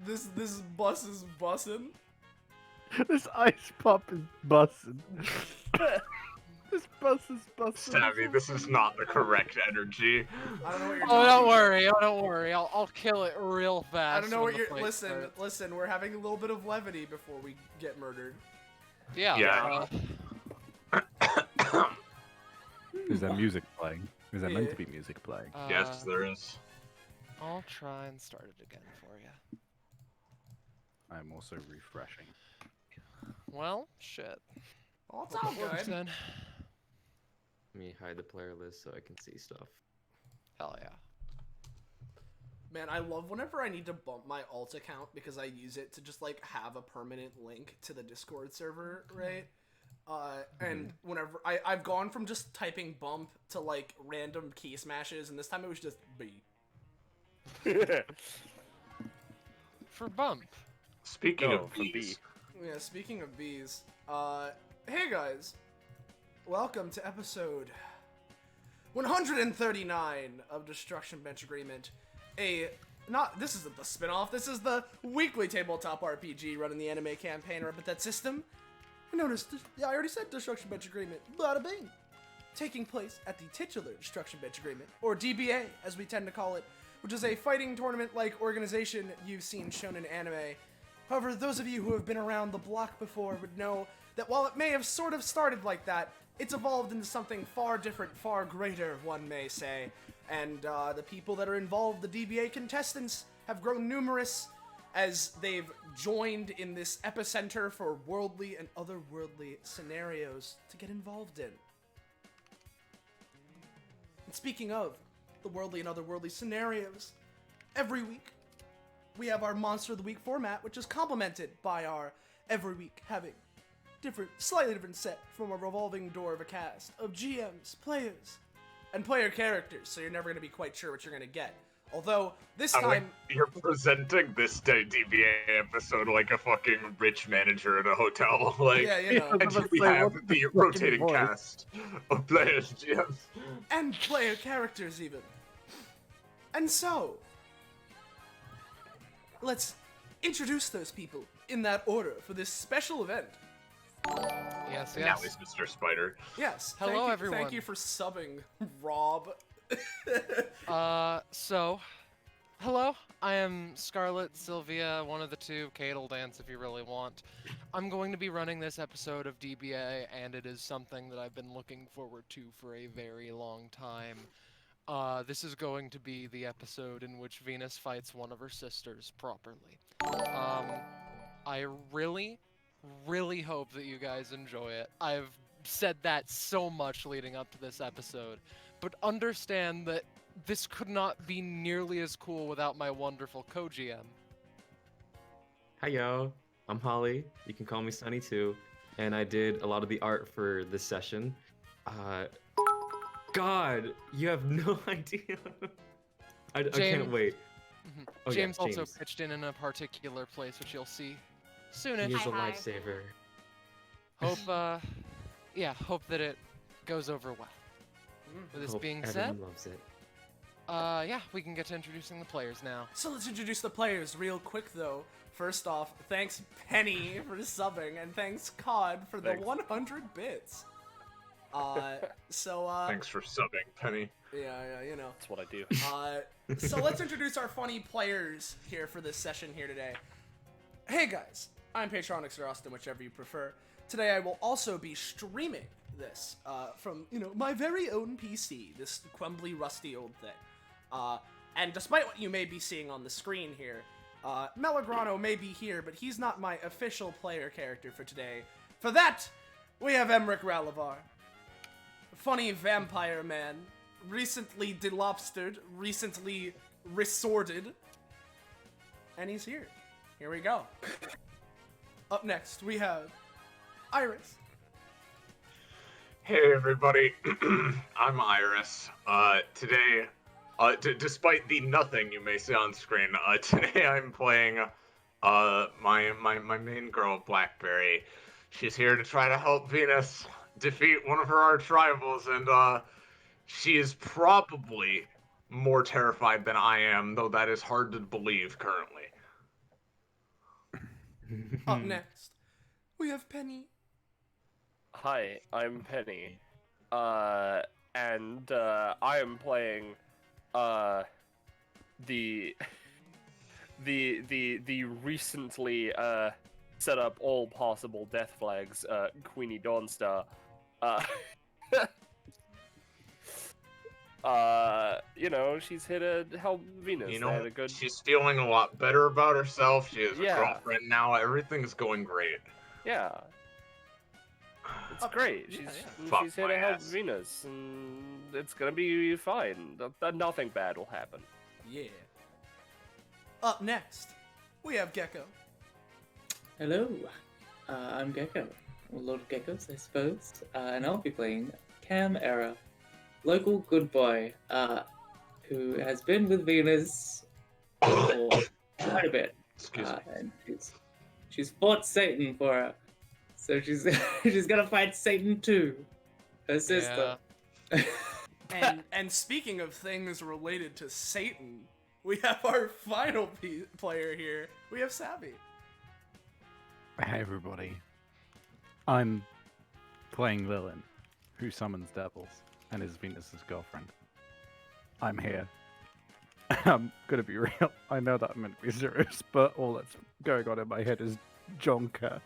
This bus is bussin'. This ice pop is bussin'. This bus is bussin'. Savvy, this is not the correct energy. I don't know what you're Oh, talking don't worry. Oh, don't worry. I'll kill it real fast. I don't know what when you're. the fight starts. Listen. We're having a little bit of levity before we get murdered. Yeah. Yeah. Is there music playing? Is there meant to be music playing? Yes, there is. I'll try and start it again for you. I'm also refreshing. Well, shit. Oh, it's all Works good. then. Let me hide the player list so I can see stuff. Hell yeah. Man, I love whenever I need to bump my alt account because I use it to just like have a permanent link to the Discord server, right? And whenever I've gone from just typing bump to like random key smashes, and this time it was just B. For bump. Speaking No, of for B. bees, Yeah, speaking of bees, hey guys, welcome to episode 139 of Destruction Bench Agreement. This isn't the spin-off, this is the weekly tabletop RPG running the anime campaign or Epithet System. I already said Destruction Bench Agreement, bada bing. Taking place at the titular Destruction Bench Agreement, or DBA as we tend to call it, which is a fighting tournament-like organization you've seen shown in anime. However, those of you who have been around the block before would know that while it may have sort of started like that, it's evolved into something far different, far greater, one may say. And the people that are involved, the DBA contestants, have grown numerous as they've joined in this epicenter for worldly and otherworldly scenarios to get involved in. And speaking of the worldly and otherworldly scenarios, every week we have our Monster of the Week format, which is complemented by our every week having slightly different set from a revolving door of a cast of GMs, players, and player characters, so you're never going to be quite sure what you're going to get. Although, this time... you're presenting this DBA episode like a fucking rich manager at a hotel. Like, Yeah, you know. and we have the rotating cast of players, GMs. and player characters, even. And so, let's introduce those people in that order for this special event. Yes, Now yes. is Mr. Spider. Yes. Hello, everyone. Thank you for subbing, Rob. Hello, I am Scarlet, Sylvia, one of the two. Kate'll dance if you really want. I'm going to be running this episode of DBA, and it is something that I've been looking forward to for a very long time. This is going to be the episode in which Venus fights one of her sisters properly. I really hope that you guys enjoy it. I've said that so much leading up to this episode, but understand that this could not be nearly as cool without my wonderful co-GM. Hi yo, I'm Holly. You can call me Sunny too. And I did a lot of the art for this session. God, you have no idea. I can't wait. Oh, James yeah, also James. pitched in a particular place, which you'll see He soonish. is a Hi. lifesaver. Hope that it goes over well. With this Hope being everyone said, loves it. we can get to introducing the players now. So let's introduce the players real quick, though. First off, thanks Penny for subbing, and thanks Cod for the Thanks. 100 bits. Thanks for subbing, Penny. Yeah, you know. That's what I do. So let's introduce our funny players here for this session here today. Hey guys, I'm Patronix or Austin, whichever you prefer. Today I will also be streaming this from, my very own PC, this crumbly, rusty old thing. And despite what you may be seeing on the screen here, Melagrano may be here, but he's not my official player character for today. For that, we have Emrick Rallavar. Funny vampire man, recently delobstered, recently resorted, and he's here. Here we go. Up next, we have Iris. Hey everybody, I'm Iris. Today, despite the nothing you may see on screen, today I'm playing my main girl, Blackberry. She's here to try to help Venus defeat one of her arch rivals, and she is probably more terrified than I am, though that is hard to believe currently. Up next, we have Penny. Hi, I'm Penny. And I am playing the recently set up all possible death flags, Queenie Dawnstar. You know, she's here to help Venus. You They had know, a good... she's feeling a lot better about herself. She has a Yeah. girlfriend now. Everything's going great. Yeah. It's great. yeah, She's Fuck she's here my to help ass. Venus, and it's gonna be fine. Nothing bad will happen. Yeah. Up next, we have Gecko. Hello, I'm Gecko, or Lord of Geckos, I suppose, and I'll be playing Cam Era, local good boy, who has been with Venus for quite a bit, Excuse me. and she's fought Satan for her, so she's she's gonna fight Satan too, her sister. And speaking of things related to Satan, we have our final player here. We have Savvy. Hey everybody. I'm playing Lilin, who summons devils and is Venus's girlfriend. I'm here. I'm gonna be real. I know that I'm meant to be serious, but all that's going on in my head is Jonker.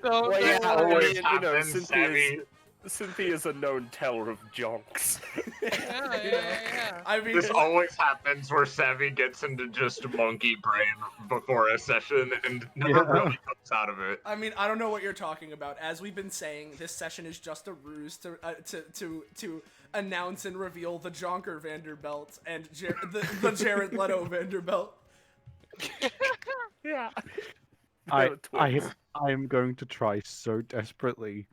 Well, yeah, always you know, happens, Savvy. Cynthia's a known teller of jonks. Yeah. I mean, This always happens where Savvy gets into just monkey brain before a session and never Yeah. really comes out of it. I mean, I don't know what you're talking about. As we've been saying, this session is just a ruse to announce and reveal the Jonker Vanderbelt and the Jared Leto Vanderbilt. Yeah. I'm going to try so desperately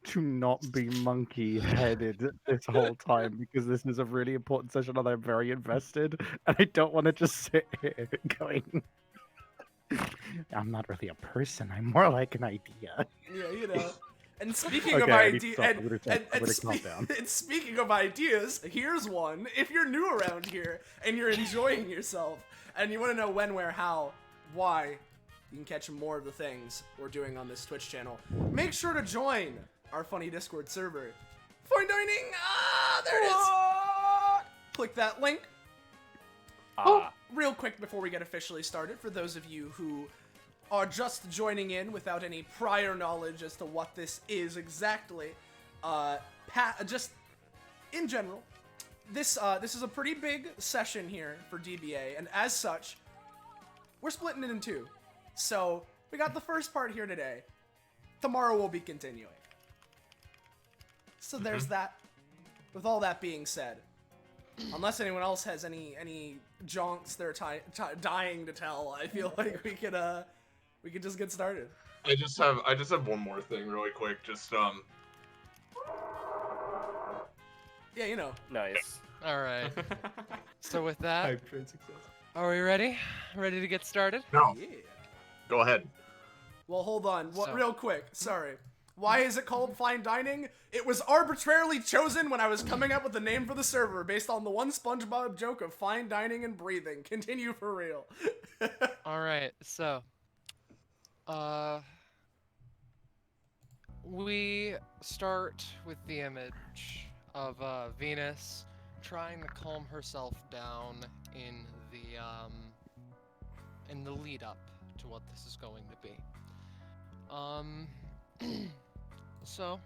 to not be monkey-headed this whole time because this is a really important session and I'm very invested and I don't want to just sit here going, I'm not really a person, I'm more like an idea. Yeah, you know. And speaking of Okay, I need to ideas, stop. I'm gonna calm down. and speaking of ideas, here's one. If you're new around here and you're enjoying yourself and you want to know when, where, how, why, you can catch more of the things we're doing on this Twitch channel. Make sure to join our funny Discord server. Fine dining! There it is! Click that link. Real quick before we get officially started, for those of you who are just joining in without any prior knowledge as to what this is exactly, just in general, this is a pretty big session here for DBA, and as such, we're splitting it in two. So, we got the first part here today. Tomorrow we'll be continuing. So there's that. With all that being said, unless anyone else has any jonks they're dying to tell, I feel like we could just get started. I just have one more thing really quick. Just Yeah, you know. Nice. All right. So with that, Hyper success. are we ready? Ready to get started? no. Yeah. Go ahead. Well, hold on. So- Real quick. Sorry. Why is it called Fine Dining? It was arbitrarily chosen when I was coming up with the name for the server based on the one SpongeBob joke of fine dining and breathing. Continue for real. All right. So, we start with the image of Venus trying to calm herself down in the lead up to what this is going to be. So,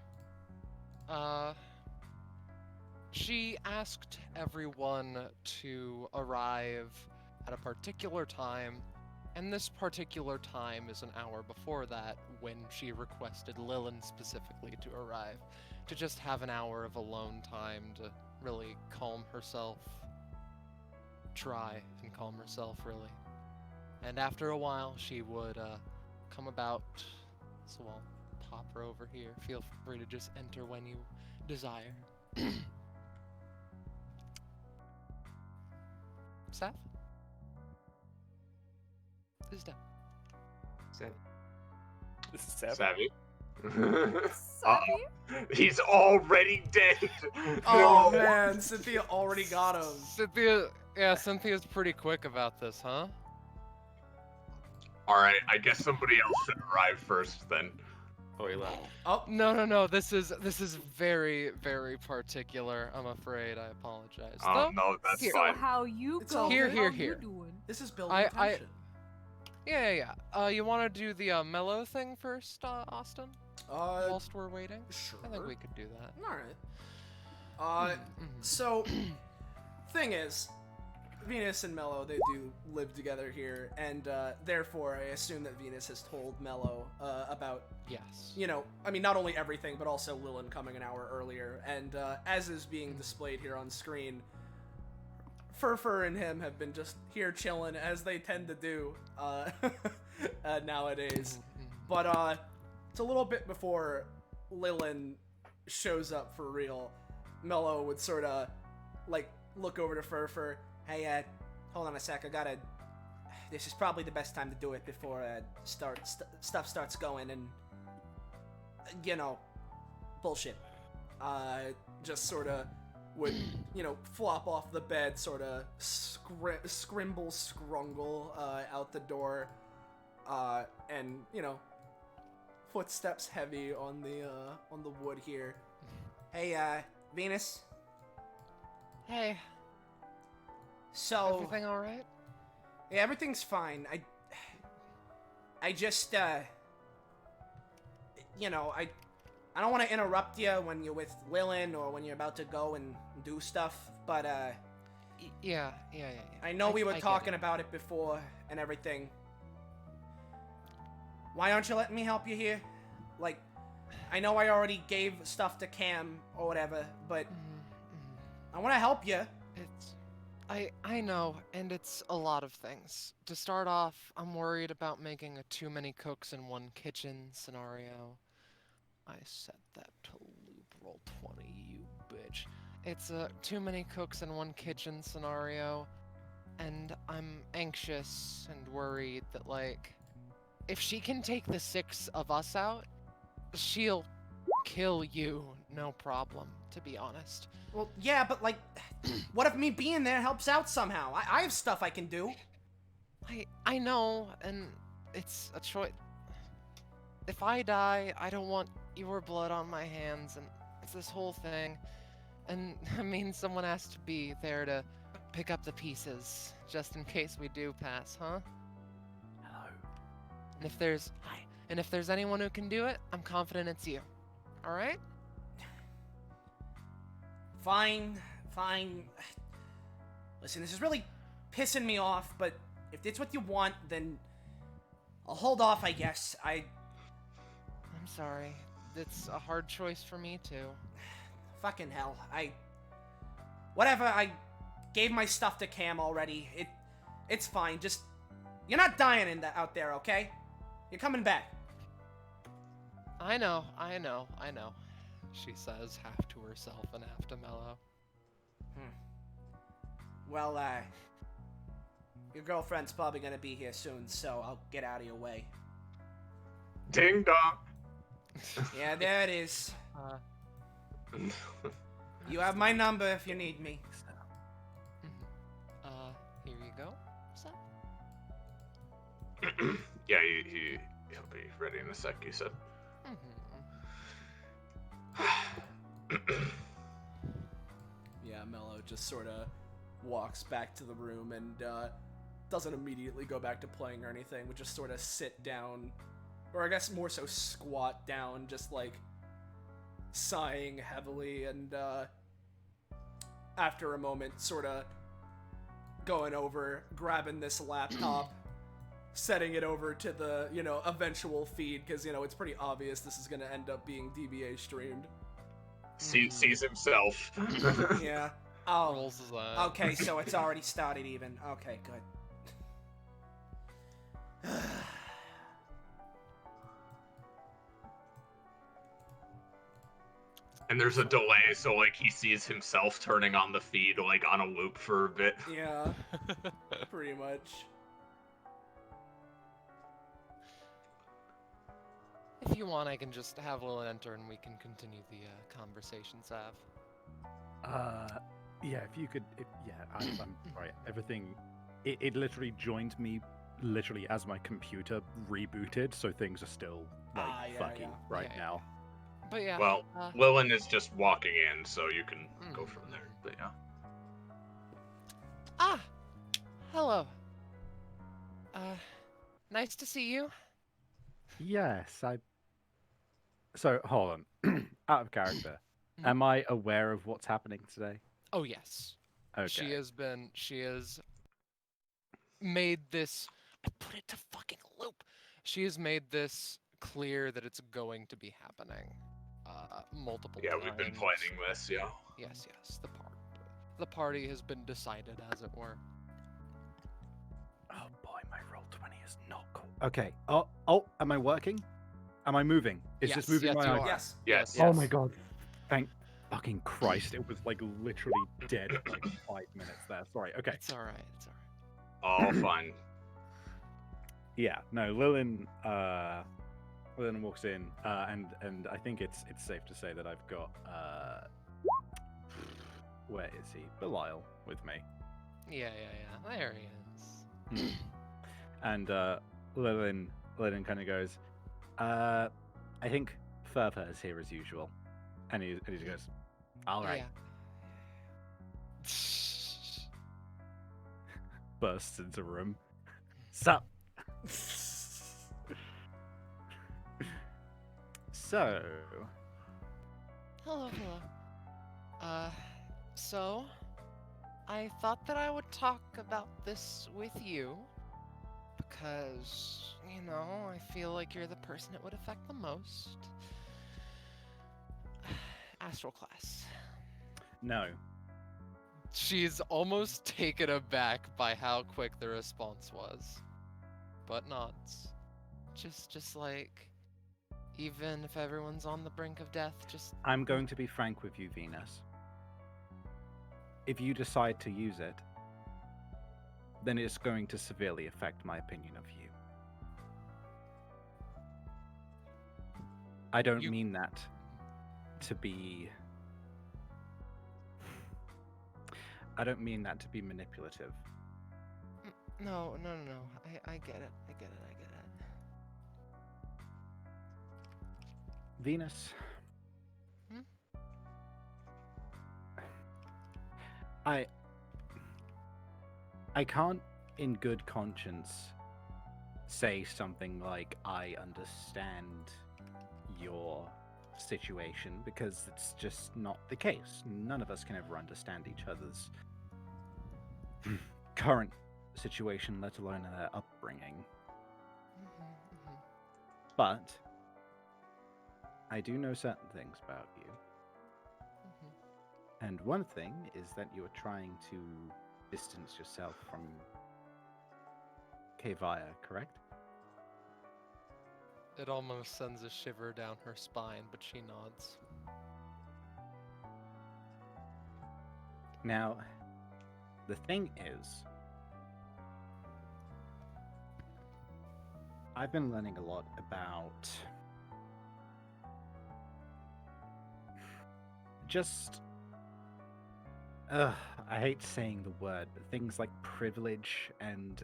she asked everyone to arrive at a particular time, and this particular time is an hour before that when she requested Lilin specifically to arrive, to just have an hour of alone time to really calm herself, try and calm herself really. And after a while, she would come about, so I'll pop her over here. Feel free to just enter when you desire. Seth? This is done. This is Savvy. Savvy. Uh-oh. He's already dead. Oh man, Cynthia already got him. Cynthia's pretty quick about this, huh? All right, I guess somebody else should arrive first then. Oh, he left. Oh, No. This is very, very particular. I'm afraid. I apologize. Oh Though, no, that's here. So fine. how you It's go? all Here, good. here, How here. you doing? this is building I- tension. Yeah. You want to do the mellow thing first, Austin? Whilst we're waiting? Sure. I think we could do that. All right. Mhm. So, thing is, Venus and Mello, they do live together here, and therefore I assume that Venus has told Mello about, Yes. you know, I mean, not only everything, but also Lilin coming an hour earlier, and as is being displayed here on screen, Fur and him have been just here chilling, as they tend to do nowadays. But it's a little bit before Lilin shows up for real. Mello would sort of, like, look over to Fur. Hey, hold on a sec, this is probably the best time to do it before stuff starts going and, you know, bullshit. Just sort of would, you know, flop off the bed, sort of scrimble, scrungle out the door, and, you know, footsteps heavy on the wood here. Hey, Venus. Hey, So everything all right? yeah, everything's fine. I just you know, I don't want to interrupt you when you're with Lilin or when you're about to go and do stuff, but Yeah. I know we were I get talking it. about it before and everything. Why aren't you letting me help you here? Like, I know I already gave stuff to Cam or whatever, but I want to help you. It's I know, and it's a lot of things. To start off, I'm worried about making a too many cooks in one kitchen scenario. I set that to loop roll 20, you bitch. It's a too many cooks in one kitchen scenario, and I'm anxious and worried that, like, if she can take the 6 of us out, she'll kill you, no problem, to be honest. Well, yeah, but like, what if me being there helps out somehow? I have stuff I can do. I know, and it's a choice. If I die, I don't want your blood on my hands, and it's this whole thing. And I mean, someone has to be there to pick up the pieces, just in case we do pass, huh? Hello. And if there's anyone who can do it, I'm confident it's you. All right? Fine. Listen, this is really pissing me off, but if it's what you want, then I'll hold off, I guess. I'm sorry. It's a hard choice for me too. Fucking hell. Whatever, I gave my stuff to Cam already. It's fine. Just, you're not dying out there, okay? You're coming back. I know. She says, half to herself and half to Mello. Well, your girlfriend's probably gonna be here soon, so I'll get out of your way. Ding dong. Yeah, there it is. You have my number if you need me. Here you go. So, Yeah, he'll be ready in a sec, you said. Yeah, Mello just sort of walks back to the room and doesn't immediately go back to playing or anything, would just sort of sit down, or I guess more so squat down, just like sighing heavily, and after a moment sort of going over, grabbing this laptop, setting it over to the, you know, eventual feed, because, you know, it's pretty obvious this is going to end up being DBA streamed. Sees himself. Yeah. Oh. rolls his eyes. Okay, so it's already started even. Okay, good. And there's a delay, so like he sees himself turning on the feed like on a loop for a bit. Yeah, pretty much. If you want, I can just have Lilin enter and we can continue the conversation, Sav. Yeah, if you could, I'm sorry, everything, it literally joined me literally as my computer rebooted, so things are still like fucky right Yeah. now. But yeah. Well, Lilin is just walking in, so you can go from there. But yeah. Ah, hello. Nice to see you. Yes, I. So hold on, out of character. Mhm. Am I aware of what's happening today? Oh yes. Okay. She has made this. I put it to fucking loop. She has made this clear that it's going to be happening. Multiple Yeah, times. we've been planning this. Yeah. Yes. The party has been decided, as it were. Oh boy, my roll 20 is not cool. Okay. Oh, am I working? Am I moving? Is this moving yes, my you eye? are. Yes. Yes. Oh my god. Thank fucking Christ. It was like literally dead for like 5 minutes there. Sorry. Okay. It's all right. All fine. Yeah. No, Lilin walks in, and I think it's safe to say that I've got where is he? Belial with me. Yeah. There he is. And Lilin kind of goes, I think Furfur is here as usual. And he goes, all right. Yeah. Bursts into room. Sup? So, Hello. So, I thought that I would talk about this with you because, I feel like you're the person it would affect the most. Astral class. no. She's almost taken aback by how quick the response was, but not. Just like, even if everyone's on the brink of death, just I'm going to be frank with you, Venus. If you decide to use it, then it's going to severely affect my opinion of you. I don't mean that to be... I don't mean that to be manipulative. No. I get it. Venus. Hmm? I can't in good conscience say something like I understand your situation, because it's just not the case. None of us can ever understand each other's current situation, let alone their upbringing. But I do know certain things about you. And one thing is that you are trying to distance yourself from Kevaya, correct? It almost sends a shiver down her spine, but she nods. Now, the thing is, I've been learning a lot about just I hate saying the word, but things like privilege and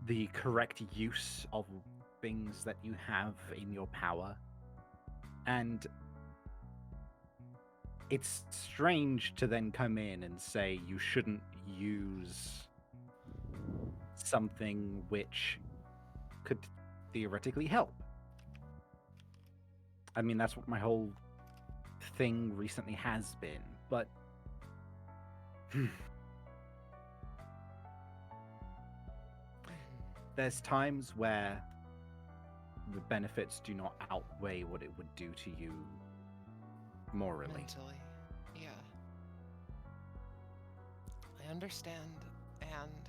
the correct use of things that you have in your power. And it's strange to then come in and say you shouldn't use something which could theoretically help. I mean, that's what my whole thing recently has been, but there's times where the benefits do not outweigh what it would do to you morally. Mentally, yeah. I understand, and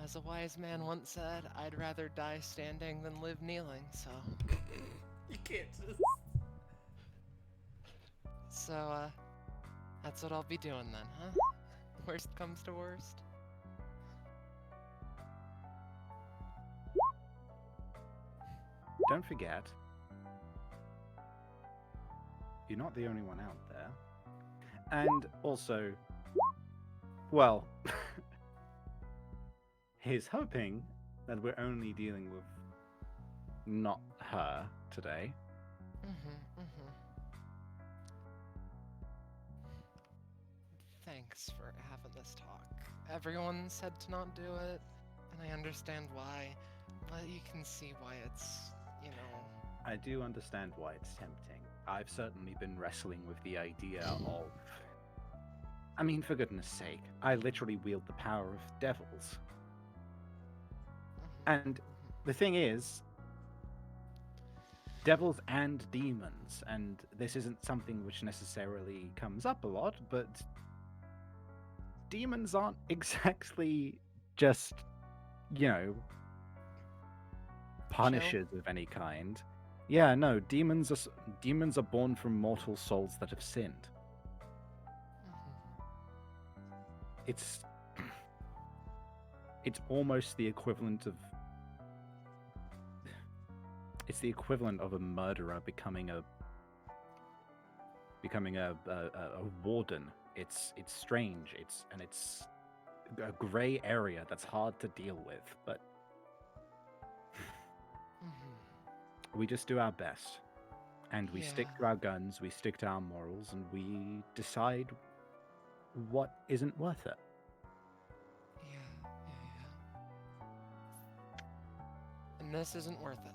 as a wise man once said, I'd rather die standing than live kneeling, so... You can't just... So, that's what I'll be doing then, huh? Worst comes to worst. Don't forget, you're not the only one out there. And also, well, He's hoping that we're only dealing with not her today. Thanks for having this talk. Everyone said to not do it, and I understand why, but you can see why it's, you know... I do understand why it's tempting. I've certainly been wrestling with the idea of... I mean, for goodness sake, I literally wield the power of devils. And the thing is, devils and demons, and this isn't something which necessarily comes up a lot, but demons aren't exactly just, you know, punishers of any kind. Yeah, no, demons are born from mortal souls that have sinned. It's almost the equivalent of a murderer becoming a warden. It's strange. It's a gray area that's hard to deal with, but we just do our best, and we stick to our guns, we stick to our morals, and we decide what isn't worth it. Yeah. And this isn't worth it.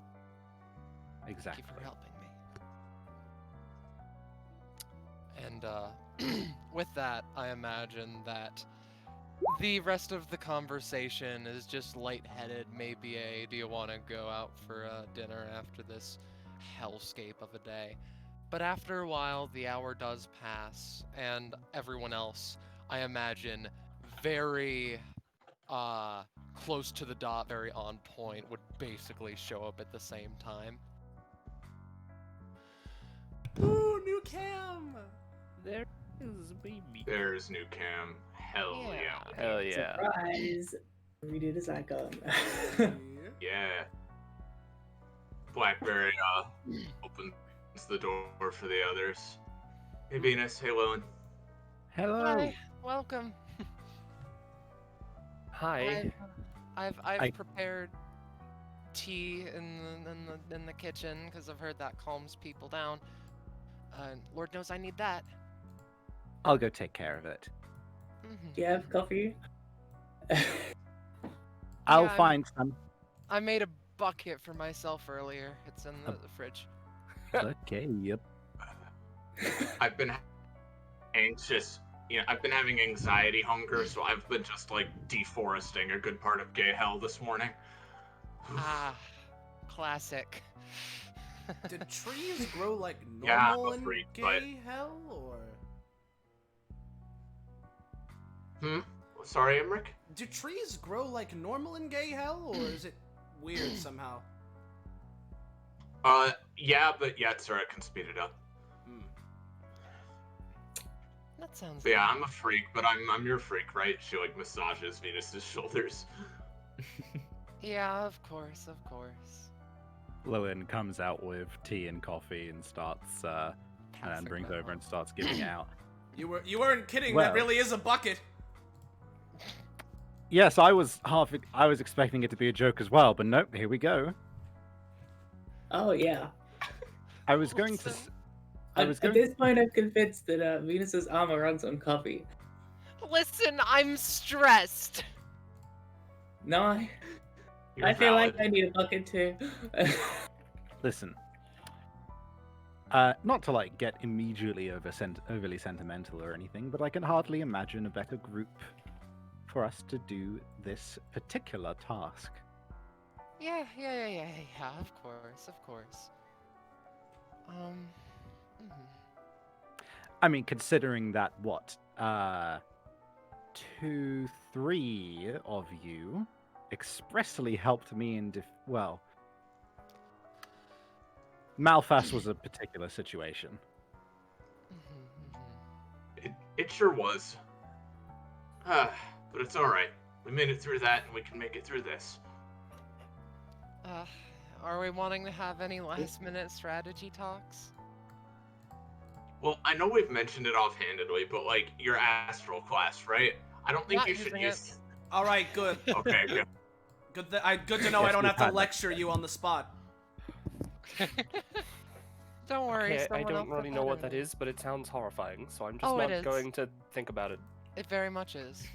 Exactly. Thank you for helping me. And with that, I imagine that the rest of the conversation is just lightheaded. Maybe do you want to go out for dinner after this hellscape of a day? But after a while, the hour does pass, and everyone else, I imagine, very close to the dot, very on point, would basically show up at the same time. Ooh, new cam! There is baby. There's new cam. Hell yeah. Hell yeah. Surprise! We did his icon. Yeah. Blackberry opens the door for the others. Hey Venus, hey Lilin. Hello. Hi, welcome. Hi. I've prepared tea in the kitchen because I've heard that calms people down. Lord knows I need that. I'll go take care of it. Do you have coffee? I'll Yeah, find some. I made a bucket for myself earlier. It's in the fridge. Okay, yep. I've been anxious. I've been having anxiety hunger, so I've been just like deforesting a good part of gay hell this morning. Classic. Did trees grow like Yeah, I'm normal a freak, in but- gay hell, or? Sorry, Emrick? Do trees grow like normal in gay hell, or is it weird somehow? Yeah, but sir, I can speed it up. That sounds. But yeah, I'm a freak, but I'm your freak, right? She like massages Venus's shoulders. Yeah, of course. Lilin comes out with tea and coffee and starts and then brings over and starts giving it out. You weren't kidding. Well- That really is a bucket. Yes, I was expecting it to be a joke as well, but nope, here we go. Oh yeah. I was going to. At this point, I'm convinced that Venus's armor runs on coffee. Listen, I'm stressed. No, I You're feel like valid. I need a bucket too. Listen. Not to like get immediately overly sentimental or anything, but I can hardly imagine a better group for us to do this particular task. Yeah, of course. I mean, considering that what, 3 of you expressly helped me in Malfast was a particular situation. It sure was. But it's alright. We made it through that, and we can make it through this. Are we wanting to have any last-minute strategy talks? Well, I know we've mentioned it offhandedly, but like, your astral class, right? I don't think Not you should using use... All right, good. Okay, good. Good to know Yes, I don't we've have to had that. lecture you on the spot. Don't worry. Okay, I someone don't else really will know what better that me. is, but it sounds horrifying, so I'm just Oh, it not is. going to think about it. It very much is.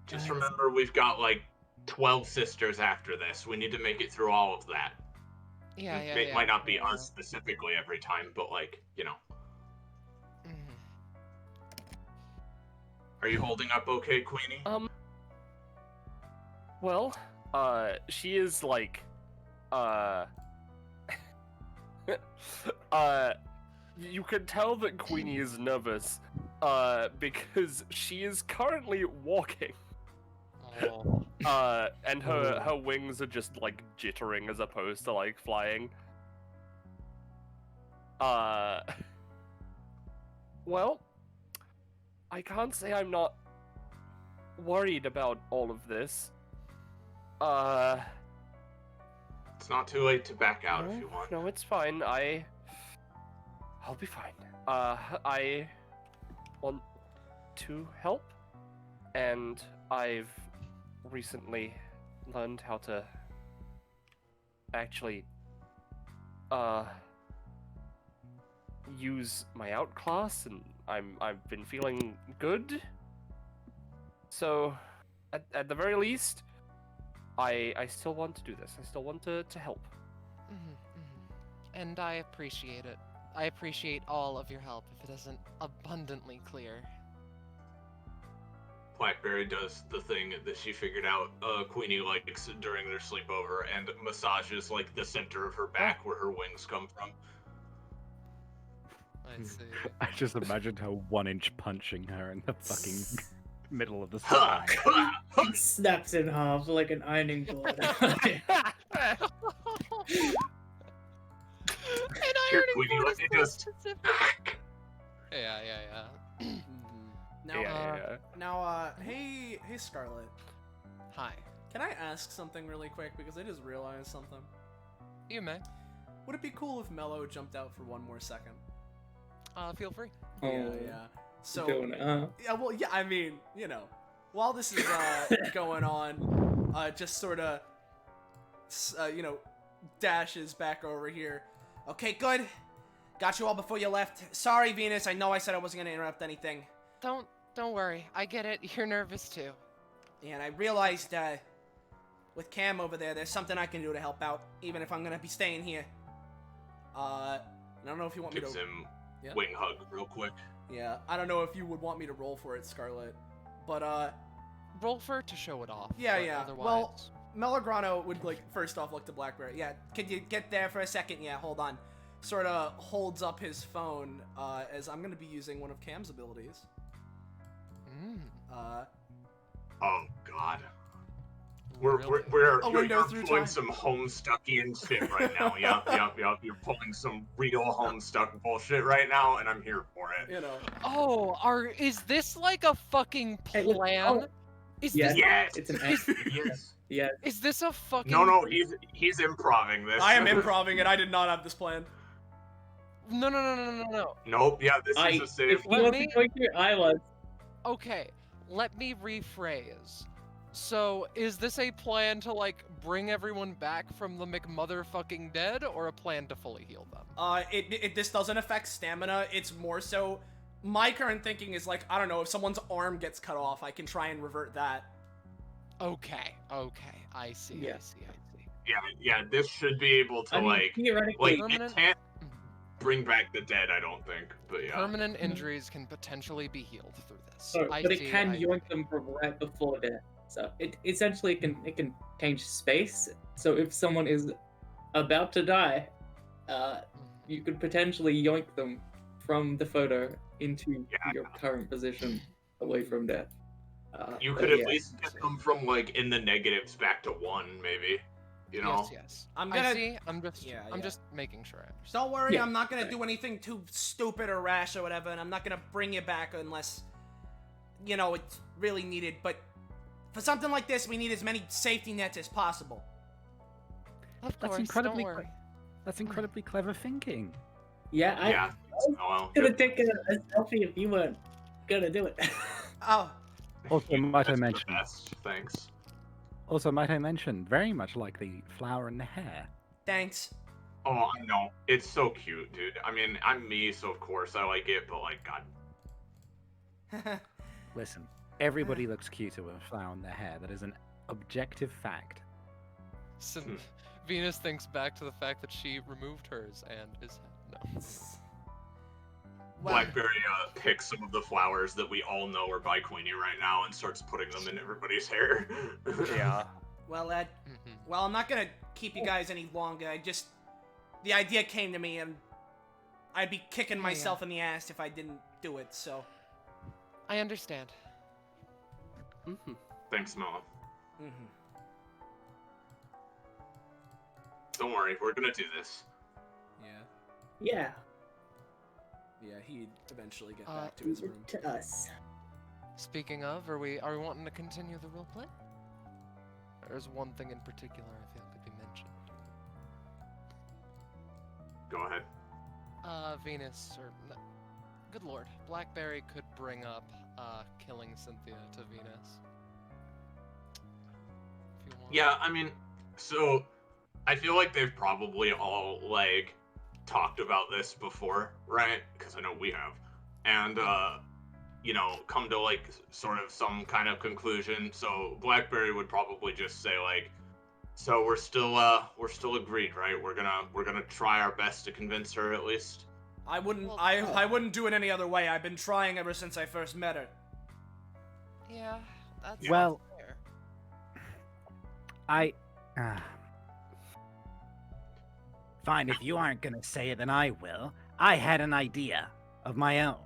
Just remember, we've got like 12 sisters after this. We need to make it through all of that. Yeah. It might not be Yeah. us specifically every time, but like, you know. Mhm. Are you holding up okay, Queenie? Well, she is like, you can tell that Queenie is nervous, because she is currently walking. Oh. And her wings are just like jittering as opposed to like flying. Well, I can't say I'm not worried about all of this. It's not too late to back out no, if you want. No, it's fine. I'll be fine. I want to help, and I've recently learned how to actually use my outclass, and I've been feeling good. So at the very least, I still want to do this. I still want to help. And I appreciate it. I appreciate all of your help if it isn't abundantly clear. Blackberry does the thing that she figured out Queenie likes during their sleepover and massages like the center of her back where her wings come from. I see. I just imagined her 1-inch punching her in the fucking middle of the Ha! spine. It snaps in half like an ironing board. Here, Queenie, let me just. Yeah. Now, Yeah. hey Scarlet. Hi. Can I ask something really quick because I just realized something? You may. Would it be cool if Mello jumped out for one more second? Feel free. Yeah. So Doing it, yeah, well, yeah. I mean, you know, while this is going on, just sort of, you know, dashes back over here. Okay, good. Got you all before you left. Sorry, Venus. I know I said I wasn't gonna interrupt anything. Don't worry. I get it. You're nervous too. And I realized, with Cam over there, there's something I can do to help out, even if I'm gonna be staying here. I don't know if you want me Gives to. him Yeah. wing hug real quick. Yeah, I don't know if you would want me to roll for it, Scarlet, but Roll for it to show it off. Yeah, but yeah. Otherwise... Well, Melograno would like first off look to Blackberry. Yeah, can you get there for a second? Yeah, hold on. Sort of holds up his phone as I'm gonna be using one of Cam's abilities. Oh God. Really? window You're through pulling time. some Homestuckian shit right now. Yep. You're pulling some real Homestuck bullshit right now, and I'm here for it. You know. Oh, is this like a fucking Hey, look- plan? oh. Is Yes. this Yes. It's an Yes. yes. is this a fucking No, he's improving this. I am improving it. I did not have this plan. No. Nope. Yeah, this is a If save. you Let want me- to go here, I was. Okay, let me rephrase. So, is this a plan to like bring everyone back from the McMotherfucking dead, or a plan to fully heal them? This doesn't affect stamina. It's more so. My current thinking is like, I don't know, if someone's arm gets cut off, I can try and revert that. Okay, I see. Yeah. Yeah. This should be able to I mean, like theoretically, it Permanent- can't bring back the dead. I don't think, but yeah. Permanent injuries can potentially be healed through this. so, I but see, it can I- yoink them from right before death. So it essentially can change space. So if someone is about to die, you could potentially yoink them from the photo into your current position away from death. You but could at yeah. least get them from like in the negatives back to 1, maybe. You know. Yes. I'm I gonna. see. I'm just Yeah. making sure. I understand. Don't worry, Yeah. I'm not gonna do anything too stupid or rash or whatever, and I'm not gonna bring you back unless, you know, it's really needed. But for something like this, we need as many safety nets as possible. Of That's course. incredibly Don't worry. That's incredibly clever thinking. Yeah, I Yeah. Oh, well. could have taken a selfie if you weren't gonna do it. Oh, Also, might I That's the mention, best, thanks. Also, might I mention, very much like the flower in the hair. Thanks. Oh, I know. It's so cute, dude. I mean, I'm me, so of course I like it, but like, God. Listen, everybody looks cuter with a flower in their hair. That is an objective fact. Venus thinks back to the fact that she removed hers and is no. Well, Blackberry picks some of the flowers that we all know are by Queenie right now and starts putting them in everybody's hair. Yeah. well, Ed. Well, I'm not gonna keep you guys any longer. The idea came to me, and I'd be kicking myself in the ass if I didn't do it. So. I understand. Thanks, Mama. Don't worry, we're gonna do this. Yeah, Yeah, he'd eventually get back to his room. to us. Speaking of, are we wanting to continue the roleplay? There's one thing in particular I feel could be mentioned. Go ahead. Venus, or good lord, Blackberry could bring up killing Cynthia to Venus. If you want. Yeah, I mean, so I feel like they've probably all like talked about this before, right? Because I know we have, and you know, come to like sort of some kind of conclusion. So Blackberry would probably just say like, so we're still agreed, right? We're gonna try our best to convince her at least. I wouldn't. Well, I wouldn't do it any other way. I've been trying ever since I first met her. Yeah, that's Well- fair. Fine, if you aren't gonna say it, then I will. I had an idea of my own.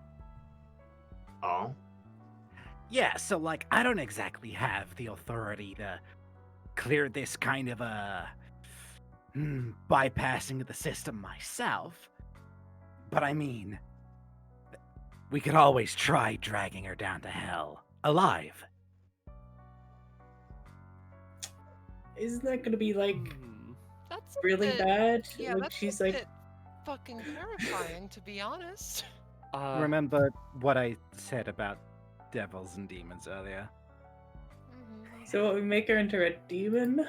Oh. Yeah, so like, I don't exactly have the authority to clear this kind of bypassing of the system myself. But I mean, we could always try dragging her down to hell, alive. Isn't that gonna be like That's a really bit, bad? Yeah, like that's she's a like, bit fucking terrifying, to be honest. Remember what I said about devils and demons earlier? so what, we make her into a demon?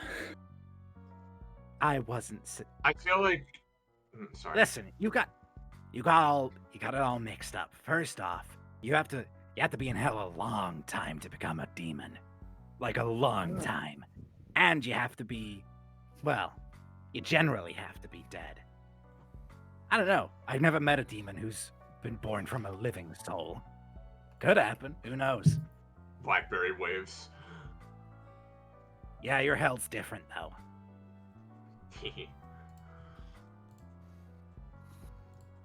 I wasn't. I feel like. Sorry. Listen, you got it all mixed up. First off, you have to be in hell a long time to become a demon, like a long time, and you have to be, well, you generally have to be dead. I don't know. I've never met a demon who's been born from a living soul. Could happen. Who knows? Blackberry waves. Yeah, your hell's different though.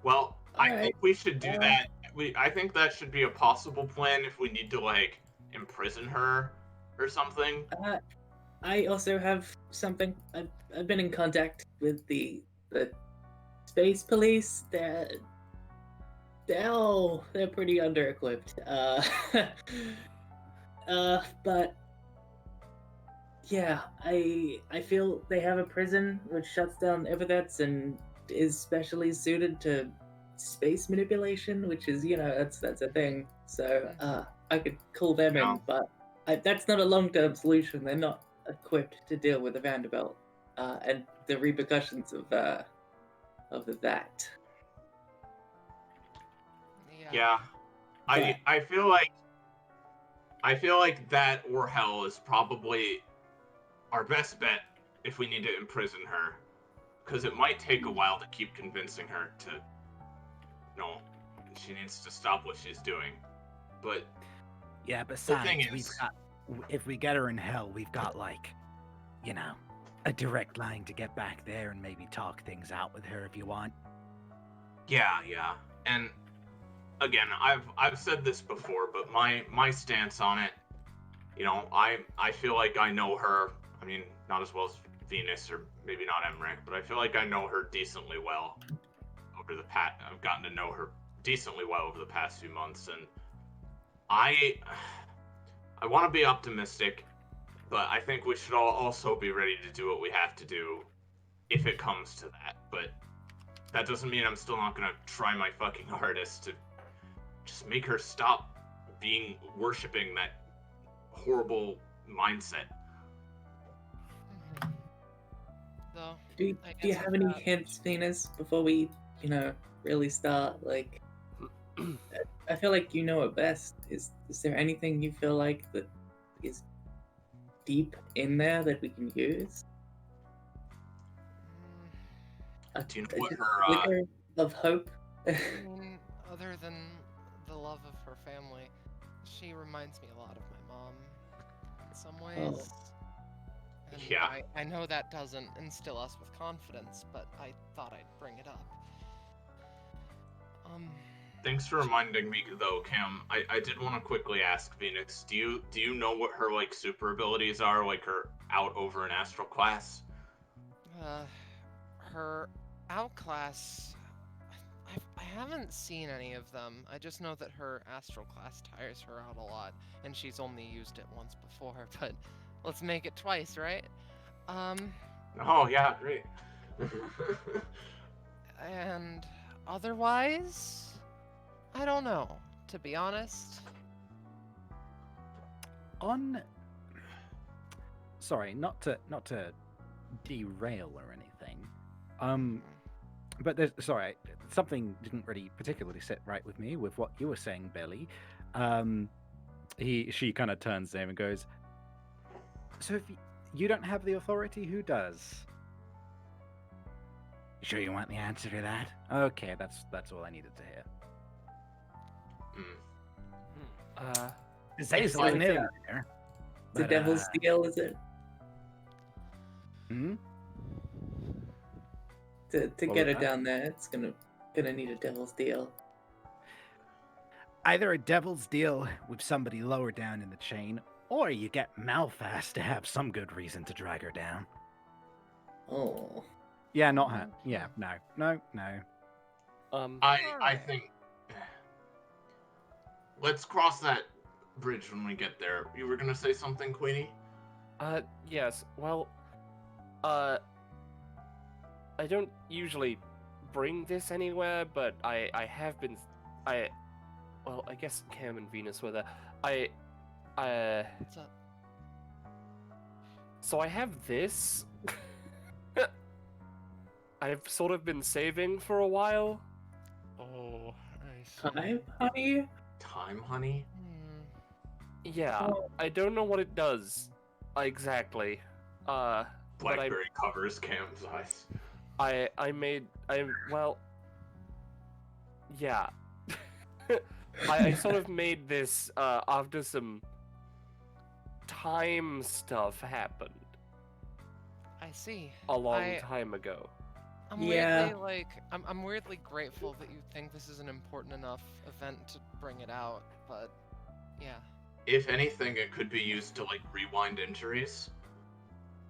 Well, I Alright. think we should do that. I think that should be a possible plan if we need to like imprison her or something. I also have something. I've been in contact with the space police. They're pretty under-equipped. But yeah, I feel they have a prison which shuts down epithets and is specially suited to space manipulation, which is, you know, that's a thing. So I could call them Yeah. in, but that's not a long-term solution. They're not equipped to deal with the Vanderbelt and the repercussions of that. Yeah. I feel like that or hell is probably our best bet if we need to imprison her, because it might take a while to keep convincing her to, no, she needs to stop what she's doing. But Yeah, thing besides, is- if we get her in hell, we've got like, you know, a direct line to get back there and maybe talk things out with her if you want. yeah, and again, I've said this before, but my stance on it, you know, I feel like I know her. I mean, not as well as Venus or maybe not Emrick, but I feel like I know her decently well over the past. I've gotten to know her decently well over the past few months, and I want to be optimistic, but I think we should all also be ready to do what we have to do if it comes to that. But that doesn't mean I'm still not gonna try my fucking hardest to just make her stop worshipping that horrible mindset. though. Do you I guess have I'm any not- hints, Venus, before we, really start? Like, I feel like you know it best. Is there anything you feel like that is deep in there that we can use? Mm, Do you know what Just her flicker of hope. I mean, other than the love of her family, she reminds me a lot of my mom in some ways. And Yeah. I know that doesn't instill us with confidence, but I thought I'd bring it up. Thanks for reminding me, though, Cam. I did want to quickly ask Phoenix. Do you know what her like super abilities are, like her out over an astral class? Her outclass. I haven't seen any of them. I just know that her astral class tires her out a lot, and she's only used it once before. But let's make it twice, right? Oh yeah, great. And otherwise, I don't know, to be honest. Sorry, not to derail or anything. But sorry, something didn't really particularly sit right with me with what you were saying, Billy. She kind of turns to him and goes, "So if you don't have the authority, who does?" You sure you want the answer to that? Okay, that's all I needed to hear. Say It's something like, in there. The devil's deal, is it? Hmm? To What get was her that? down there, it's gonna need a devil's deal. Either a devil's deal with somebody lower down in the chain, or you get Malphas to have some good reason to drag her down. Oh. Yeah, not her. Yeah, no. I think let's cross that bridge when we get there. You were gonna say something, Queenie? Yes. Well, I don't usually bring this anywhere, but I have been. Well, I guess Cam and Venus were there. What's up? So I have this. I've sort of been saving for a while. Oh, I see. Time, honey? Time, honey? Yeah, Oh. I don't know what it does exactly. But Blackberry covers Cam's eyes. Yeah. I sort of made this after some time stuff happened I see. a long time ago. I'm Yeah. weirdly I'm weirdly grateful that you think this is an important enough event to bring it out, but yeah. If anything, it could be used to like rewind injuries.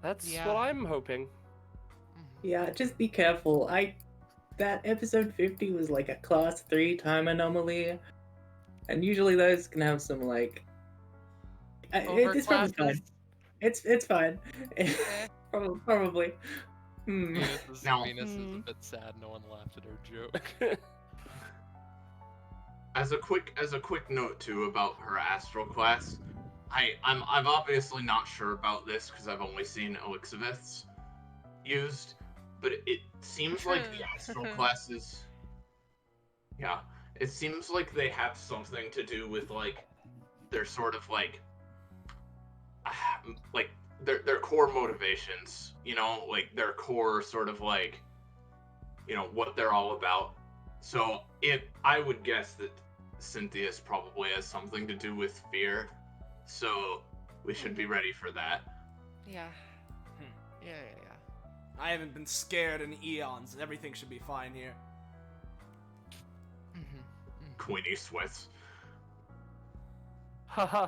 That's Yeah. what I'm hoping. Yeah, just be careful. That episode 50 was like a class 3 time anomaly. And usually those can have some like it's probably fine. It's fine. Probably. Now- Venus is a bit sad no one laughed at her joke. As a quick note too about her astral class, I'm obviously not sure about this because I've only seen Elixiveths used, but it seems like the astral classes. Yeah, it seems like they have something to do with like their sort of like their core motivations, like their core sort of like what they're all about. So I would guess that Cynthia's probably has something to do with fear, so we should be ready for that. Yeah. Yeah. I haven't been scared in eons. Everything should be fine here. Queenie sweats. Haha.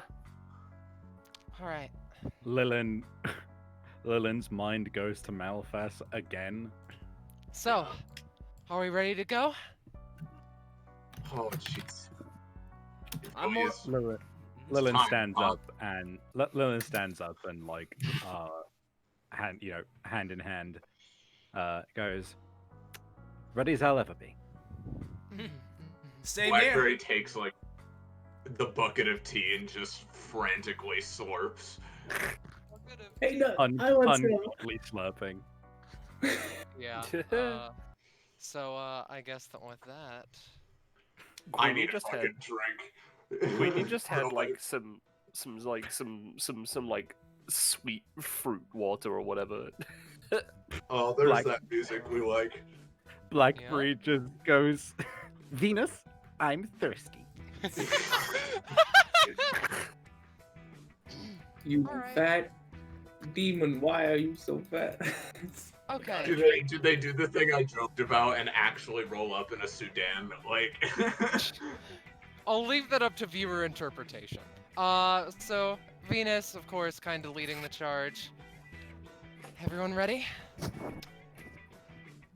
Alright. Lilin's mind goes to Malphas again. So, are we ready to go? Oh jeez. I'm more- Please. Lilin time, stands huh? up and Lilin stands up and like hand in hand goes, ready as I'll ever be. Same here. Blackberry takes like the bucket of tea and just frantically slurps. Hey, no, I want some. Ungodly slurping. Yeah. So I guess that with that. I Queenie need a just had fucking drink. Queenie just had Real like life. some like sweet fruit water or whatever. Oh, there's Like- that music we like. Blackberry just goes, Venus, I'm thirsty. You Alright. fat demon, why are you so fat? Okay. Did they do the thing I joked about and actually roll up in a Sudan? Like, I'll leave that up to viewer interpretation. So Venus, of course, kind of leading the charge. Everyone ready?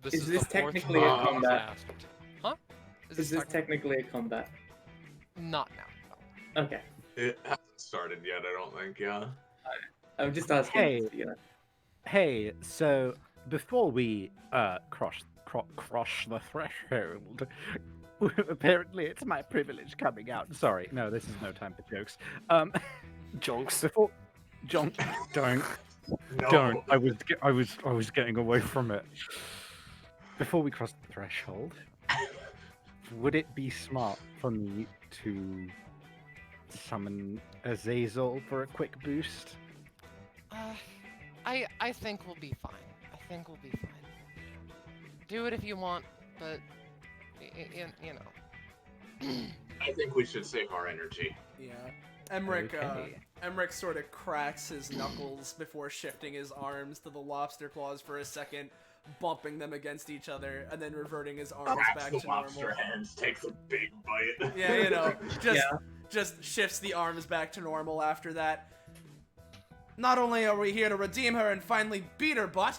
Is the this fourth technically a time combat? asked. Huh? Is this technically a combat? Not now. Okay. it hasn't started yet, I don't think, yeah. I'm just asking. Hey. You know. Hey, so before we cross the threshold, apparently it's my privilege coming out. Sorry, no, this is no time for jokes. Jonks. Before John, don't. No. Don't. I was getting away from it. Before we cross the threshold, would it be smart for me to summon Azazel for a quick boost? I think we'll be fine. I think we'll be fine. Do it if you want, but you know. I think we should save our energy. Yeah. Emrick, Okay. Emrick sort of cracks his knuckles before shifting his arms to the lobster claws for a second, bumping them against each other, and then reverting his arms Cracks back the to normal. lobster hands, takes a big bite. Yeah, you know, just Yeah. just shifts the arms back to normal after that. Not only are we here to redeem her and finally beat her butt,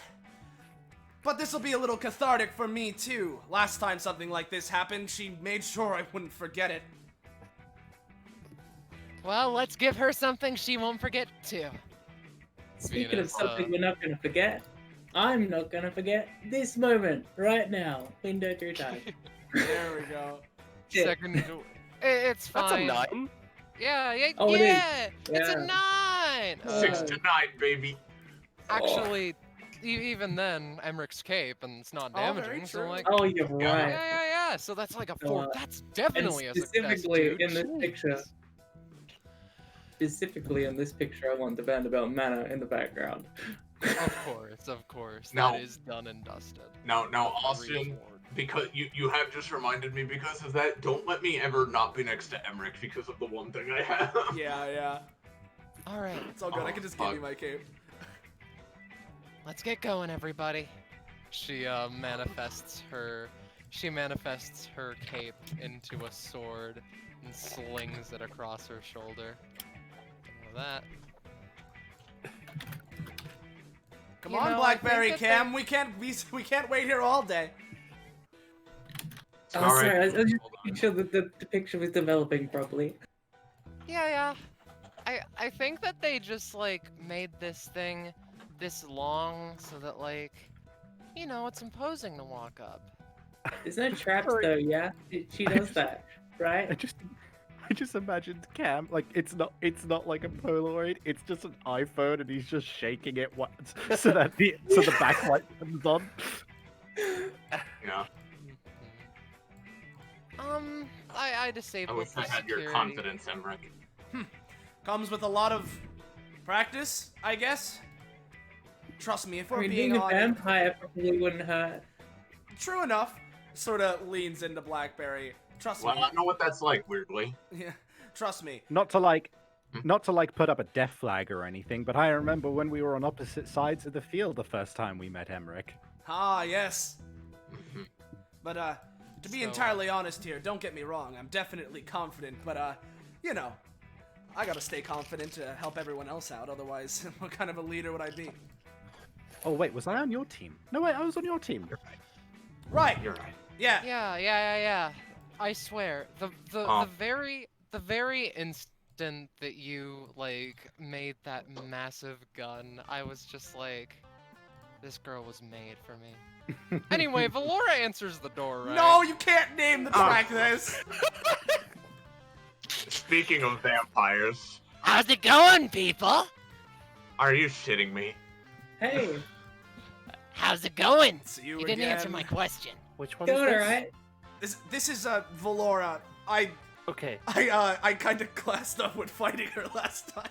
but this will be a little cathartic for me too. Last time something like this happened, she made sure I wouldn't forget it. Well, let's give her something she won't forget too. Speaking Venus, of something we're not gonna forget, I'm not gonna forget this moment right now. Window through time. There we go. Shit. Second, it's That's fine. a 9. Yeah, Oh, it is. yeah, it's a Yeah. 9. 6 to 9, baby. Actually, even then, Emrick's cape and it's not Oh, very damaging, so true. like, Oh, you're yeah, right. yeah, yeah. So that's like a 4. Uh, That's definitely a and success, specifically dude. in this picture. Specifically in this picture, I want the Vanderbelt Manor in the background. Of course. Now- That is done and dusted. Now, Austin, Reformed. because you have just reminded me because of that, don't let me ever not be next to Emrick because of the one thing I have. Yeah. All right, It's all good. I can just give fuck. you my cape. let's get going, everybody. She manifests her cape into a sword and slings it across her shoulder. And with that, Come You on, know, I Blackberry think that Cam. We can't wait here all day. Oh, All right. sorry, I was just Hold on. making sure that the picture was developing properly. yeah. I think that they just like made this thing this long so that like, you know, it's imposing to walk up. There's no traps Sorry. though, yeah? She does that, I right? just imagined Cam like it's not like a Polaroid. It's just an iPhone, and he's just shaking it once so that the backlight comes on. Yeah, I I disabled wish I the had your security. confidence, Emrick. Comes with a lot of practice, I guess. Trust me, if I we're mean, being being a honest. vampire probably wouldn't hurt. True enough. Sort of leans into Blackberry. Trust Well, me. I know what that's like, weirdly. Yeah, trust me. Not to like put up a death flag or anything, but I remember when we were on opposite sides of the field the first time we met Emrick. Ah, yes. Mhm. But to be So- entirely honest here, don't get me wrong. I'm definitely confident, but you know, I gotta stay confident to help everyone else out. Otherwise, what kind of a leader would I be? Oh wait, was I on your team? No wait, I was on your team. Right. You're right. Yeah. Yeah. I swear, the Oh. very instant that you like made that massive gun, I was just like, this girl was made for me. Anyway, Valora answers the door, right? No, you can't name the track this. Speaking of vampires, How's it going, people? are you shitting me? Hey, How's it going? See you You didn't answer again. my question. Which one Going is this? alright. This is Valora. Okay. I kind of classed up with fighting her last time.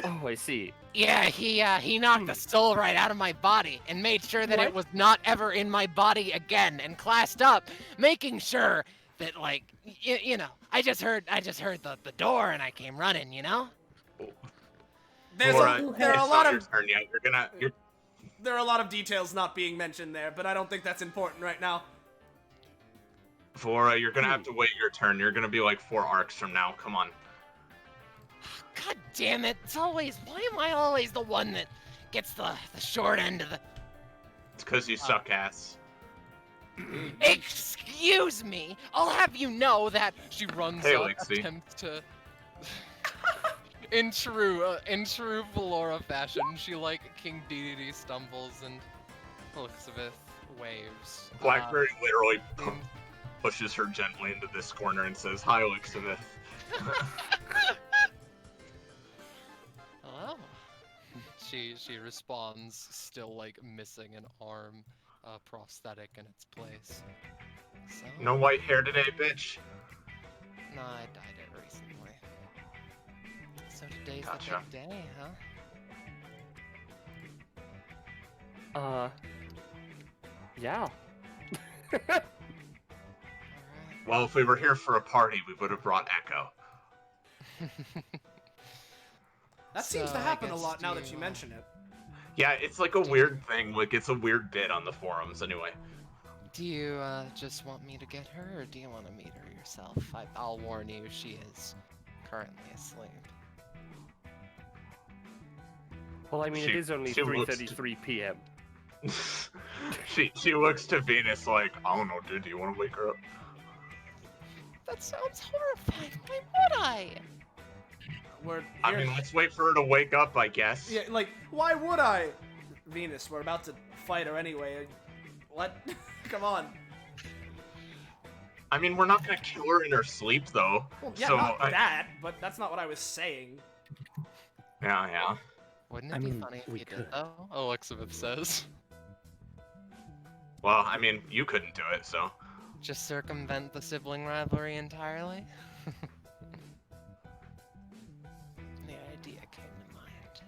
Oh, I see. Yeah, he knocked the soul right out of my body and made sure that it was not ever in my body again, and classed up, making sure that, like, you know, I just heard the door and I came running, you know? There Laura, are a it's lot not of your turn yet. there are a lot of details not being mentioned there, but I don't think that's important right now. Flora, you're gonna have to wait your turn. You're gonna be like 4 arcs from now. Come on. God damn it! Why am I always the one that gets the short end of the? It's because you suck ass. Excuse me. I'll have you know that. She runs Hey, up, Lexi. attempts to. In true Valora fashion, she like King Dedede stumbles and Elizabeth waves. Blackberry literally in- pushes her gently into this corner and says, "Hi, Elizabeth." Hello. She responds, still like missing an arm, prosthetic in its place. So, No white hair today, bitch. no, I dyed it recently. So today's Gotcha. the big day, huh? Yeah. Alright. Well, if we were here for a party, we would have brought Echo. That seems So, to I happen a guess lot now that do you you, mention it. Yeah, it's like a weird thing. Like, it's a weird bit on the forums, anyway. Do you just want me to get her, or do you want to meet her yourself? I'll warn you, she is currently asleep. Well, I mean, She- it is only she looks- 3:33 p.m. she looks to Venus like, I don't know, dude, do you want to wake her up? That sounds horrifying. Why would I? We're I here- mean, let's wait for her to wake up, I guess. yeah, like, why would I? Venus, we're about to fight her anyway. What? Come on. I mean, we're not gonna kill her in her sleep, though. Well, yeah, so, not that, but that's not what I was saying. yeah. Wouldn't it I be mean, funny if we you could. did, though? Elizabeth says. Well, I mean, you couldn't do it, so. Just circumvent the sibling rivalry entirely? The idea came to mind.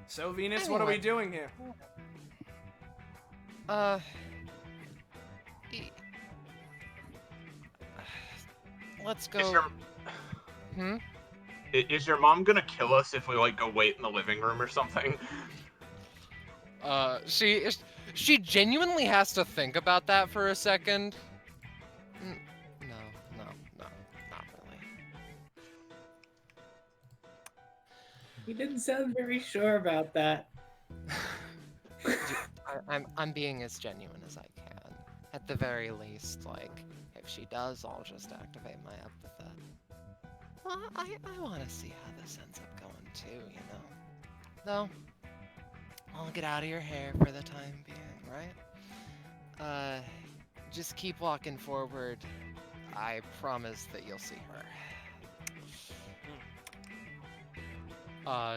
So, Venus, what are we doing here? E- Let's Is go. your, Hmm? is your mom gonna kill us if we, like, go wait in the living room or something? She genuinely has to think about that for a second. No, not really. You didn't sound very sure about that. I'm being as genuine as I can. At the very least, like, if she does, I'll just activate my epithet. Well, I want to see how this ends up going too, you know? Though, I'll get out of your hair for the time being, right? Just keep walking forward. I promise that you'll see her.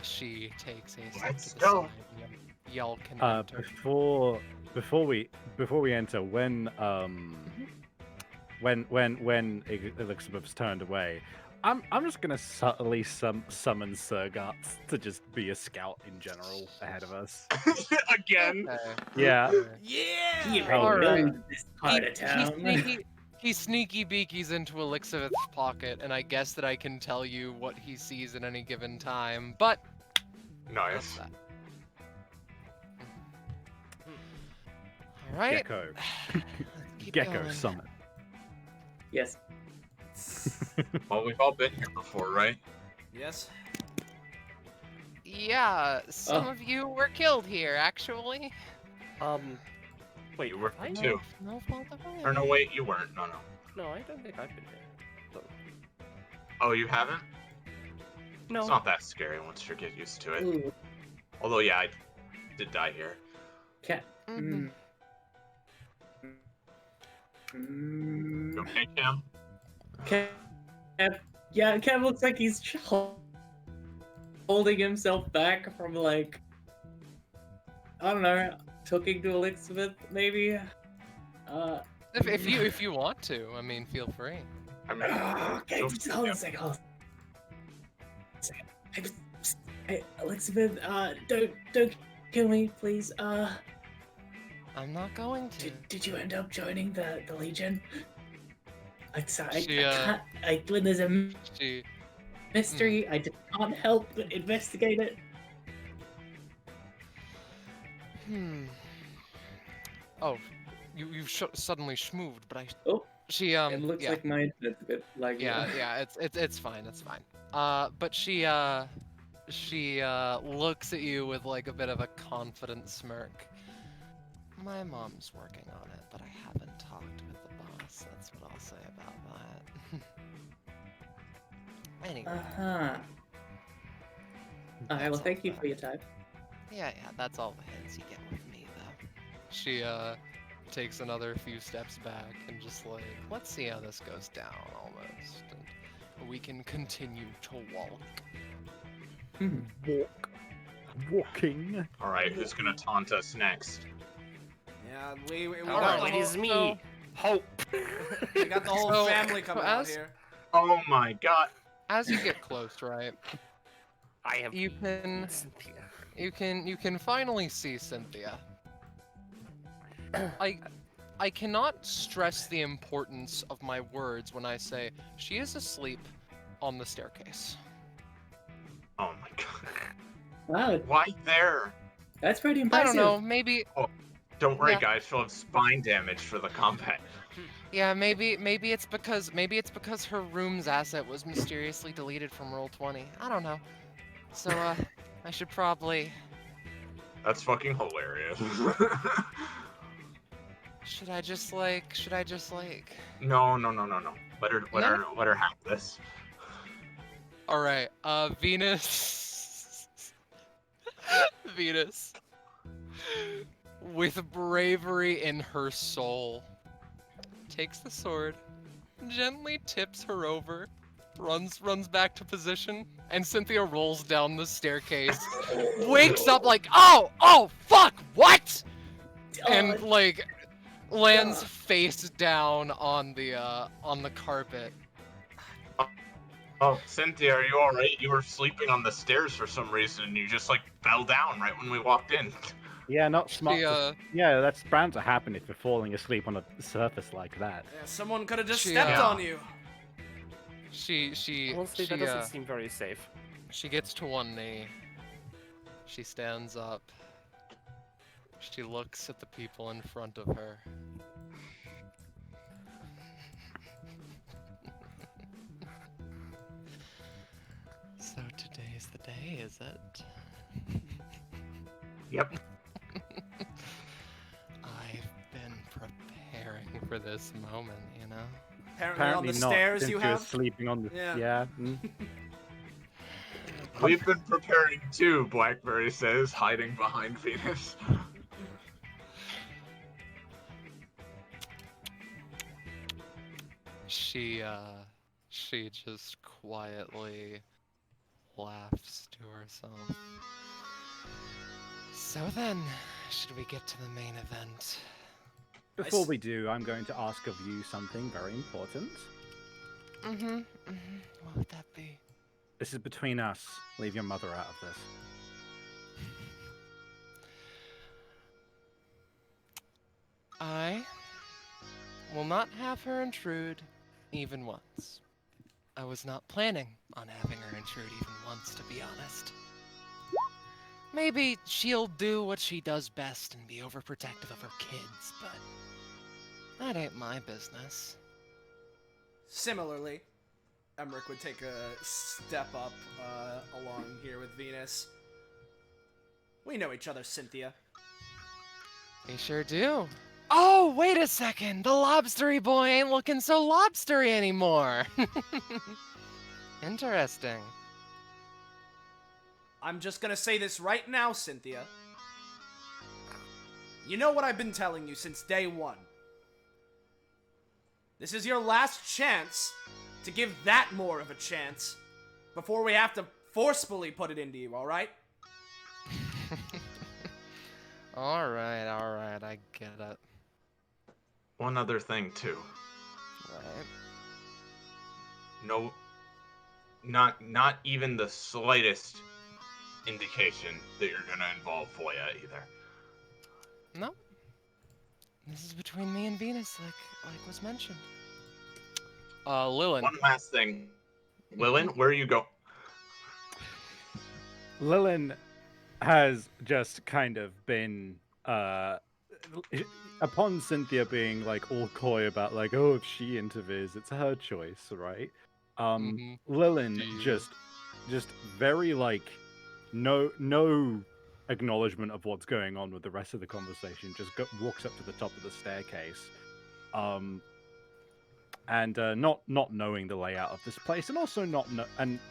She takes a step Let's to the go. side. Y'all can enter. Before we enter, when Elizabeth's turned away, I'm just gonna subtly summon Sergat to just be a scout in general ahead of us. Again? Okay. Yeah. Yeah! You Oh, already alright. know this part of town. He sneaky beakies into Elizabeth's pocket, and I guess that I can tell you what he sees at any given time, but Nice. that's that. Alright. Gecko. let's keep Gecko going. summon. Yes. Well, we've all been here before, right? Yes? Yeah, some Oh. of you were killed here, actually. Wait, You were I? too. No fault of mine. Or no, wait, you weren't. No. No, I don't think I've been here. Oh, you haven't? No. It's not that scary once you get used to it. Ooh. Although, yeah, I did die here. Cat. Mhm. You okay, Cam? Kev, yeah, Kev looks like he's chill. holding himself back from like, I don't know, talking to Elizabeth maybe. If you want to, I mean, feel free. I mean, Okay, feel just free hold to. on a second. Hold on a second. Hey, Elizabeth, don't kill me, please. I'm not going to. Did you end up joining the Legion? Like, sorry, She, when there's a She. mystery, I just can't help but investigate it. Oh, you've suddenly schmooved, but I. Oh, She it looks yeah. like my internet's a bit laggy. Yeah, it's fine, it's fine. But she looks at you with like a bit of a confident smirk. My mom's working on it, but I haven't talked with the boss. That's what I'll say about that. Anyway. Uh-huh. Alright, well, thank you for your time. Yeah, that's all the hints you get with me, though. She takes another few steps back and just like, let's see how this goes down, almost, and we can continue to walk. Walking. All right, who's gonna taunt us next? Yeah, we All got Oh, the it whole, is me, Hope. we got the whole So, family coming out as- here. Oh my god. As you get close, right, I have you can Cynthia. you can finally see Cynthia. I cannot stress the importance of my words when I say she is asleep on the staircase. Oh my god. Wow, Why there? that's pretty I impressive. don't know, maybe Don't worry, Yeah. guys. She'll have spine damage for the combat. yeah, maybe it's because her room's asset was mysteriously deleted from Roll20. I don't know. So I should probably That's fucking hilarious. should I just like No. Let her have this. All right, Venus. Venus. With bravery in her soul, takes the sword, gently tips her over, runs back to position, and Cynthia rolls down the staircase, wakes up like, oh, fuck, what? And like lands face down on the carpet. Oh, Cynthia, are you alright? You were sleeping on the stairs for some reason, and you just like fell down right when we walked in. Yeah, not smart. She, Yeah, that's bound to happen if you're falling asleep on a surface like that. Yeah, someone could have just She, stepped uh, on you. She Honestly, that doesn't seem very safe. She gets to one knee. She stands up. She looks at the people in front of her. So today's the day, is it? Yep. I've been preparing for this moment, you know? Apparently on the not. stairs since you you're have. sleeping on the. Yeah. Yeah. We've been preparing too, Blackberry says, hiding behind Venus. She just quietly laughs to herself. So then, should we get to the main event? Before we do, I'm going to ask of you something very important. What would that be? This is between us. Leave your mother out of this. I will not have her intrude even once. I was not planning on having her intrude even once, to be honest. Maybe she'll do what she does best and be overprotective of her kids, but that ain't my business. Similarly, Emrick would take a step up along here with Venus. We know each other, Cynthia. We sure do. Oh, wait a second! The lobstery boy ain't looking so lobstery anymore! Interesting. I'm just gonna say this right now, Cynthia. You know what I've been telling you since day one. This is your last chance to give that more of a chance before we have to forcefully put it into you, alright? Alright, I get it. One other thing, too. Right. No, not even the slightest indication that you're gonna involve Foya either. No. This is between me and Venus, like was mentioned. Lilin. One last thing. Lilin, where are you going? Lilin has just kind of been upon Cynthia being like all coy about like, oh, if she interferes, it's her choice, right? Lilin just very like no acknowledgement of what's going on with the rest of the conversation, just walks up to the top of the staircase, and not knowing the layout of this place, and also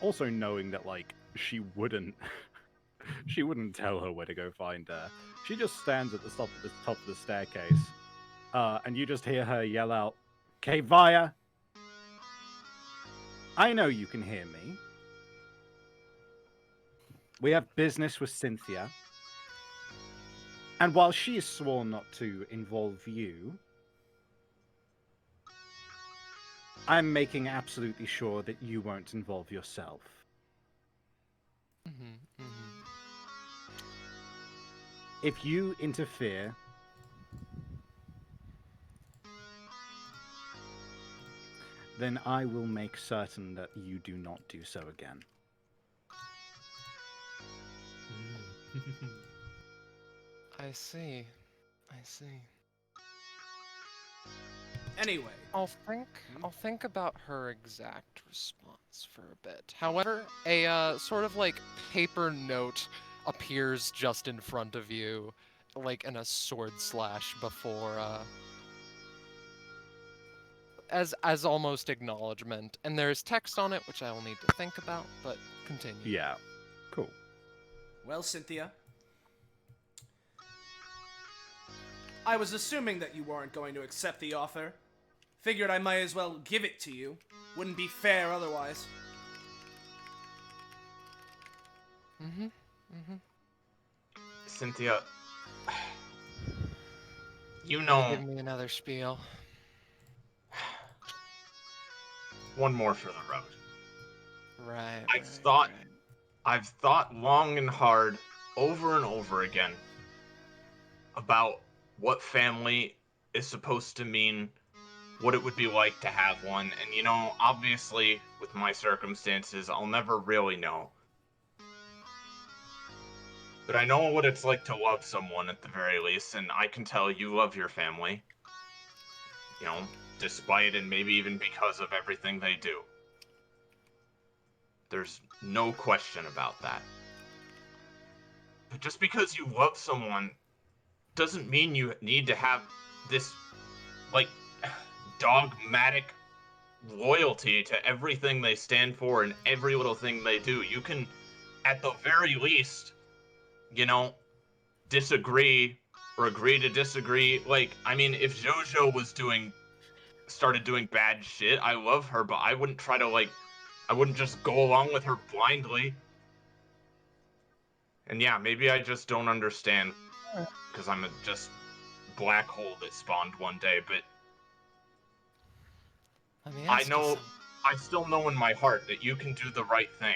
also knowing that like she wouldn't tell her where to go find her. She just stands at the top of the staircase, and you just hear her yell out, "Kevaya, I know you can hear me. We have business with Cynthia. And while she is sworn not to involve you, I'm making absolutely sure that you won't involve yourself." If you interfere, then I will make certain that you do not do so again. I see. Anyway. I'll think about her exact response for a bit. However, a sort of like paper note appears just in front of you, like in a sword slash before as almost acknowledgement, and there's text on it which I will need to think about, but continue. Yeah. Cool. Well, Cynthia, I was assuming that you weren't going to accept the offer. Figured I might as well give it to you. Wouldn't be fair otherwise. Cynthia, you know... Give me another spiel. One more for the road. Right. I've thought long and hard, over and over again, about what family is supposed to mean, what it would be like to have one, and you know, obviously, with my circumstances, I'll never really know. But I know what it's like to love someone at the very least, and I can tell you love your family. You know, despite and maybe even because of everything they do. There's no question about that. But just because you love someone doesn't mean you need to have this, like, dogmatic loyalty to everything they stand for and every little thing they do. You can, at the very least, you know, disagree or agree to disagree. Like, I mean, if JoJo started doing bad shit, I love her, but I wouldn't try to, like, I wouldn't just go along with her blindly. And yeah, maybe I just don't understand, because I'm a just black hole that spawned one day, but I still know in my heart that you can do the right thing.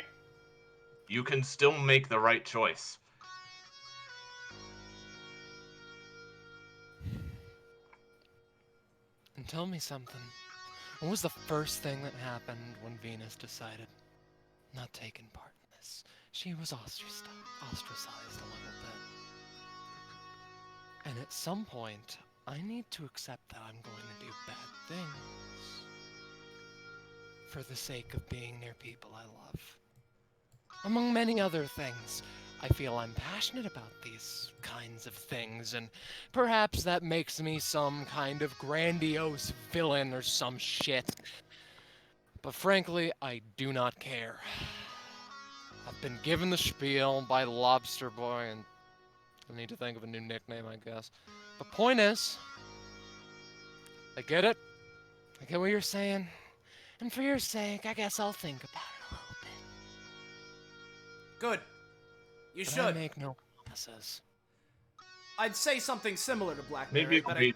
You can still make the right choice. And tell me something. What was the first thing that happened when Venus decided not taking part in this? She was ostracized a little bit. And at some point, I need to accept that I'm going to do bad things. For the sake of being near people I love. Among many other things, I feel I'm passionate about these kinds of things, and perhaps that makes me some kind of grandiose villain or some shit. But frankly, I do not care. I've been given the spiel by Lobster Boy, and I need to think of a new nickname, I guess. The point is, I get it. I get what you're saying. And for your sake, I guess I'll think about it a little bit. Good. You But I should. make no promises. I'd say something similar to Blackberry, Maybe it but could be.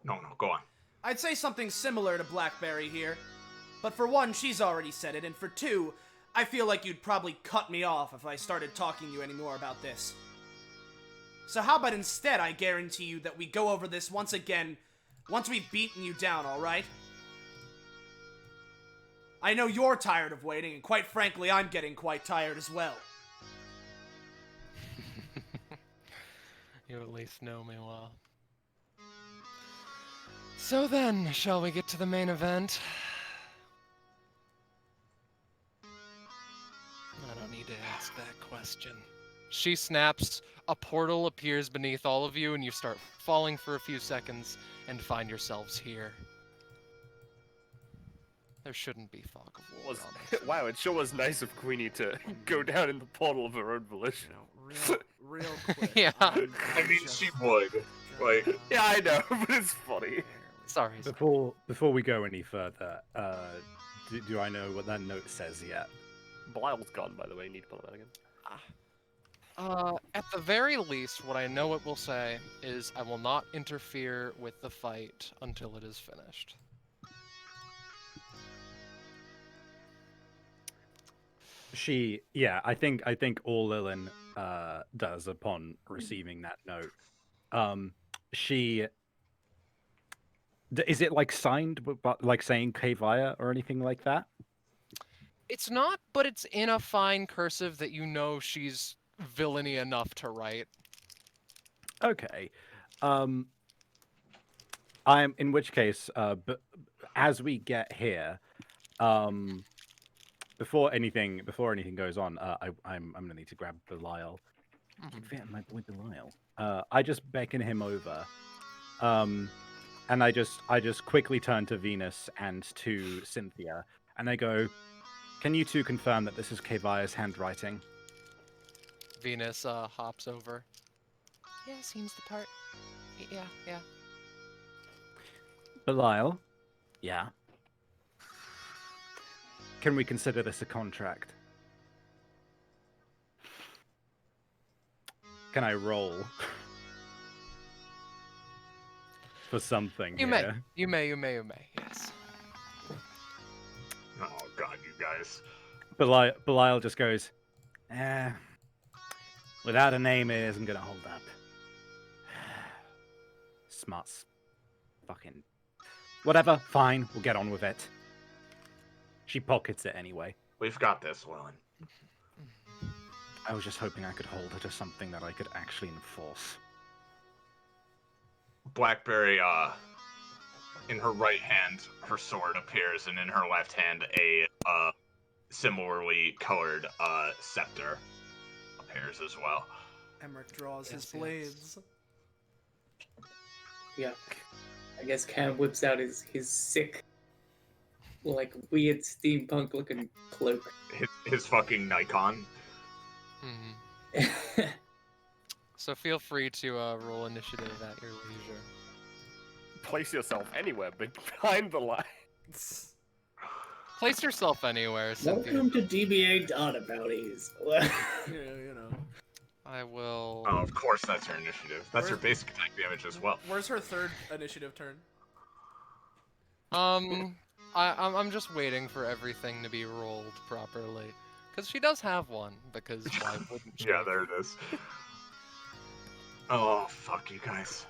No, go on. I'd say something similar to Blackberry here. But for one, she's already said it, and for two, I feel like you'd probably cut me off if I started talking to you anymore about this. So how about instead I guarantee you that we go over this once again, once we've beaten you down, alright? I know you're tired of waiting, and quite frankly, I'm getting quite tired as well. You at least know me well. So then, shall we get to the main event? I don't need to ask that question. She snaps, a portal appears beneath all of you, and you start falling for a few seconds and find yourselves here. There shouldn't be fog of war on this. Wow, it sure was nice of Queenie to go down in the portal of her own volition. Real quick. Yeah. I mean, she would. Like, Yeah, I know, but it's funny. Sorry. Before we go any further, do I know what that note says yet? Belial's gone, by the way. Need to pull that again. At the very least, what I know it will say is, I will not interfere with the fight until it is finished. I think all Lilin does upon receiving that note, is it like signed, but like saying Kvaya or anything like that? It's not, but it's in a fine cursive that you know she's villainy enough to write. Okay. In which case, but as we get here, before anything goes on, I'm gonna need to grab Belial. My boy Belial. I just beckon him over, and I just quickly turn to Venus and to Cynthia, and I go, "Can you two confirm that this is Kvaya's handwriting?" Venus hops over. Yeah, seems the part. Yeah. Belial, yeah. Can we consider this a contract? Can I roll for something You here? may, yes. oh god, you guys. Belial just goes, without a name, it isn't gonna hold up. Smarts. Fucking. Whatever, fine, we'll get on with it. She pockets it anyway. We've got this, Lilin. I was just hoping I could hold her to something that I could actually enforce. Blackberry, in her right hand, her sword appears, and in her left hand, a similarly colored scepter appears as well. Emrick draws his Yes. blades. Yeah. I guess Cam whips out his sick, like, weird steampunk looking cloak. His fucking Nikon. Mhm. So feel free to roll initiative at your leisure. Place yourself anywhere but behind the line. Place yourself anywhere, Cynthia. Welcome to DBA Data Bounties. Yeah, you know. I will. Oh, of course that's her initiative. That's her basic attack damage as well. Where's her third initiative turn? I'm just waiting for everything to be rolled properly. Because she does have one, because why wouldn't she? Yeah, there it is. Oh, fuck you guys.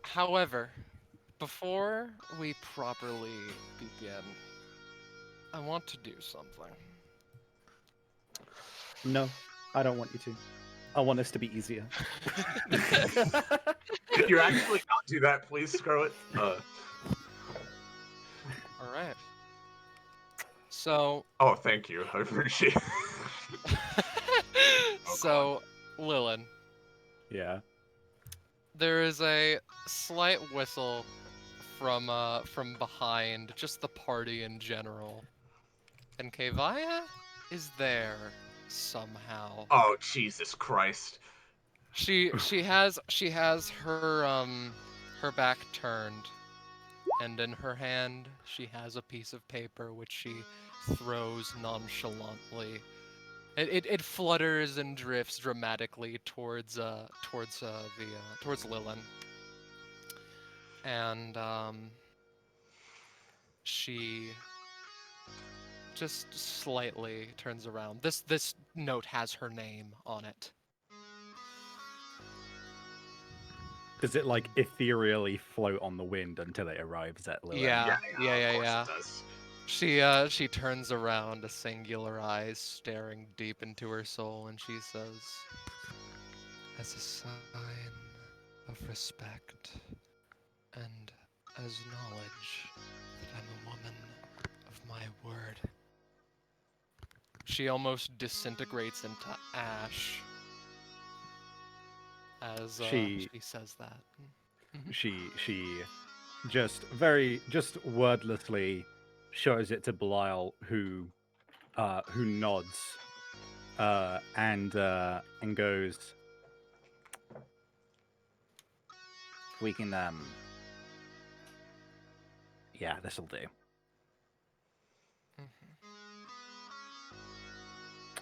However, before we properly begin, I want to do something. No, I don't want you to. I want this to be easier. Could you actually not do that, please, Scarlet? Alright. So, Oh, thank you. I appreciate it. so, Lilin, Yeah. there is a slight whistle from behind, just the party in general. And Kvaya is there somehow. Oh, Jesus Christ. She has her her back turned, and in her hand she has a piece of paper which she throws nonchalantly. It flutters and drifts dramatically towards Lilin, and she just slightly turns around. This note has her name on it. Does it like ethereally float on the wind until it arrives at Lilin? Yeah. Of course it does. She turns around, a singular eyes staring deep into her soul, and she says, "As a sign of respect and as knowledge that I'm a woman of my word." She almost disintegrates into ash as she says that. She just wordlessly shows it to Belial, who nods and goes, "We can yeah, this'll do."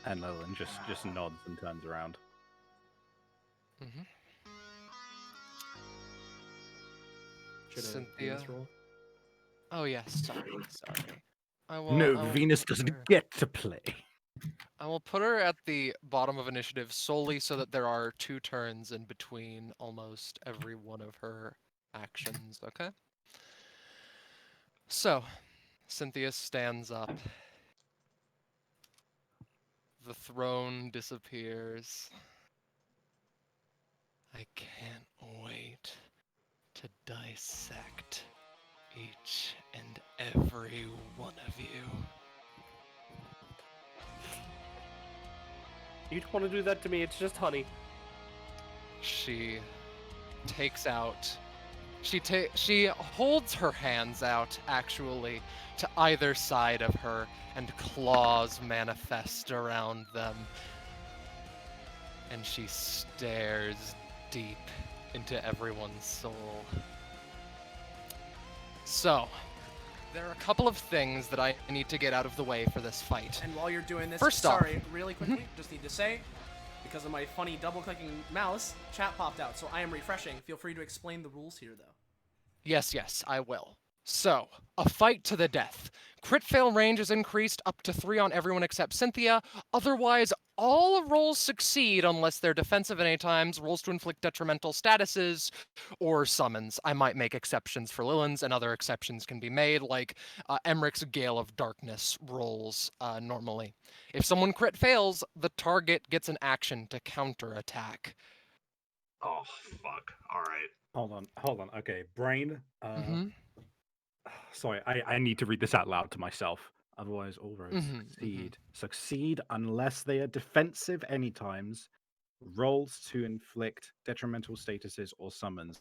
And Lilin just nods and turns around. Should I Cynthia? Venus roll? Oh yes, sorry. I No, will Venus put doesn't her- get to play. I will put her at the bottom of initiative solely so that there are 2 turns in between almost every one of her actions, okay? So, Cynthia stands up. The throne disappears. I can't wait to dissect each and every one of you. You don't want to do that to me. It's just honey. She takes out. She holds her hands out actually to either side of her, and claws manifest around them. And she stares deep into everyone's soul. So, there are a couple of things that I need to get out of the way for this fight. And while you're doing this, First off- sorry, really quickly, just need to say, because of my funny double-clicking mouse, chat popped out, so I am refreshing. Feel free to explain the rules here, though. Yes, I will. So, a fight to the death. Crit fail range is increased up to 3 on everyone except Cynthia. Otherwise, all rolls succeed unless they're defensive at any times, rolls to inflict detrimental statuses, or summons. I might make exceptions for Lilin's, and other exceptions can be made, like Emrick's Gale of Darkness rolls normally. If someone crit fails, the target gets an action to counterattack. Oh, fuck. Alright. Hold on. Okay, brain. Mhm. Sorry, I need to read this out loud to myself. Otherwise, all roads Mhm, succeed. Succeed unless they are defensive any times. Rolls to inflict detrimental statuses or summons.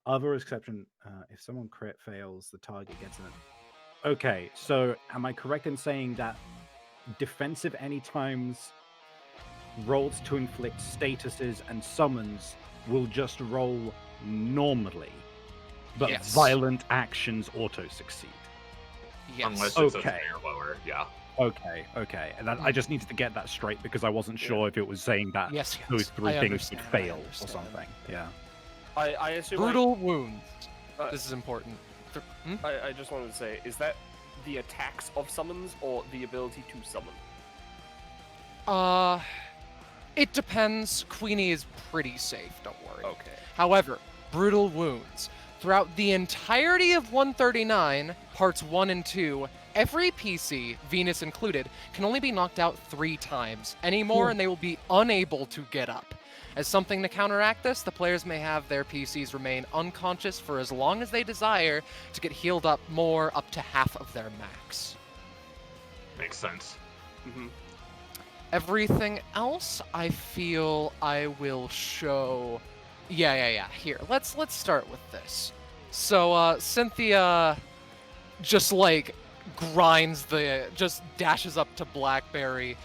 Other exception: if someone crit fails, the target gets an. Okay, so am I correct in saying that defensive any times, rolls to inflict statuses and summons will just roll normally, but Yes. violent actions auto succeed? Yes. Unless it's a Okay. 3 or lower, yeah. Okay. And I just needed to get that straight because I wasn't sure if it was saying that Yes. those 3 I things would understand, I fail or understand. something. Yeah. I assume. Brutal wounds. Uh, This is important. I just wanted to say, is that the attacks of summons or the ability to summon? It depends. Queenie is pretty safe, don't worry. Okay. However, brutal wounds. Throughout the entirety of 139, parts 1 and 2, every PC, Venus included, can only be knocked out 3 times. Any more, and they will be unable to get up. As something to counteract this, the players may have their PCs remain unconscious for as long as they desire to get healed up more, up to half of their max. Makes sense. Mm-hmm. Everything else, I feel I will show. Yeah. Here, let's start with this. So, Cynthia just like just dashes up to Blackberry,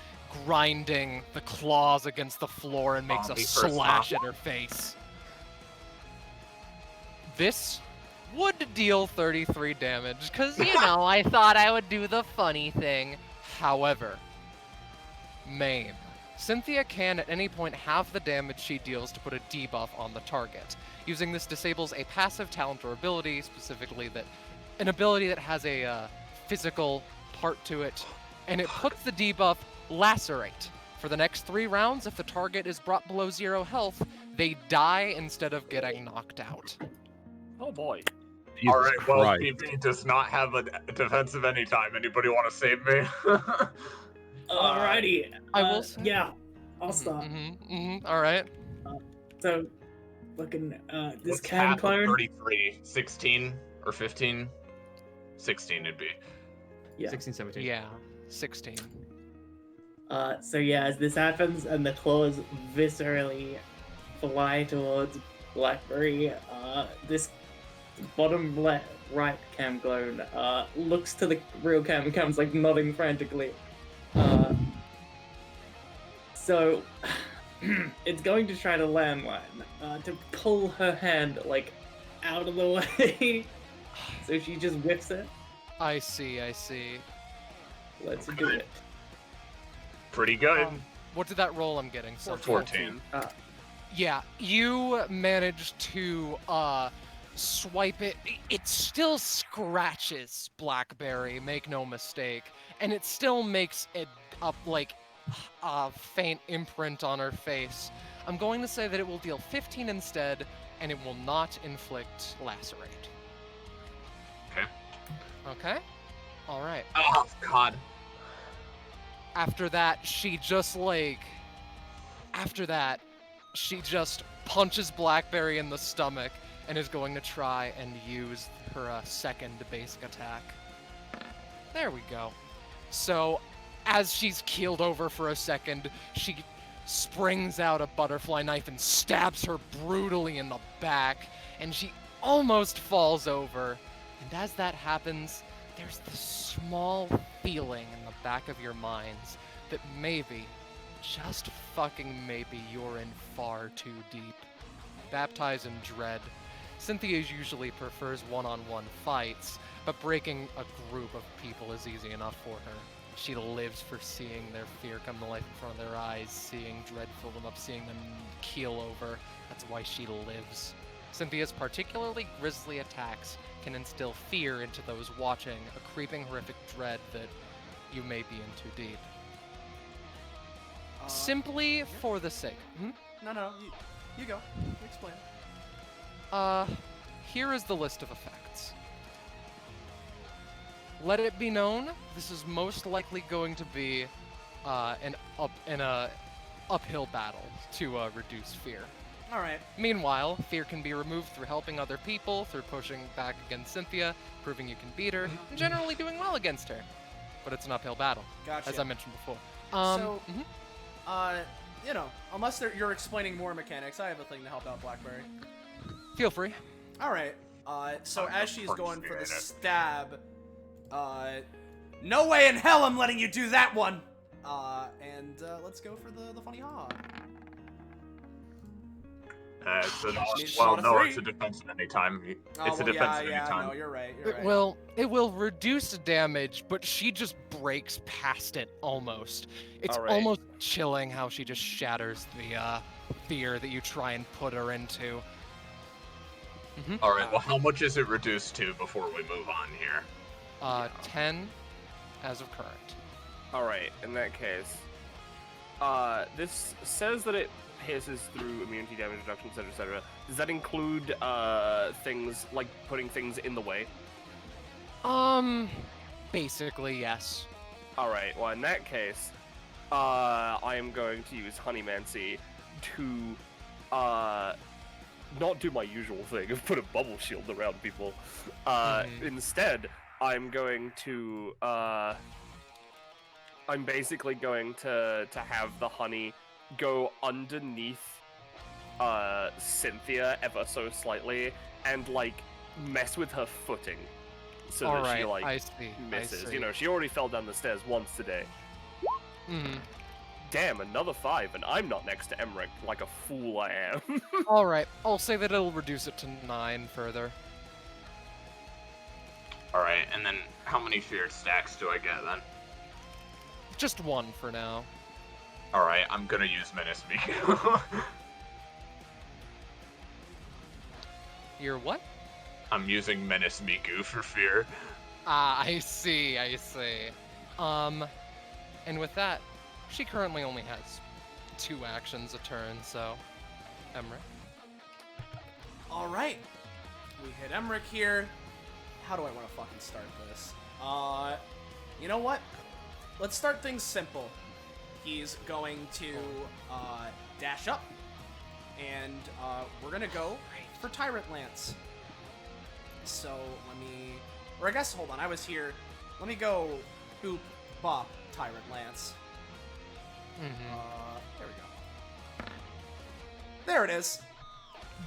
grinding the claws against the floor and makes a Zombie first, slash huh? at her face. This would deal 33 damage, because, I thought I would do the funny thing. However, maim. Cynthia can at any point halve the damage she deals to put a debuff on the target. Using this disables a passive talent or ability, specifically an ability that has a physical part to it, and it puts the debuff Lacerate. For the next 3 rounds, if the target is brought below 0 health, they die instead of getting knocked out. Oh boy. Jesus Alright, well, Christ. PP does not have a defensive anytime. Anybody want to save me? Alrighty. I will say. Yeah, I'll start. All right. So, looking, this What's Cam half of clone. 33? 16 or 15? 16 it'd be. Yeah. 16, 17. Yeah, 16. So yeah, as this happens and the claws viscerally fly towards Blackberry, this bottom left, right Cam clone looks to the real Cam and Cam's like nodding frantically. So it's going to try to landline to pull her hand like out of the way. So she just whips it. I see. Let's do it. Pretty good. What did that roll I'm getting? So 14. Yeah, you managed to swipe it. It still scratches Blackberry, make no mistake, and it still makes it up like a faint imprint on her face. I'm going to say that it will deal 15 instead, and it will not inflict lacerate. Okay. Okay? Alright. Oh, God. After that, she just punches Blackberry in the stomach and is going to try and use her second basic attack. There we go. So, as she's keeled over for a second, she springs out a butterfly knife and stabs her brutally in the back, and she almost falls over. And as that happens, there's this small feeling in the back of your minds that maybe, just fucking maybe, you're in far too deep. Baptized in dread, Cynthia usually prefers one-on-one fights, but breaking a group of people is easy enough for her. She lives for seeing their fear come to life in front of their eyes, seeing dread fill them up, seeing them keel over. That's why she lives. Cynthia's particularly grisly attacks can instill fear into those watching, a creeping horrific dread that you may be in too deep. Simply for the sake. No, you go. You explain. Here is the list of effects. Let it be known, this is most likely going to be an uphill battle to reduce fear. All right. Meanwhile, fear can be removed through helping other people, through pushing back against Cynthia, proving you can beat her, and generally doing well against her. But it's an uphill battle, Gotcha. as I mentioned before. Unless you're explaining more mechanics, I have a thing to help out Blackberry. Feel free. All right. So as she's going for the stab, no way in hell I'm letting you do that one. Let's go for the funny ha. It's Well, no, it's a defensive anytime. It's a defensive anytime. No, you're right. It will reduce damage, but she just breaks past it almost. It's almost chilling how she just shatters the fear that you try and put her into. All right. Well, how much is it reduced to before we move on here? 10 as of current. All right. In that case, this says that it pierces through immunity damage reduction, etc., etc. Does that include things like putting things in the way? Basically, yes. All right. Well, in that case, I am going to use Honeymancy to not do my usual thing of put a bubble shield around people. Instead, I'm going to I'm basically going to have the honey go underneath Cynthia ever so slightly and like mess with her footing so that she like misses. You know, she already fell down the stairs once today. Damn, another 5, and I'm not next to Emrick like a fool I am. Alright, I'll say that it'll reduce it to 9 further. Alright, and then how many feared stacks do I get then? Just one for now. Alright, I'm gonna use Menace Me. You're what? I'm using Menace Miku for fear. Ah, I see, I see. And with that, she currently only has 2 actions a turn, so... Emrick. Alright. We hit Emrick here. How do I want to fucking start this? You know what? Let's start things simple. He's going to, dash up. And, we're gonna go for Tyrant Lance. So, let me... Or I guess, hold on, I was here. Let me go Oop, Bop, Tyrant Lance. There we go. There it is.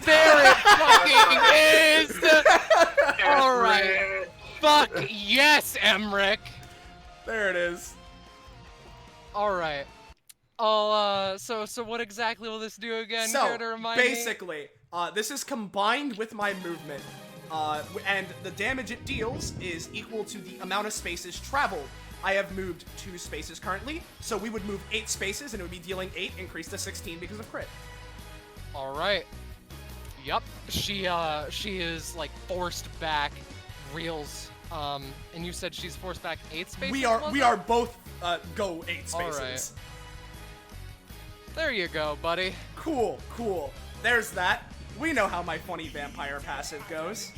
There it fucking is! Alright. Fuck yes, Emrick! There it is. Alright. So what exactly will this do again? So, Care to remind me? basically, this is combined with my movement. And the damage it deals is equal to the amount of spaces traveled. I have moved 2 spaces currently, so we would move 8 spaces, and it would be dealing 8, increased to 16 because of crit. Alright. Yup. She is, like, forced back reels. And you said she's forced back 8 spaces? We are both, go 8 spaces. Alright. There you go, buddy. Cool. There's that. We know how my funny vampire passive goes.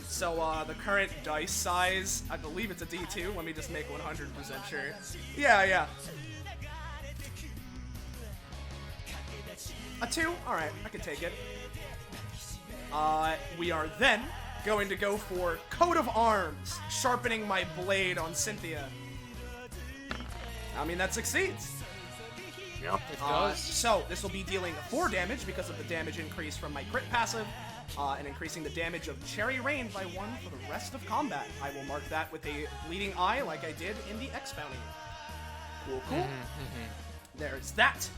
So, the current dice size, I believe it's a D2. Let me just make 100% sure. Yeah. A 2? Alright, I can take it. We are then going to go for Coat of Arms, sharpening my blade on Cynthia. I mean, that succeeds. Yep. It does. So, this will be dealing 4 damage because of the damage increase from my crit passive, and increasing the damage of Cherry Rain by 1 for the rest of combat. I will mark that with a bleeding eye like I did in the X Bounty. Cool. There's that.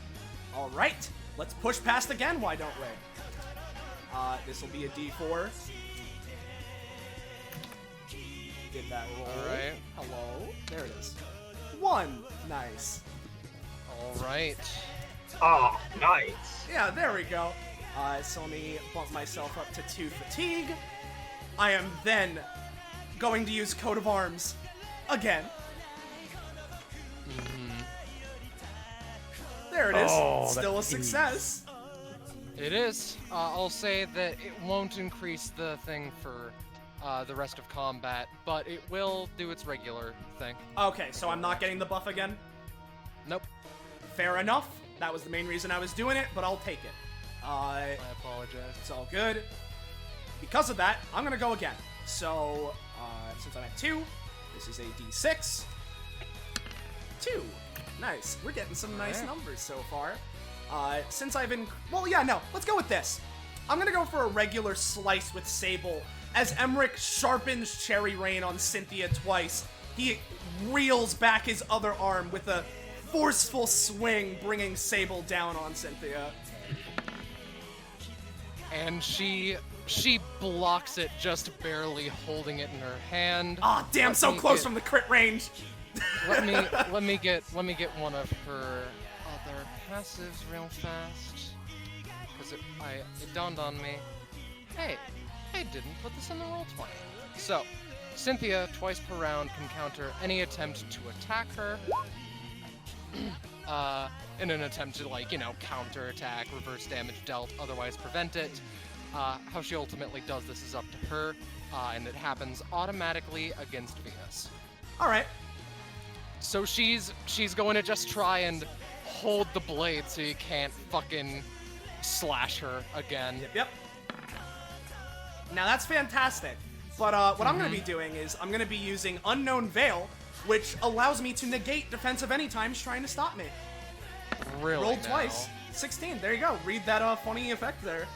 Alright, let's push past again, why don't we? This will be a D4. Did that roll. Alright. Hello. There it is. 1. Nice. Alright. Oh, nice. Yeah, there we go. So let me bump myself up to 2 fatigue. I am then going to use Coat of Arms again. There it is. Oh, Still a that's success. It is. I'll say that it won't increase the thing for the rest of combat, but it will do its regular thing. Okay, so I'm not getting the buff again? Nope. Fair enough. That was the main reason I was doing it, but I'll take it. I apologize. It's all good. Because of that, I'm gonna go again. So, since I'm at 2, this is a D6. 2. Nice. We're getting some nice numbers so far. Since I've been... Well, yeah, no. Let's go with this. I'm gonna go for a regular slice with Sable. As Emrick sharpens Cherry Rain on Cynthia twice, he reels back his other arm with a forceful swing, bringing Sable down on Cynthia. And she blocks it, just barely holding it in her hand. Ah, damn, so close from the crit range. Let me get one of her other passives real fast, because it dawned on me. Hey, I didn't put this in the roll 20. So, Cynthia twice per round can counter any attempt to attack her. In an attempt to, like, counter-attack, reverse damage dealt, otherwise prevent it. How she ultimately does this is up to her, and it happens automatically against Venus. Alright. So she's going to just try and hold the blade so you can't fucking slash her again. Yep. Now that's fantastic. But what I'm going to be doing is I'm going to be using Unknown Veil, which allows me to negate defensive anytimes trying to stop me. Really? Roll now? twice. 16. There you go. Read that funny effect there.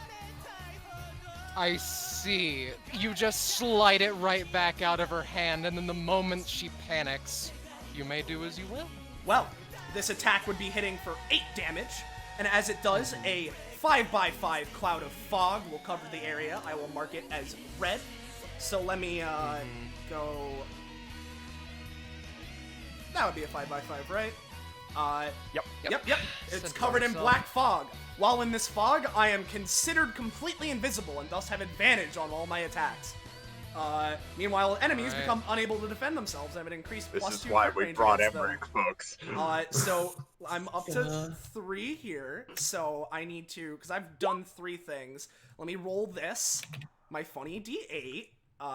I see. You just slide it right back out of her hand, and then the moment she panics, you may do as you will. Well, this attack would be hitting for 8 damage, and as it does, a 5x5 cloud of fog will cover the area. I will mark it as red. So let me go. That would be a 5x5, right? Yep. It's Center covered in myself. black fog. While in this fog, I am considered completely invisible and thus have advantage on all my attacks. Meanwhile, enemies Alright. become unable to defend themselves and have an increased This plus is 2 why crit we range brought against them. Emrick, folks. So I'm up to 3 here, so I need to, because I've done 3 things. Let me roll this, my funny D8,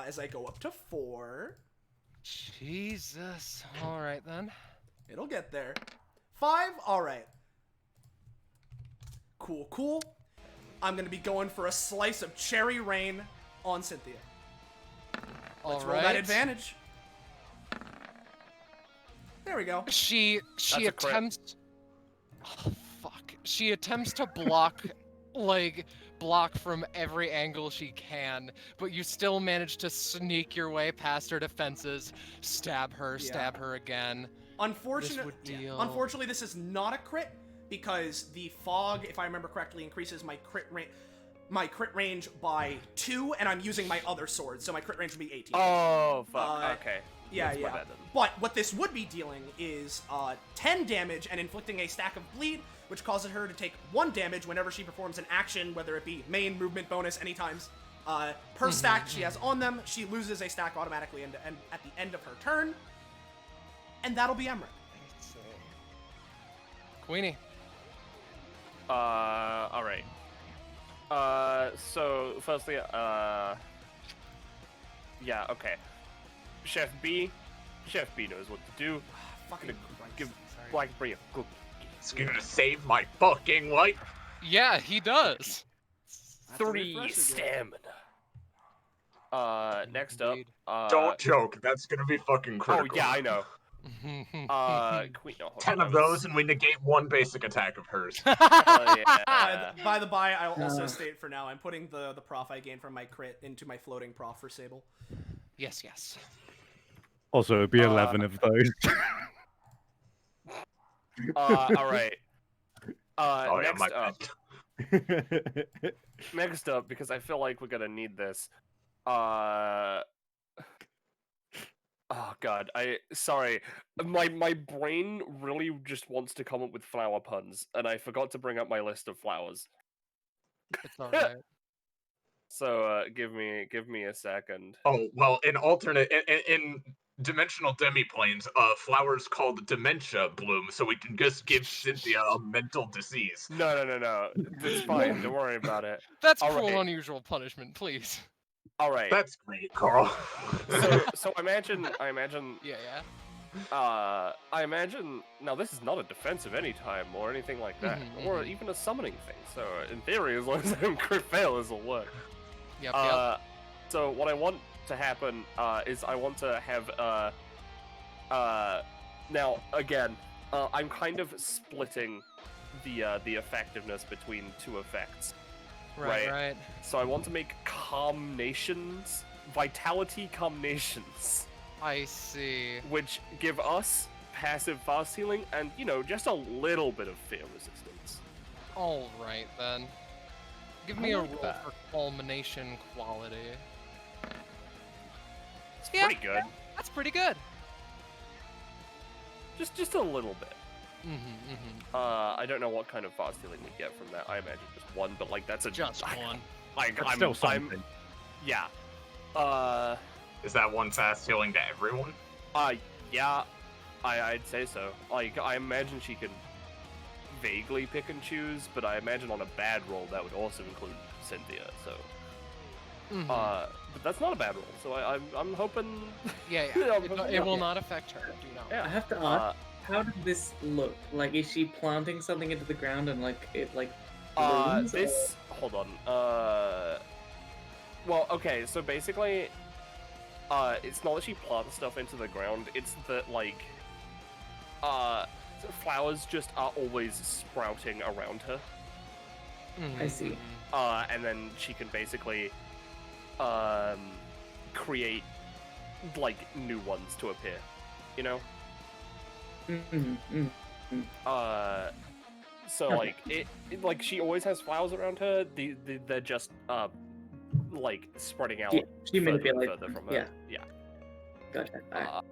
as I go up to 4. Jesus. All right then. It'll get there. 5, alright. Cool. I'm gonna be going for a slice of cherry rain on Cynthia. Let's roll that advantage. There we go. She That's a crit. attempts. Oh, fuck. She attempts to block, block from every angle she can, but you still manage to sneak your way past her defenses, stab her again. Unfortunately, this is not a crit because the fog, if I remember correctly, increases my crit range by 2, and I'm using my other sword, so my crit range would be 18. Oh, fuck. Okay. That's my bad then. But what this would be dealing is 10 damage and inflicting a stack of bleed, which causes her to take 1 damage whenever she performs an action, whether it be main, movement, bonus, any times. Per stack she has on them, she loses a stack automatically and at the end of her turn. And that'll be Emrick. Queenie. Alright. So, firstly, yeah, okay. Chef B knows what to do. Fucking Give Blackberry a cookie. It's gonna save my fucking life. Yeah, he does. 3 stamina. Next up, Don't joke, that's gonna be fucking critical. Oh, yeah, I know. Queen, no, hold 10 on, of those and we negate 1 basic attack of hers. yeah. By the by, I'll also state for now, I'm putting the prof I gained from my crit into my floating prof for Sable. Yes. Also, it'd be 11 of those. Alright. Oh, yeah, Next my up. bad. Next up, because I feel like we're gonna need this. Oh god, sorry. My brain really just wants to come up with flower puns, and I forgot to bring up my list of flowers. It's alright. So give me a second. Oh, well, in alternate, in dimensional demiplanes, flowers called dementia bloom, so we can just give Cynthia a mental disease. No. It's fine. Don't worry about it. That's All cruel, right. unusual punishment, please. All right. That's great, Carl. So I imagine. Yeah. I imagine. Now this is not a defense of any time or anything like that, or even a summoning thing. So in theory, as long as I don't crit fail, this will work. Yep. So what I want to happen is I want to have now again I'm kind of splitting the effectiveness between 2 effects. Right. So I want to make combinations, vitality combinations, I see. which give us passive fast healing and just a little bit of fear resistance. All right then. Give me a roll for culmination quality. It's pretty good. That's pretty good. Just a little bit. I don't know what kind of fast healing we get from that. I imagine just 1, but that's Just 1. That's still something. Yeah. Is that 1 fast healing to everyone? Yeah. I'd say so. I imagine she can vaguely pick and choose, but I imagine on a bad roll that would also include Cynthia. So. But that's not a bad roll. So I'm hoping. Yeah. It will not affect her. Do not. Yeah. I have to ask, how does this look? Is she planting something into the ground and it blooms? This. Hold on. Well, okay. So basically, it's not that she plants stuff into the ground. It's that flowers just are always sprouting around her. I see. And then she can basically create new ones to appear, so she always has flowers around her. They're just like spreading out Yeah, she further and manipulates further them, from her. yeah. Yeah. Gotcha. Alright.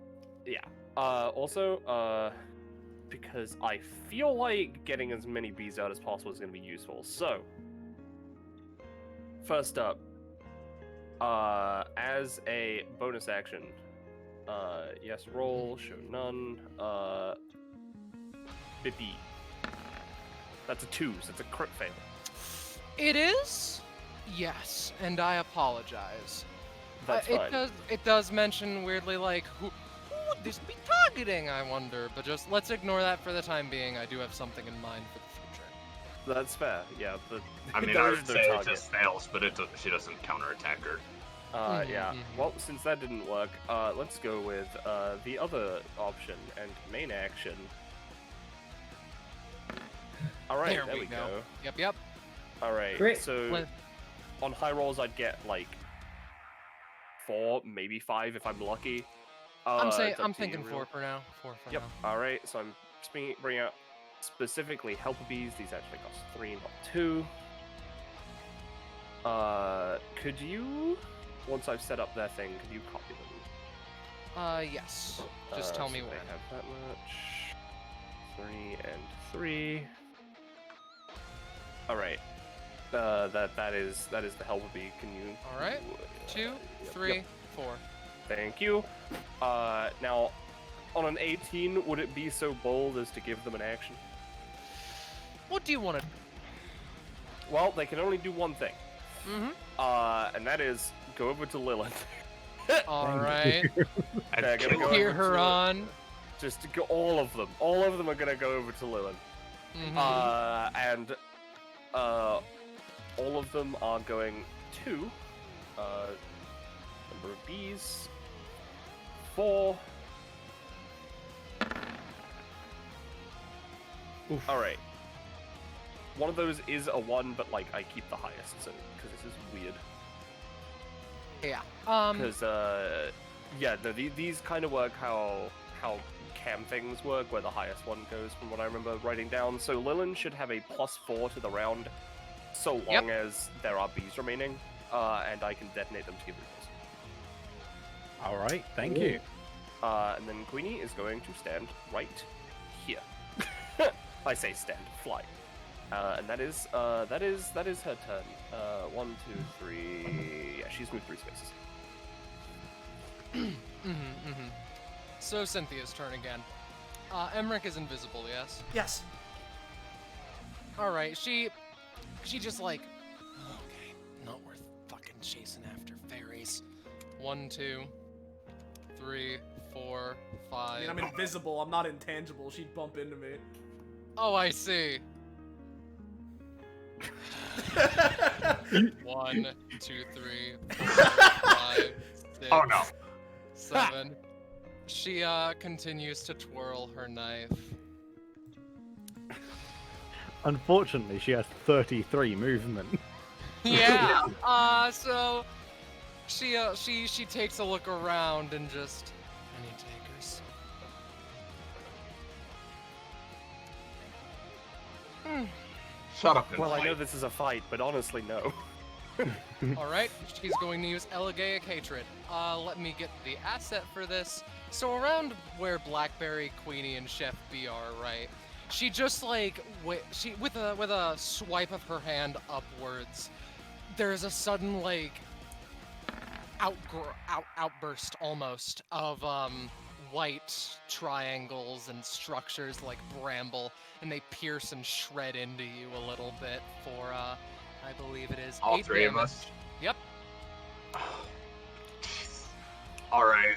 Also, because I feel like getting as many bees out as possible is going to be useful. So, first up, as a bonus action, yes, roll, show none, Bippy. That's a 2, so it's a crit fail. It is? Yes, and I apologize. That's fine. It does mention weirdly like who would this be targeting, I wonder, but just let's ignore that for the time being. I do have something in mind for the future. That's fair, yeah. But I mean, there I is would no say it target. just fails, but she doesn't counterattack her. Yeah. Well, since that didn't work, let's go with the other option and main action. All right, there we go. Yep. All right. Great. So on high rolls, I'd get like 4, maybe 5 if I'm lucky. I'm it's up to thinking you, 4 really. for now. 4 for Yep. now. All right. So I'm bringing out specifically helper bees. These actually cost 3, not 2. Could you, once I've set up their thing, could you copy them? Yes. Just tell me so when. they have that much. 3 and 3. All right. That is the helper bee. Can you? All right. 2, 3, Yep. 4. Thank you. Now, on an 18, would it be so bold as to give them an action? What do you want to? Well, they can only do one thing. Mm-hmm. And that is go over to Lilin. All right. They're gonna go Cheer over her to- on. Just to go, all of them. All of them are gonna go over to Lilin. Mm-hmm. And all of them are going to number of bees 4. All right. One of those is a 1, but like I keep the highest, so because this is weird. Yeah. Because these kind of work how cam things work, where the highest one goes from what I remember writing down. So Lilin should have a +4 to the round, so long as there are bees remaining, and I can detonate them to give results. All right, thank you. And then Queenie is going to stand right here. I say stand, fly. And that is her turn. 1, 2, 3. Yeah, she's moved 3 spaces. So Cynthia's turn again. Emrick is invisible, yes? Yes. All right, she just like, okay, not worth fucking chasing after fairies. 1, 2, 3, 4, 5. I mean, I'm invisible. I'm not intangible. She'd bump into me. Oh, I see. 1, 2, 3, 4, 5, 6. Oh no. 7. She continues to twirl her knife. Unfortunately, she has 33 movement. Yeah. So she takes a look around and just any takers. Shut up and Well, I fight. know this is a fight, but honestly, no. All right, she's going to use Elegaic Hatred. Let me get the asset for this. So around where Blackberry, Queenie, and Chef B are, right? She just like with a swipe of her hand upwards, there's a sudden like outburst almost of white triangles and structures like bramble, and they pierce and shred into you a little bit for I believe it is All 8 3 of damage. us? Yep. Alright.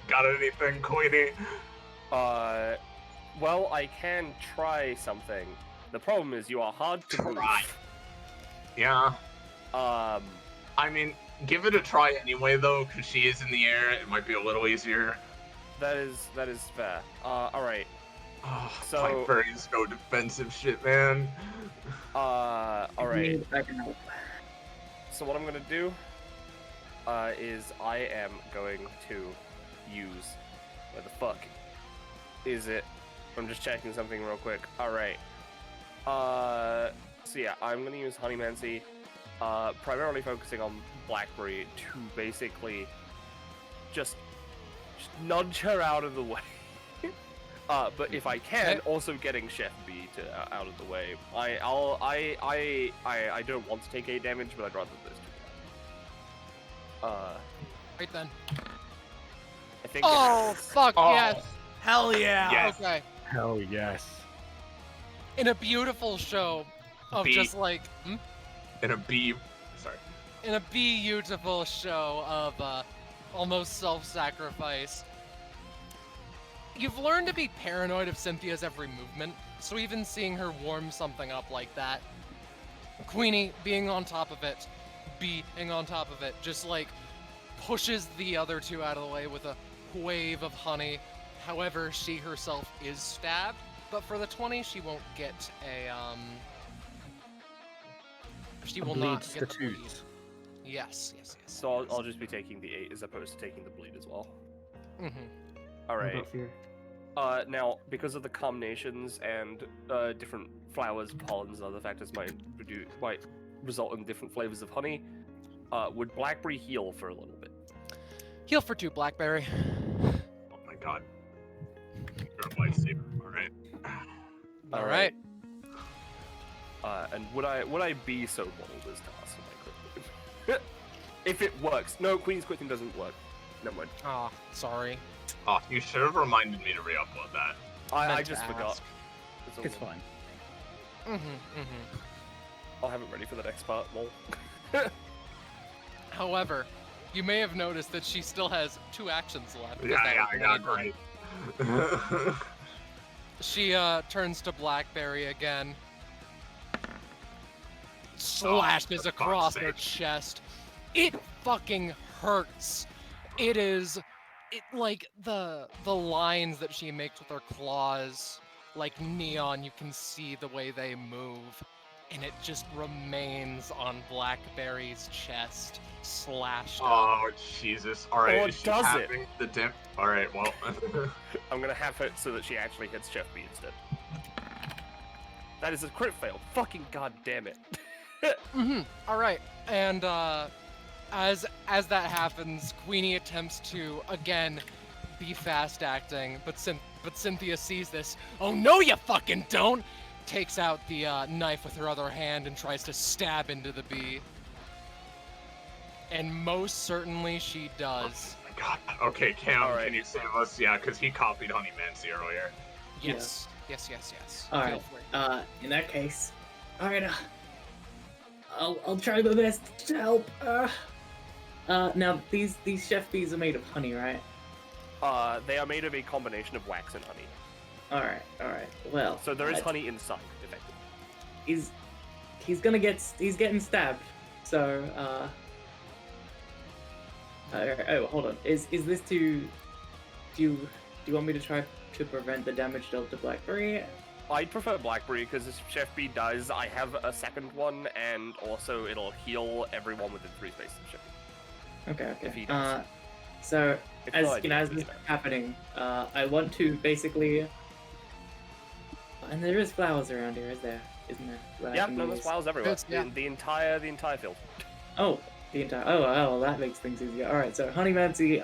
Got anything, Queenie? Well, I can try something. The problem is you are hard to move. Try. Yeah. I mean, give it a try anyway, though, because she is in the air. It might be a little easier. That is fair. Alright. Oh, So- Blackberry's no defensive shit, man. Alright. I can help. So what I'm gonna do is I am going to use, where the fuck is it? I'm just checking something real quick. Alright. So yeah, I'm gonna use Honeymancy primarily focusing on Blackberry to basically just nudge her out of the way. But if I can, also getting Chef B to out of the way. I don't want to take 8 damage, but I'd rather those 2. Right then. I think. Oh, fuck, yes. Hell yeah. Yes. Okay. Hell yes. In a beautiful show of B. just like, In a B. Sorry. in a beautiful show of almost self-sacrifice. You've learned to be paranoid of Cynthia's every movement, so even seeing her warm something up like that, Queenie being on top of it, being on top of it, just like pushes the other 2 out of the way with a wave of honey. However, she herself is stabbed, but for the 20, she won't get a she will not get the bleed. Yes. So I'll just be taking the 8 as opposed to taking the bleed as well. All right. Now, because of the combinations and different flowers, pollens, and other factors might result in different flavors of honey, would Blackberry heal for a little bit? Heal for 2, Blackberry. Oh my god. You're a lifesaver. All right. Alright. And would I be so bold as to ask for my quick move? If it works. No, Queen's quick thing doesn't work. Never mind. Ah, sorry. Oh, you should have reminded me to re-upload that. I Meant to just forgot. ask. all It's good. fine. I'll have it ready for the next part. Lol. However, you may have noticed that she still has 2 actions left. because Yeah, that I was got one of them. great. She turns to Blackberry again. Slashes for across fuck's her sake. chest. It fucking hurts. It like the lines that she makes with her claws, like neon, you can see the way they move. And it just remains on Blackberry's chest, slashed up. Oh, Jesus. Alright, Oh, is she does it? having the dip? Alright, well. I'm gonna have it so that she actually hits Chef B instead. That is a crit fail. Fucking god damn it. All right, and as that happens, Queenie attempts to again be fast acting, but Cynthia sees this. Oh no, you fucking don't! Takes out the knife with her other hand and tries to stab into the bee. And most certainly she does. Oh my god. Okay, Cam, Alright. can you save us? Yeah, because he copied Honey Mancy earlier. Yes. Yes. All Feel right. free. In that case, all right. I'll try my best to help. Now these chef bees are made of honey, right? They are made of a combination of wax and honey. All right. Well, So there is honey inside, effectively. he's getting stabbed. So oh, hold on. Is this to? Do you want me to try to prevent the damage dealt to Blackberry? I'd prefer Blackberry because if Chef B dies, I have a second one, and also it'll heal everyone within 3 spaces of Chef B. Okay. If he does. So It's as no you know, idea, as this is happening, I want to basically. And there is flowers around here, isn't there? That I Yeah, can no, there's use? flowers everywhere. It's- yeah. The entire field. Oh, the entire. Oh, well, that makes things easier. All right, so Honey Mancy.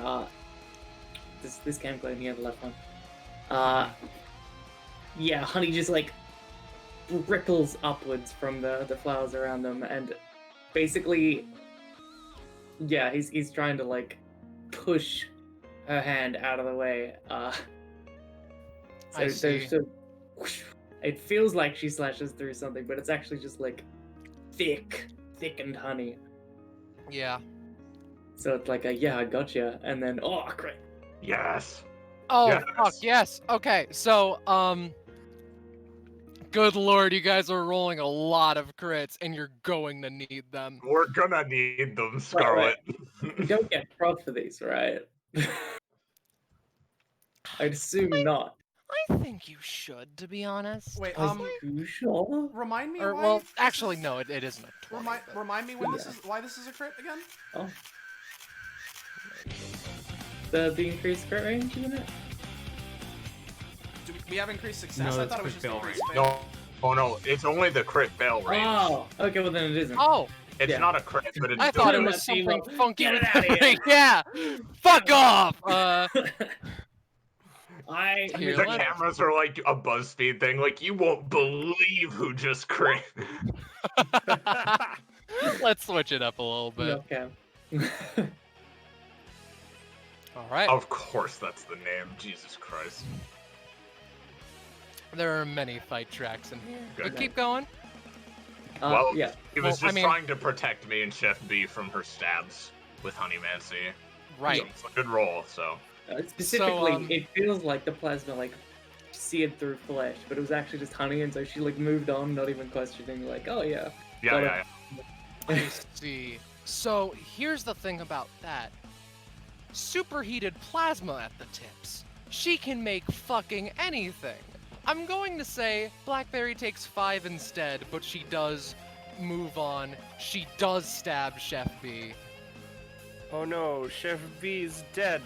This cam clone here, the left one. Yeah, honey just like ripples upwards from the flowers around them, and basically, yeah, he's trying to like push her hand out of the way. I see. So it feels like she slashes through something, but it's actually just like thickened honey. Yeah. So it's like yeah, I gotcha, and then oh crap. Yes. Oh, Yes. fuck, yes. Okay, so, good lord, you guys are rolling a lot of crits, and you're going to need them. We're gonna need them, Scarlet. You don't get prod for these, right? I'd assume not. I think you should, to be honest. Wait, Are you sure? remind me Or, why. well, this actually, is- no, it isn't a 20. Remind me when Yeah. why this is a crit again? Oh. The increased crit range, isn't it? Do we have increased success? No, I that's thought it was crit just fail increased rate. fail. No. Oh no, it's only the crit fail range. Oh, okay, well then it isn't. Oh, It's Yeah. not a crit, but it's I thought it Turn was that team something up. funky Get with it outta here. Yeah, fuck off. I Here, the let- cameras are like a BuzzFeed thing. Like, you won't believe who just crit. Let's switch it up a little bit. no cam. All right. Of course, that's the name. Jesus Christ. There are many fight tracks in here. But Good. keep going. Well, yeah. He was Well, just I mean- trying to protect me and Chef B from her stabs with Honeymancy. Right. So it's a good roll, so. Specifically, it feels like the plasma like seared through flesh, but it was actually just honey, and so she like moved on, not even questioning, like, oh yeah. Yeah, Got yeah, it. yeah. I see. So here's the thing about that. Superheated plasma at the tips. She can make fucking anything. I'm going to say Blackberry takes 5 instead, but she does move on. She does stab Chef B. Oh no, Chef B's dead.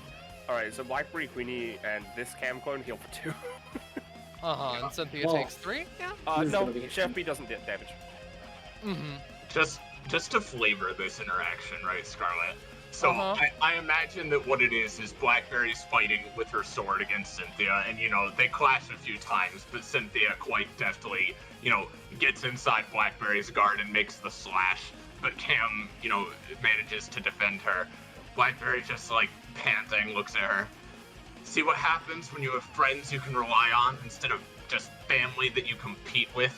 Alright, so Blackberry, Queenie, and this cam clone heal for 2. Uh-huh, and Cynthia Well- takes 3? Yeah. This is No, gonna be- Chef B doesn't get damage. Mm-hmm. Just to flavor this interaction, right, Scarlet? So Uh-huh. I imagine that what it is Blackberry's fighting with her sword against Cynthia, and they clash a few times, but Cynthia quite deftly, gets inside Blackberry's guard and makes the slash, but Cam, manages to defend her. Blackberry just like panting, looks at her. See what happens when you have friends you can rely on instead of just family that you compete with?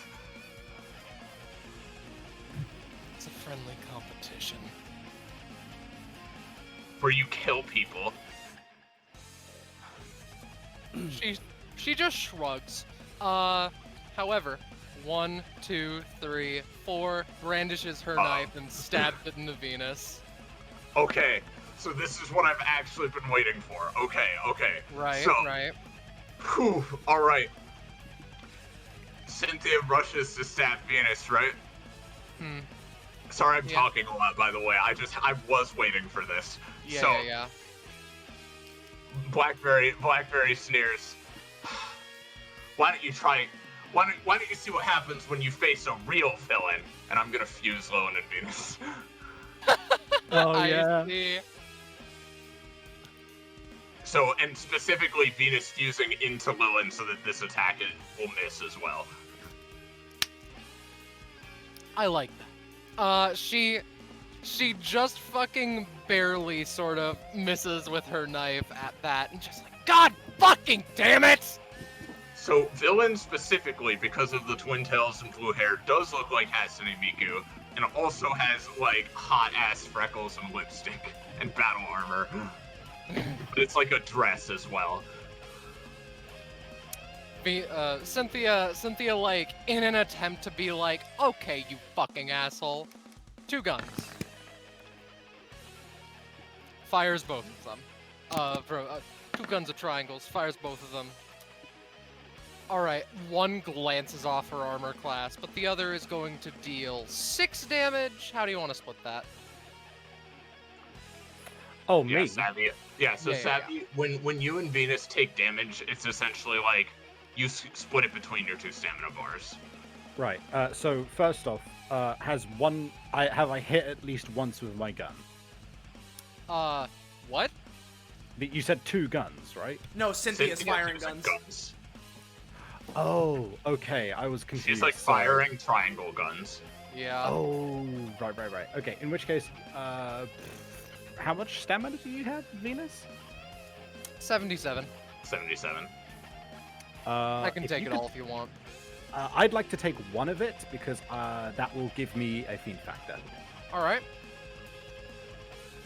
It's a friendly competition. Where you kill people. She just shrugs. However, 1, 2, 3, 4 brandishes her knife and stabs it in the Venus. Okay, so this is what I've actually been waiting for. Okay. Right, So, right. Whew, alright. Cynthia rushes to stab Venus, right? Hmm. Sorry, I'm Yeah. talking a lot, by the way. I was waiting for this. Yeah, so, yeah. Blackberry sneers. Why don't you see what happens when you face a real villain? And I'm gonna fuse Lilin and Venus. Oh I yeah. see. So, and specifically Venus fusing into Lilin so that this attack will miss as well. I like that. She just fucking barely sort of misses with her knife at that, and just like, God fucking damn it! So, Villain specifically, because of the twin tails and blue hair, does look like Hatsune Miku, and also has, like, hot-ass freckles and lipstick and battle armor. But it's like a dress as well. Cynthia, like, in an attempt to be like, okay, you fucking asshole. 2 guns. Fires both of them. 2 guns of triangles, fires both of them. Alright, 1 glances off her armor class, but the other is going to deal 6 damage. How do you want to split that? Oh, Yeah, me. Savvy. Yeah, so Yeah, Savvy, when you and Venus take damage, it's essentially like you split it between your 2 stamina bars. Right. So first off, have I hit at least once with my gun? What? You said 2 guns, right? No, Cynthia's Cynthia's firing using guns. Oh, okay. I was confused. She's like sorry. firing triangle guns. Yeah. Oh, right. Okay. In which case, how much stamina do you have, Venus? 77. 77. I can if take you it could- all if you want. I'd like to take one of it because that will give me a fiend factor. Alright.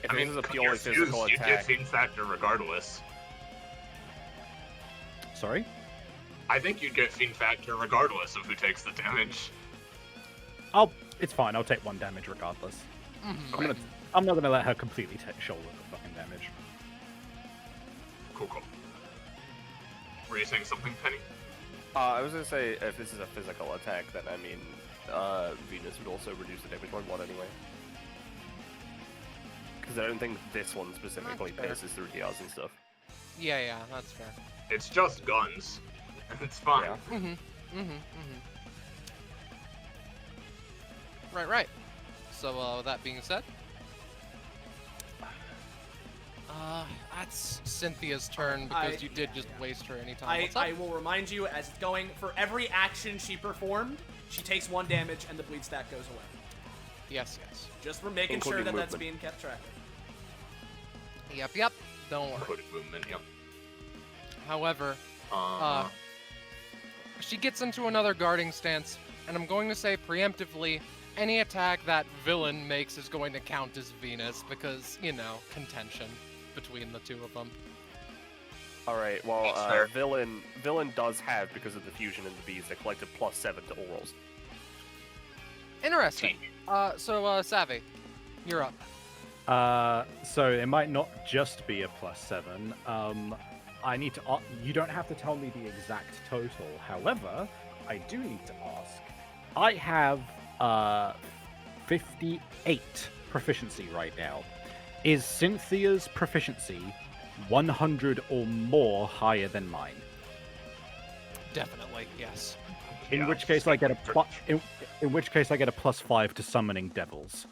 If I mean, this is a you're purely fused, physical you get attack, Fiend Factor regardless. Sorry. I think you'd get Fiend Factor regardless of who takes the damage. It's fine. I'll take 1 damage regardless. Mhm. I'm not gonna let her completely shoulder the fucking damage. Cool. Were you saying something, Penny? I was gonna say if this is a physical attack, then I mean, Venus would also reduce the damage by 1 anyway. Because I don't think this one specifically That's fair. passes through DRs and stuff. Yeah, that's fair. It's just guns. It's fine. Yeah. Right. So with that being said, that's Cynthia's turn because you did just waste her anytime. What's up? I will remind you as it's going, for every action she performed, she takes 1 damage and the bleed stack goes away. Yes, yes. Just for making sure Including that that's movement. being kept track of. Yep. Don't worry. Including movement, yep. However, Uh, she gets into another guarding stance, and I'm going to say preemptively, any attack that villain makes is going to count as Venus because, you know, contention between the two of them. All right. Well, That's fair. villain does have, because of the fusion and the bees, they collected +7 to all rolls. Interesting. So Savvy, you're up. So it might not just be a +7. I need to. You don't have to tell me the exact total. However, I do need to ask. I have 58 proficiency right now. Is Cynthia's proficiency 100 or more higher than mine? Definitely, yes. In which case, I get a in which case I get a +5 to summoning devils.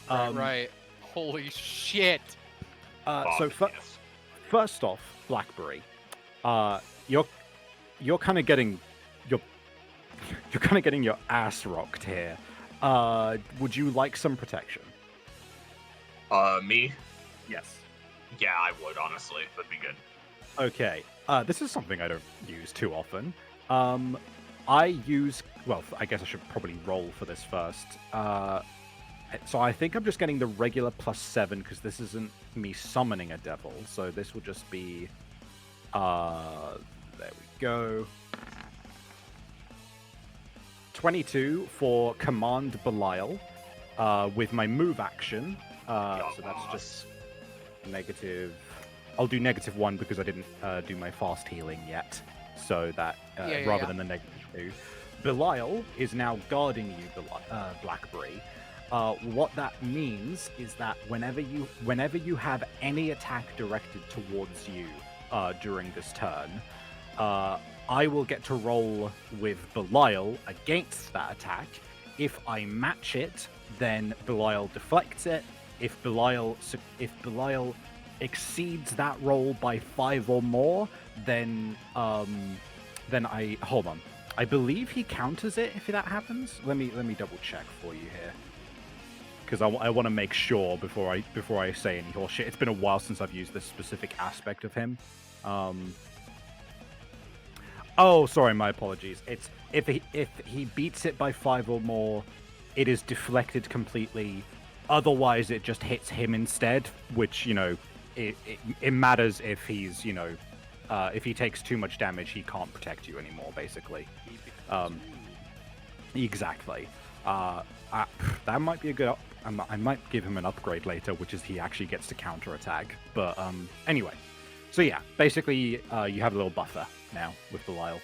Right. Holy shit. So yes. first off, Blackberry, you're kind of getting your ass rocked here. Would you like some protection? Me? Yes. Yeah, I would, honestly. That'd be good. Okay. This is something I don't use too often. I use. Well, I guess I should probably roll for this first. So I think I'm just getting the regular +7 because this isn't me summoning a devil. So this will just be. There we go. 22 for Command Belial with my move action. So that's just negative. I'll do -1 because I didn't do my fast healing yet. So that rather than the -2. Belial is now guarding you, Blackberry. What that means is that whenever you have any attack directed towards you during this turn, I will get to roll with Belial against that attack. If I match it, then Belial deflects it. If Belial exceeds that roll by 5 or more, then I hold on. I believe he counters it if that happens. Let me double check for you here, because I want to make sure before I say any horseshit. It's been a while since I've used this specific aspect of him. Oh, sorry, my apologies. It's if he beats it by 5 or more, it is deflected completely. Otherwise, it just hits him instead, which, you know, it matters if he's, you know, if he takes too much damage, he can't protect you anymore, basically. Exactly. That might be a good. I might give him an upgrade later, which is he actually gets to counterattack. But anyway, so yeah, basically you have a little buffer now with Belial.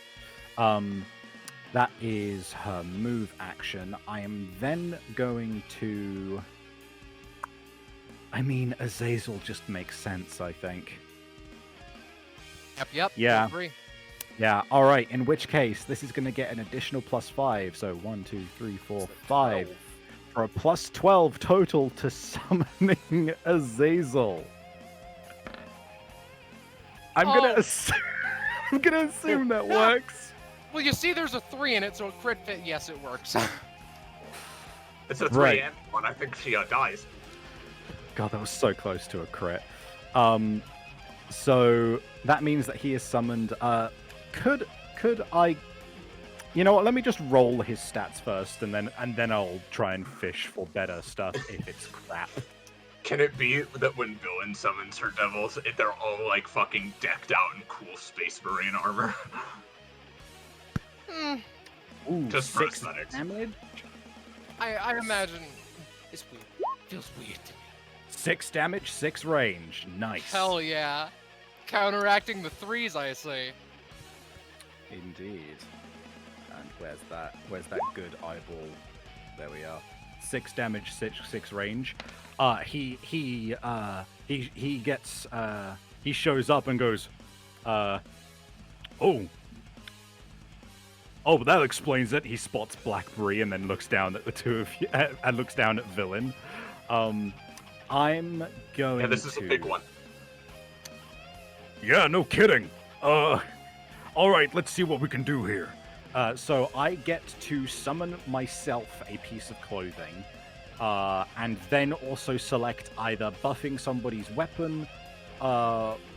That is her move action. I am then going to. I mean, Azazel just makes sense, I think. Yep. Yeah. I agree. Yeah, alright, in which case, this is going to get an additional +5, so 1, 2, 3, 4, 5, for a +12 total to summoning Azazel. I'm gonna assume that works. Well, you see there's a 3 in it, so a crit fit, yes, it works. It's a 3 Right. and 1. I think she dies. God, that was so close to a crit. So that means that he is summoned. Could I? You know what? Let me just roll his stats first, and then I'll try and fish for better stuff if it's crap. Can it be that when villain summons her devils, they're all like fucking decked out in cool Space Marine armor? Ooh, Just for 6 aesthetics. damage. I imagine it's weird. Feels weird to me. 6 damage, 6 range. Nice. Hell yeah. Counteracting the 3s, I say. Indeed. And where's that good eyeball? There we are. 6 damage, 6 range. He gets he shows up and goes, oh, Oh, that explains it. He spots Blackberry and then looks down at the two of you, and looks down at Villain. I'm going Yeah, this is a big one. Yeah, no kidding. All right, let's see what we can do here. So I get to summon myself a piece of clothing, and then also select either buffing somebody's weapon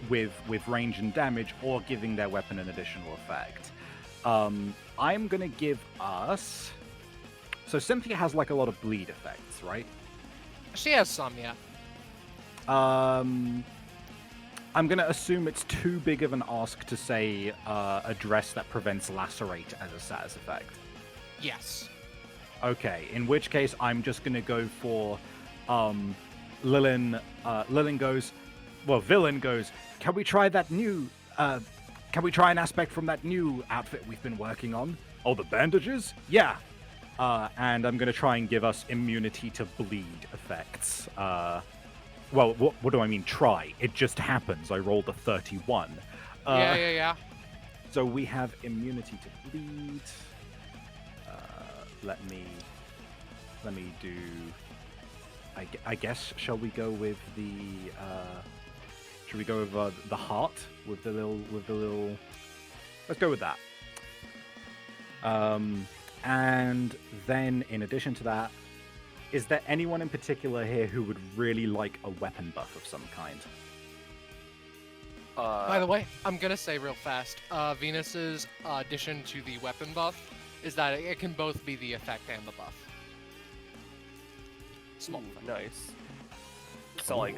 with range and damage, or giving their weapon an additional effect. I'm gonna give us. So Cynthia has like a lot of bleed effects, right? She has some, yeah. I'm gonna assume it's too big of an ask to say a dress that prevents lacerate as a status effect. Yes. Okay, in which case I'm just gonna go for Lilin. Lilin goes, well, Villain goes, can we try that new? Can we try an aspect from that new outfit we've been working on? Oh, the bandages? Yeah. And I'm gonna try and give us immunity to bleed effects. Well, what do I mean try? It just happens. I rolled a 31. Yeah. So we have immunity to bleed. Let me do. I guess shall we go with the? Should we go with the heart with the little? Let's go with that. And then in addition to that, is there anyone in particular here who would really like a weapon buff of some kind? By the way, I'm gonna say real fast, Venus's addition to the weapon buff is that it can both be the effect and the buff. Small. Nice. So like,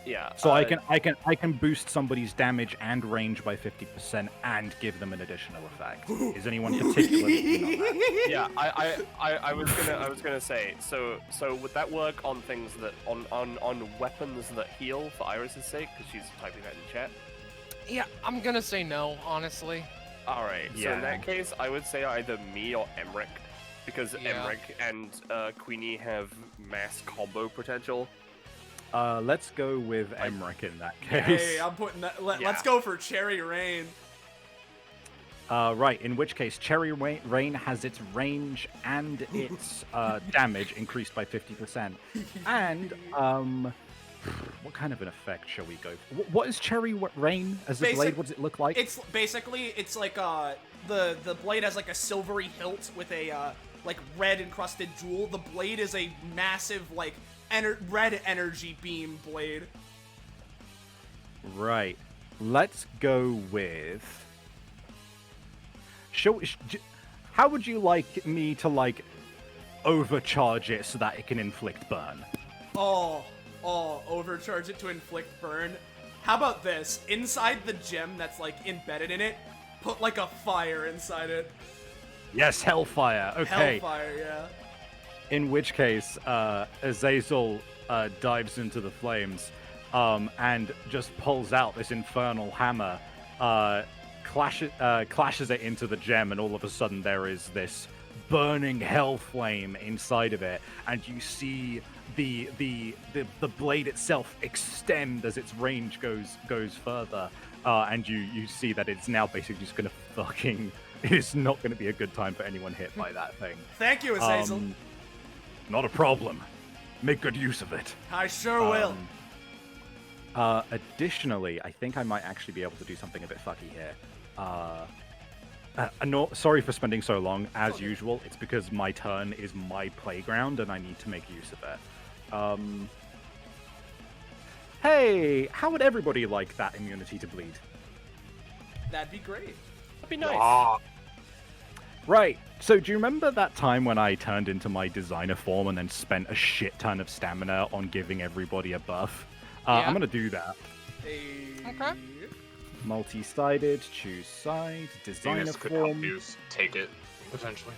yeah. So I can boost somebody's damage and range by 50% and give them an additional effect. Is anyone particularly keen on that? Yeah, I was gonna say, so would that work on things that on weapons that heal for Iris's sake, because she's typing that in chat? Yeah, I'm gonna say no, honestly. All right. So in that case, I would say either me or Emrick, because Emrick and Queenie have mass combo potential. Let's go with Emrick in that case. Hey, I'm putting that. Let's go for Cherry Rain. Right, in which case Cherry Rain has its range and its damage increased by 50%. And what kind of an effect shall we go for? What is Cherry Rain as a blade? What does it look like? It's basically like the blade has like a silvery hilt with a like red encrusted jewel. The blade is a massive like red energy beam blade. Right. Let's go with. How would you like me to like overcharge it so that it can inflict burn? Oh, overcharge it to inflict burn. How about this? Inside the gem that's like embedded in it, put like a fire inside it. Yes, hellfire. Okay. Hellfire, yeah. In which case, Azazel dives into the flames and just pulls out this infernal hammer, clashes it into the gem, and all of a sudden there is this burning hell flame inside of it, and you see the blade itself extend as its range goes further, and you see that it's now basically just gonna fucking. It is not going to be a good time for anyone hit by that thing. Thank you, Azazel. Not a problem. Make good use of it. I sure will. Additionally, I think I might actually be able to do something a bit fucky here. No, sorry for spending so long. As usual, it's because my turn is my playground and I need to make use of it. Hey, how would everybody like that immunity to bleed? That'd be great. That'd be nice. Right, so do you remember that time when I turned into my designer form and then spent a shit ton of stamina on giving everybody a buff? I'm gonna do that. Okay. Multi-sided, choose side, designer Venus could help form. you take it, potentially.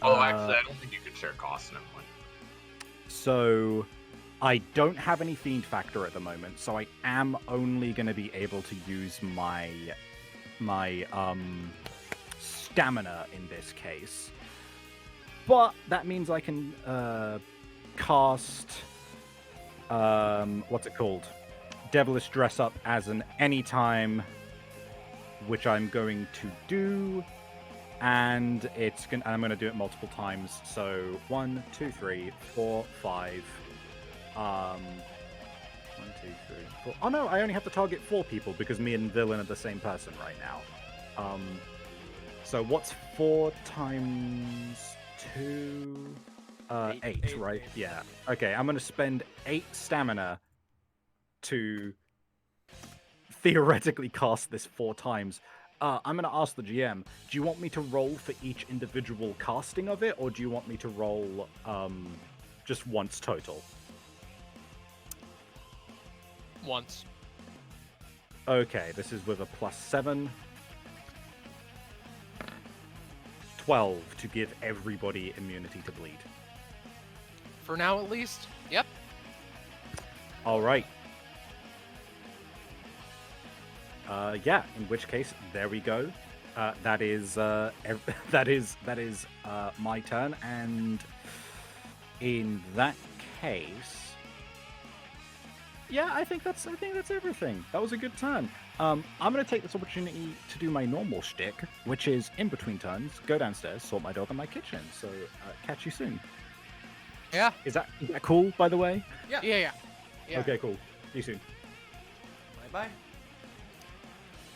Oh, actually, I don't think you could share costs, never mind. So, I don't have any Fiend Factor at the moment, so I am only gonna be able to use my stamina in this case. But that means I can cast what's it called? Devilish Dress Up as an anytime, which I'm going to do. and I'm gonna do it multiple times. So 1, 2, 3, 4, 5. 1, 2, 3, 4. Oh no, I only have to target 4 people because me and Lilin are the same person right now. So what's 4 times 2? 8, right? Yeah. Okay, I'm gonna spend 8 stamina to theoretically cast this 4 times. I'm gonna ask the GM, do you want me to roll for each individual casting of it, or do you want me to roll just once total? Once. Okay, this is with a +7. 12 to give everybody immunity to bleed. For now, at least. Yep. All right. Yeah. In which case, there we go. That is my turn, and in that case, yeah, I think that's everything. That was a good turn. I'm gonna take this opportunity to do my normal shtick, which is in between turns, go downstairs, sort my dog in my kitchen. So catch you soon. Yeah. Is that cool? By the way. Yeah. Okay, cool. See you soon. Bye.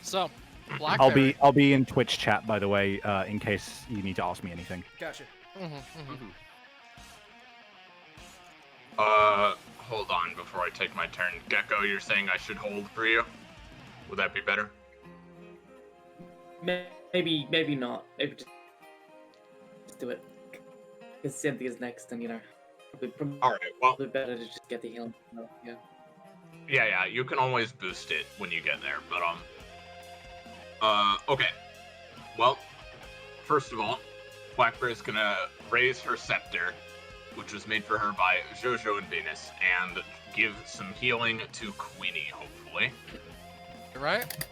So, Blackberry. I'll be in Twitch chat, by the way, in case you need to ask me anything. Gotcha. Hold on before I take my turn. Gecko, you're saying I should hold for you? Would that be better? Maybe not. Maybe just do it. Because Cynthia's next, and probably All right. Well, better to just get the healing. Yeah. Yeah. You can always boost it when you get there, but okay. Well, first of all, Blackberry's gonna raise her scepter, which was made for her by Jojo and Venus, and give some healing to Queenie, hopefully. Right?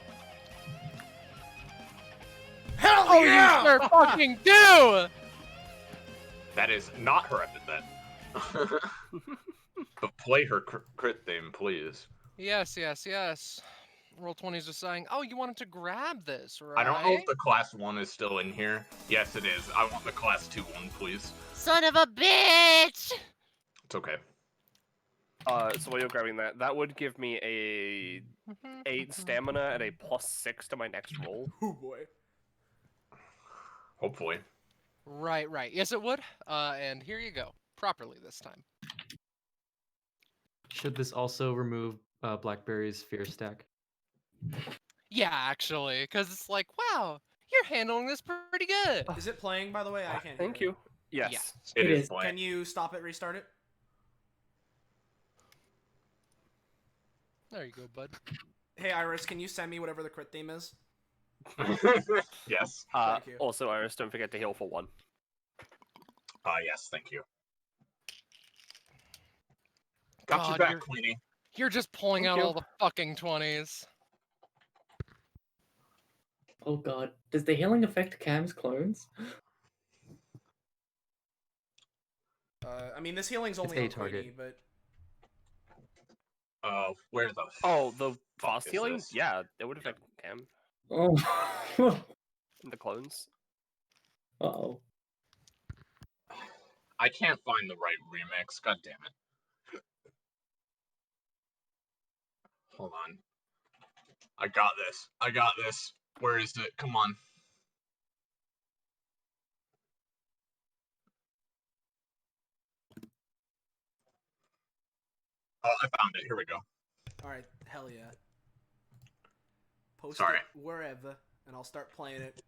Hell yeah! You sure fucking do! That is not her epithet. But play her crit theme, please. Yes. Roll 20's just saying, oh, you wanted to grab this, right? I don't know if the class 1 is still in here. Yes, it is. I want the class 2 one, please. Son of a bitch! It's okay. So while you're grabbing that, that would give me a 8 stamina and a +6 to my next roll. Oh boy. Hopefully. Right. Yes, it would. And here you go. Properly this time. Should this also remove Blackberry's fear stack? Yeah, actually, because it's like, wow, you're handling this pretty good. Is it playing, by the way? I can't Thank hear you. Yes. It It is is. playing. Can you stop it, restart it? There you go, bud. Hey, Iris, can you send me whatever the crit theme is? Yes. Thank you. Also, Iris, don't forget to heal for 1. Yes, thank you. Got God, your back, Queenie. You're just pulling Thank out you. all the fucking 20s. Oh god. Does the healing affect Cam's clones? I mean, this healing's only a on target. Queenie, but... Where the Oh, the fuck fast is healing? this? Yeah, it would affect Cam Oh. and the clones. Uh-oh. I can't find the right remix. God damn it. Hold on. I got this. Where is it? Come on. Oh, I found it. Here we go. Alright, hell yeah. Post Sorry. it wherever, and I'll start playing it.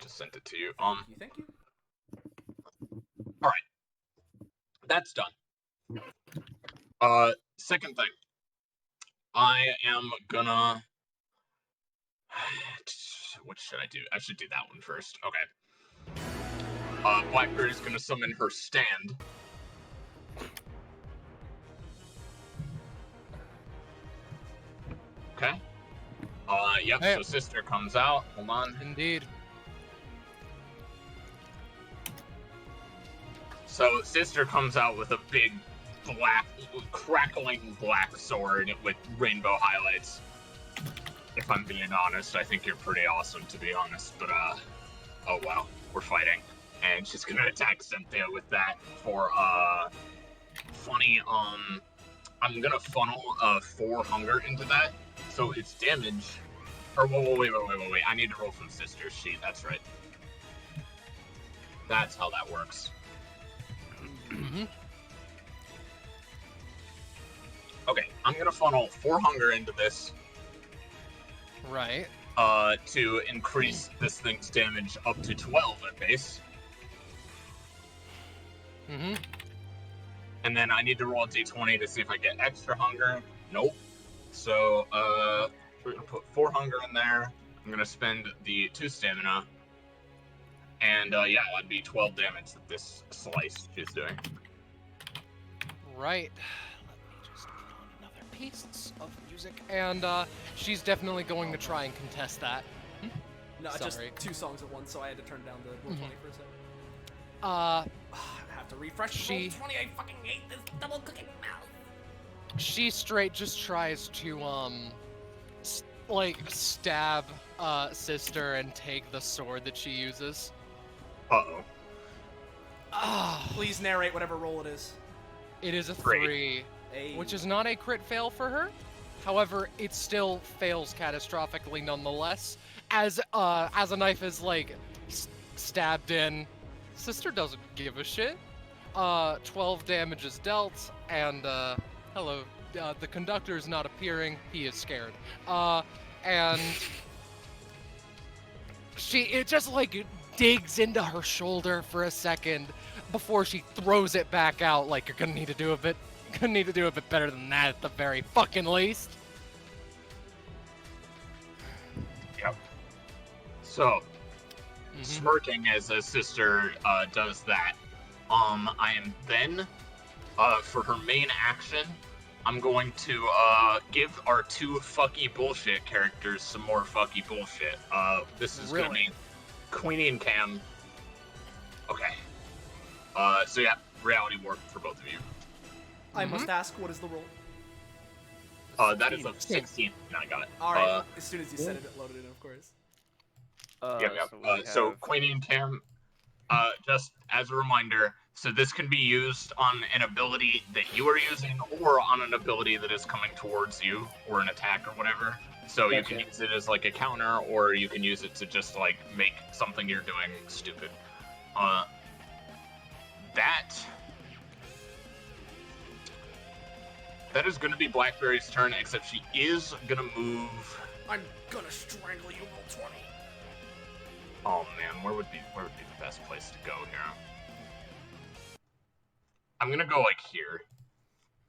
Just sent it to you. Thank you. That's done. Second thing. I am gonna... What should I do? I should do that one first. Okay. Blackberry's gonna summon her stand. Okay. Yep, Hey. so sister comes out. Hold on. Indeed. So sister comes out with a big black, crackling black sword with rainbow highlights. If I'm being honest, I think you're pretty awesome, to be honest, but Oh wow, we're fighting. And she's gonna attack Cynthia with that for funny. I'm gonna funnel 4 hunger into that, so its damage. Or wait. I need to roll from Sister's sheet. That's right. That's how that works. Okay, I'm gonna funnel 4 hunger into this. Right. To increase this thing's damage up to 12 at base. And then I need to roll a d20 to see if I get extra hunger. Nope. So, we're gonna put 4 hunger in there. I'm gonna spend the 2 stamina. And, yeah, that'd be 12 damage that this slice is doing. Right. Let me just put on another piece of music. And, she's definitely going to try and contest that. No, Sorry. just 2 songs at once, so I had to turn down the roll 20 for a second. Uh, I have to refresh she- roll 20. I fucking hate this double clicking mouse. she straight just tries to, stab, Sister and take the sword that she uses. Uh-oh. Please narrate whatever roll it is. It is a Great. 3, Hey. which is not a crit fail for her. However, it still fails catastrophically nonetheless. As a knife is, stabbed in, Sister doesn't give a shit. 12 damage is dealt, and, hello, the conductor is not appearing, he is scared. And it just, digs into her shoulder for a second before she throws it back out, you're gonna need to do a bit better than that at the very fucking least. Yep. So, smirking as a Sister does that, I am then, for her main action, I'm going to give our 2 fucky bullshit characters some more fucky bullshit. This is gonna be Queenie and Cam. Okay. So yeah, reality work for both of you. I must ask, what is the roll? That is a 16. I got it. Alright, as soon as you said it, it loaded in, of course. So Queenie and Cam, just as a reminder, so this can be used on an ability that you are using or on an ability that is coming towards you, or an attack or whatever. So you can use it as a counter, or you can use it to just make something you're doing stupid. That is going to be Blackberry's turn, except she is going to move. I'm gonna strangle you, roll 20. Oh man, where would be the best place to go here? I'm gonna go here.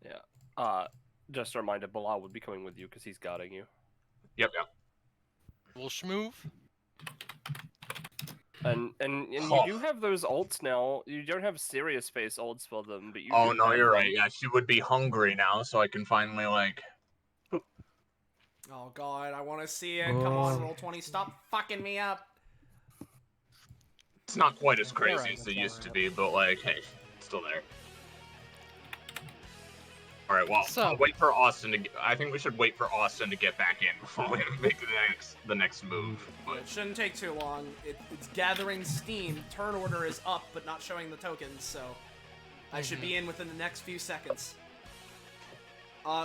Yeah. Just a reminder, Bilal would be coming with you because he's guarding you. Yep. We'll schmoove. And you do have those ults now. You don't have serious face ults for them, but you. Oh do no, have you're them. right. Yeah, she would be hungry now, so I can finally Oh god, I wanna see it. Come on, roll 20. Stop fucking me up. It's not quite as crazy Alright, as it that's used to alright. be, but hey, it's still there. All right, well, So- I'll wait for Austin to. I think we should wait for Austin to get back in before we make the next move. But It shouldn't take too long. It's gathering steam. Turn order is up, but not showing the tokens, so I should be in within the next few seconds.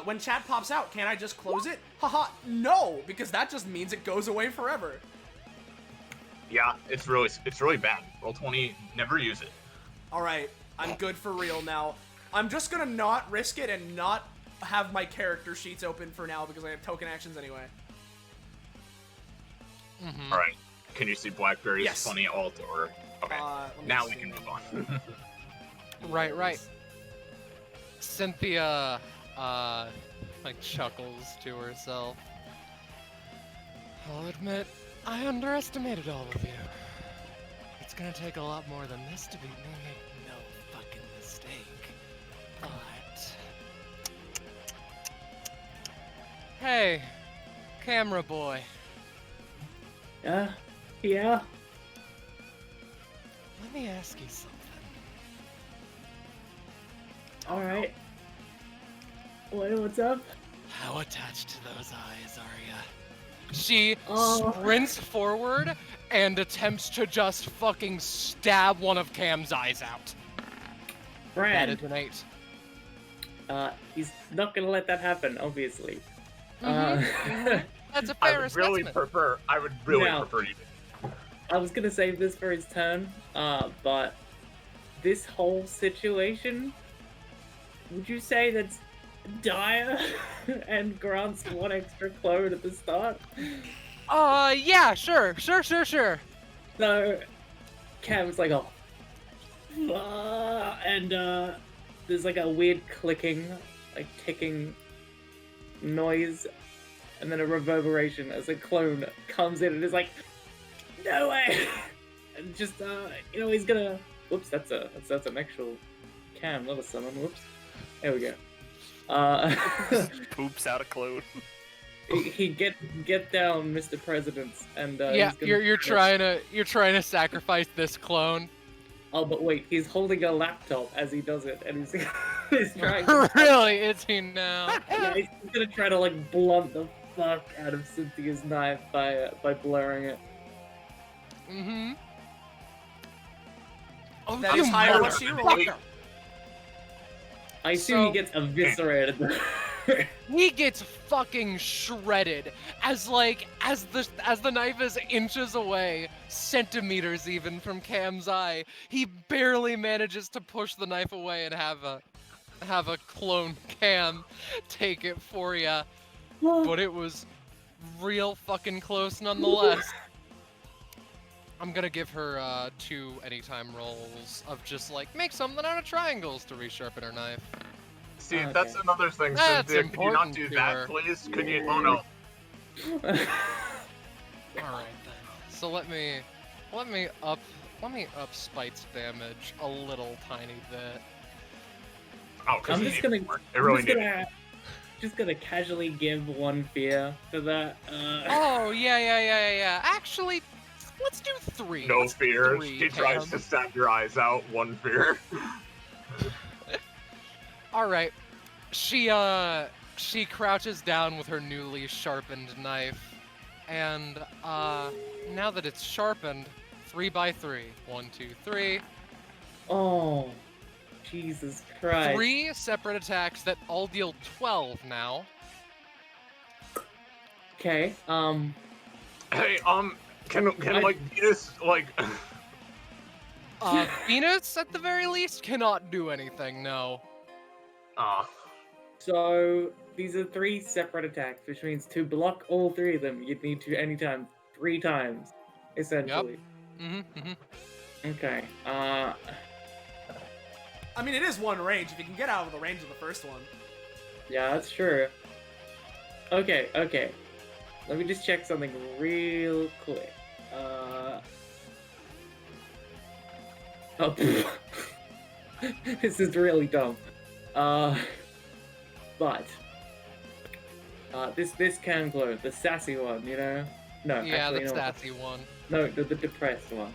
When chat pops out, can I just close it? Haha, no, because that just means it goes away forever. yeah, it's really bad. Roll 20, never use it. Alright, I'm good for real now. I'm just gonna not risk it and not have my character sheets open for now because I have token actions anyway. All right, can you see Blackberry's Yes. funny alt or? Okay, Let me now we see. can move on. Right. Cynthia, chuckles to herself. I'll admit, I underestimated all of you. It's gonna take a lot more than this to beat me, make no fucking mistake. But... Hey, camera boy. Yeah. Let me ask you something. All right. What's up? How attached to those eyes are ya? She Oh. sprints forward and attempts to just fucking stab one of Cam's eyes out. That Brand. is an 8. He's not gonna let that happen, obviously. That's a I fair would really assessment. prefer. I would really Now- prefer you. I was gonna save this for his turn, but this whole situation, would you say that's dire and grants 1 extra clone at the start? Yeah, sure. So, Cam's like, oh, and there's like a weird clicking, like ticking noise, and then a reverberation as a clone comes in and is like, no way! And just, he's gonna. Whoops, that's an actual Cam, not a summon. Whoops. There we go. Poops out a clone. he get down, Mr. Presidents, and Yeah, he's gonna you're trying to sacrifice this clone. Oh, but wait, he's holding a laptop as he does it, and he's trying. Really, is he now? Yeah, he's gonna try to like blunt the fuck out of Cynthia's knife by blurring it. Mm-hmm. Oh, That you is higher what she rolled. motherfucker. I assume So- he gets eviscerated. He gets fucking shredded as the knife is inches away, centimeters even from Cam's eye. He barely manages to push the knife away and have a clone Cam take it for ya. But it was real fucking close nonetheless. I'm gonna give her 2 anytime rolls of just like make something out of triangles to resharpen her knife. See, Okay. that's another thing, That's Cynthia. Could you not important do to that, her. please? Could you? Oh no. All right then. So let me up Spite's damage a little tiny bit. Oh, 'cause I'm it just needed gonna, more. It really I'm needed. just gonna casually give 1 fear for that. Oh yeah. Actually, let's do 3. No Let's do fear. 3, She tries Cam. to stab your eyes out. 1 fear. All right. She crouches down with her newly sharpened knife, and now that it's sharpened, 3 by 3. 1, 2, 3. Oh, Jesus Christ. 3 separate attacks that all deal 12 now. Okay. Hey, can like Venus like? Venus, at the very least, cannot do anything. No. So these are 3 separate attacks, which means to block all 3 of them, you'd need to anytime 3 times, essentially. Okay. I mean, it is 1 range. If you can get out of the range of the first one. Yeah, that's true. Okay. Let me just check something real quick. Oh, this is really dumb. But this can glow, the sassy one, you know? No, Yeah, actually, the no. sassy one. No, the depressed one.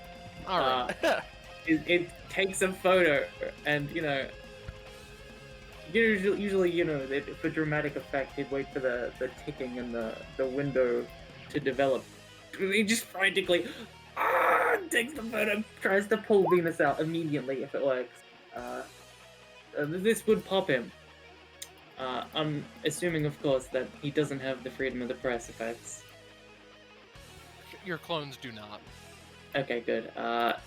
All right. It takes a photo, and usually for dramatic effect, he'd wait for the ticking and the window to develop. He just frantically takes the photo, tries to pull Venus out immediately if it works. This would pop him. I'm assuming, of course, that he doesn't have the freedom of the press effects. Your clones do not. Okay, good.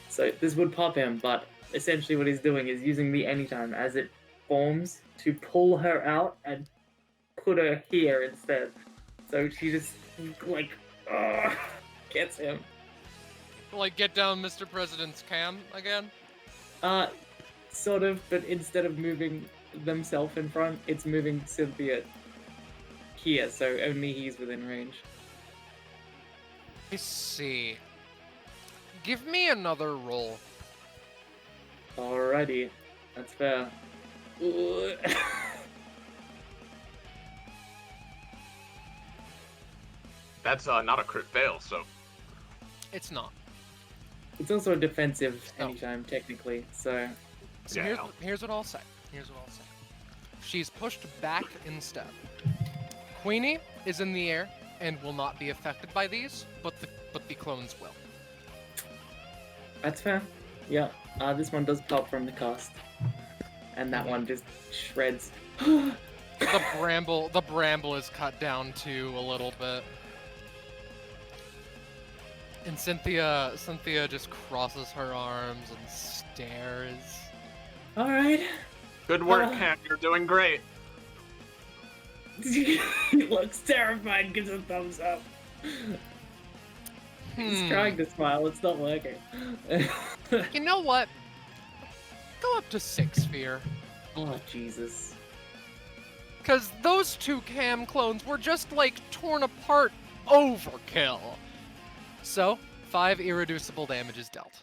So this would pop him, but essentially what he's doing is using the anytime as it forms to pull her out and put her here instead. So she just, gets him. Like, get down Mr. President's cam again? Sort of, but instead of moving themselves in front, it's moving Cynthia here, so only he's within range. I see. Give me another roll. Alrighty, that's fair. Ooh. That's not a crit fail, so. It's not. It's also a defensive Oh. anytime, technically, so... So Yeah. here's what I'll say. She's pushed back in step. Queenie is in the air and will not be affected by these, but the clones will. That's fair. Yeah. This one does pop from the cast, and that one just shreds. The bramble is cut down too a little bit. And Cynthia just crosses her arms and stares. All right. Good work, Cam. You're doing great. He looks terrified. Gives a thumbs up. He's trying to smile. It's not working. You know what? Go up to 6 fear. Oh Jesus. Because those 2 Cam clones were just like torn apart overkill. So, 5 irreducible damage is dealt.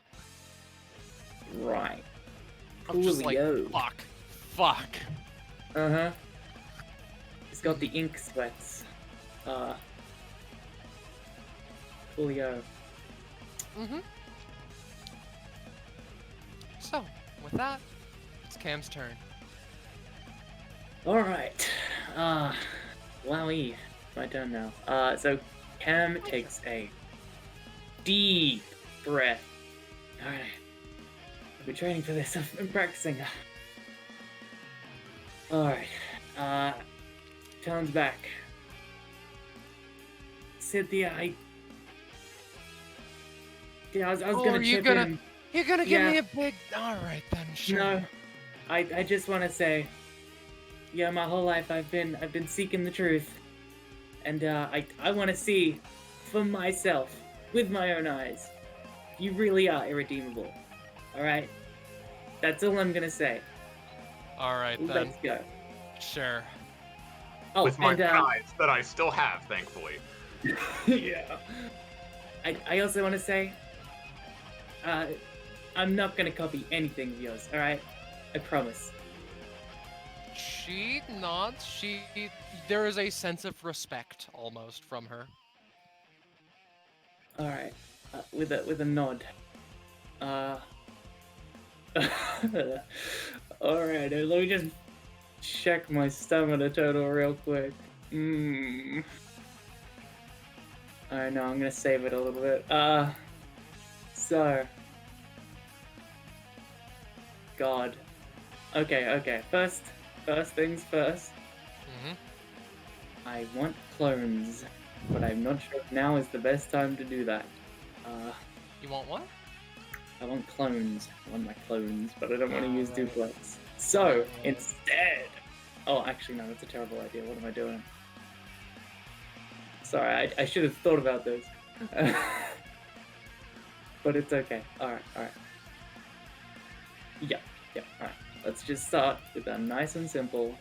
Right. I'm just like, Coolio. fuck. Uh-huh. He's got the ink sweats. Coolio. Mm-hmm. So, with that, it's Cam's turn. Alright. Wowie. My turn now. So Cam takes a deep breath. Alright. I've been training for this. I've been practicing. Alright. Turns back. Cynthia, I was gonna chip in. You're gonna give me a big... Alright then, sure. No. I just wanna say, yeah, my whole life I've been seeking the truth. And I wanna see for myself, with my own eyes. You really are irredeemable. Alright? That's all I'm gonna say. Alright then. Let's go. Sure. Oh, With my and, prize that I still have, thankfully. yeah. I also want to say, I'm not gonna copy anything of yours, alright? I promise. She nods. There is a sense of respect almost from her. Alright. With a nod. Alright, let me just check my stamina total real quick. Alright, no, I'm gonna save it a little bit. So. God. Okay. First things first. Mm-hmm. I want clones, but I'm not sure if now is the best time to do that. You want what? I want clones. I want my clones, but I don't want to use duplicates. So, instead... Oh, actually, no, that's a terrible idea. What am I doing? Sorry, I should have thought about this. But it's okay. Alright. Yeah, alright. Let's just start with a nice and simple.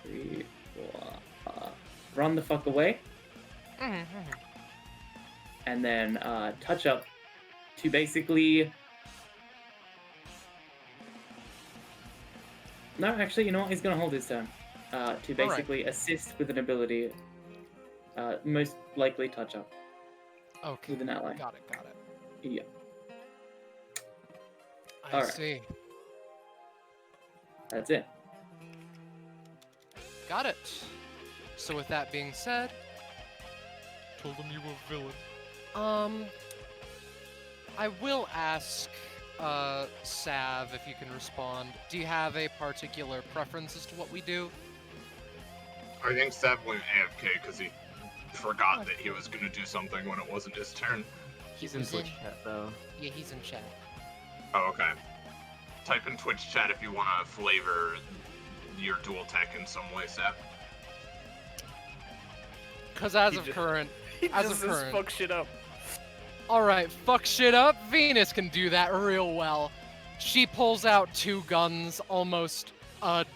3, 4, run the fuck away. And then touch up to basically... No, actually, you know what? He's gonna hold his turn. To basically assist with an ability. Most likely touch up. Okay. With an ally. Got it. Yeah. I see. That's it. Got it. So with that being said... Told him you were a villain. I will ask... Sav, if you can respond. Do you have a particular preference as to what we do? I think Sav went AFK because he forgot that he was going to do something when it wasn't his turn. He's in Twitch chat though. Yeah, he's in chat. Oh, okay. Type in Twitch chat if you want to flavor your dual tech in some way, Sav. Because as of current... Fuck shit up. Alright, fuck shit up. Venus can do that real well. She pulls out 2 guns, almost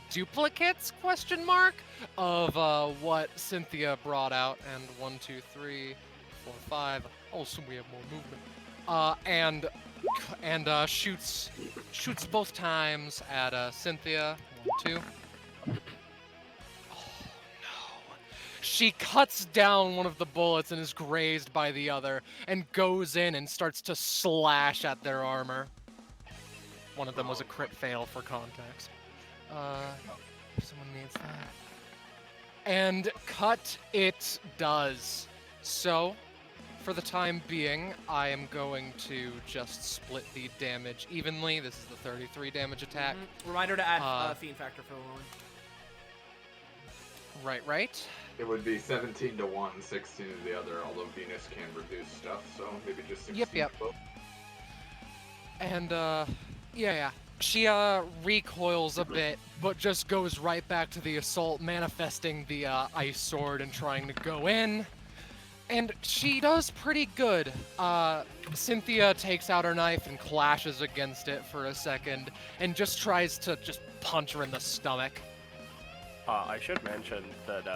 duplicates, question mark, of what Cynthia brought out. And 1, 2, 3, 4, 5. Oh, so we have more movement. And shoots both times at Cynthia. 1, 2. She cuts down one of the bullets and is grazed by the other, and goes in and starts to slash at their armor. One of them was a crit fail for context. If someone needs that. And cut it does. So, for the time being, I am going to just split the damage evenly. This is the 33 damage attack. Reminder to add Fiend Factor for Lilin. Right. It would be 17 to one, 16 to the other, although Venus can reduce stuff, so maybe just 16 Yep. to both. And, yeah. She, recoils a bit, but just goes right back to the assault, manifesting the, ice sword and trying to go in. And she does pretty good. Cynthia takes out her knife and clashes against it for a second, and just tries to just punch her in the stomach. I should mention that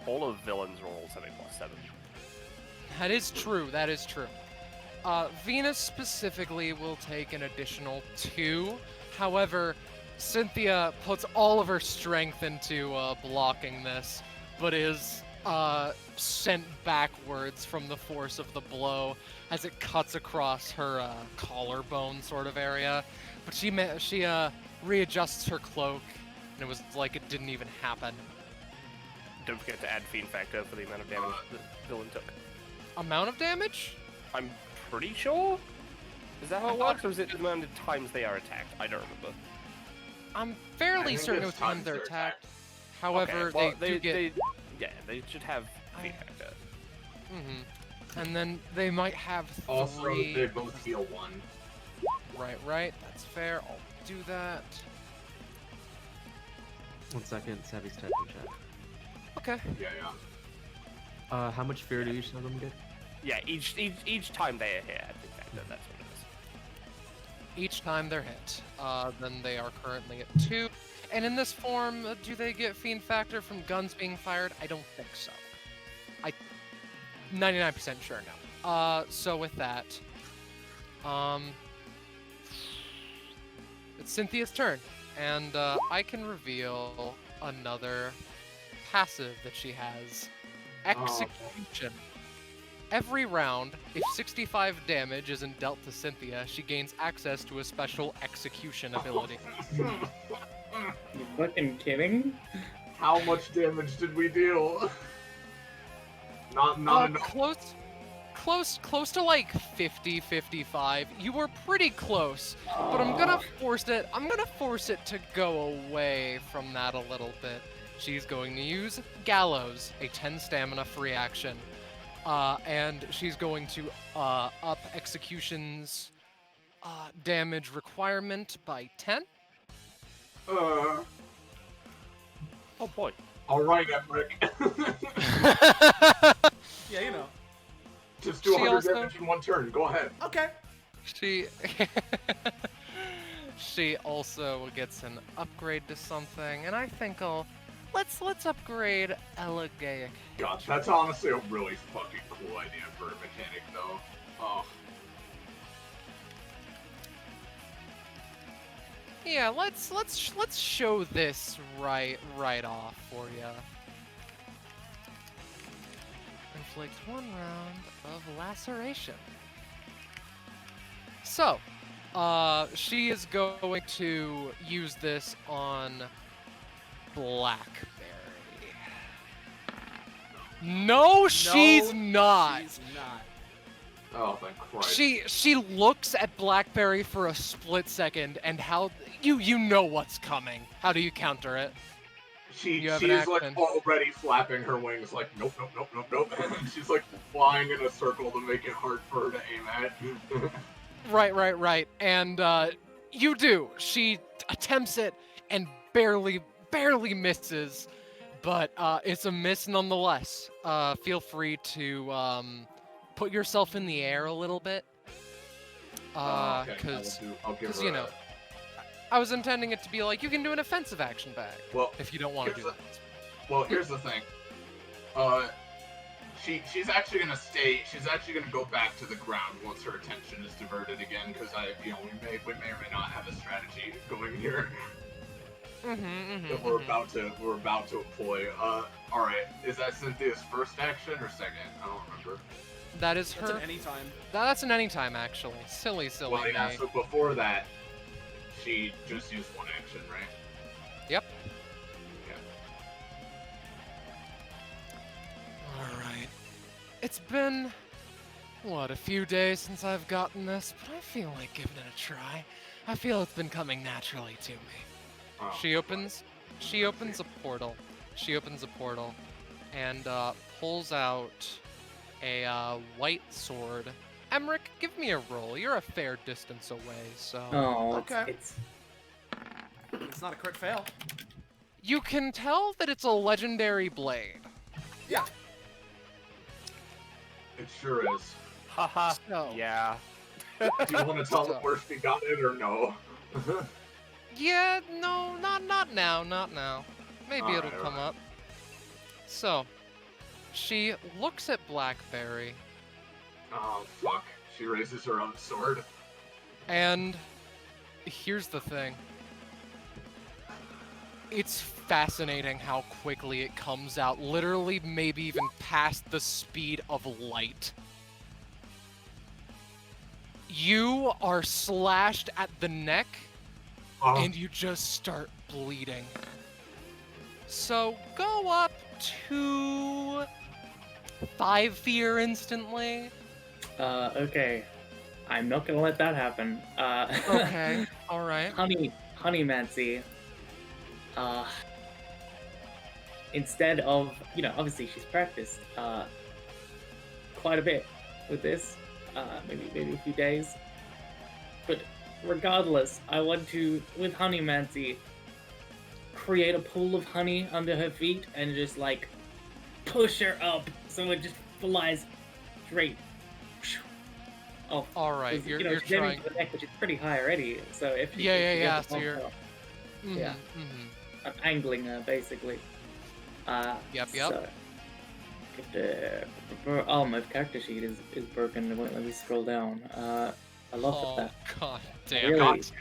all of villains rolls have a +7. That is true. Venus specifically will take an additional 2. However, Cynthia puts all of her strength into blocking this, but is sent backwards from the force of the blow as it cuts across her collarbone sort of area. But she readjusts her cloak, and it was like it didn't even happen. Don't forget to add Fiend Factor for the amount of damage the villain took. Amount of damage? I'm pretty sure? Is that how it works, or is it the amount of times they are attacked? I don't remember. I'm fairly think certain it it's was when times they're they're attacked. However, Okay, well, they do get... they should have Fiend Factor. And then they might have 3... Also, they both heal 1. Right. That's fair. I'll do that. 1 second, Savvy's typing chat. Okay. Yeah. How much fear do each of them get? Yeah, each time they are hit, I think that's what it is. Each time they're hit. Then they are currently at 2. And in this form, do they get Fiend Factor from guns being fired? I don't think so. 99% sure no. So with that, it's Cynthia's turn, and I can reveal another passive that she has. Execution. Every round, if 65 damage isn't dealt to Cynthia, she gains access to a special execution ability. You fucking kidding? How much damage did we deal? Not enough. Close to like 50, 55. You were pretty close, but I'm gonna force it to go away from that a little bit. She's going to use Gallows, a 10 stamina free action. And she's going to up Execution's damage requirement by 10. Oh boy. Alright, Emrick. Yeah, you know. Just do She 100 also- damage in 1 turn. Go ahead. Okay. She also gets an upgrade to something, and I think let's upgrade Elegaic. God, that's honestly a really fucking cool idea for a mechanic, though. Oh. Yeah, let's show this right off for you. Inflict 1 round of laceration. So, she is going to use this on Blackberry. No, she's not. She's not. Oh, thank Christ. She looks at Blackberry for a split second, and how you know what's coming. How do you counter it? She's You have an like action. already flapping her wings like nope. And she's like flying in a circle to make it hard for her to aim at. Right. And you do. She attempts it and barely misses, but it's a miss nonetheless. Feel free to put yourself in the air a little bit. Okay, Because I'll give her you know, I was intending it to be like you can do an offensive action back Well, if you don't want to do here's that. Well, here's the thing. She's actually gonna stay. She's actually gonna go back to the ground once her attention is diverted again, because we may or may not have a strategy going here that we're about to employ. All right, is that Cynthia's first action or second? I don't remember. That is That's her. an anytime. That's an anytime actually. Silly Well, yeah. me. So before that, she just used 1 action, right? Yep. It's been, what, a few days since I've gotten this, but I feel like giving it a try. I feel it's been coming naturally to me. Oh, She opens a portal. She opens a portal and pulls out a white sword. Emrick, give me a roll. You're a fair distance away, so... Oh, Okay. it's It's not a crit fail. You can tell that it's a legendary blade. Yeah. It sure is. Haha. So- Yeah. Do you want to tell them where she got it or no? Yeah, no, not now. Maybe it'll Alright, come alright. up. So, she looks at Blackberry, Oh, fuck. She raises her own sword. and here's the thing. It's fascinating how quickly it comes out, literally maybe even past the speed of light. You are slashed at the neck, Oh, and you just start bleeding. So go up to 5 fear instantly. okay. I'm not gonna let that happen. Okay, alright. Honey Mancy. Instead of, obviously she's practiced quite a bit with this, maybe a few days. But regardless, I want to, with Honey Mancy, create a pool of honey under her feet and just like push her up so it just flies straight. Oh, Alright, you're she's aiming trying. for the neck, which is pretty high already. So if she, Yeah, if she yeah, gets so bumped you're- up, Mhm, yeah. mhm. I'm angling her basically. Yep. So, oh, my character sheet is broken. It won't let me scroll down. I love Oh, that. god damn Really? it.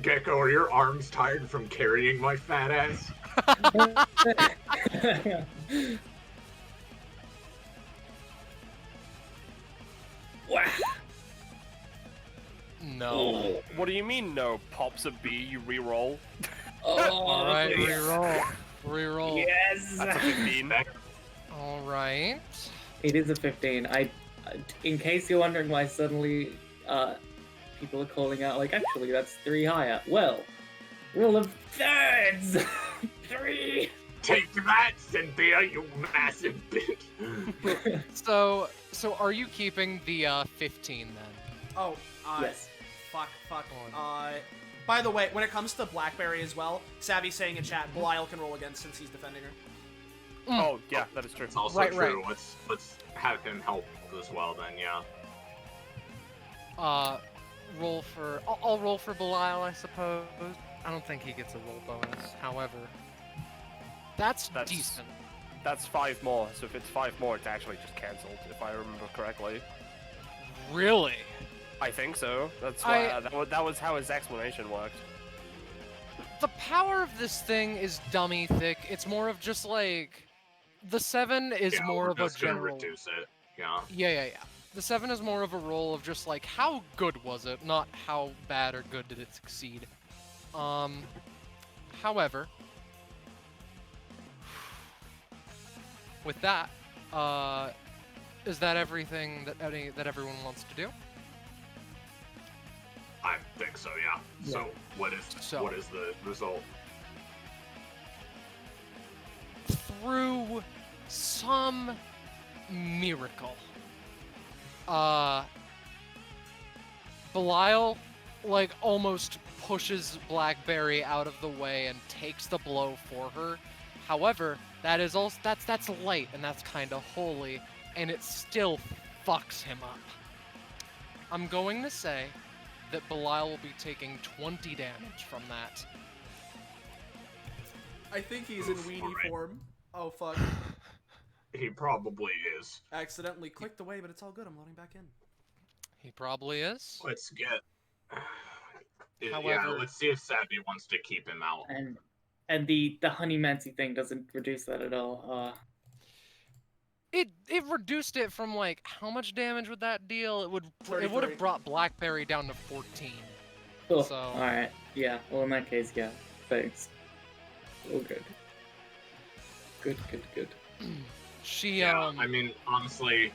Gecko, are your arms tired from carrying my fat ass? Wow. No. What do you mean no? Pops a B, you re-roll? Oh, Alright, yes. reroll. Reroll. Yes. That's a 15. Alright. It is a 15. In case you're wondering why suddenly people are calling out, like, actually, that's 3 higher. Well, rule of thirds! 3! Take that, Cynthia, you massive bitch! So are you keeping the 15 then? Oh, Yes. fuck. By the way, when it comes to Blackberry as well, Savvy's saying in chat, Belial can roll again since he's defending her. Oh, yeah, that is true. It's also Right, true. Let's have him help as well then, yeah. Roll for... I'll roll for Belial, I suppose. I don't think he gets a roll bonus. However, that's decent. That's 5 more, so if it's 5 more, it's actually just cancelled, if I remember correctly. Really? I think so. That's why that was how his explanation worked. The power of this thing is dummy thick. It's more of just like... The 7 is Yeah, more we're of a just gonna general... reduce it, yeah. Yeah. The 7 is more of a roll of just like, how good was it, not how bad or good did it succeed. However, with that, is that everything that everyone wants to do? I think so, yeah. So what is the result? Through some miracle, Belial like almost pushes Blackberry out of the way and takes the blow for her. However, that is also that's light and that's kind of holy, and it still fucks him up. I'm going to say that Belial will be taking 20 damage from that. I think he's in Oof, weenie alright. form. Oh, fuck. He probably is. Accidentally clicked away, but it's all good. I'm loading back in. He probably is. Let's get... yeah, However- let's see if Savvy wants to keep him out. And the Honey Mancy thing doesn't reduce that at all. It reduced it from like how much damage would that deal? It would 33. have brought Blackberry down to 14. Cool. So- Alright. Yeah, well in that case, yeah. Thanks. Oh, good. Good. She Yeah, I mean, honestly,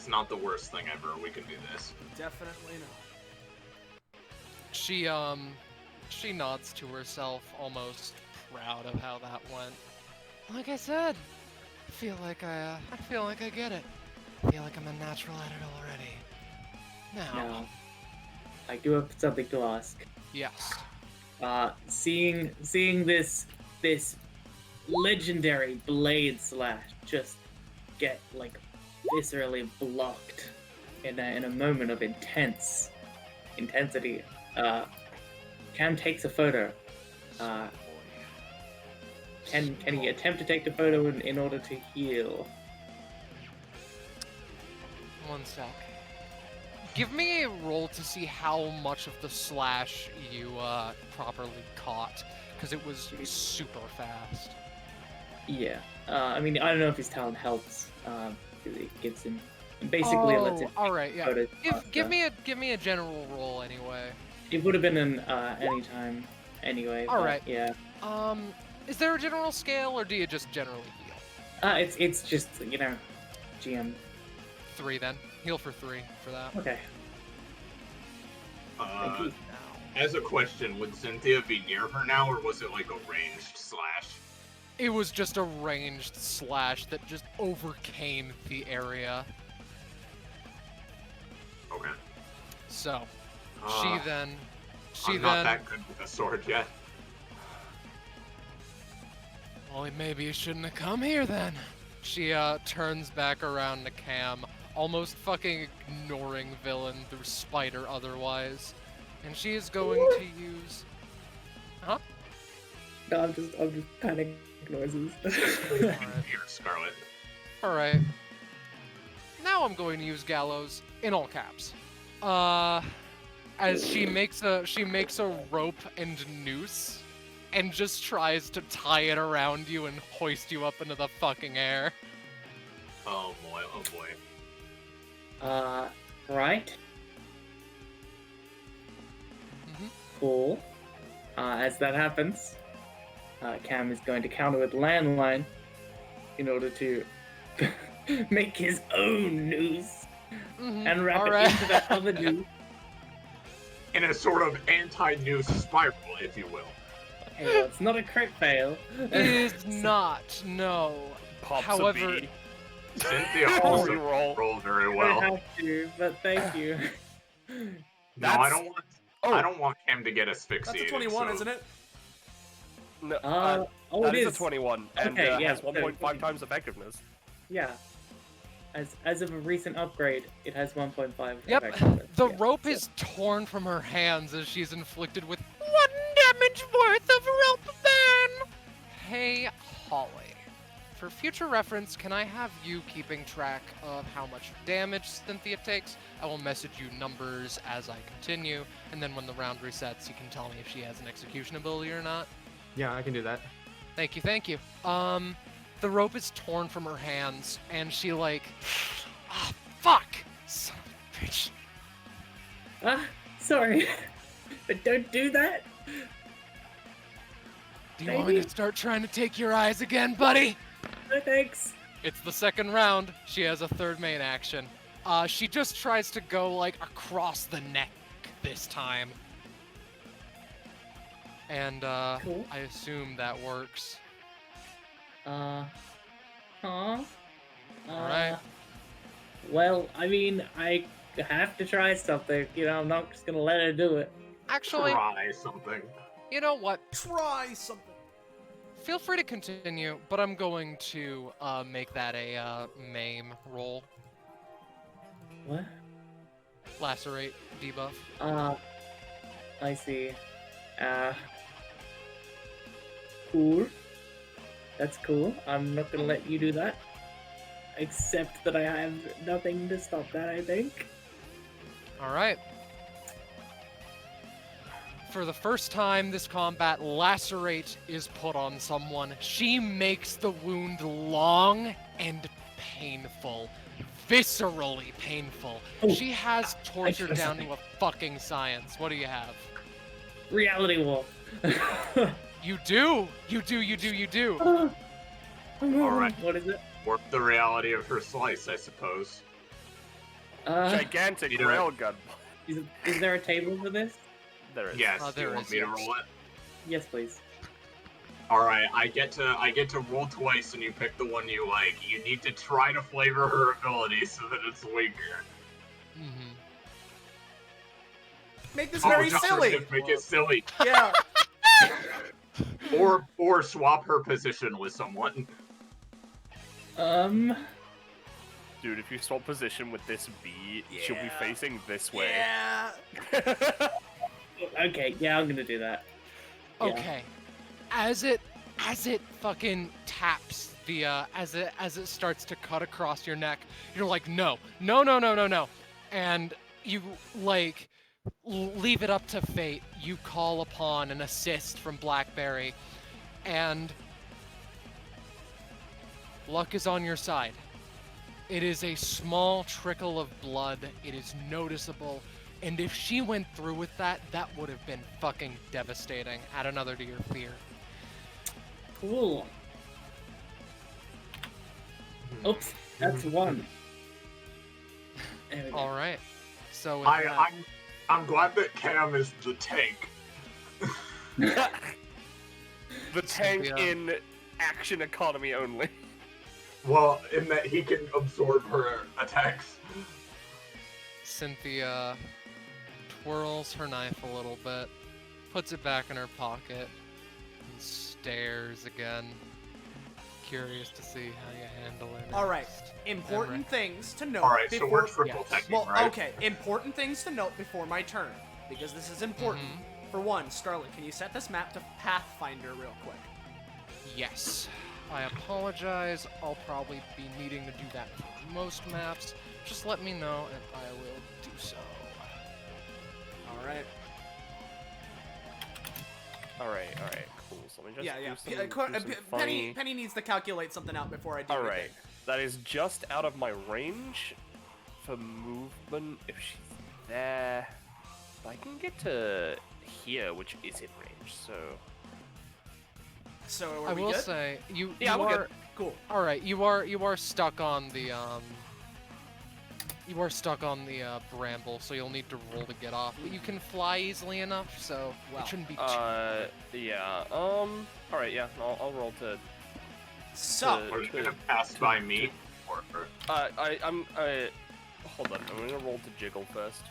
It's not the worst thing ever. We can do this. Definitely not. She nods to herself, almost proud of how that went. Like I said, I feel like I get it. I feel like I'm a natural at it already. Now, I do have something to ask. yes. Seeing this legendary blade slash just get like viscerally blocked in a moment of intensity. Cam takes a photo. Can he attempt to take the photo in order to heal? One sec. Give me a roll to see how much of the slash you properly caught, because it was super fast. Yeah. I mean, I don't know if his talent helps. It gives him basically lets him. All right, yeah. photos Give faster. me a general roll anyway. It would have been an any time anyway. All but right. Yeah. Is there a general scale, or do you just generally heal? It's just GM. 3 then. Heal for 3 for that. Okay. Thank you. As a question, would Cynthia be near her now, or was it like a ranged slash? It was just a ranged slash that just overcame the area. Okay. So, I'm she not that good with a sword yet. Well, maybe you shouldn't have come here then. She turns back around to Cam, almost fucking ignoring Villain through spite or otherwise. And she is going to use... Huh? No, I'm just panic noises. Here, Scarlet. Alright. Now I'm going to use Gallows in all caps. As she makes a rope and noose and just tries to tie it around you and hoist you up into the fucking air. Oh boy. Right. Mm-hmm. Cool. As that happens, Cam is going to counter with landline in order to make his own noose and wrap it into the other noose. In a sort of anti-noose spiral, if you will. Hey, well, it's not a crit fail. It is not, no. Pops However, a bee. Cynthia also Reroll. rolled very I well. have to, but thank you. No, I don't want. Oh. I don't want him to get asphyxiated. That's a 21, so... isn't it? No, It that is is a 21, and Okay, yeah, has so 1.5 times effectiveness. Yeah. As of a recent upgrade, it has 1.5. yep, effectiveness. the Yeah, rope so- is torn from her hands as she's inflicted with 1 damage worth of rope burn. Hey, Holly. For future reference, can I have you keeping track of how much damage Cynthia takes? I will message you numbers as I continue, and then when the round resets, you can tell me if she has an execution ability or not. Yeah, I can do that. Thank you, thank you. The rope is torn from her hands, and she fuck! Son of a bitch. Sorry. But don't do that. Do you want me to start trying to take your eyes again, buddy? No thanks. It's the second round. She has a third main action. She just tries to go, across the neck this time. And, Cool. I assume that works. Alright. Well, I mean, I have to try something. I'm not just gonna let her do it. Actually, Try something. you know what? Try something. Feel free to continue, but I'm going to, make that a, maim roll. What? Lacerate debuff. I see. Cool. That's cool. I'm not gonna let you do that. Except that I have nothing to stop that, I think. Alright. For the first time this combat, Lacerate is put on someone. She makes the wound long and painful. Viscerally painful. Oh, She has tortured I- down to a fucking science. What do you have? Reality Wolf. You do! You do! Alright. What is it? Work the reality of her slice, I suppose. Gigantic You know- railgun. Is there a table for this? There is. Yes. Oh, Do you there want is, me to yes. roll it? Yes, please. All right. I get to roll twice, and you pick the one you like. You need to try to flavor her ability so that it's weaker. Mm-hmm. Make this very just silly. Make it silly, Yeah. or swap her position with someone. Dude, if you swap position with this bee, she'll be Yeah. facing this way. Yeah. Okay, yeah, I'm gonna do that. Yeah. Okay. As it fucking taps the as it starts to cut across your neck, you're like, no, and you like leave it up to fate. You call upon an assist from Blackberry, and luck is on your side. It is a small trickle of blood. It is noticeable. And if she went through with that, that would have been fucking devastating. Add another to your fear. Cool. Oops, that's one. There we go. All right. So with that, I'm glad that Cam is the tank. The tank Cynthia. in action economy only. Well, in that he can absorb her attacks. Cynthia twirls her knife a little bit, puts it back in her pocket, and stares again. Curious to see how you handle it. All right. next. Important Emrick. things to note All right, so before. we're triple Yes. teching, Well, right? okay. Important things to note before my turn, because this is important. For one, Scarlet, can you set this map to Pathfinder real quick? Yes. I apologize. I'll probably be needing to do that for most maps. Just let me know and I will do so. All right. Alright, cool. So let me just Yeah. do some, Penny funny... needs to calculate something out before I do Alright, anything. that is just out of my range for movement if she's there. But I can get to here, which is in range, so... So I are we will good? say you Yeah, we're are good. Cool. all right. You are stuck on the bramble, so you'll need to roll to get off. But you can fly easily enough, so Well, it shouldn't be. yeah, alright, yeah, I'll roll to... So, Are you gonna pass by me? Or hold on, I'm gonna roll to jiggle first.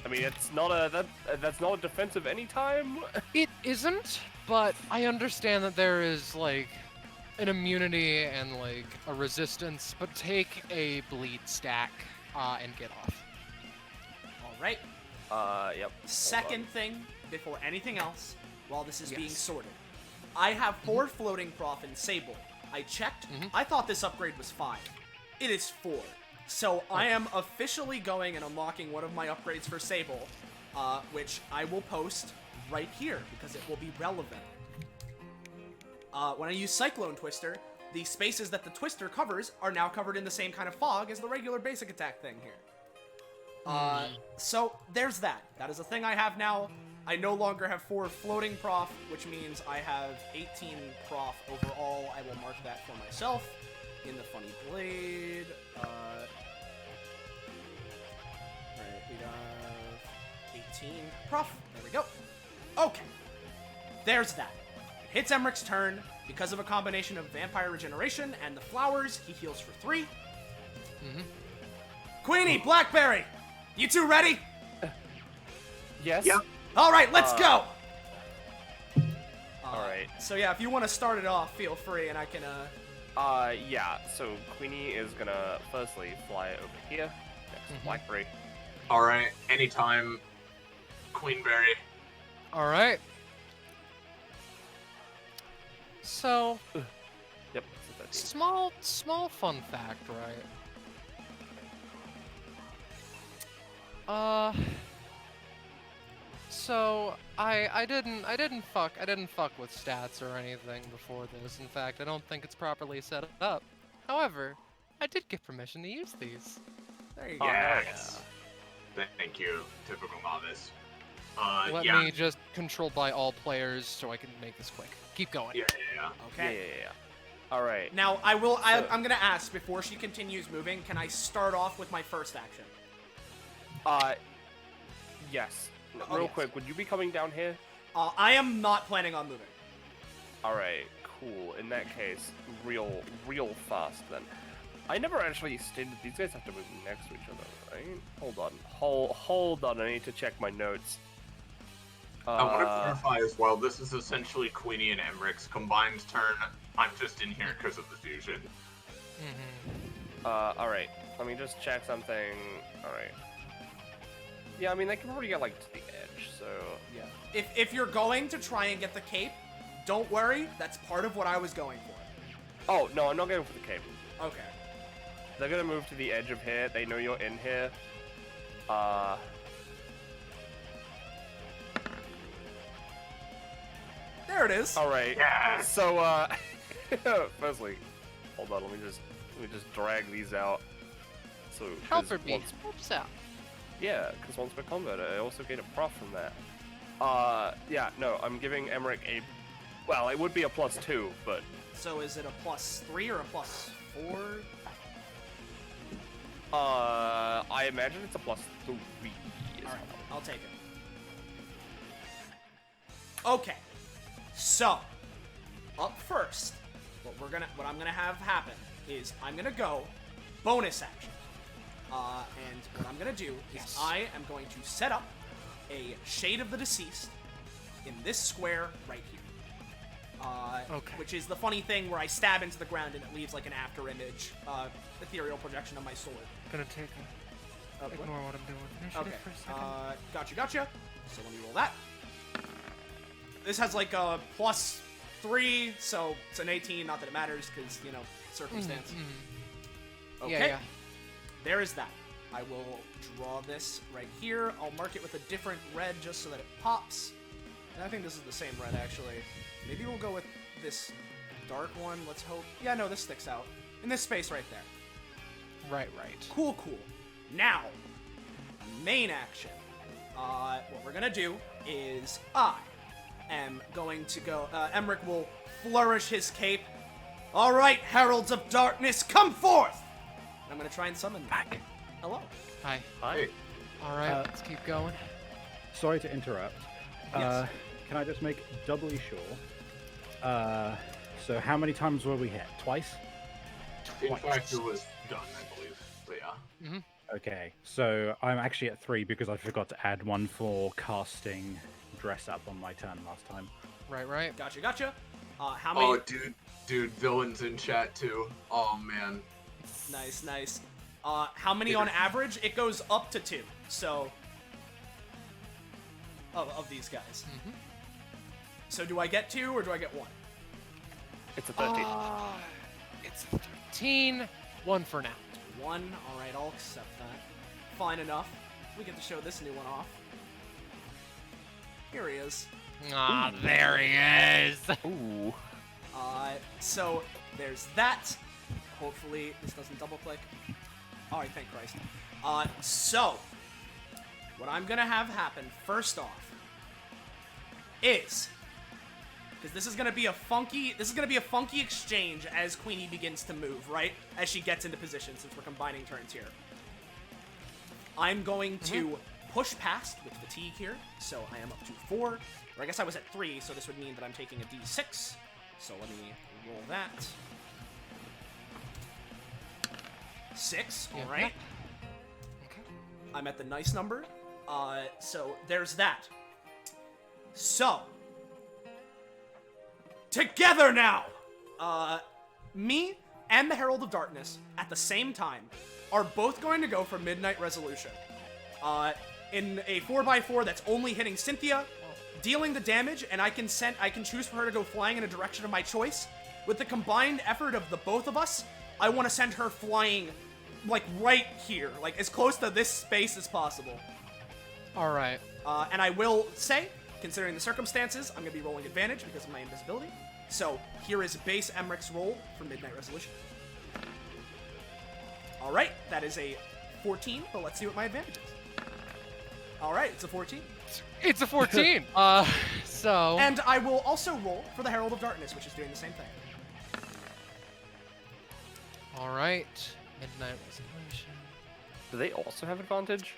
I mean, it's not that's not a defensive anytime. It isn't, but I understand that there is like an immunity and like a resistance. But take a bleed stack and get off. all right. Yep. Second thing, before anything else, while this is being Yes. sorted, I have 4 floating prof in Sable. I checked. I thought this upgrade was 5. It is 4. So I am officially going and unlocking one of my upgrades for Sable, which I will post right here because it will be relevant. When I use Cyclone Twister, the spaces that the Twister covers are now covered in the same kind of fog as the regular basic attack thing here. So there's that. That is a thing I have now. I no longer have 4 floating prof, which means I have 18 prof overall. I will mark that for myself in the funny blade. Right, we have 18 prof. There we go. Okay. There's that. It hits Emrick's turn. Because of a combination of vampire regeneration and the flowers, he heals for 3. Queenie, Blackberry, you two ready? Yes. Yep. All right, let's go. All right. So yeah, if you want to start it off, feel free, and I can. Yeah. So Queenie is gonna firstly fly over here next to Blackberry. all right, anytime, Queenberry. All right. So Yep. So that's small fun fact, right? So I didn't fuck with stats or anything before this. In fact, I don't think it's properly set up. However, I did get permission to use these. There you go. Yes. Thank you, typical novice. Let yeah. me just controlled by all players so I can make this quick. Keep going. Yeah. Okay. Yeah. All right. Now, I'm gonna ask, before she continues moving, can I start off with my first action? Yes. Oh, Real yes. quick, would you be coming down here? I am not planning on moving. All right, cool. In that case, real fast then. I never actually stated these guys have to move next to each other, right? Hold on. Hold on. I need to check my notes. I want to clarify as well, this is essentially Queenie and Emrick's combined turn. I'm just in here because of the fusion. Alright. Let me just check something. Alright. Yeah, I mean, they can probably get, like, to the edge, so... Yeah. If you're going to try and get the cape, don't worry, that's part of what I was going for. Oh, no, I'm not going for the cape. Okay. They're gonna move to the edge of here. They know you're in here. There it is. Alright. Yeah. So, firstly, hold on, let me just drag these out. So, Helper beats. Whoops out. Yeah, because once per combat, I also get a prof from that. Yeah, no, I'm giving Emrick a... Well, it would be a +2, but... So is it a +3 or a +4? I imagine it's a +3. Alright, I'll take it. Okay. So, up first, what I'm gonna have happen is I'm gonna go bonus action. And what I'm gonna do is I am going to set up a Shade of the Deceased in this square right here. Okay. Which is the funny thing where I stab into the ground and it leaves like an after image, ethereal projection of my sword. Gonna take ignore what I'm doing. Initiative Okay. for a second. Gotcha. So let me roll that. This has like a +3, so it's an 18. Not that it matters, because circumstance. Okay. Yeah. There is that. I will draw this right here. I'll mark it with a different red just so that it pops. And I think this is the same red actually. Maybe we'll go with this dark one. Let's hope. Yeah, no, this sticks out in this space right there. Right. Cool. Now, main action. What we're gonna do is I am going to go. Emrick will flourish his cape. All right, heralds of darkness, come forth! And I'm gonna try and summon them. Back. Hello. Hi. Hi. All right, let's keep going. Sorry to interrupt. Yes. Can I just make doubly sure? So how many times were we hit? Twice? In fact, it was done, I believe. So yeah. Okay, so I'm actually at 3 because I forgot to add one for casting dress up on my turn last time. Right. Gotcha. How many? Oh, dude, villains in chat too. Oh man. Nice. How many on average? It goes up to 2. So, of these guys. So do I get 2 or do I get 1? It's a 13. It's 13. 1 for now. 1. All right, I'll accept that. Fine enough. We get to show this new one off. Here he is. Ah, there he is. Ooh. So there's that. Hopefully this doesn't double click. All right, thank Christ. So what I'm gonna have happen first off is, because this is gonna be a funky exchange as Queenie begins to move, right? As she gets into position, since we're combining turns here. I'm going to push past with fatigue here, so I am up to 4. Or I guess I was at 3, so this would mean that I'm taking a d6. So let me roll that. 6, Yeah. alright. Okay. I'm at the nice number. So there's that. So, together now! Me and the Herald of Darkness, at the same time, are both going to go for Midnight Resolution. In a 4x4 that's only hitting Cynthia, dealing the damage, and I can choose for her to go flying in a direction of my choice. With the combined effort of the both of us, I want to send her flying, like, right here, like, as close to this space as possible. All right. And I will say, considering the circumstances, I'm going to be rolling advantage because of my invisibility. So, here is base Emrick's roll for Midnight Resolution. Alright, that is a 14, but let's see what my advantage is. Alright, it's a 14. It's a 14. So. And I will also roll for the Herald of Darkness, which is doing the same thing. All right. Midnight Resolution. Do they also have advantage?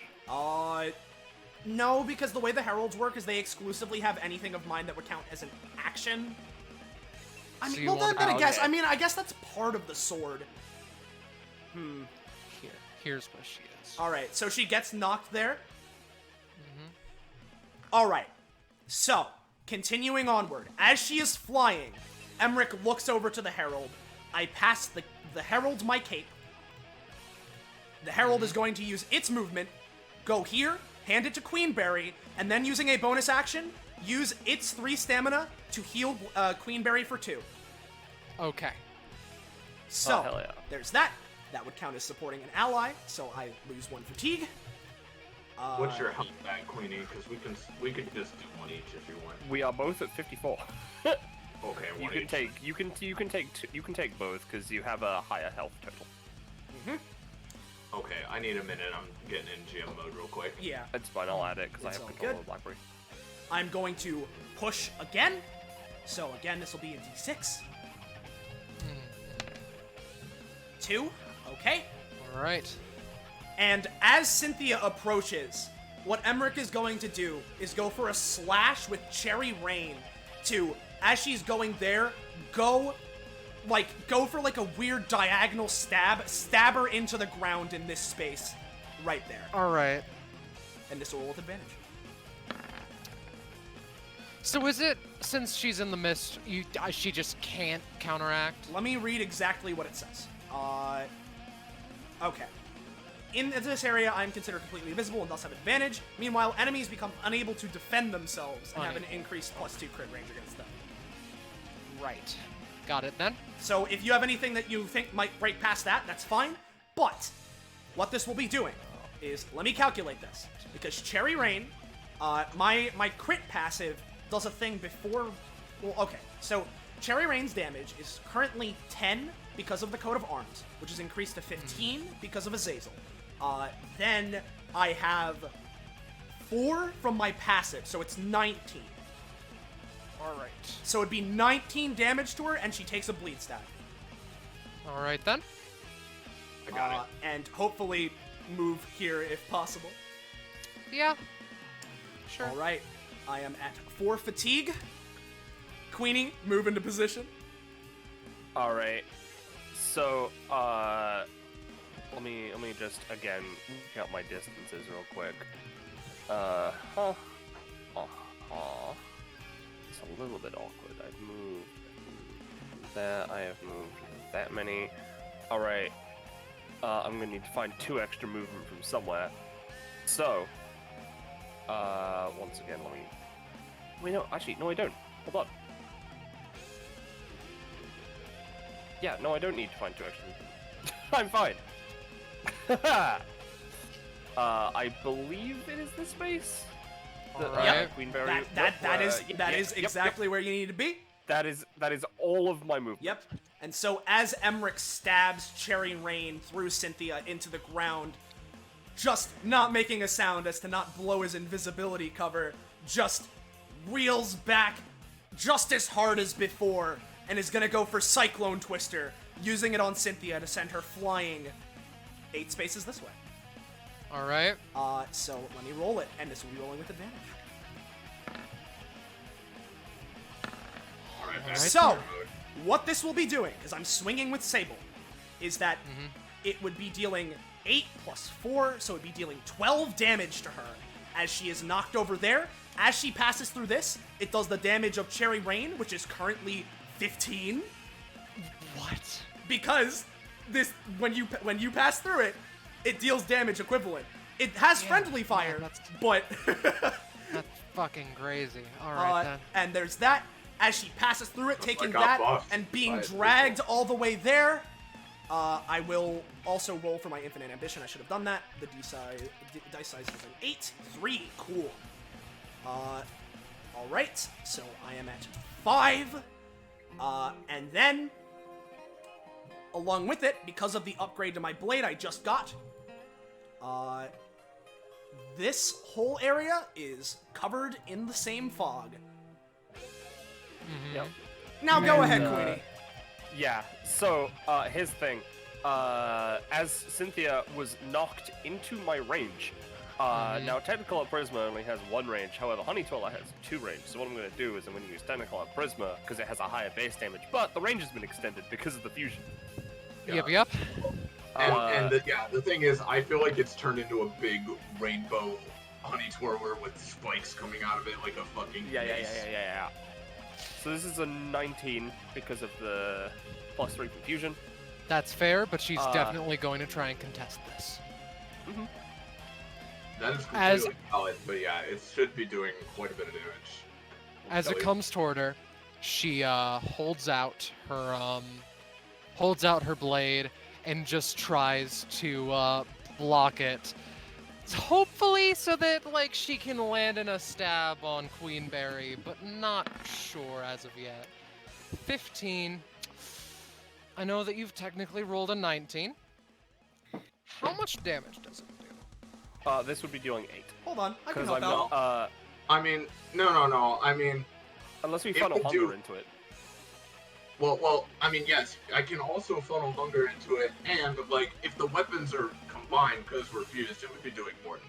No, because the way the heralds work is they exclusively have anything of mine that would count as an action. I So mean, you well, want- then I guess. okay. I mean, I guess that's part of the sword. Here's where she is. All right, so she gets knocked there. Mm-hmm. All right, so continuing onward, as she is flying, Emrick looks over to the herald. I pass the herald my cape. The herald is going to use its movement, go here, hand it to Queenberry, and then using a bonus action, use its 3 stamina to heal Queenberry for 2. Okay. So, Oh, hell yeah. there's that. That would count as supporting an ally, so I lose 1 fatigue. What's your health bag, Queenie? Because we can just do one each if you want. We are both at 54. Okay, You one can each. take you can take both because you have a higher health total. Okay, I need a minute. I'm getting in GM mode real quick. Yeah, That's fine. I'll add it because I It's have all control good. of Blackberry. I'm going to push again. So again, this will be a d6. 2. Okay. All right. And as Cynthia approaches, what Emrick is going to do is go for a slash with Cherry Rain to, as she's going there, go for like a weird diagonal stab her into the ground in this space right there. All right. And this will roll with advantage. So is it, since she's in the mist, she just can't counteract? Let me read exactly what it says. Okay. In this area, I'm considered completely invisible and thus have advantage. Meanwhile, enemies become unable to defend themselves and have an increased +2 crit range against them. Right. Got it then. So if you have anything that you think might break past that, that's fine. But what this will be doing is, let me calculate this. Because Cherry Rain, my crit passive does a thing before... Well, okay. So Cherry Rain's damage is currently 10 because of the coat of arms, which is increased to 15 because of Azazel. Then I have 4 from my passive, so it's 19. All right. So it'd be 19 damage to her, and she takes a bleed stab. All right then. I got it. And hopefully move here if possible. Yeah. Sure. All right, I am at 4 fatigue. Queenie, move into position. All right. So let me just again count my distances real quick. It's a little bit awkward. I've moved that. I have moved that many. All right. I'm gonna need to find 2 extra movement from somewhere. So, once again, let me. Wait, no, actually, no, I don't. Hold on. Yeah, no, I don't need to find 2 extra movement. I'm fine. I believe it is this space. Alright. Queenberry. That is exactly where you need to be. That is all of my movement. Yep. And so as Emrick stabs Cherry Rain through Cynthia into the ground, just not making a sound as to not blow his invisibility cover, just reels back just as hard as before and is gonna go for Cyclone Twister, using it on Cynthia to send her flying 8 spaces this way. All right. So let me roll it, and this will be rolling with advantage. Alright, So, what this will be doing, because I'm swinging with Sable, is that it would be dealing 8 plus 4, so it would be dealing 12 damage to her as she is knocked over there. As she passes through this, it does the damage of Cherry Rain, which is currently 15. What? Because this, when you pass through it, it deals damage equivalent. It has friendly fire, that's- but That's fucking crazy. All right then. and there's that. As she passes through it, taking got that buffed and being by it. dragged all the way there, I will also roll for my infinite ambition. I should have done that. The dice size is an 8. 3. Cool. All right. So I am at 5. And then, along with it, because of the upgrade to my blade I just got, this whole area is covered in the same fog. Yep. Now go And, ahead, Queenie. Yeah. So here's the thing. as Cynthia was knocked into my range. Now, Technicolor Prisma only has one range, however, Honey Twirler has 2 range. So what I'm going to do is I'm going to use Technicolor Prisma because it has a higher base damage, but the range has been extended because of the fusion. Yep. The thing is, I feel like it's turned into a big rainbow honey twirler with spikes coming out of it like a fucking Yeah. So this is a 19 because of the +3 from fusion. That's fair, but she's definitely going to try and contest this. Mm-hmm. That is completely valid, but yeah, it should be doing quite a bit of damage. As it comes toward her, she holds out her blade and just tries to block it. Hopefully so that like she can land in a stab on Queenberry, but not sure as of yet. 15. I know that you've technically rolled a 19. How much damage does it do? This would be doing 8. Hold on, I can Because help I'm out. not, I mean, no. I mean, unless we It funnel would hunger do- into it. well, I mean, yes, I can also funnel hunger into it, and like, if the weapons are combined because we're fused, it would be doing more than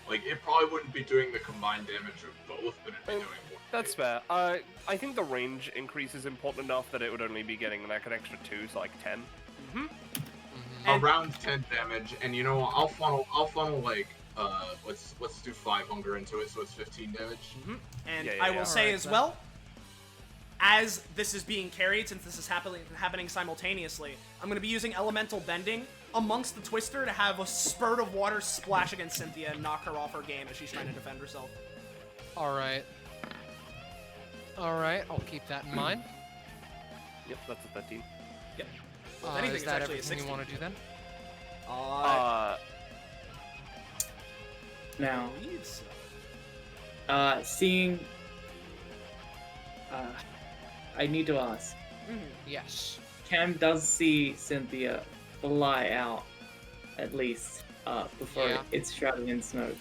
8. Like, it probably wouldn't be doing the combined damage of both, but it'd be doing more. That's fair. I think the range increase is important enough that it would only be getting like an extra 2, so like 10. Around 10 damage, and you know what, I'll funnel like, let's do 5 hunger into it, so it's 15 damage. And Yeah, I will say Alright, as then. well, as this is being carried, since this is happening simultaneously, I'm going to be using Elemental Bending amongst the Twister to have a spurt of water splash against Cynthia and knock her off her game as she's trying to defend herself. Alright, I'll keep that in mind. Yep, that's a 13. Yep. Well, if anything, Is it's that actually a everything 16. you want to do then? Now, believe so. seeing... I need to ask. Yes. Cam does see Cynthia fly out, at least, before Yeah. it's shrouded in smoke.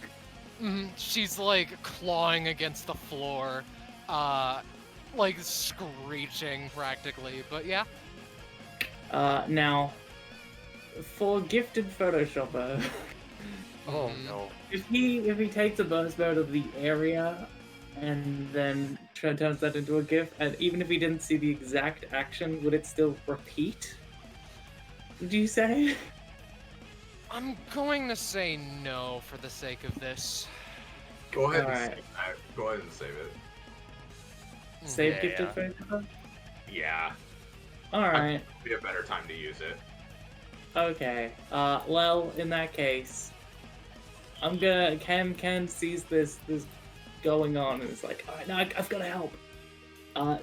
She's like clawing against the floor, like screeching practically, but yeah. Now, for gifted Photoshopper, Oh no. if he takes a burst mode of the area and then turns that into a GIF, and even if he didn't see the exact action, would it still repeat? Would you say? I'm going to say no for the sake of this. Go ahead and Alright. save that. Go ahead and save it. Save Yeah, gifted yeah. Photoshopper? Yeah, Alright, be a better time to use it. okay. Well, in that case, I'm gonna... Cam sees this going on and is like, alright, no, I've gotta help.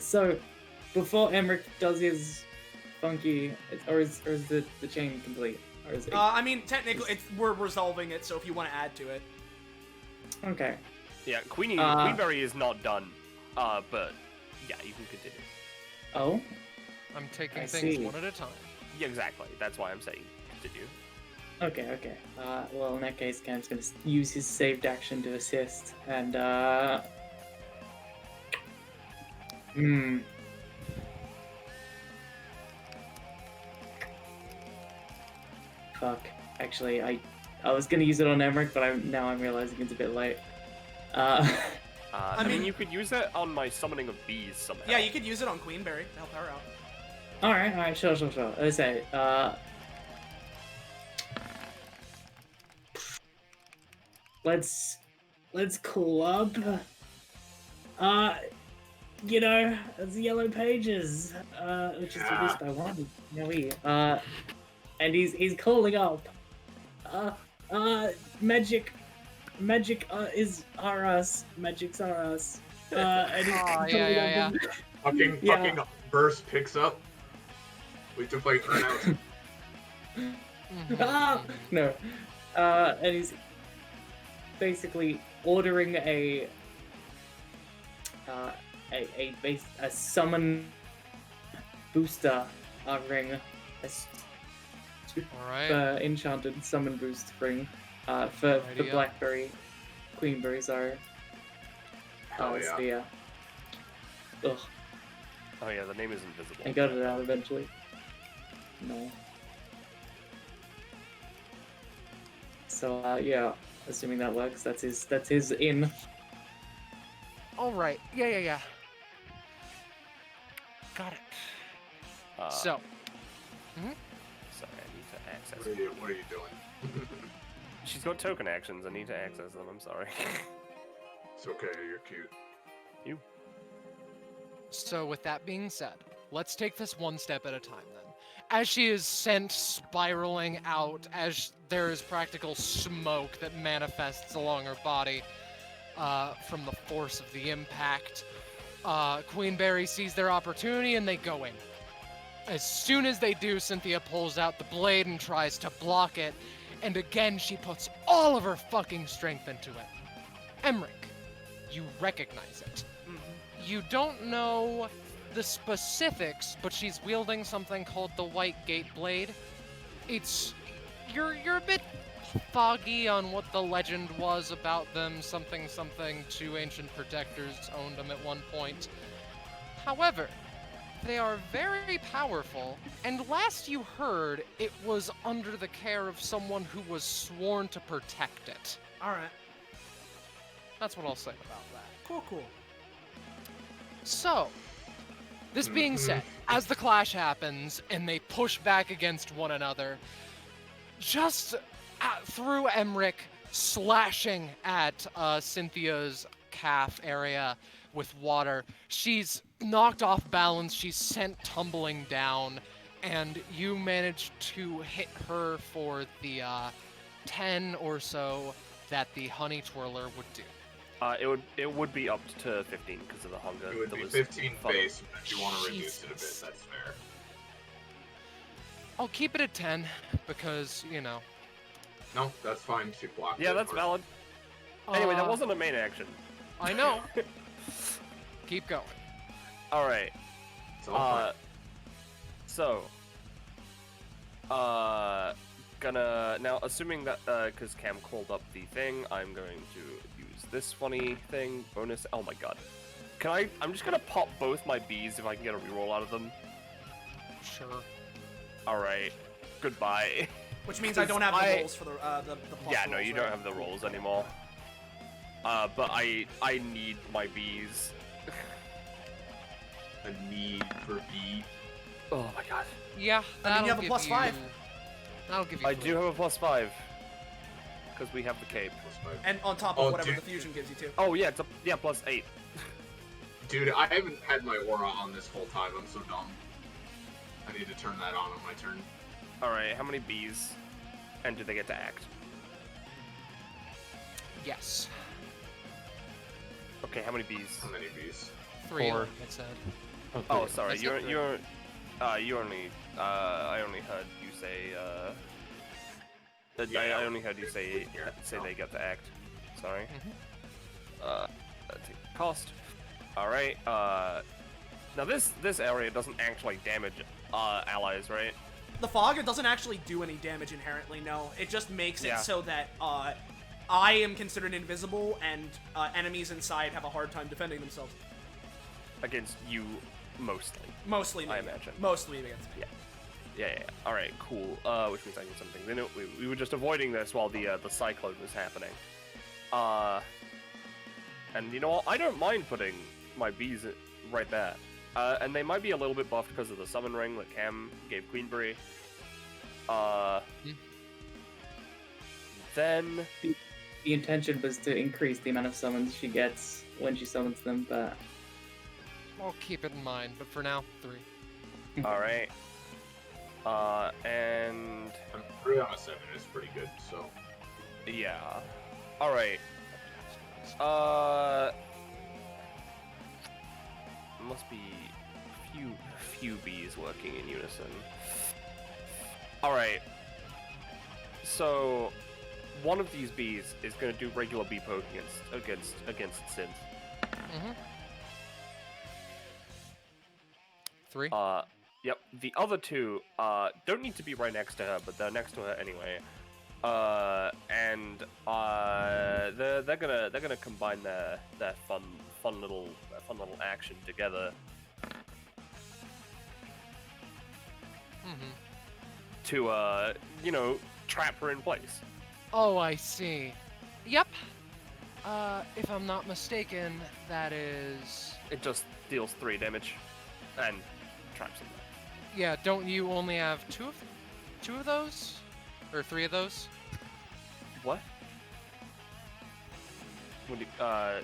So, before Emrick does his funky... Or is the chain complete? Or is it... I mean, technically, we're resolving it, so if you want to add to it. Okay. Yeah, Queenberry is not done. But yeah, you can continue. Oh? I'm taking I things see. one at a time. Yeah, exactly. That's why I'm saying continue. Okay. Well, in that case, Cam's gonna use his saved action to assist, and, Fuck. Actually, I was gonna use it on Emrick, but now I'm realizing it's a bit late. I mean, you could use it on my summoning of bees somehow. Yeah, you could use it on Queenberry to help her out. Alright, sure. Let's say, let's call up, it's the Yellow Pages, which is the list I wanted. And he's calling up, magic are us, magic's are us, and he's calling yeah. up. Fucking burst picks up. We have to play turn out. No. And he's basically ordering a summon booster ring, Alright. enchanted summon boost ring, for Alrighty, Blackberry, Queenberry, sorry. Hell yeah. Sphere. Ugh, Oh yeah, the name is invisible. I got it out eventually. No. So yeah, assuming that works, that's his in. All right. Yeah. Got it. So. Sorry, I need to access. What are you doing? She's got token actions. I need to access them. I'm sorry. It's okay. You're cute. So with that being said, let's take this one step at a time then. As she is sent spiraling out, as there is practical smoke that manifests along her body from the force of the impact, Queenberry sees their opportunity and they go in. As soon as they do, Cynthia pulls out the blade and tries to block it, and again she puts all of her fucking strength into it. Emrick, you recognize it. You don't know the specifics, but she's wielding something called the White Gate Blade. You're a bit foggy on what the legend was about them. Something, two ancient protectors owned them at one point. However, they are very powerful, and last you heard, it was under the care of someone who was sworn to protect it. All right. That's what I'll say about that. Cool. So, this being said, as the clash happens and they push back against one another, just through Emrick slashing at Cynthia's calf area with water, she's knocked off balance, she's sent tumbling down, and you manage to hit her for the 10 or so that the honey twirler would do. It would be up to 15 because of the hunger. It would be 15 base, but if you want to reduce it a bit, that's fair. I'll keep it at 10 because, you know. No, that's fine. She blocked it. Yeah, that's valid. Anyway, that wasn't a main action. I know. Keep going. All right. It's all fine. So, gonna now assuming that because Cam called up the thing, I'm going to use this funny thing bonus. Oh my god, I'm just gonna pop both my bees if I can get a reroll out of them. Sure. All right. Goodbye. Which means I don't have the rolls for the plus Yeah, no, rolls, you right? don't have the rolls anymore. But I need my bees. A need for B. Oh my god. Yeah, I mean, you have a give plus 5. That'll give you. I do have a +5 because we have the cape. And on top of whatever the fusion gives you too. Oh yeah, it's +8. Dude, I haven't had my aura on this whole time. I'm so dumb. I need to turn that on my turn. All right, how many bees? And do they get to act? Yes. Okay, how many bees? How many bees? 3. 4. It said. Oh, sorry. That's You not only. I only heard you say. I only heard you say they get to act. Sorry. Take the cost. All right. Now this area doesn't actually damage allies, right? The fog, it doesn't actually do any damage inherently, no. It just makes it Yeah. so that I am considered invisible and enemies inside have a hard time defending themselves. Against you, mostly. Mostly me. I imagine. Mostly against me. Yeah. All right, cool. Which means I can something. Then we were just avoiding this while the cyclone was happening. And you know what? I don't mind putting my bees right there. And they might be a little bit buffed because of the summon ring that Cam gave Queenberry. Then The intention was to increase the amount of summons she gets when she summons them, but I'll keep it in mind, but for now, 3. all right. And 3 on a 7 is pretty good, so. yeah. All right. Must be few bees working in unison. All right. So one of these bees is going to do regular bee poke against Synth. 3. Yep. The other 2 don't need to be right next to her, but they're next to her anyway. And they're gonna combine their fun little action together. To trap her in place. Oh, I see. Yep. If I'm not mistaken, that is... It just deals 3 damage and traps them. Yeah, don't you only have two of those? Or 3 of those? What? Would you, I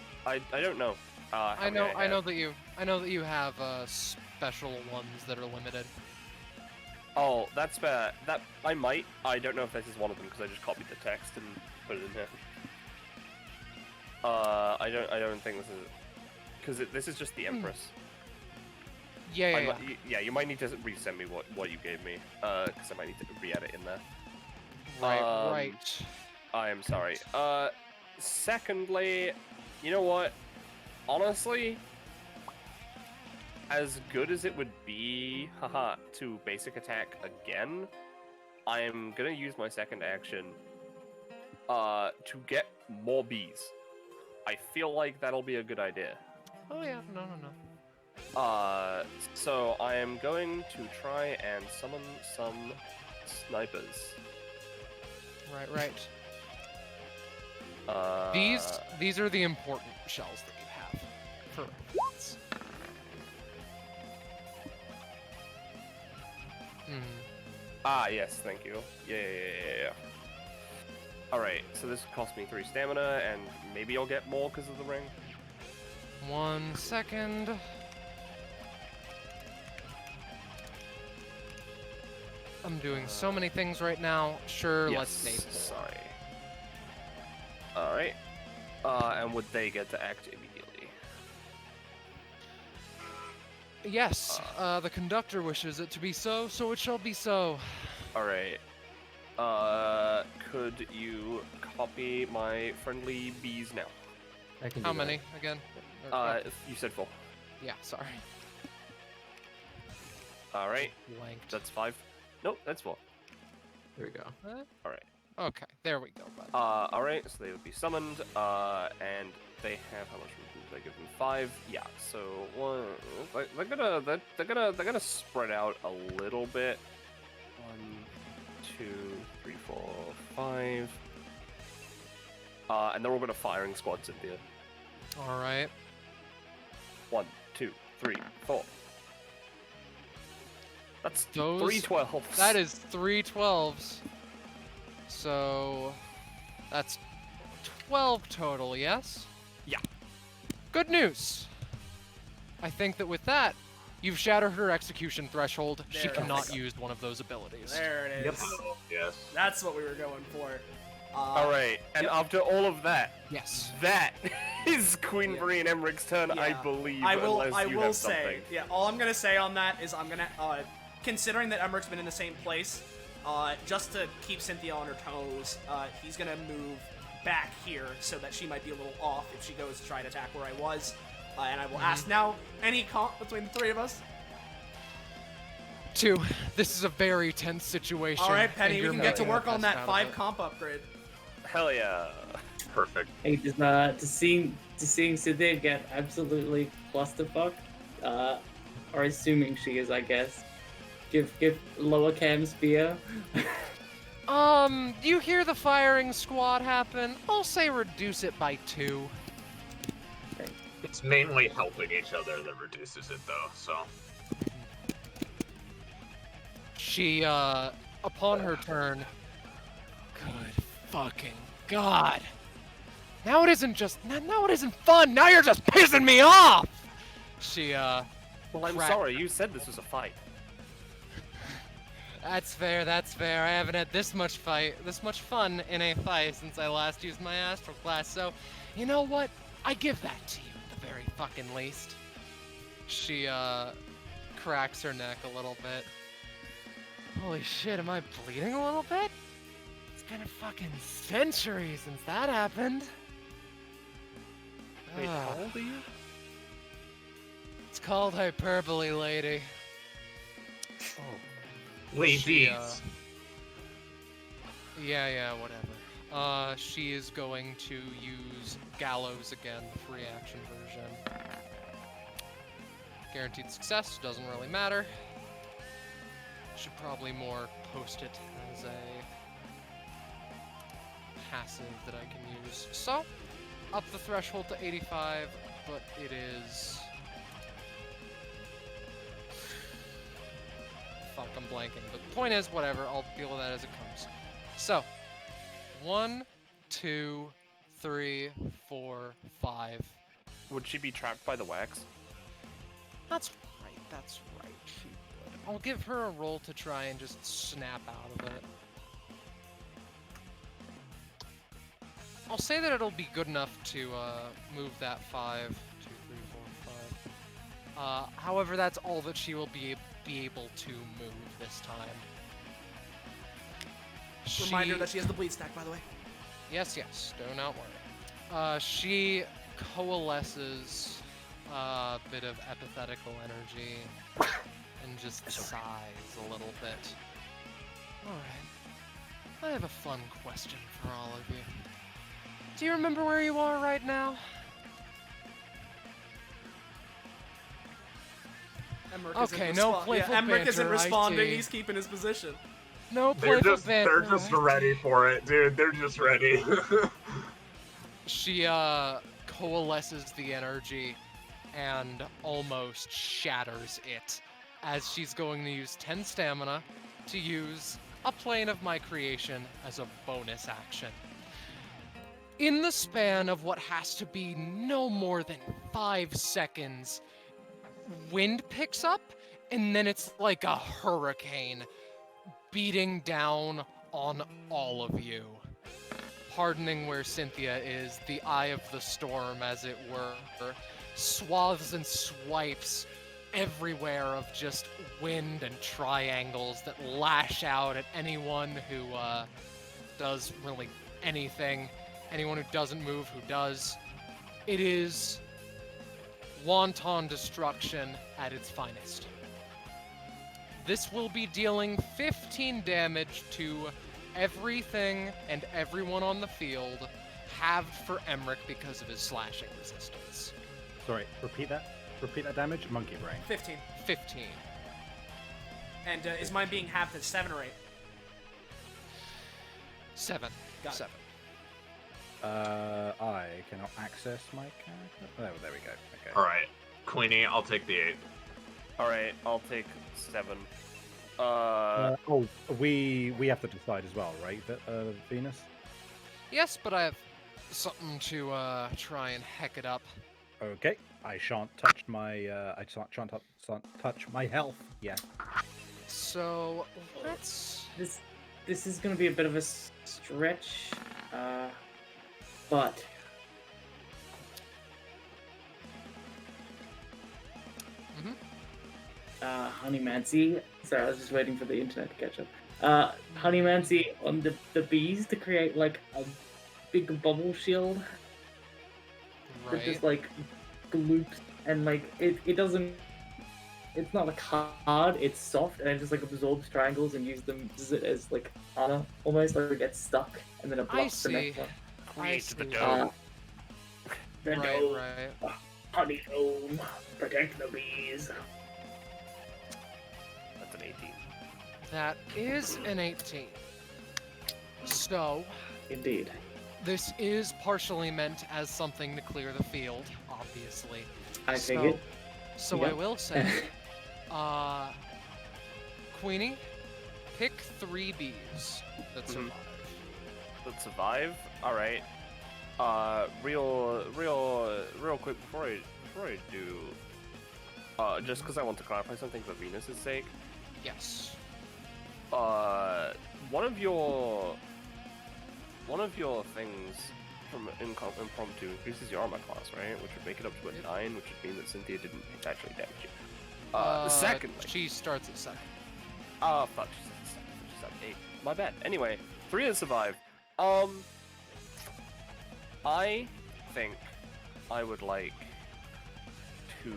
don't know. How I many know have. that you have special ones that are limited. Oh, that's fair. That I might. I don't know if this is one of them because I just copied the text and put it in here. I don't think this is because this is just the Empress. Yeah. Yeah, you might need to resend me what you gave me, because I might need to re-add it in there. Right. I am sorry. Secondly, you know what? Honestly, as good as it would be, to basic attack again, I am gonna use my second action, to get more bees. I feel like that'll be a good idea. Oh yeah, no. So I am going to try and summon some snipers. Right. These are the important shells that you have. For reference. Yes, thank you. Yeah. Alright, so this cost me 3 stamina, and maybe I'll get more because of the ring. 1 second. I'm doing so many things right now. Sure, Yes, let's stay. sorry. Alright. And would they get to act immediately? Yes, the conductor wishes it to be so, so it shall be so. Alright. Could you copy my friendly bees now? I can do How that. many again? You said 4. Yeah, sorry. Alright, Blanked. that's 5. Nope, that's 4. There we go. Alright. Okay, there we go, bud. Alright, so they would be summoned, and they have how much movement did I give them? 5. Yeah, so they're gonna spread out a little bit. 1, 2, 3, 4, 5. And they're all gonna firing squad Cynthia. All right. 1, 2, 3, 4. That's Those- 3 12s. That is 3 12s. So that's 12 total, yes? Yeah. Good news. I think that with that, you've shattered her execution threshold. She There it cannot is. use one of those abilities. There it is. Yes. That's what we were going for. Alright, and after all of that, Yes. that is Queen Yeah. Bree and Emrick's turn, I Yeah. believe, I will unless you have say, something. yeah, all I'm gonna say on that is I'm gonna, considering that Emrick's been in the same place, just to keep Cynthia on her toes, he's gonna move back here so that she might be a little off if she goes to try and attack where I was. And I will ask now, any comp between the 3 of us? 2. This is a very tense situation. All right, Penny, and we you're can get to making the work on best that out of 5 it. comp upgrade. Hell yeah. Perfect. Hey, just to seeing Cynthia get absolutely clusterfuck, or assuming she is, I guess. Give lower cam spear. You hear the firing squad happen? I'll say reduce it by 2. It's mainly helping each other that reduces it, though, so. She, upon her turn... Good fucking God. Now it isn't just... Now it isn't fun! Now you're just pissing me off! She, Well, I'm Crap. sorry, you said this was a fight. That's fair, that's fair. I haven't had this much fun in a fight since I last used my astral class, so... You know what? I give that to you, at the very fucking least. She, cracks her neck a little bit. Holy shit, am I bleeding a little bit? It's been a fucking century since that happened. Wait, Ah. how old are you? It's called hyperbole, lady. Oh. Ladies. She, yeah, whatever. She is going to use Gallows again, the free action version. Guaranteed success, doesn't really matter. Should probably more post it as a... passive that I can use. So, up the threshold to 85, but it is... Fuck, I'm blanking. But the point is, whatever, I'll deal with that as it comes. So, 1, 2, 3, 4, 5. Would she be trapped by the wax? That's right, she would. I'll give her a roll to try and just snap out of it. I'll say that it'll be good enough to move that 5, 2, 3, 4, 5. However, that's all that she will be able to move this time. Reminder that she has the bleed stack, by the way. Yes, do not worry. She coalesces a bit of epithetical energy and just sighs a little bit. Alright. I have a fun question for all of you. Do you remember where you are right now? Emrick Okay, no playful Emrick isn't banter, responding. IT. He's keeping his position. No They're playful just banter. ready for it, dude. They're just ready. She coalesces the energy and almost shatters it as she's going to use 10 stamina to use a plane of my creation as a bonus action. In the span of what has to be no more than 5 seconds, wind picks up and then it's like a hurricane beating down on all of you. Hardening where Cynthia is, the eye of the storm, as it were, swaths and swipes everywhere of just wind and triangles that lash out at anyone who does really anything, anyone who doesn't move who does. It is wanton destruction at its finest. This will be dealing 15 damage to everything and everyone on the field, halved for Emrick because of his slashing resistance. Sorry, repeat that. Repeat that damage. Monkey brain. 15. 15. And is mine being halved to 7 or 8? 7. Got it. 7. I cannot access my character. Oh, there we go. Okay. All right, Queenie, I'll take the 8. All right, I'll take 7. We have to decide as well, right? Venus. Yes, but I have something to try and heck it up. Okay. I shan't touch my. Shan't touch my health. Yeah. So let's. This is gonna be a bit of a stretch, but Honeymancy. Sorry, I was just waiting for the internet to catch up. Honeymancy on the bees to create like a big bubble shield that just Right. like gloops and like it doesn't. It's not like hard. It's soft and it just like absorbs triangles and uses it as like armor almost. Like it gets stuck and then it blocks the next see. one. Create the see. dome. The Right, dome, right. honey dome, protect the bees. That's an 18. That is an 18. So, Indeed. this is partially meant as something to clear the field, obviously. I So- figured. So Yeah. I will say, Queenie, pick 3 bees that survive. That survive. All right. Real quick before I do, just because I want to clarify something for Venus's sake. Yes. One of your things from impromptu increases your armor class, right? Which would make it up to a 9, which would mean that Cynthia didn't actually damage you. Secondly, She starts at 2nd. oh fuck, she's at 8. My bad. Anyway, 3 that survive. I think I would like to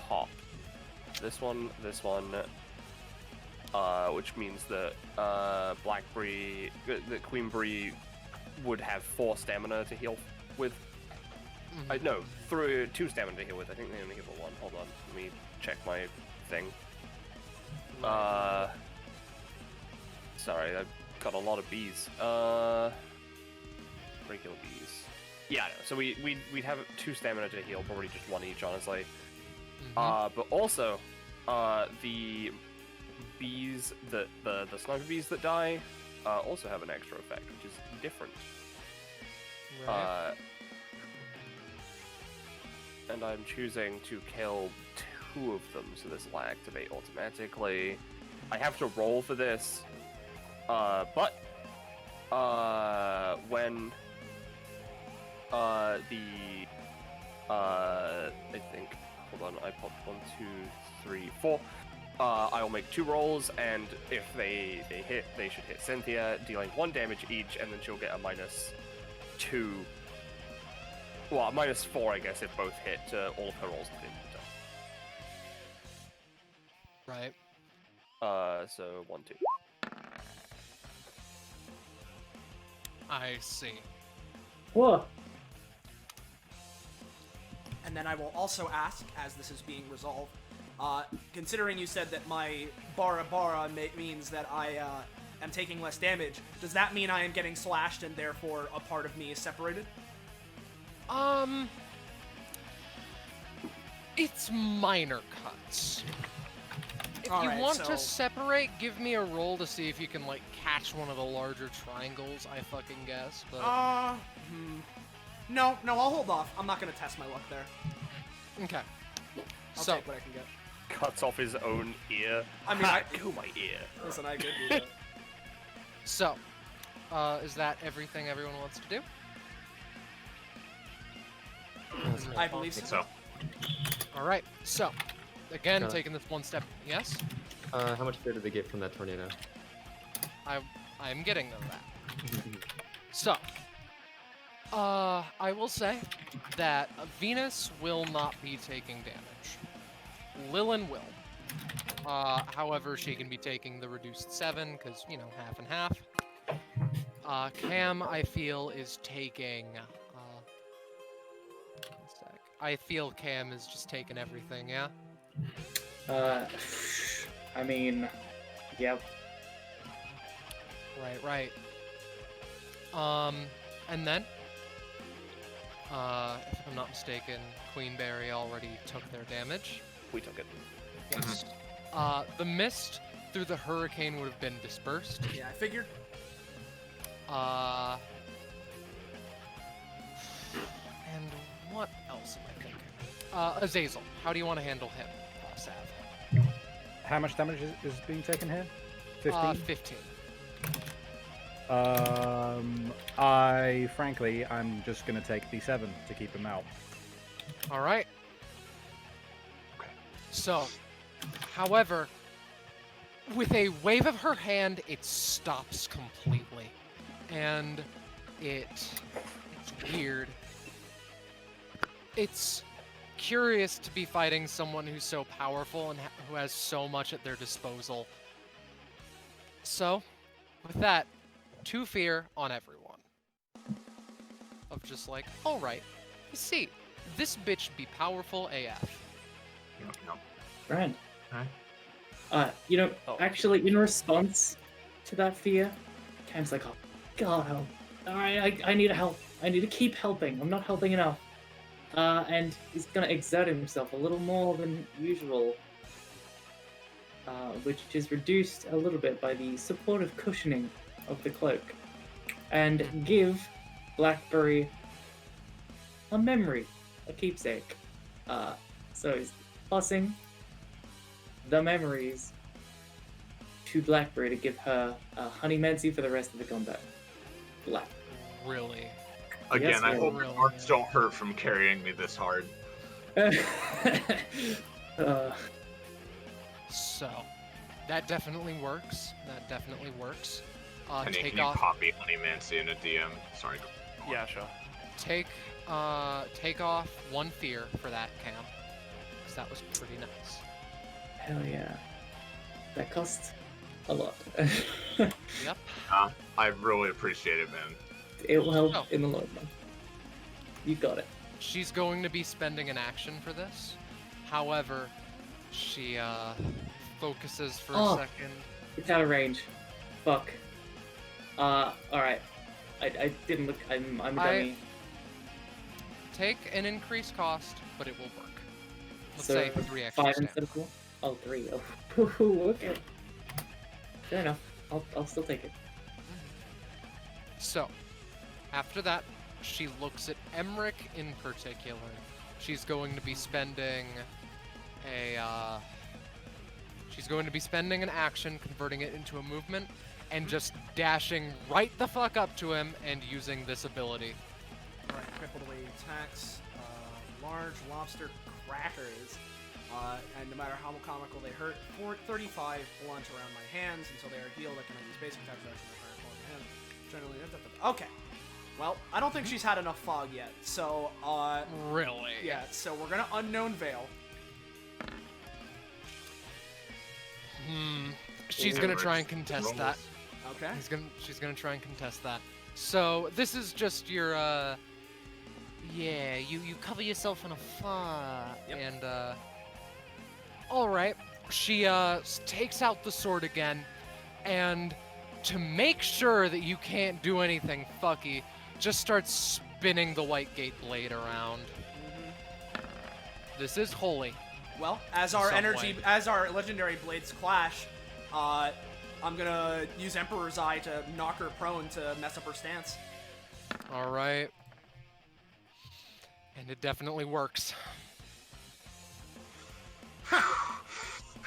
hop this one, which means that Blackberry, that Queenberry would have 4 stamina to heal with. No, 2 stamina to heal with. I think they only give her 1. Hold on, let me check my thing. Sorry, I've got a lot of bees. regular bees. Yeah, I know. So we'd have 2 stamina to heal, probably just 1 each, honestly. But also, the bees that the sniper bees that die also have an extra effect, which is different. Right. And I'm choosing to kill 2 of them, so this will activate automatically. I have to roll for this, but when I think, hold on, I popped 1, 2, 3, 4. I will make 2 rolls, and if they hit, they should hit Cynthia, dealing 1 damage each, and then she'll get a -2. Well, a -4, I guess, if both hit all of her rolls to be Right. so 1, 2. I see. Whoa. And then I will also ask, as this is being resolved, considering you said that my bara means that I am taking less damage, does that mean I am getting slashed and therefore a part of me is separated? It's minor cuts. If you Alright, want so- to separate, give me a roll to see if you can, like, catch one of the larger triangles, I fucking guess, but... No, I'll hold off. I'm not gonna test my luck there. Okay. I'll So, take what I can get. Cuts off his own ear. I mean, I- kill my ear. Listen, I could do that. so, is that everything everyone wants to do? I believe so. So, Alright, so, again, Got it. taking this one step, yes? How much fear did they get from that tornado? I'm getting them that. So, I will say that Venus will not be taking damage. Lilin will. However, she can be taking the reduced 7, because, you know, half and half. Cam, I feel, is taking... one sec. I feel Cam is just taking everything, yeah? I mean, yep. Right. And then, if I'm not mistaken, Queenberry already took their damage. We took it. Yes. The mist through the hurricane would have been dispersed. Yeah, I figured. And what else am I thinking? Azazel, how do you want to handle him, Sav? How much damage is being taken here? 15? 15. I'm just gonna take the 7 to keep him out. All right. So, however, with a wave of her hand, it stops completely, and it's weird. It's curious to be fighting someone who's so powerful and who has so much at their disposal. So, with that, 2 fear on everyone. Of just like, alright, you see, this bitch be powerful AF. no. Brand. Huh? Actually, in response to that fear, Cam's like, oh, God, help. Alright, I need help. I need to keep helping. I'm not helping enough. And he's gonna exert himself a little more than usual, which is reduced a little bit by the supportive cushioning of the cloak, and give Blackberry a memory, a keepsake. So he's passing the memories to Blackberry to give her honey mancy for the rest of the combat. Black. Really? Again, Yes, I well, hope really, my arms don't hurt from carrying me this hard. So, that definitely works. Can Take you off. copy Honey Mancy in a DM? Sorry. go on. Yeah, sure. Take off 1 fear for that, Cam. Because that was pretty nice. Hell yeah. That costs a lot. Yep. I really appreciate it, man. It will help Oh. in the long run. You got it. She's going to be spending an action for this. However, she focuses for Oh. a second. It's out of range. Fuck. Alright. I didn't look. I'm a I- dummy. Take an increased cost, but it will work. Let's So, say 3 extra 5 stamina. instead of 4? Oh, 3. Oh, okay. Fair enough. I'll still take it. So, after that, she looks at Emrick in particular. She's going to be spending an action, converting it into a movement, and just dashing right the fuck up to him and using this ability. Alright, crippled away attacks, large lobster crackers, and no matter how comical they hurt, 35 blunt around my hands until they are healed. I can use basic attacks action to fire my hand. Generally, okay. Well, I don't think she's had enough fog yet, so, Really? yeah, so we're gonna Unknown Veil. She's gonna try and contest that. Okay. She's gonna try and contest that. So this is just your yeah, you cover yourself in a fog. Yep. And alright. She takes out the sword again, and to make sure that you can't do anything fucky, just starts spinning the white gate blade around. This is Holi. Well, as our Some way. as our legendary blades clash, I'm gonna use Emperor's Eye to knock her prone to mess up her stance. Alright. And it definitely works.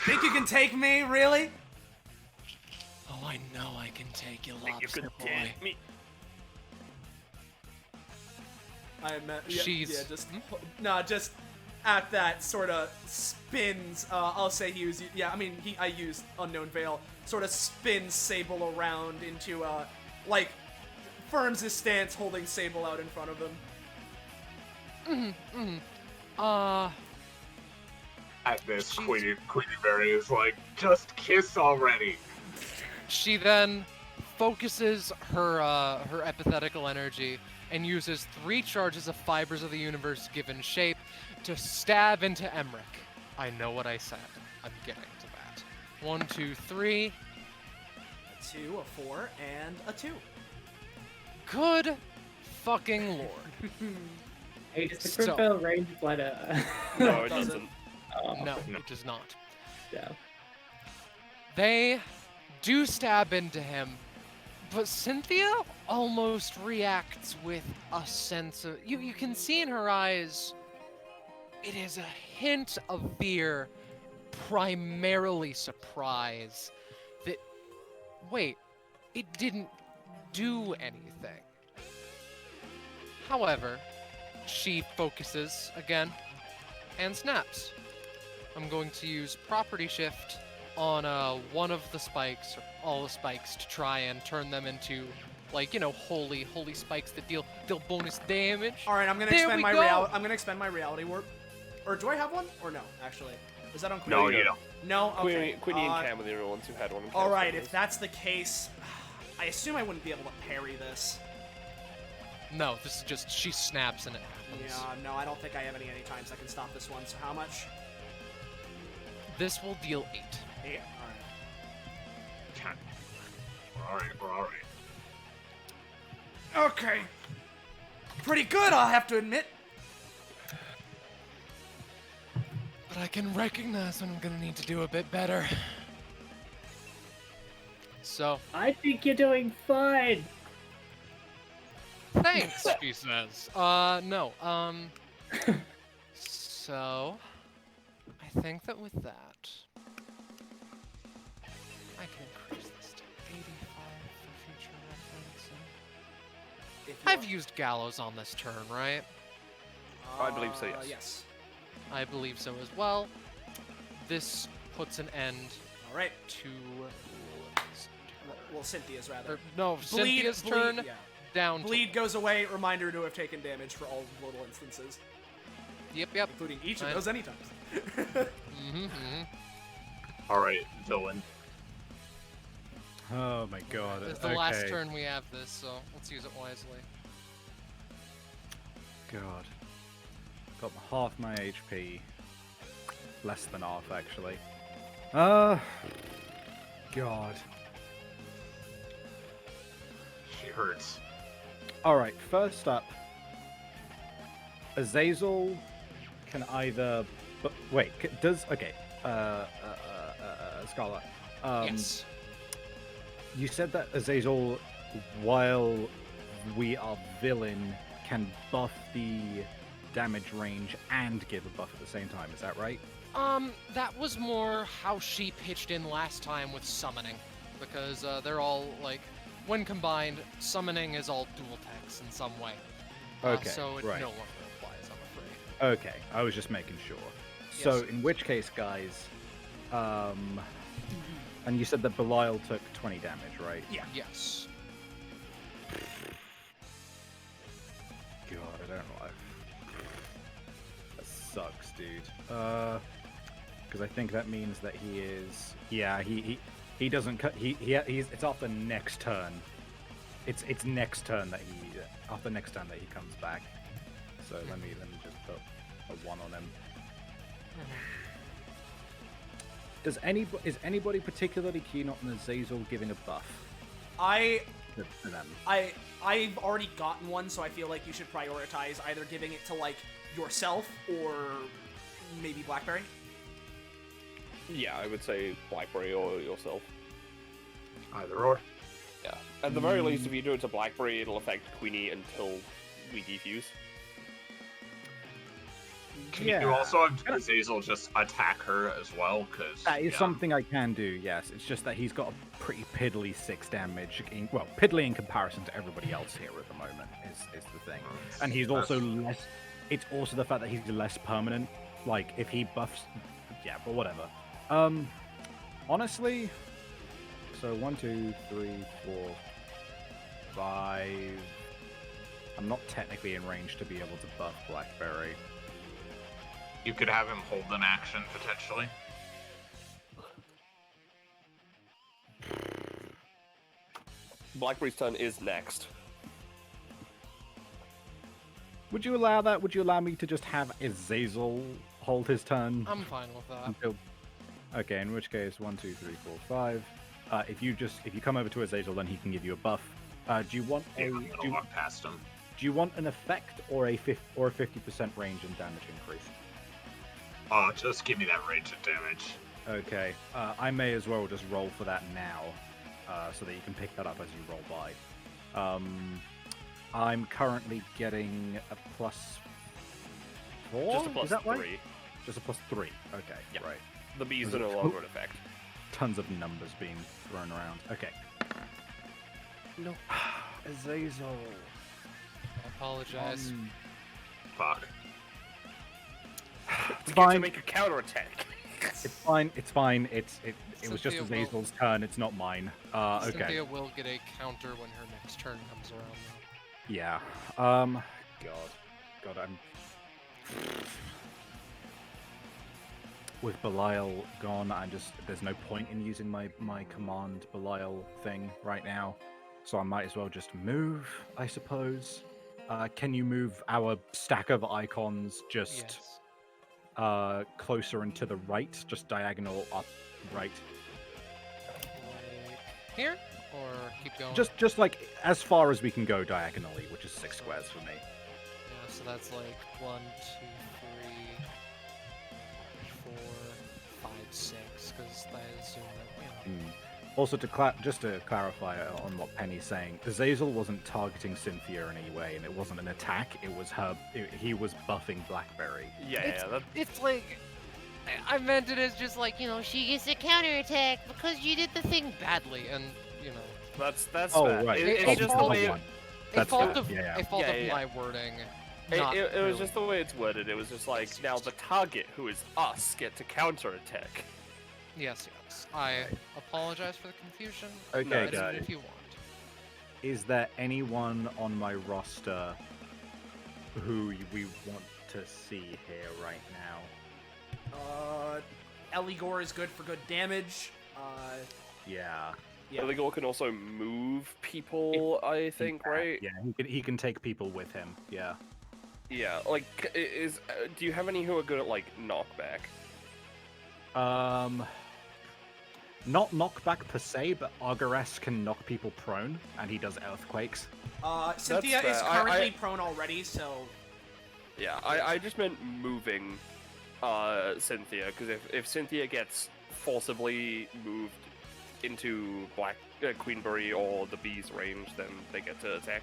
Think you can take me, really? Oh, I know I can take you, Think you lobster could boy. take me? She's- just at that sort of spins. I'll say he was. Yeah, I mean, I used Unknown Veil. Sort of spins Sable around into like firms his stance, holding Sable out in front of him. At this, Jeez. Queenie Berry is like, just kiss already. She then focuses her her epithetical energy and uses 3 charges of Fibers of the Universe given shape to stab into Emrick. I know what I said. I'm getting to that. 1, 2, 3. A 2, a 4, and a 2. Good fucking lord. Hey, does the So- crit fail range apply to... No, it Doesn't. doesn't. Oh, No, No. it does not. yeah. They do stab into him, but Cynthia almost reacts with a sense of... You can see in her eyes, it is a hint of fear, primarily surprise, that, wait, it didn't do anything. However, she focuses again and snaps. I'm going to use property shift on one of the spikes, or all the spikes, to try and turn them into, like, you know, holy spikes that deal bonus damage. All right, I'm gonna There expend we my go. I'm gonna expend my reality warp. Or do I have one? Or no? Actually, is that on Queenie? No, you don't. No. Okay. Queenie and Cam were the only ones who had one. All right, if that's the case, I assume I wouldn't be able to parry this. No, this is just, she snaps and it happens. Yeah, no, I don't think I have any times I can stop this one. So how much? This will deal 8. 8. All right. We're alright. Okay. Pretty good, I'll have to admit. But I can recognize when I'm gonna need to do a bit better. So, I think you're doing fine. thanks, she says. No, so, I think that with that, I can increase this to 85 for future reference. If you I've want. used Gallows on this turn, right? I believe so, yes. Yes. I believe so as well. This puts an end All right. to... Well, Cynthia's rather. Or, no, Cynthia's turn, Yeah. down Bleed goes away. Reminder to have taken damage for all little instances, to... Yep. including each of Right. those anytimes. Alright, villain. Oh my god. It's the okay. last turn we have this, so let's use it wisely. God. Got half my HP. Less than half, actually. God. She hurts. All right. First up, Azazel can either. But wait, does okay? Scarlet. Yes. You said that Azazel, while we are villain, can buff the damage range and give a buff at the same time. Is that right? That was more how she pitched in last time with summoning, because they're all like, when combined, summoning is all dual text in some way. Okay, So it right. no longer applies, I'm afraid. Okay, I was just making sure. So Yes. in which case, guys, and you said that Belial took 20 damage, right? Yeah. Yes. God, I don't know. That sucks, dude. Because I think that means that he is. Yeah, he doesn't cut. He's. It's after next turn. It's next turn that he. After next turn that he comes back. So let me just put a 1 on him. Is anybody particularly keen on Azazel giving a buff to them? I've already gotten one, so I feel like you should prioritize either giving it to like yourself or maybe Blackberry. Yeah, I would say Blackberry or yourself. Either or. Yeah. At the very least, if you do it to Blackberry, it'll affect Queenie until we defuse. Can you also have Azazel just attack her as well? Because That is something I can do, yes. It's just that he's got a pretty piddly 6 damage. Well, piddly in comparison to everybody else here at the moment is the thing. And he's also less... It's also the fact that he's less permanent. Like, if he buffs... Yeah, but whatever. Honestly... So, 1, 2, 3, 4, 5... I'm not technically in range to be able to buff Blackberry. You could have him hold an action, potentially. Blackberry's turn is next. Would you allow that? Would you allow me to just have Azazel hold his turn? I'm fine with that. Until... Okay, in which case, 1, 2, 3, 4, 5. If you come over to Azazel, then he can give you a buff. Do you want walk past him. Do you want an effect or a 50% range and damage increase? Oh, just give me that range of damage. Okay, I may as well just roll for that now, so that you can pick that up as you roll by. I'm currently getting a +4. Just a plus Is that 3. right? Just a +3. Okay, Yeah. right. The bees are no longer in effect. Tons of numbers being thrown around. Okay. No. Azazel. I apologize. Fuck. It's We get to fine. make a counterattack. It's fine. It's fine. It was just Cynthia will- Azazel's turn. It's not mine. Okay. Cynthia will get a counter when her next turn comes around, though. Yeah. God, I'm. With Belial gone, there's no point in using my command Belial thing right now, so I might as well just move, I suppose. Can you move our stack of icons just Yes. closer and to the right, just diagonal up right? Like here? Or keep going? Just like as far as we can go diagonally, which is 6 squares for me. Yeah, so that's like 1, 2, 3, 4, 5, 6, because I assume that, you know. Also, just to clarify on what Penny's saying, Azazel wasn't targeting Cynthia in any way, and it wasn't an attack. It was her. He was buffing Blackberry. It's like, I meant it as just like, you know, she gets a counterattack because you did the thing badly, and, you know. That's Oh, fair. right. It's just the way That's fault fair. of, Yeah. a fault Yeah, of yeah. my wording. It not was really. just the way it's worded. It was just like, now the target, who is us, get to counterattack. Yes. I apologize for the confusion. Okay, No, guys. if you want. Is there anyone on my roster who we want to see here right now? Eligor is good for good damage. Yeah. Yeah. Eligor can also move people, I think, right? Yeah, he can take people with him. Yeah. Yeah, like, do you have any who are good at, like, knockback? not knockback per se, but Argares can knock people prone, and he does earthquakes. Cynthia fair. is currently prone already, so... Yeah, I just meant moving Cynthia, because if Cynthia gets forcibly moved into Queenberry or the bee's range, then they get to attack.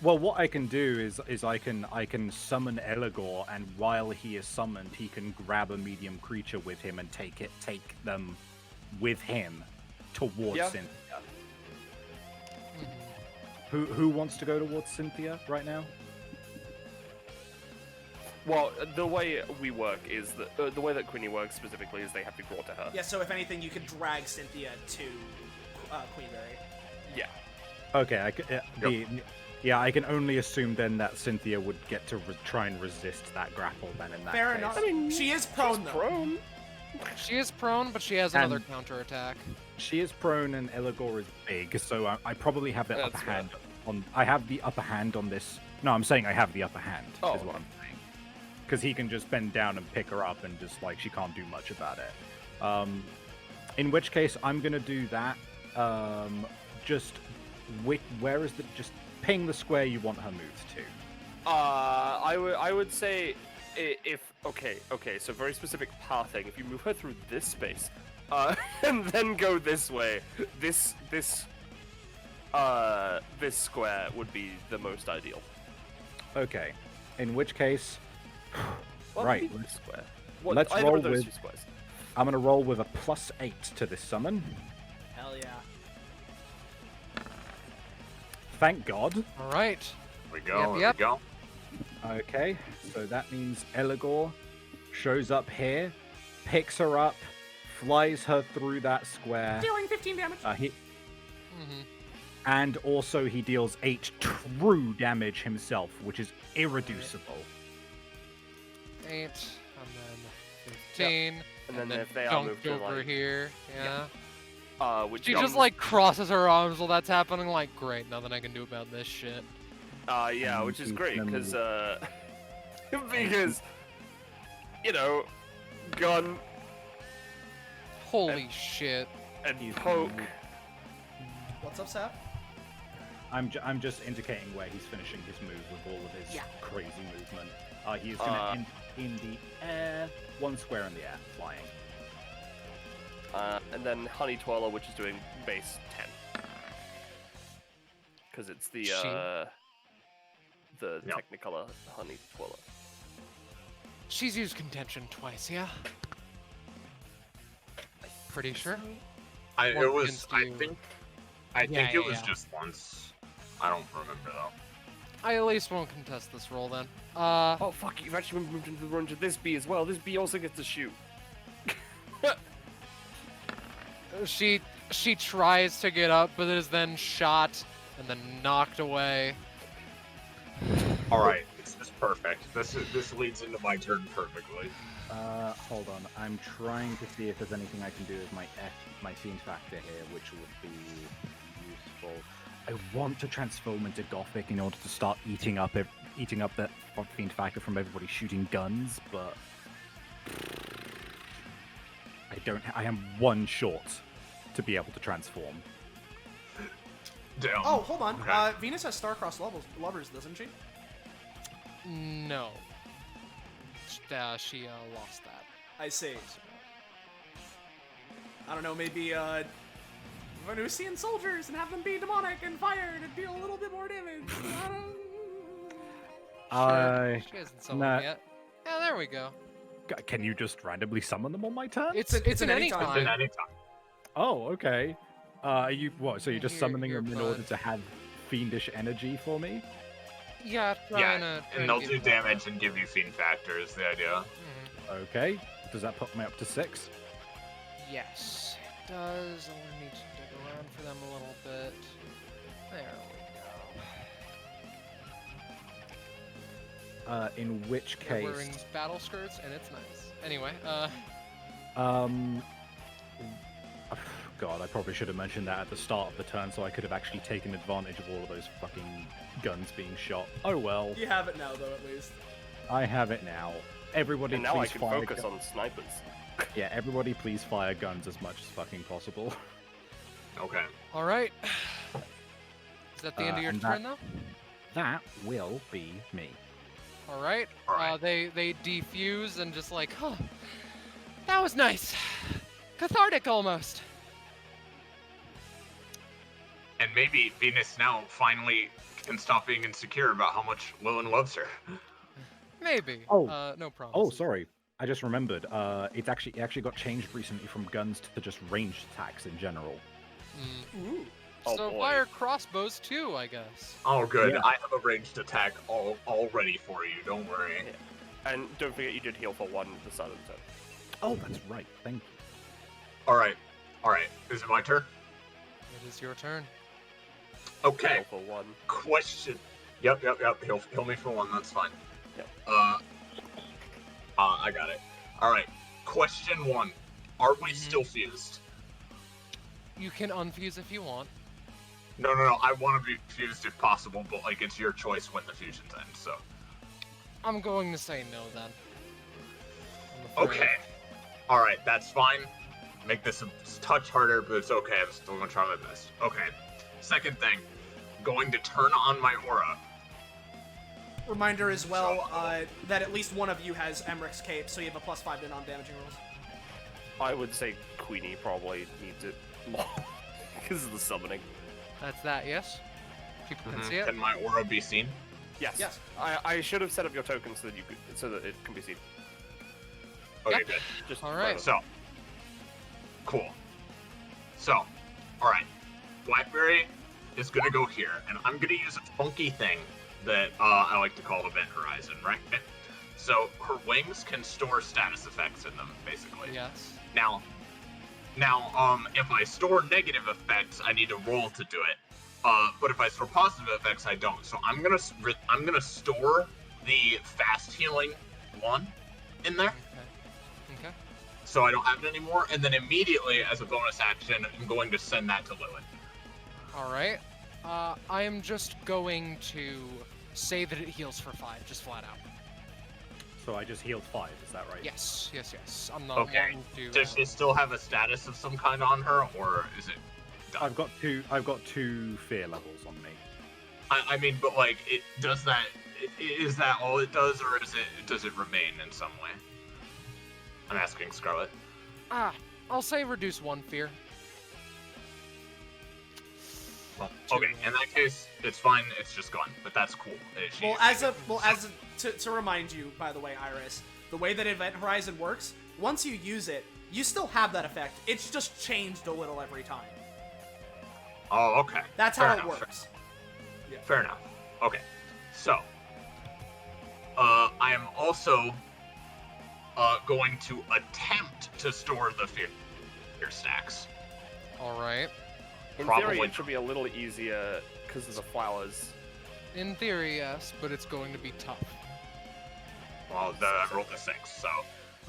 Well, what I can do is I can summon Eligor, and while he is summoned, he can grab a medium creature with him and take them with him towards Cynthia. Who wants to go towards Cynthia right now? Well, the way we work is that the way that Queenie works specifically is they have to be brought to her. Yeah, so if anything, you could drag Cynthia to Queenberry. Yeah. Okay, I can only assume then that Cynthia would get to try and resist that grapple then in that Fair case. enough. I mean, she is prone, though. Prone. She is prone, but she has another counterattack. She is prone and Eligor is big, so I probably have the upper hand I have the upper hand on this. No, I'm saying I have the upper hand, is what I'm saying. Because he can just bend down and pick her up and just, like, she can't do much about it. In which case, I'm going to do that. Where is the... Just ping the square you want her moved to. I would say if... Okay, so very specific pathing. If you move her through this space, and then go this way, this square would be the most ideal. Okay. In which case... Well, right. This square. Let's roll those with... two squares. I'm going to roll with a +8 to this summon. Hell yeah. Thank God. All right. We go. Yep. We go. Okay, so that means Eligor shows up here, picks her up, flies her through that square. Dealing 15 damage. And also he deals 8 true damage himself, which is irreducible. 8, and then 15, And then if they are dunked moved to, over like... here. Yeah. Which She just like crosses her arms while that's happening. Like, great, nothing I can do about this shit. Yeah, which is great because because you know, gun. Holy shit! And poke. What's up, Sap? I'm just indicating where he's finishing his move with all of his crazy movement. He is gonna in the air, 1 square in the air, flying. And then Honey Twirler, which is doing base 10. Because it's the Technicolor Honey Twirler. She's used contention twice, yeah? Pretty sure. I think Yeah, it was just once. I don't remember though. I at least won't contest this roll then. Oh fuck, you've actually been moved into the range of this bee as well. This bee also gets to shoot. She tries to get up, but is then shot and then knocked away. All right, this is perfect. This leads into my turn perfectly. Hold on. I'm trying to see if there's anything I can do with my fiend factor here, which would be useful. I want to transform into Gothic in order to start eating up that fiend factor from everybody shooting guns, but I am 1 short to be able to transform. Damn. Oh, hold on. Okay. Venus has star-crossed lovers, doesn't she? No. She lost that. I see. I don't know, maybe Venusian soldiers and have them be demonic and fire to deal a little bit more damage. She hasn't summoned yet. Yeah, there we go. Can you just randomly summon them on my turn? It's an anytime. Then anytime. Oh, okay. So you're just summoning Here, them in order to have fiendish energy for me? Yeah, And they'll do damage and give you fiend factor is the idea. Okay. Does that put me up to 6? Yes, it does. I need to dig around for them a little bit. There we go. In which They're case... wearing battle skirts, and it's nice. Anyway, God, I probably should have mentioned that at the start of the turn, so I could have actually taken advantage of all of those fucking guns being shot. Oh well. You have it now, though, at least. I have it now. Everybody, And now I please can fire. focus on snipers. Yeah, everybody, please fire guns as much as fucking possible. Okay. All right. Is that the end of your and turn, though? That will be me. All right. All right. They defuse and just like, huh, that was nice, cathartic almost. And maybe Venus now finally can stop being insecure about how much Lilin loves her. Maybe. Oh. No problem. Oh, sorry. I just remembered. It actually got changed recently from guns to just ranged attacks in general. Ooh. Oh, So boy. fire crossbows too, I guess. Oh, good. Yeah. I have a ranged attack all ready for you. Don't worry. And don't forget you did heal for 1 at the start of the turn. Oh, that's right. Thank you. All right. Is it my turn? It is your turn. Okay. Heal for 1. Question. Yep. Heal me for 1. That's fine. Yep. I got it. All right. Question 1. Are we still fused? You can unfuse if you want. No. I want to be fused if possible, but like it's your choice when the fusion's end. So. I'm going to say no then. I'm afraid. Okay. All right. That's fine. Make this a touch harder, but it's okay. I'm still gonna try my best. Okay. Second thing. Going to turn on my aura. Reminder as well that at least one of you has Emrick's cape, so you have a +5 to non-damaging rolls. I would say Queenie probably needs it more because of the summoning. That's that, yes? People can see it? Can my aura be seen? Yes. Yes. I should have set up your token so that it can be seen. Okay, Yep. good. Just All right. So, cool. So, all right. Blackberry is gonna go here, and I'm gonna use a funky thing that I like to call Event Horizon, right? So her wings can store status effects in them, basically. Yes. Now, if I store negative effects, I need to roll to do it. But if I store positive effects, I don't. So I'm gonna store the fast healing 1 in there, Okay. so I don't have it anymore. And then immediately, as a bonus action, I'm going to send that to Lilin. All right. I am just going to say that it heals for 5, just flat out. So I just healed 5. Is that right? Yes. I'm not Okay. wanting to. Does she still have a status of some kind on her, or is it done? I've got two fear levels on me. I mean, but like, is that all it does, or does it remain in some way? I'm asking Scarlet. I'll say reduce 1 fear. Well, okay, in that case, it's fine. It's just gone, but that's cool. To remind you, by the way, Iris, the way that Event Horizon works, once you use it, you still have that effect. It's just changed a little every time. Oh, okay. That's Fair how it enough. works. Fair enough. Okay, so I am also going to attempt to store the fear stacks. All right. In Probably theory, it not. should be a little easier because of the flowers. In theory, yes, but it's going to be tough. Well, I rolled a 6, so.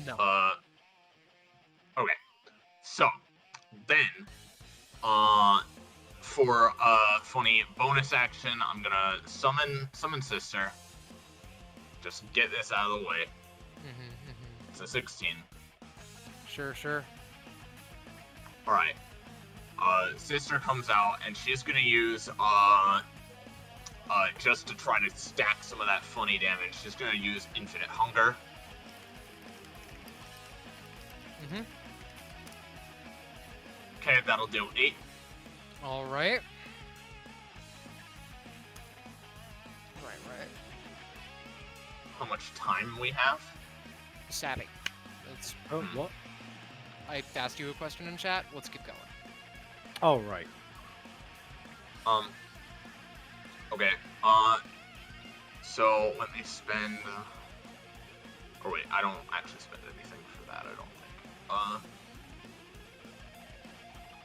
No. Okay. So, then, for a funny bonus action, I'm gonna summon Sister. Just get this out of the way. It's a 16. Sure. Alright. Sister comes out, and she's gonna use, just to try to stack some of that funny damage, she's gonna use Infinite Hunger. Okay, that'll do 8. All right. Right. How much time we have? Savvy. Let's. Oh, what? I asked you a question in chat. Let's keep going. Oh, right. Okay, so let me spend, or wait, I don't actually spend anything for that, I don't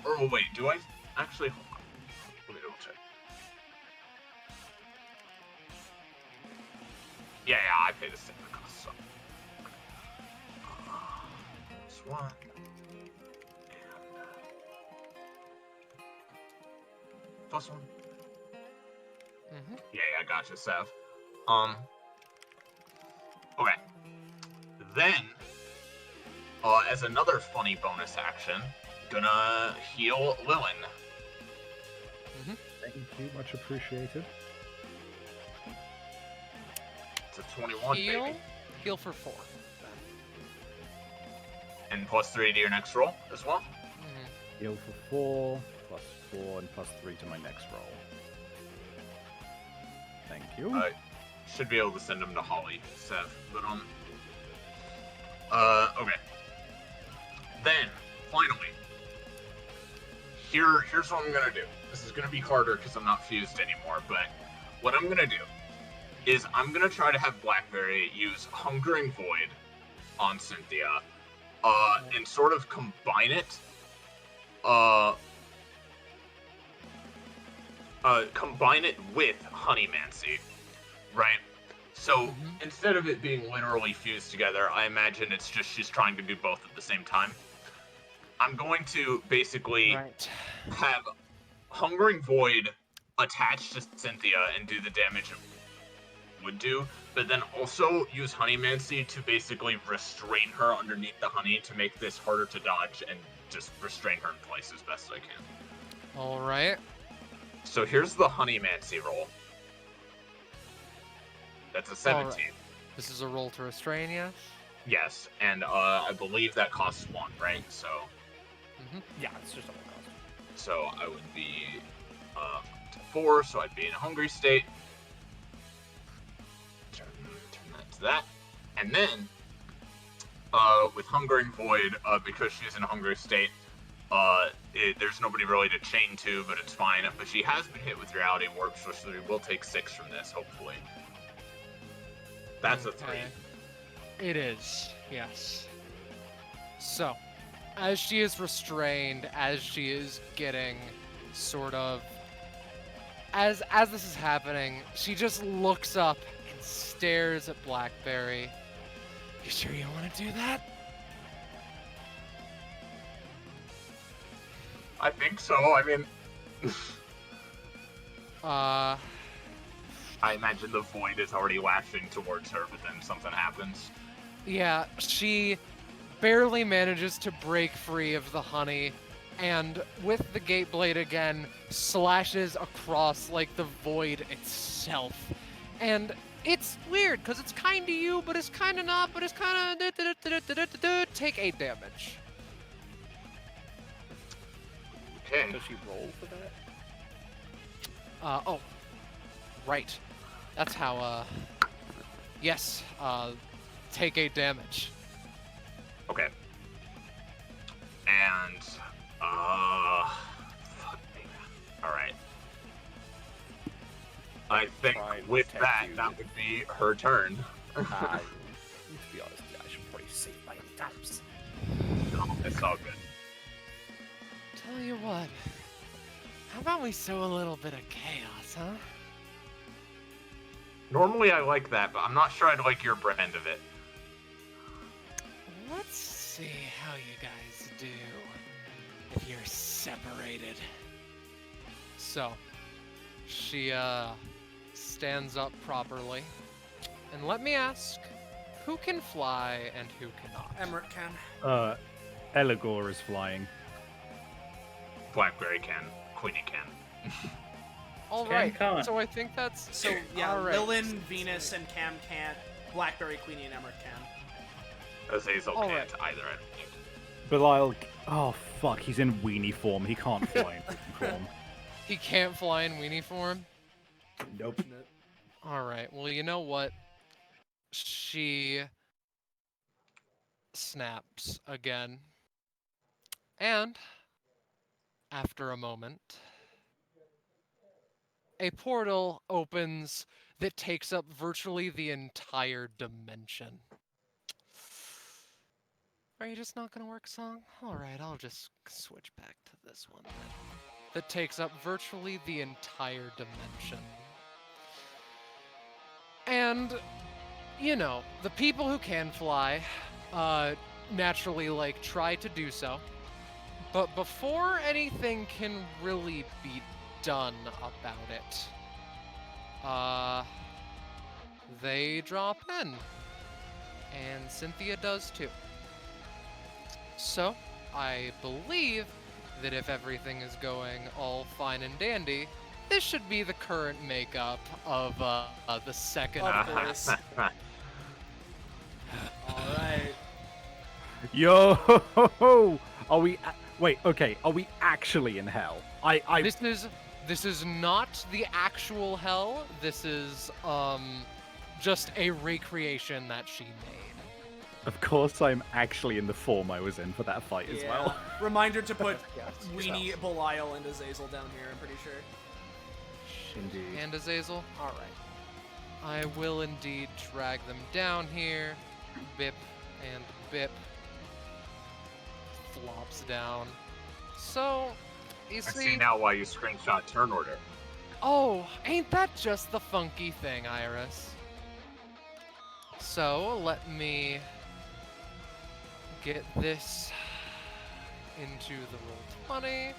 think. Or wait, do I? Actually, hold on. Let me double check. Yeah, I pay the same cost, so. This one. And, plus 1. Yeah, gotcha, Sav. Okay. Then, as another funny bonus action, gonna heal Lilin. Thank you, much appreciated. It's a 21, baby. Heal for 4. And +3 to your next roll as well. Heal for 4, +4, and +3 to my next roll. Thank you. Should be able to send him to Holi, Seth. But okay. Then, finally, here's what I'm gonna do. This is gonna be harder because I'm not fused anymore, but what I'm gonna do is I'm gonna try to have Blackberry use Hungering Void on Cynthia, and sort of combine it, with Honeymancy, right? So instead of it being literally fused together, I imagine it's just she's trying to do both at the same time. I'm going to basically have Hungering Void attached to Cynthia and do the damage it would do, but then also use Honeymancy to basically restrain her underneath the honey to make this harder to dodge and just restrain her in place as best I can. Alright. So here's the Honeymancy roll. That's a 17. Right. This is a roll to restrain, yes? Yes, and I believe that costs 1, right? So. Yeah, it's just a 1 cost. So I would be to 4, so I'd be in a hungry state. Turn that to that. And then, with Hungering Void, because she's in a hungry state, there's nobody really to chain to, but it's fine. But she has been hit with Reality Warp, so she will take 6 from this, hopefully. That's a 3. It is, yes. So, as she is restrained, as she is getting sort of... As this is happening, she just looks up and stares at Blackberry. You sure you want to do that? I think so, I mean... I imagine the void is already lashing towards her, but then something happens. Yeah, she barely manages to break free of the honey, and with the gate blade again, slashes across, like, the void itself. And it's weird, because it's kind of you, but it's kind of not, but it's kind of... Take 8 damage. Okay. Does she roll for that? Oh. Right. That's how, yes, take 8 damage. Okay. And, fuck me. Alright. I think with that, that would be her turn. To be honest, I should probably save my dice. No, it's all good. Tell you what, how about we sow a little bit of chaos, huh? Normally I like that, but I'm not sure I'd like your brand of it. Let's see how you guys do if you're separated. So, she stands up properly. And let me ask, who can fly and who cannot? Emrick can. Eligor is flying. Blackberry can. Queenie can. All right. So I think that's So yeah, all right. Lilin, Venus, and Cam can't. Blackberry, Queenie, and Emrick can. Azazel All can't right. either, I don't think. Belial. Oh fuck, he's in weenie form. He can't fly in weenie form. He can't fly in weenie form. Nope. All right. Well, you know what? She snaps again. And after a moment, a portal opens that takes up virtually the entire dimension. Are you just not gonna work, song? Alright, I'll just switch back to this one then. That takes up virtually the entire dimension. And, you know, the people who can fly, naturally, like, try to do so. But before anything can really be done about it, they drop in. And Cynthia does too. So, I believe that if everything is going all fine and dandy, this should be the current makeup of the second Of group. course. All right. Yo, are we? Wait, okay. Are we actually in hell? This is not the actual hell. This is just a recreation that she made. Of course, I'm actually in the form I was in for that fight as well. Reminder to put Yes, Weenie, Belial, and Azazel down here, I'm pretty sure. Indeed. And Azazel? Alright. I will indeed drag them down here. Bip and bip. Flops down. So, you I see... see now why you screenshot turn order. Oh, ain't that just the funky thing, Iris? So, let me get this into the Roll20.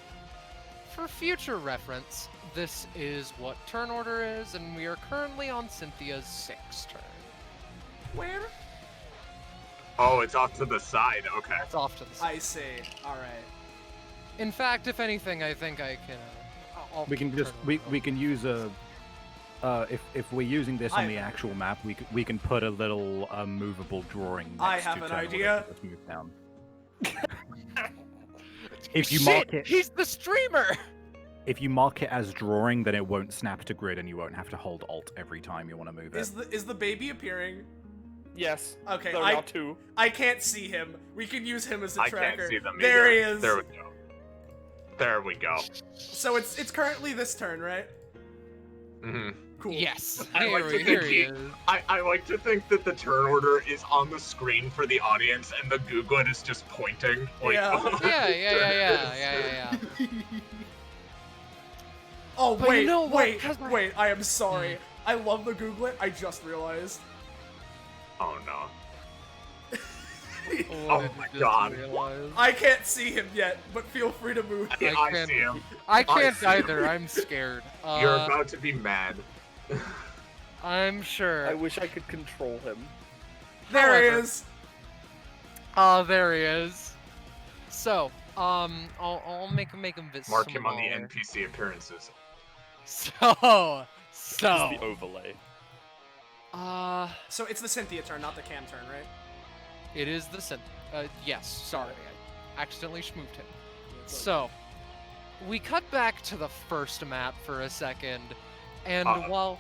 For future reference, this is what turn order is, and we are currently on Cynthia's 6th turn. Where? Oh, it's off to the side. Okay. It's off to the side. I see. All right. In fact, if anything, I think I can... I'll We can keep just turn order we can use a. If we're using this on the I- actual map, we can put a little movable drawing. Next I have to an turn order idea. to just move down. If you Shit, mark it, he's the streamer! if you mark it as drawing, then it won't snap to grid, and you won't have to hold Alt every time you want to move it. Is the baby appearing? Yes. Okay, There are now two. I can't see him. We can use him as a I tracker. can't see them There either. he is. There we go. There we go. So it's currently this turn, right? hmm Cool. Yes, I like to here think he is. I like to think that the turn order is on the screen for the audience, and the Googlet is just pointing. Like, Yeah. Yeah. Oh But you wait, know what? wait, 'Cause I- wait! I am sorry. I love the Googlet. I just realized. Oh no. What Oh did my you just God. realize? I can't see him yet, but feel free to move. Yeah, I I can't- see him. I can't see him. either. I'm scared. You're about to be mad. I'm sure. I wish I could control him. There he However- is. Oh, there he is. So, I'll make him a bit Mark him on the smaller. NPC appearances. So, Just the overlay. So it's the Cynthia turn, not the Cam turn, right? it is the yes, sorry, I accidentally schmooped him. So, we cut back to the first map for a second, and while...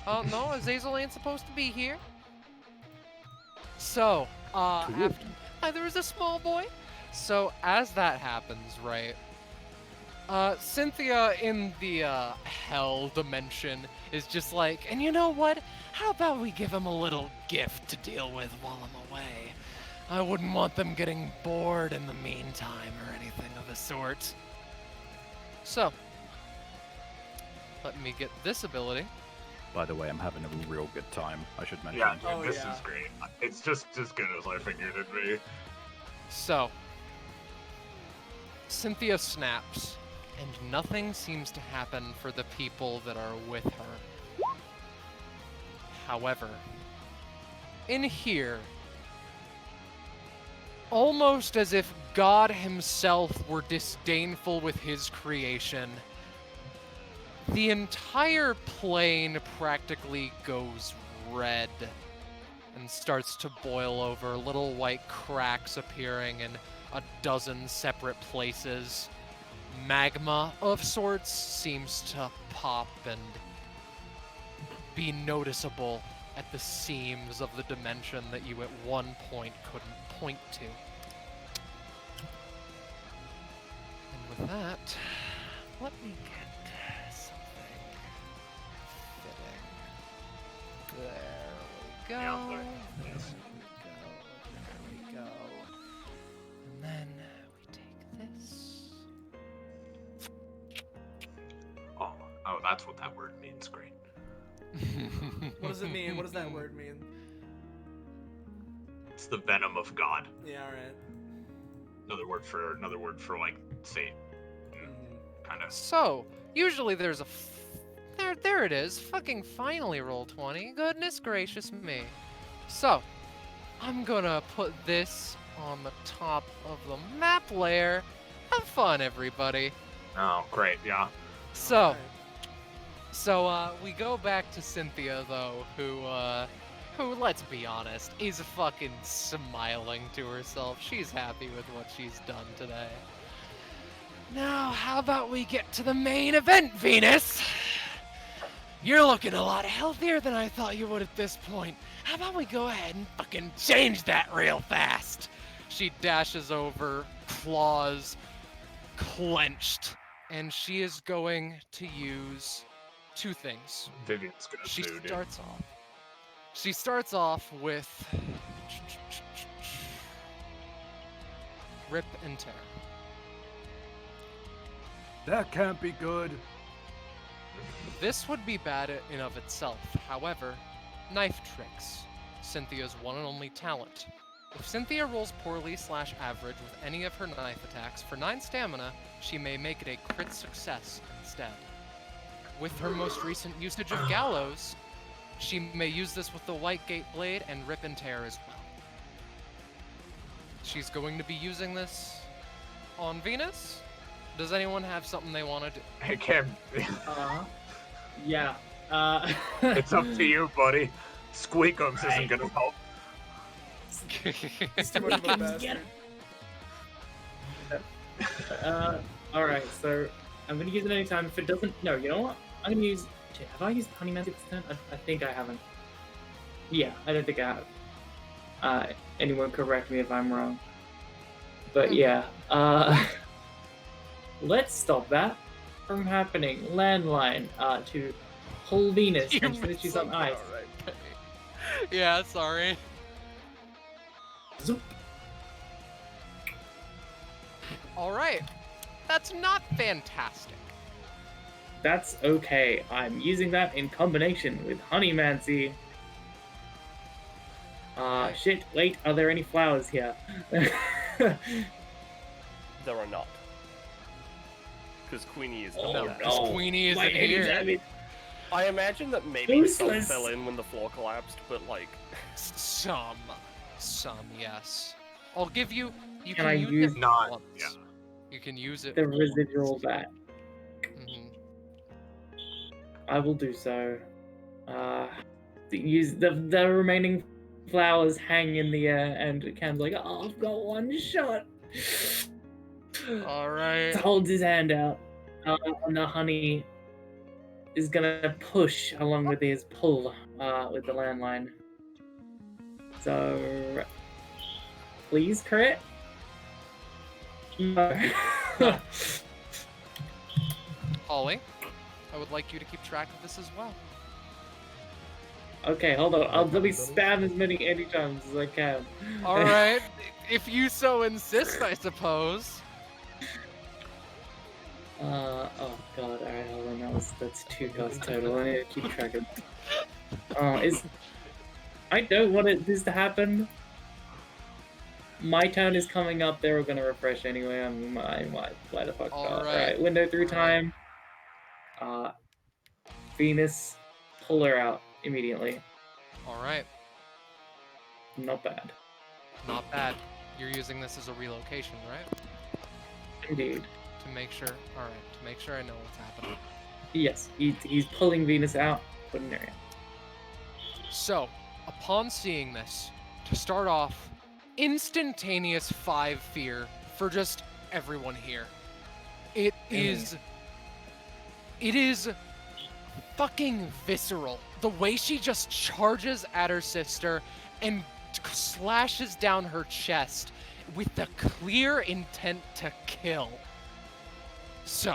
Oh, no, Azazel ain't supposed to be here. So, after... Hi, there was a small boy. So, as that happens, right, Cynthia in the, hell dimension is just like, and you know what? How about we give him a little gift to deal with while I'm away? I wouldn't want them getting bored in the meantime or anything of the sort. So, let me get this ability. By the way, I'm having a real good time. I should mention. Yeah, Oh, this yeah. is great. It's just as good as I figured it'd be. So, Cynthia snaps, and nothing seems to happen for the people that are with her. However, in here, almost as if God himself were disdainful with his creation, the entire plane practically goes red and starts to boil over, little white cracks appearing in a dozen separate places. Magma of sorts seems to pop and be noticeable at the seams of the dimension that you at one point couldn't point to. And with that, let me get something fitting. There we go. Yeah, there. There we go. And then we take this. Oh, that's what that word means. Great. What does it mean? What does that word mean? It's the venom of God. Yeah, alright. Another word for like Satan. Kind of. So, usually there's a there it is. Fucking finally roll 20. Goodness gracious me. So, I'm gonna put this on the top of the map layer. Have fun, everybody. Oh, great, yeah. So, we go back to Cynthia though, who, let's be honest, is fucking smiling to herself. She's happy with what she's done today. Now, how about we get to the main event, Venus? You're looking a lot healthier than I thought you would at this point. How about we go ahead and fucking change that real fast? She dashes over, claws clenched, and she is going to use two things. Vivian's gonna She sue, dude. starts off with rip and tear. That can't be good. This would be bad in of itself. However, knife tricks, Cynthia's one and only talent. If Cynthia rolls poorly / average with any of her knife attacks for 9 stamina, she may make it a crit success instead. With her most recent usage of Gallows, she may use this with the White Gate Blade and rip and tear as well. She's going to be using this on Venus. Does anyone have something they want to do? Hey, Cam, Yeah. it's up to you, buddy. Squeakums isn't gonna help. He's too much of a bastard. Alright, so I'm gonna use it anytime. If it doesn't, no, you know what? I'm gonna use. Shit, have I used Honeymatic this turn? I think I haven't. Yeah, I don't think I have. Anyone correct me if I'm wrong. But yeah, let's stop that from happening. Landline to whole Venus and finish she's on ice. Yeah, sorry. Zoop. Alright. That's not fantastic. That's okay. I'm using that in combination with Honeymancy. Shit, wait, are there any flowers here? There are not. Because Queenie is not there. Because Queenie isn't here. I imagine that maybe some Useless. fell in when the floor collapsed, but like... Some, yes. I'll give you. You Can can I use use it not- once. yeah. You can use it. The residual back. Mhm. I will do so. Use the remaining flowers hang in the air, and Cam's like, "Oh, I've got one shot." All right. Holds his hand out, and the honey is gonna push along with his pull with the landline. So, please crit. No. Holly, I would like you to keep track of this as well. Okay, hold on. Let me spam as many anytimes as I can. All right. If you so insist, I suppose. Oh god, alright, hold on, that's 2 cards total. I need to keep track of. I don't want this to happen. My turn is coming up, they're gonna refresh anyway. Why the fuck not? Alright, window through time. Venus, pull her out immediately. All right. Not bad. Not bad. You're using this as a relocation, right? Indeed. To make sure. All right. To make sure I know what's happening. Yes, he's pulling Venus out, putting her in. So, upon seeing this, to start off, instantaneous 5 fear for just everyone here. It is fucking visceral. The way she just charges at her sister and slashes down her chest with the clear intent to kill. So,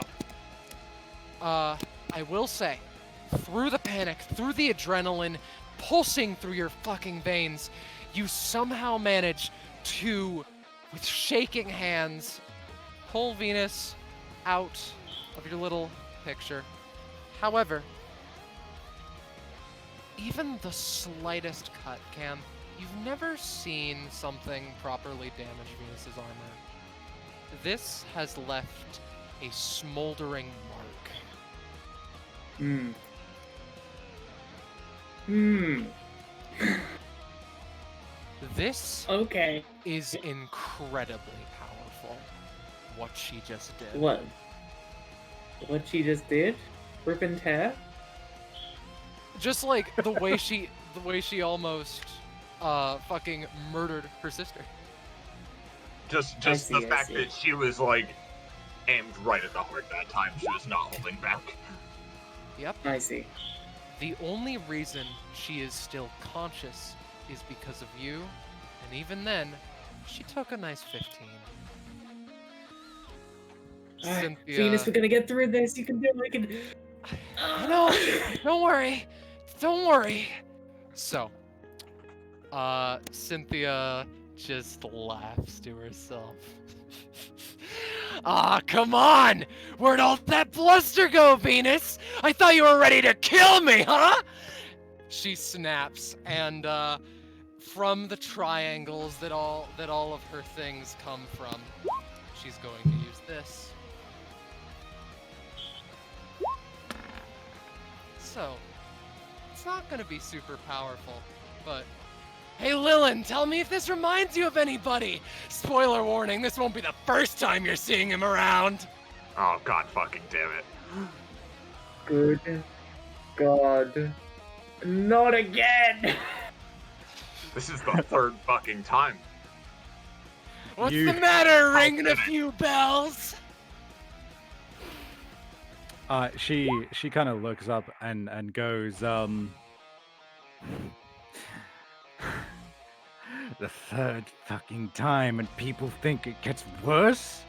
I will say, through the panic, through the adrenaline, pulsing through your fucking veins, you somehow manage to, with shaking hands, pull Venus out of your little picture. However, even the slightest cut, Cam, you've never seen something properly damage Venus's armor. This has left a smoldering mark. This Okay. is incredibly powerful. What she just did. What? What she just did? Rip and tear? Just like the way she almost fucking murdered her sister. Just see, the I fact see. that she was like aimed right at the heart that time. She was not holding back. Yep. I see. The only reason she is still conscious is because of you, and even then, she took a nice 15. Alright, Cynthia. Venus, we're gonna get through this. You can do it. We can. No, don't worry. Don't worry. So, Cynthia just laughs to herself. Ah, come on! Where'd all that bluster go, Venus? I thought you were ready to kill me, huh? She snaps, and from the triangles that all of her things come from, she's going to use this. So, it's not gonna be super powerful, but hey Lilin, tell me if this reminds you of anybody! Spoiler warning, this won't be the first time you're seeing him around! Oh god fucking damn it. Good God. Not again! This is the third fucking time. What's the matter, ringing a few bells? She kind of looks up and goes, the third fucking time and people think it gets worse?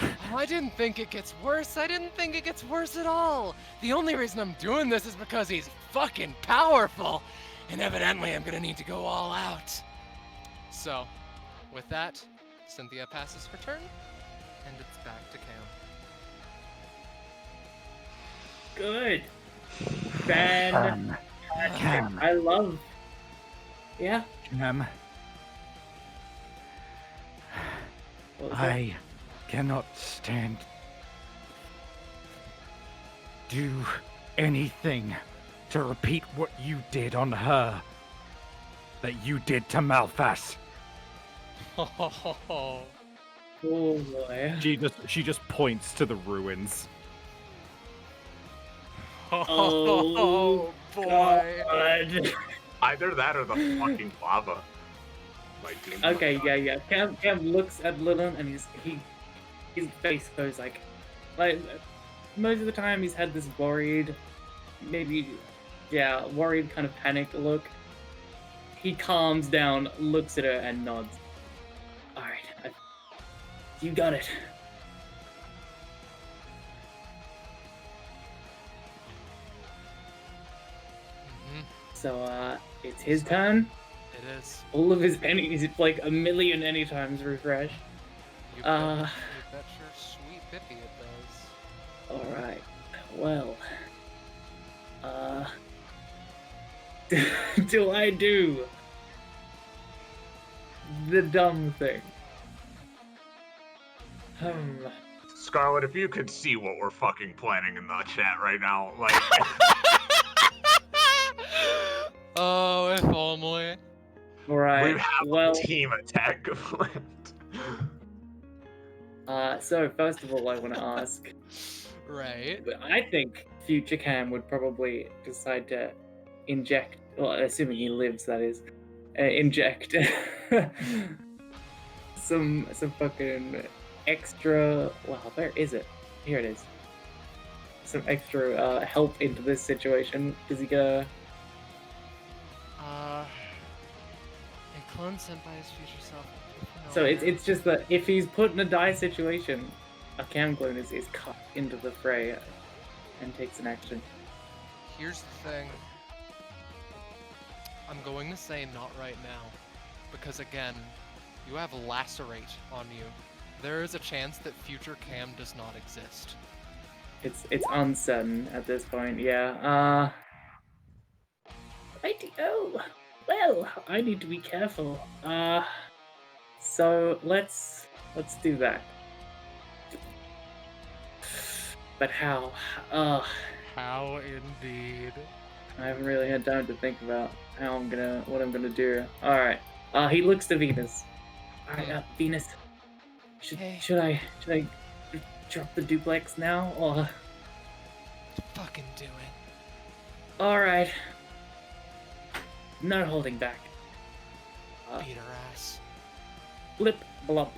Oh, I didn't think it gets worse. I didn't think it gets worse at all. The only reason I'm doing this is because he's fucking powerful. And evidently I'm gonna need to go all out. So, with that, Cynthia passes her turn, and it's back to Cam. Good. Fan. Cam. I love. Yeah. Cam, What was that? I cannot stand. Do anything to repeat what you did on her. That you did to Malphas. Oh boy. She just points to the ruins. Oh boy. God. Either that or the fucking lava. Might do Okay, yeah. Cam looks at Lilin and his face goes like most of the time he's had this worried, worried kind of panicked look. He calms down, looks at her, and nods. All right, you got it. So it's his turn. It is. All of his pennies, it's like a million anytimes refresh. You bet your sweet pippy it does. Alright. Well. Do I do the dumb thing? Scarlet, if you could see what we're fucking planning in the chat right now, like Oh, if only. Alright. we have Well, a team attack planned. so first of all I wanna ask. Right. I think future Cam would probably decide to inject, well, assuming he lives, that is, inject some fucking extra. Well, where is it? Here it is. Some extra help into this situation. Is he gonna? A clone sent by his future self. So it's just that if he's put in a die situation, a Cam clone is cut into the fray and takes an action. Here's the thing. I'm going to say not right now, because again, you have lacerate on you. There is a chance that future Cam does not exist. It's uncertain at this point. Yeah. Righty-o. Well, I need to be careful. So let's do that. But how? How indeed. I haven't really had time to think about what I'm gonna do. All right. He looks to Venus. Alright, Venus. Hey. Should I drop the duplex now, or? Fucking do it. Alright. No holding back. Beat her ass. Blip, blop.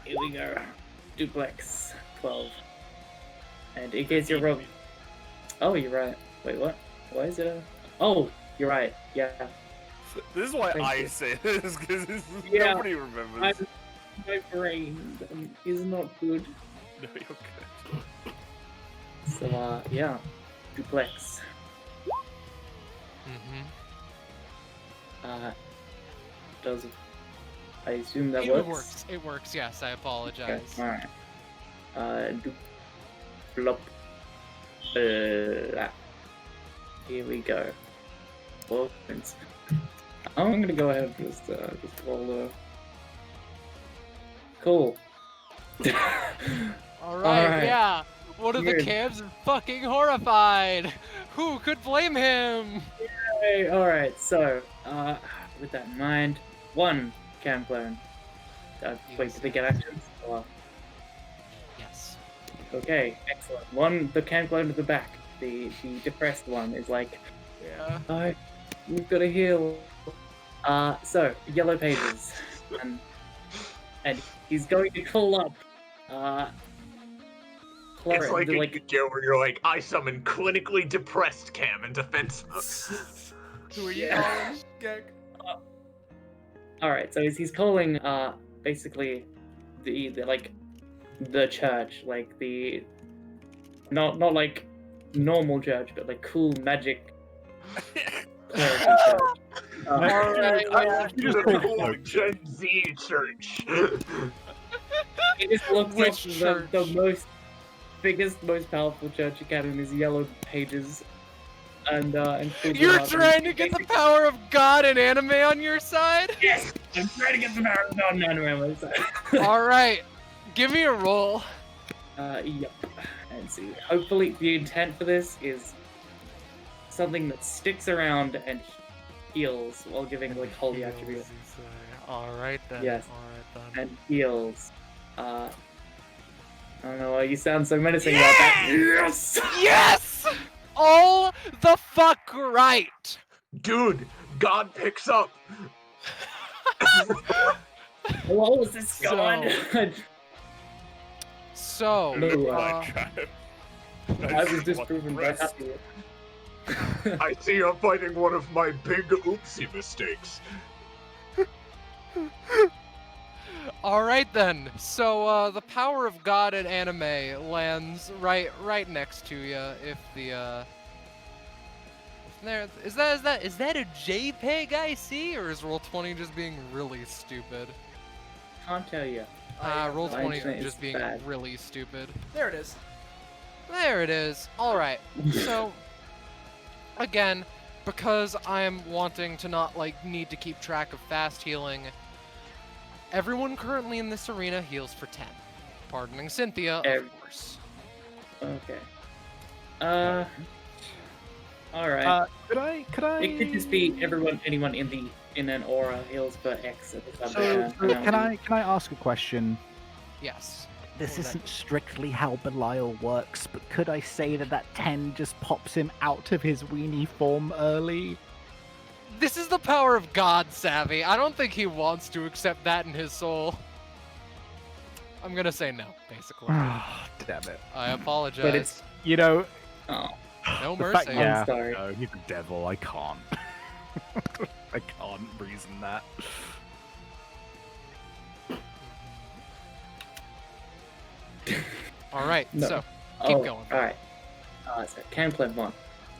Here we go. Duplex 12. And in case you're wrong. Oh, you're right. Wait, what? Why is it a... Oh, you're right. Yeah. This is why Thank I you. say this, because Yeah, nobody remembers. My brain is not good. No, you're good. So, yeah. Duplex. Mm-hmm. Does... I assume that It works? works. It works, yes. I apologize. Okay, alright. Blop. Here we go. 4 points. I'm gonna go ahead and just roll the... Cool. Alright, yeah. One of the Weird. cams is fucking horrified. Who could blame him? Hey, alright, so, with that in mind, 1 cam clone. Wait, did they get actions? Or... Yes. Okay, excellent. 1, the cam clone to the back. The depressed one is like, Yeah. oh, we've got to heal. So, yellow pages. And he's going to call up, Clara, It's like a like, Gecko where you're like, I summon clinically depressed Cam in defense mode. Who are you Yeah. calling, Gek? Alright, so he's calling, basically, the church, like, not like, normal church, but, like, cool magic clerical church. Alright, yeah. You just cool Gen Z church. It just looks Which like the church? biggest, most powerful church you can in these yellow pages. And fills You're them up, trying and to get the power of God and anime on your side? Yes! I'm trying to get the power of God and anime on my side. Alright. Give me a roll. Yep. And see. Hopefully the intent for this is something that sticks around and heals while giving like holy attribute. Alright then. Yes. Alright then. And heals. I don't know why you sound so menacing about that. Yes! Yes! All the fuck right! Dude, God picks up. What was this going on? So, No, I I was disproven by happy. I see you're fighting one of my big oopsie mistakes. alright then. So, the power of God and anime lands right next to you. If the there is that a JPEG I see, or is Roll20 just being really stupid? Can't tell you. Roll20 internet is just being bad. really stupid. There it is. There it is. Alright. So, again, because I am wanting to not, need to keep track of fast healing, everyone currently in this arena heals for 10. Pardoning Cynthia, of course. Okay. Alright. Could I? It could just be anyone in an aura heals for X at the So, can I ask a question? Yes. This What was that? isn't strictly how Belial works, but could I say that 10 just pops him out of his weenie form early? This is the power of God, Savvy. I don't think he wants to accept that in his soul. I'm gonna say no, basically. Damn it. I apologize. But it's You know, oh, no the mercy. fact, yeah, I'm sorry. no, he's a devil. I can't. I can't reason that. All right, No. so keep oh, going. Alright. So can play 1.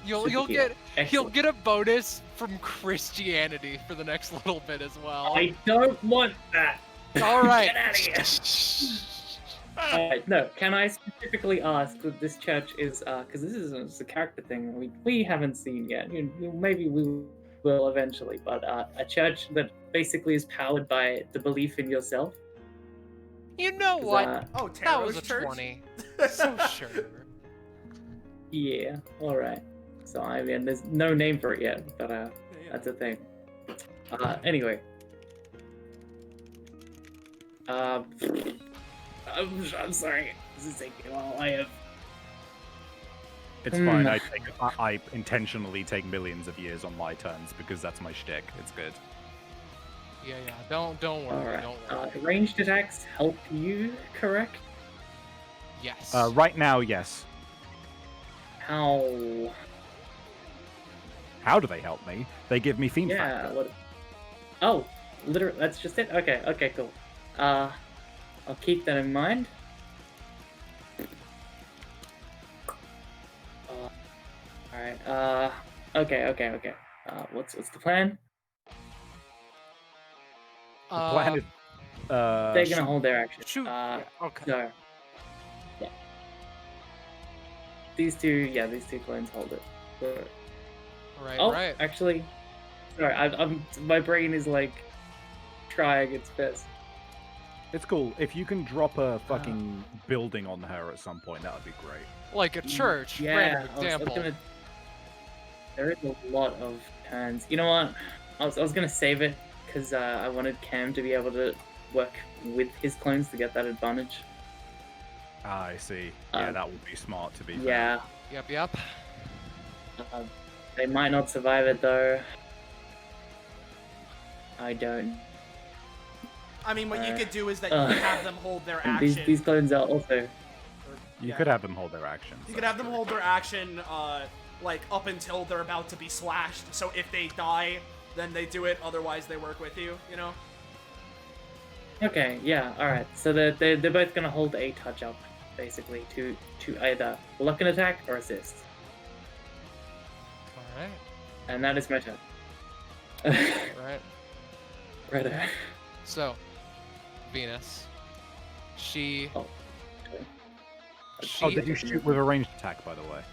You'll Super heal. get he'll Excellent. get a bonus from Christianity for the next little bit as well. I don't want that. All right. Get out of here. Alright, no. Can I specifically ask that this church is because this is a character thing we haven't seen yet. Maybe we will eventually, but a church that basically is powered by the belief in yourself. You know 'Cause, what? Oh, That Taro's was a church? 20. So sure. Yeah. All right. So I mean, there's no name for it yet, but that's a thing. Anyway, I'm sorry. This is taking a while. I have. It's fine. I intentionally take millions of years on my turns because that's my shtick. It's good. Yeah. Don't worry. Alright. Don't worry. Ranged attacks help you, correct? Yes. Right now, yes. How? How do they help me? They give me fiend Yeah. factor. What? Oh, literally. That's just it. Okay. Okay. Cool. I'll keep that in mind. Alright, okay. What's the plan? The plan is. They're gonna hold their action. Shoot. Yeah, okay. So, yeah. These two clones hold it. So- Right. Actually, sorry, my brain is like trying its best. It's cool. If you can drop a fucking building on her at some point, that would be great. Like a church. Yeah, Random I was example. gonna. There is a lot of turns. You know what? I was gonna save it because I wanted Cam to be able to work with his clones to get that advantage. Ah, I see. Yeah, that would be smart to be fair. Yeah. Yep. They might not survive it though. I don't. I mean, what you could do is that you could have them hold their And action. these clones are also. You could have them hold their actions. You could have them hold their action, like, up until they're about to be slashed. So if they die, then they do it. Otherwise, they work with you, you know? Okay, yeah, alright. So they're both gonna hold a touch up, basically, to either block an attack or assist. Alright. And that is my turn. Right. Righto. So, Venus. She. Oh. Okay. Oh, did you shoot with a ranged attack, by the way?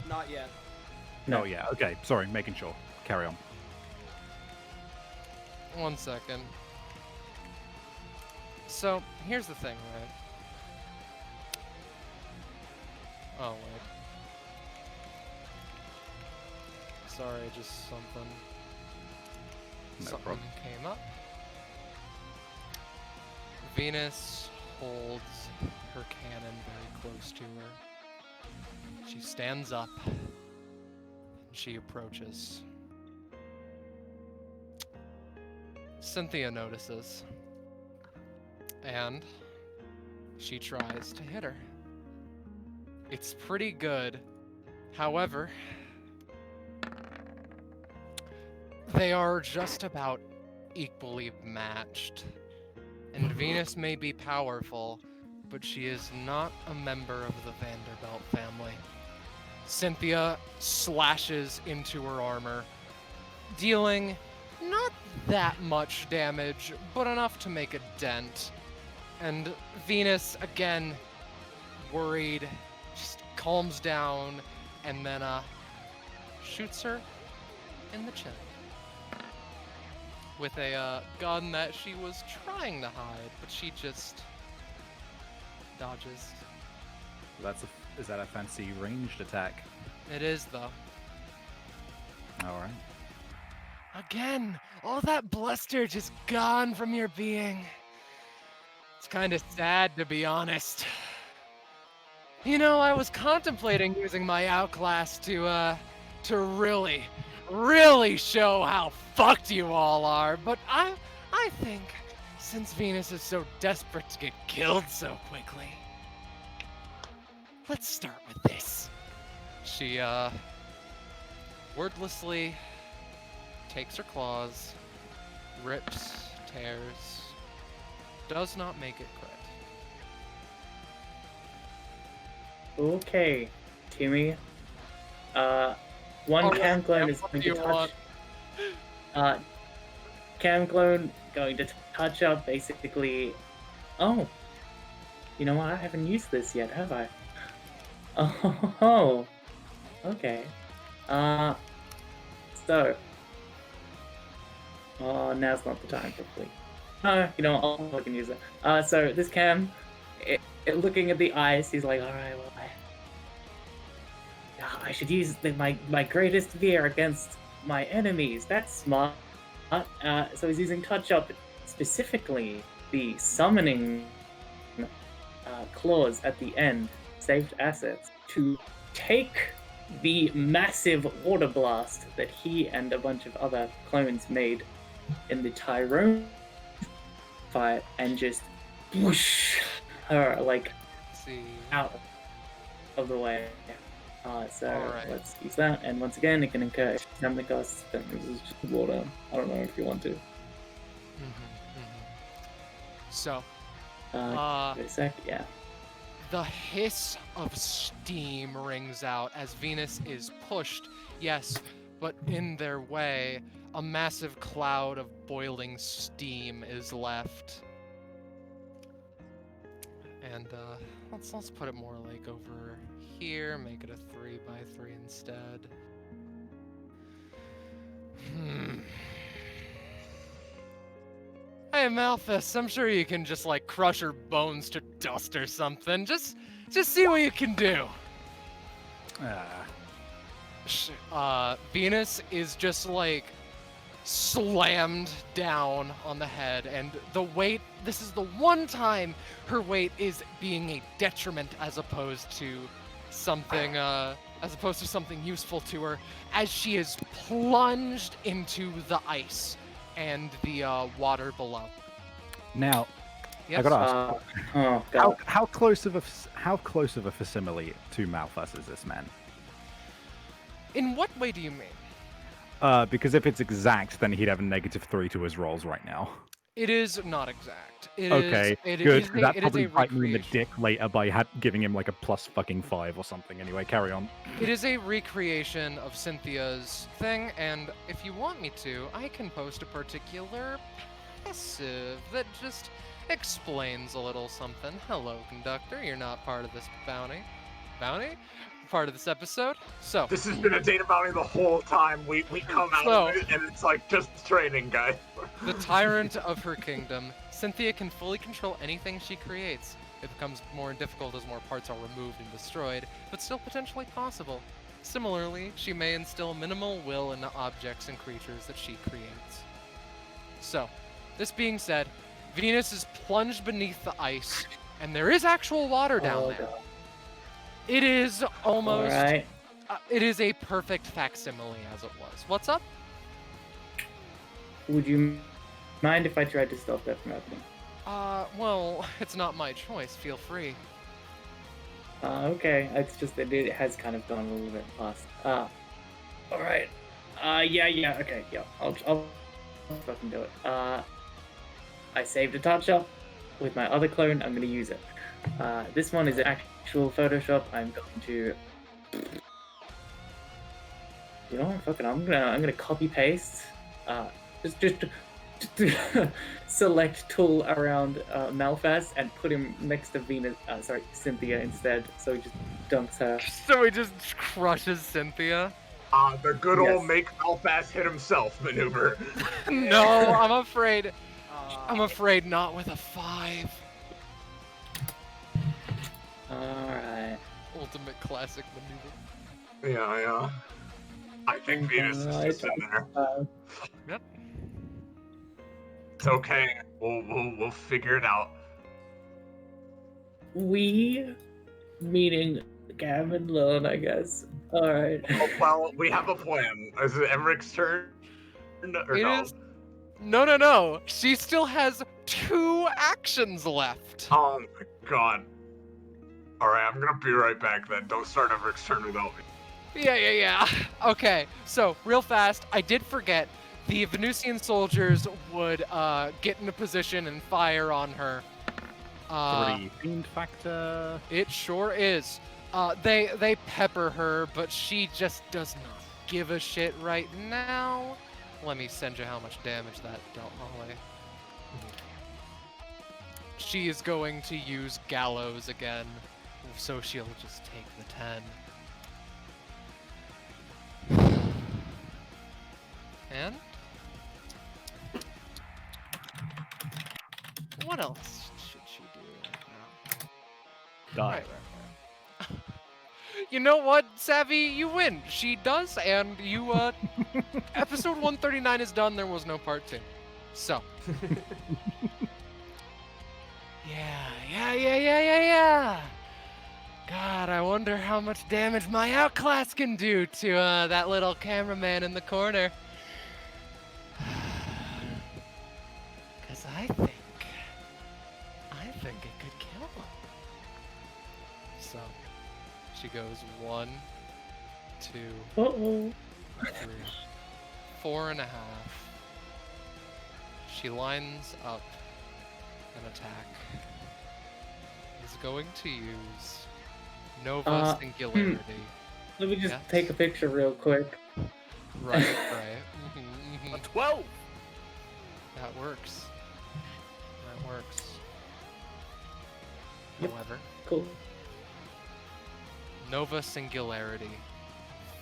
Not yet. No. Oh, yeah. Okay, sorry, making sure. Carry on. 1 second. So, here's the thing, right? Oh, wait. Sorry, just something. No something problem. came up. Venus holds her cannon very close to her. She stands up. And she approaches. Cynthia notices. And she tries to hit her. It's pretty good. However, they are just about equally matched. And Venus may be powerful, but she is not a member of the Vanderbelt family. Cynthia slashes into her armor, dealing not that much damage, but enough to make a dent. And Venus, again, worried, just calms down, and then shoots her in the chin with a gun that she was trying to hide, but she just dodges. Is that a fancy ranged attack? It is, though. All right. Again, all that bluster just gone from your being. It's kind of sad, to be honest. You know, I was contemplating using my outclass to really show how fucked you all are, but I think since Venus is so desperate to get killed so quickly, let's start with this. She wordlessly takes her claws, rips, tears, does not make it crit. Okay, Timmy. One Alright, cam clone yeah, is what going do to you touch. Cam clone going to touch up basically. Oh, you know what? I haven't used this yet, have I? Oh, okay. So. Oh, now's not the time, probably. No, you know what? I'll fucking use it. So this cam, looking at the eyes, he's like, alright, well, I should use my greatest fear against my enemies. That's smart. So he's using touch up specifically the summoning clause at the end, saved assets, to take the massive water blast that he and a bunch of other clones made in the Tyrone fight and just whoosh her like see. out of the way. So Alright. let's use that, and once again it can incur stamina costs, but this is just water. I don't know if you want to. So, Wait a sec, yeah. the hiss of steam rings out as Venus is pushed, yes, but in their way, a massive cloud of boiling steam is left. And let's put it more like over here, make it a 3x3 instead. Hey Malthus, I'm sure you can just like crush her bones to dust or something. Just see what you can do. Venus is just like slammed down on the head, and the weight, this is the one time her weight is being a detriment as opposed to something useful to her, as she is plunged into the ice and the water below. Now, Yes? I gotta ask, Oh god. how close of a facsimile to Malthus is this man? In what way do you mean? Because if it's exact, then he'd have a -3 to his rolls right now. It is not exact. It Okay, is, good. It is That a probably bite me in the recreation. dick later by giving him like a +5 or something. Anyway, carry on. It is a recreation of Cynthia's thing, and if you want me to, I can post a particular passive that just explains a little something. Hello, conductor. You're not part of this bounty. Bounty? Part of this episode? So, This has been a data bounty the whole time. We come out So- of it, and it's like just training, guys. the tyrant of her kingdom, Cynthia can fully control anything she creates. It becomes more difficult as more parts are removed and destroyed, but still potentially possible. Similarly, she may instill minimal will into objects and creatures that she creates. So, this being said, Venus is plunged beneath the ice, and there is actual water down Oh, there. God. It is almost. Alright. It is a perfect facsimile as it was. What's up? Would you mind if I tried to stop that from happening? Well, it's not my choice. Feel free. Okay. It's just that it has kind of gone a little bit past. Alright. Yeah, okay, yeah. I'll fucking do it. I saved a touch-up with my other clone. I'm gonna use it. This one is an actual Photoshop. I'm going to... You know what? Fuck it. I'm gonna copy paste. Just select tool around Malphas and put him next to Cynthia instead. So he just dunks her. So he just crushes Cynthia? The good old Yes. make Belfast hit himself maneuver. No, I'm afraid. I'm afraid not with a 5. Alright. Ultimate classic maneuver. Yeah. I think Venus is just in there. Yep. It's okay. We'll figure it out. We meeting Cam and Lilin, I guess. Alright. Oh, well, we have a plan. Is it Emrick's turn? Or It no? is- No. She still has 2 actions left. Oh my god. Alright, I'm gonna be right back then. Don't start Emrick's turn without me. Yeah. Okay, so real fast, I did forget. The Venusian soldiers would get into position and fire on her. 3 fiend factor. It sure is. They pepper her, but she just does not give a shit right now. Let me send you how much damage that dealt Holly. She is going to use Gallows again, so she'll just take the 10. And what else should she do now? Die. Right. You know what, Savvy? You win. She does, and you, episode 139 is done. There was no part 2. So. Yeah. God, I wonder how much damage my outclass can do to that little cameraman in the corner. Because I think it could kill him. So, she goes 1, 2, Uh-oh. 3, 4.5. She lines up an attack. Is going to use Nova Singularity. Let me just Yes. take a picture real quick. Right. Mhm. A 12. That works. Yep. However, Cool. Nova Singularity,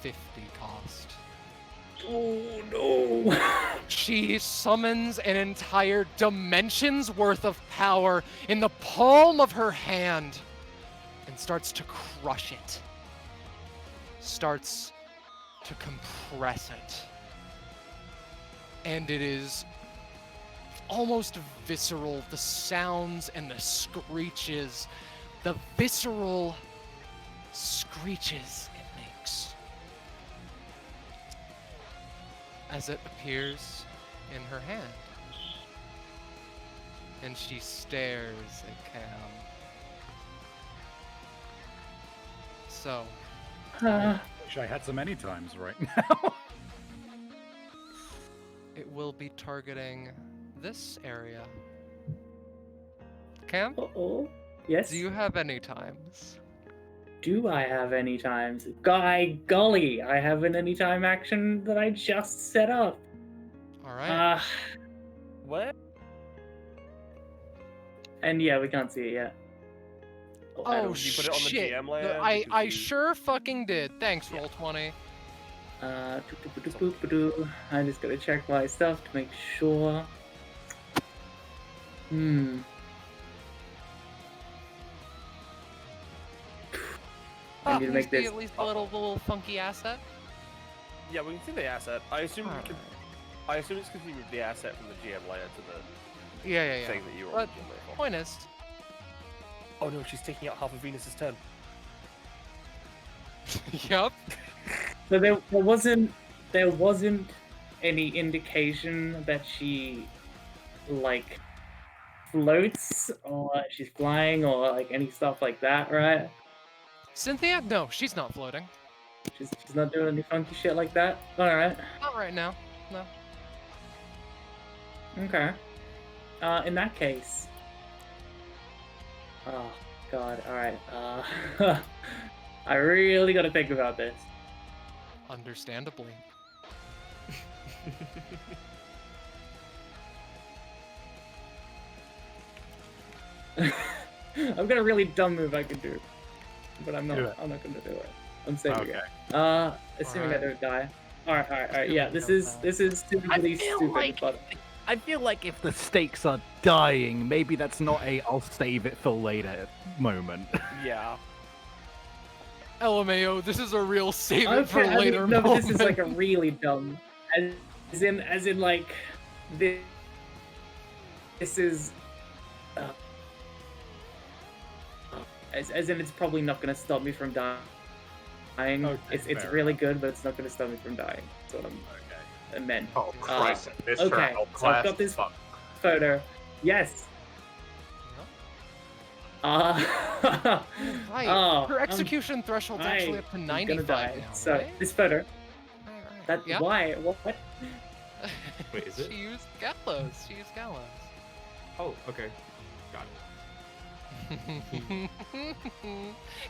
50 cost. Oh no! She summons an entire dimension's worth of power in the palm of her hand and starts to crush it. Starts to compress it. And it is almost visceral. The sounds and the screeches, the visceral screeches it makes as it appears in her hand. And she stares at Cam. So, Wish I had so many times right now. it will be targeting this area. Cam, Uh-oh. Yes? do you have any times? Do I have any times? Golly, I have an anytime action that I just set up. Alright. What? And yeah, we can't see it yet. I Oh, don't- Did you put it on the shit. GM land? I Because you- sure fucking did. Thanks, Roll20. I just gotta check my stuff to make sure. I need to Can make you see this. at least a little funky asset? Yeah, we can see the asset. I assume Alright. it's because you moved the asset from the GM layer to the Yeah. thing that you were But on the GM layer for. point is, Oh no, she's taking out half of Venus's turn. yup. So there wasn't any indication that she like floats or she's flying or like any stuff like that, right? Cynthia? No, she's not floating. She's not doing any funky shit like that. All right. Not right now. No. Okay. In that case. Oh God. All right. I really gotta think about this. Understandably. I've got a really dumb move I could do, but I'm not. Do it. I'm not gonna do it. I'm saving Okay. it. Assuming I Alright. don't die. All right. Yeah, this Assuming is you this is stupidly stupid, but I feel like if the stakes are dying, maybe that's not a "I'll save it for later" moment. Yeah. LMAO, this is a real save it for okay, I mean, later no, but moment. this is like a really dumb, as in like this. This is. As in, it's probably not gonna stop me from dying. Okay, It's fair really good, but it's not gonna stop me from dying. That's what I meant. Oh Christ, Mr. okay, so I've got this Fuck. photo. Yes. Right. Oh, Her execution threshold's actually up to I'm 95 gonna die. now, So right? this photo. Right. That Yeah. why? What? Wait, is it? She used gallows. Oh, okay. Got it.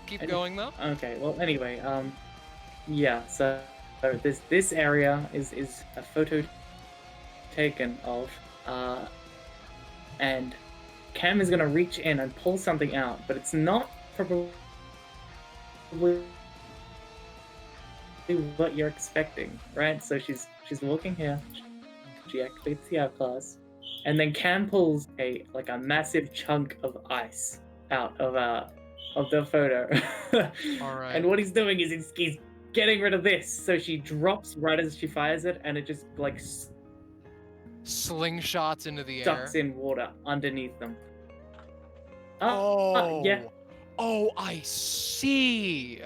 Keep And- going though. Okay. Well, anyway, yeah. So this area is a photo taken of, and Cam is gonna reach in and pull something out, but it's not probably what you're expecting, right? So she's walking here. She activates the outclass, and then Cam pulls a massive chunk of ice out of the photo. Alright. And what he's doing is he's getting rid of this. So she drops right as she fires it, and it just like Slingshots into the air. sucks in water underneath them. Yeah. Oh, I see.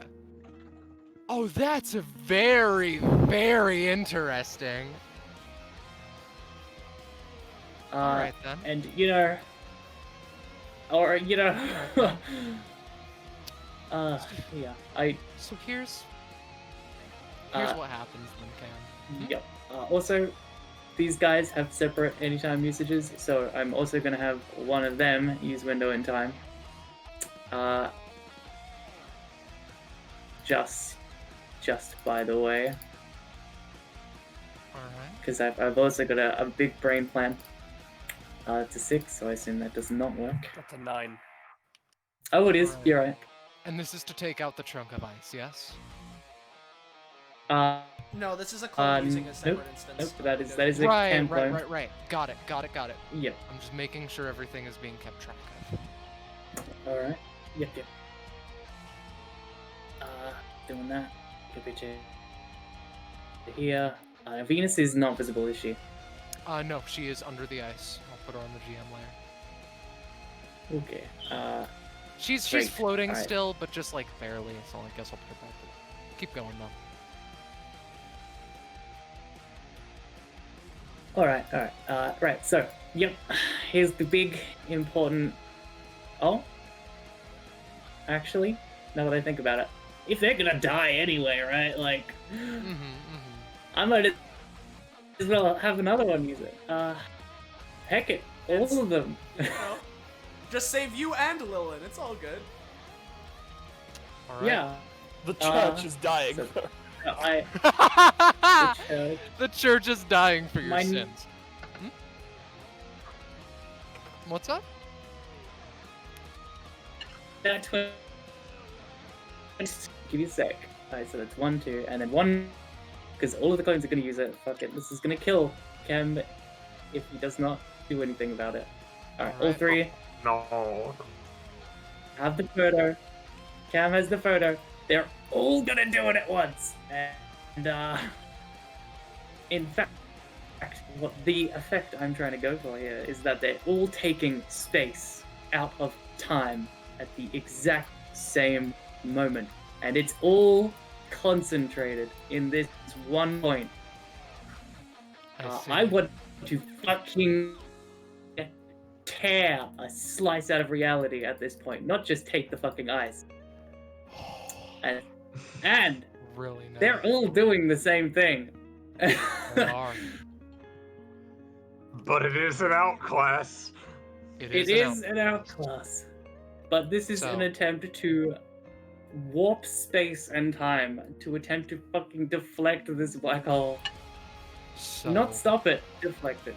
Oh, that's very, very interesting. All right then. And yeah, So here's what happens then, Cam. Yep. Also, these guys have separate anytime usages, so I'm also gonna have one of them use window in time. Just by the way, Alright. because I've also got a big brain plan. It's a 6, so I assume that does not work. That's a 9. Oh, it is. Alright. You're right. And this is to take out the trunk of ice, yes? No, this is a clone using a separate instance. Nope, that is a cam clone. Right. Got it. Yep. I'm just making sure everything is being kept track of. Alright. Yep. Doing that. Here. Venus is not visible, is she? No, she is under the ice. I'll put her on the GM layer. Okay. She's Great. floating Alright. still, but just like barely, so I guess I'll put her back. Keep going though. Alright. Right, so, yep. Here's the big, important... Oh? Actually, now that I think about it, if they're gonna die anyway, right, like... I might as well have another one use it. Heck it, all of them. Well, just save you and Lilin. It's all good. Alright. Yeah. The church is dying. so- The church is dying for your My- sins. What's up? That twin. Just give me a sec. Alright, so that's 1, 2, and then 1, because all of the clones are going to use it. Fuck it, this is going to kill Cam if he does not do anything about it. Alright, all Alright. 3 No. have the photo. Cam has the photo. They're all going to do it at once. And, in fact, what the effect I'm trying to go for here is that they're all taking space out of time at the exact same moment. And it's all concentrated in this one point. see. I want to fucking tear a slice out of reality at this point, not just take the fucking ice. And Really nice. they're all doing the same thing. They are. But it is an outclass. It is an outclass. But this is an So- attempt to warp space and time to attempt to fucking deflect this black hole. So, Not stop it, deflect it.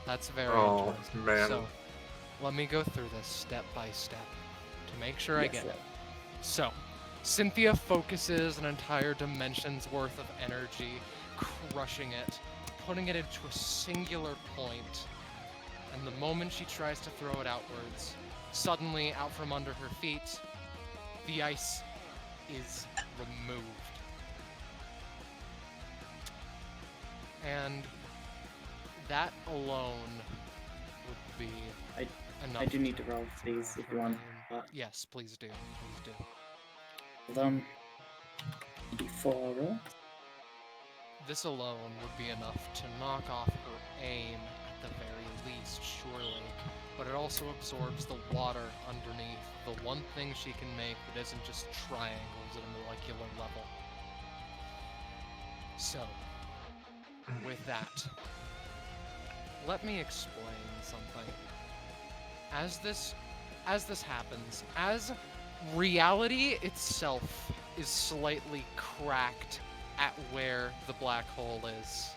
That's very Oh, interesting. man. So, let me go through this step by step to make sure I Yes, get sir. it. So, Cynthia focuses an entire dimension's worth of energy, crushing it, putting it into a singular point, and the moment she tries to throw it outwards, suddenly out from under her feet, the ice is removed. And that alone would be enough. I do need to roll these if you want. Yes, please do. Please do. Hold on. D4 roll. This alone would be enough to knock off her aim at the very least, surely. But it also absorbs the water underneath, the one thing she can make that isn't just triangles at a molecular level. So, with that, let me explain something. As this happens, as reality itself is slightly cracked at where the black hole is,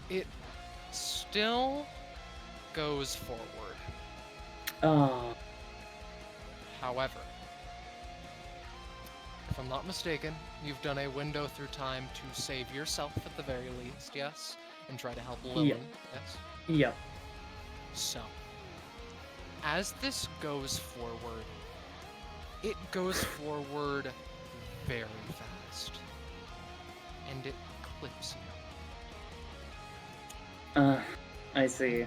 it still goes forward. Oh. However, if I'm not mistaken, you've done a window through time to save yourself at the very least, yes? And try to help Lilin, Yeah. yes? Yep. So, as this goes forward, it goes forward very fast. And it clips you. I see.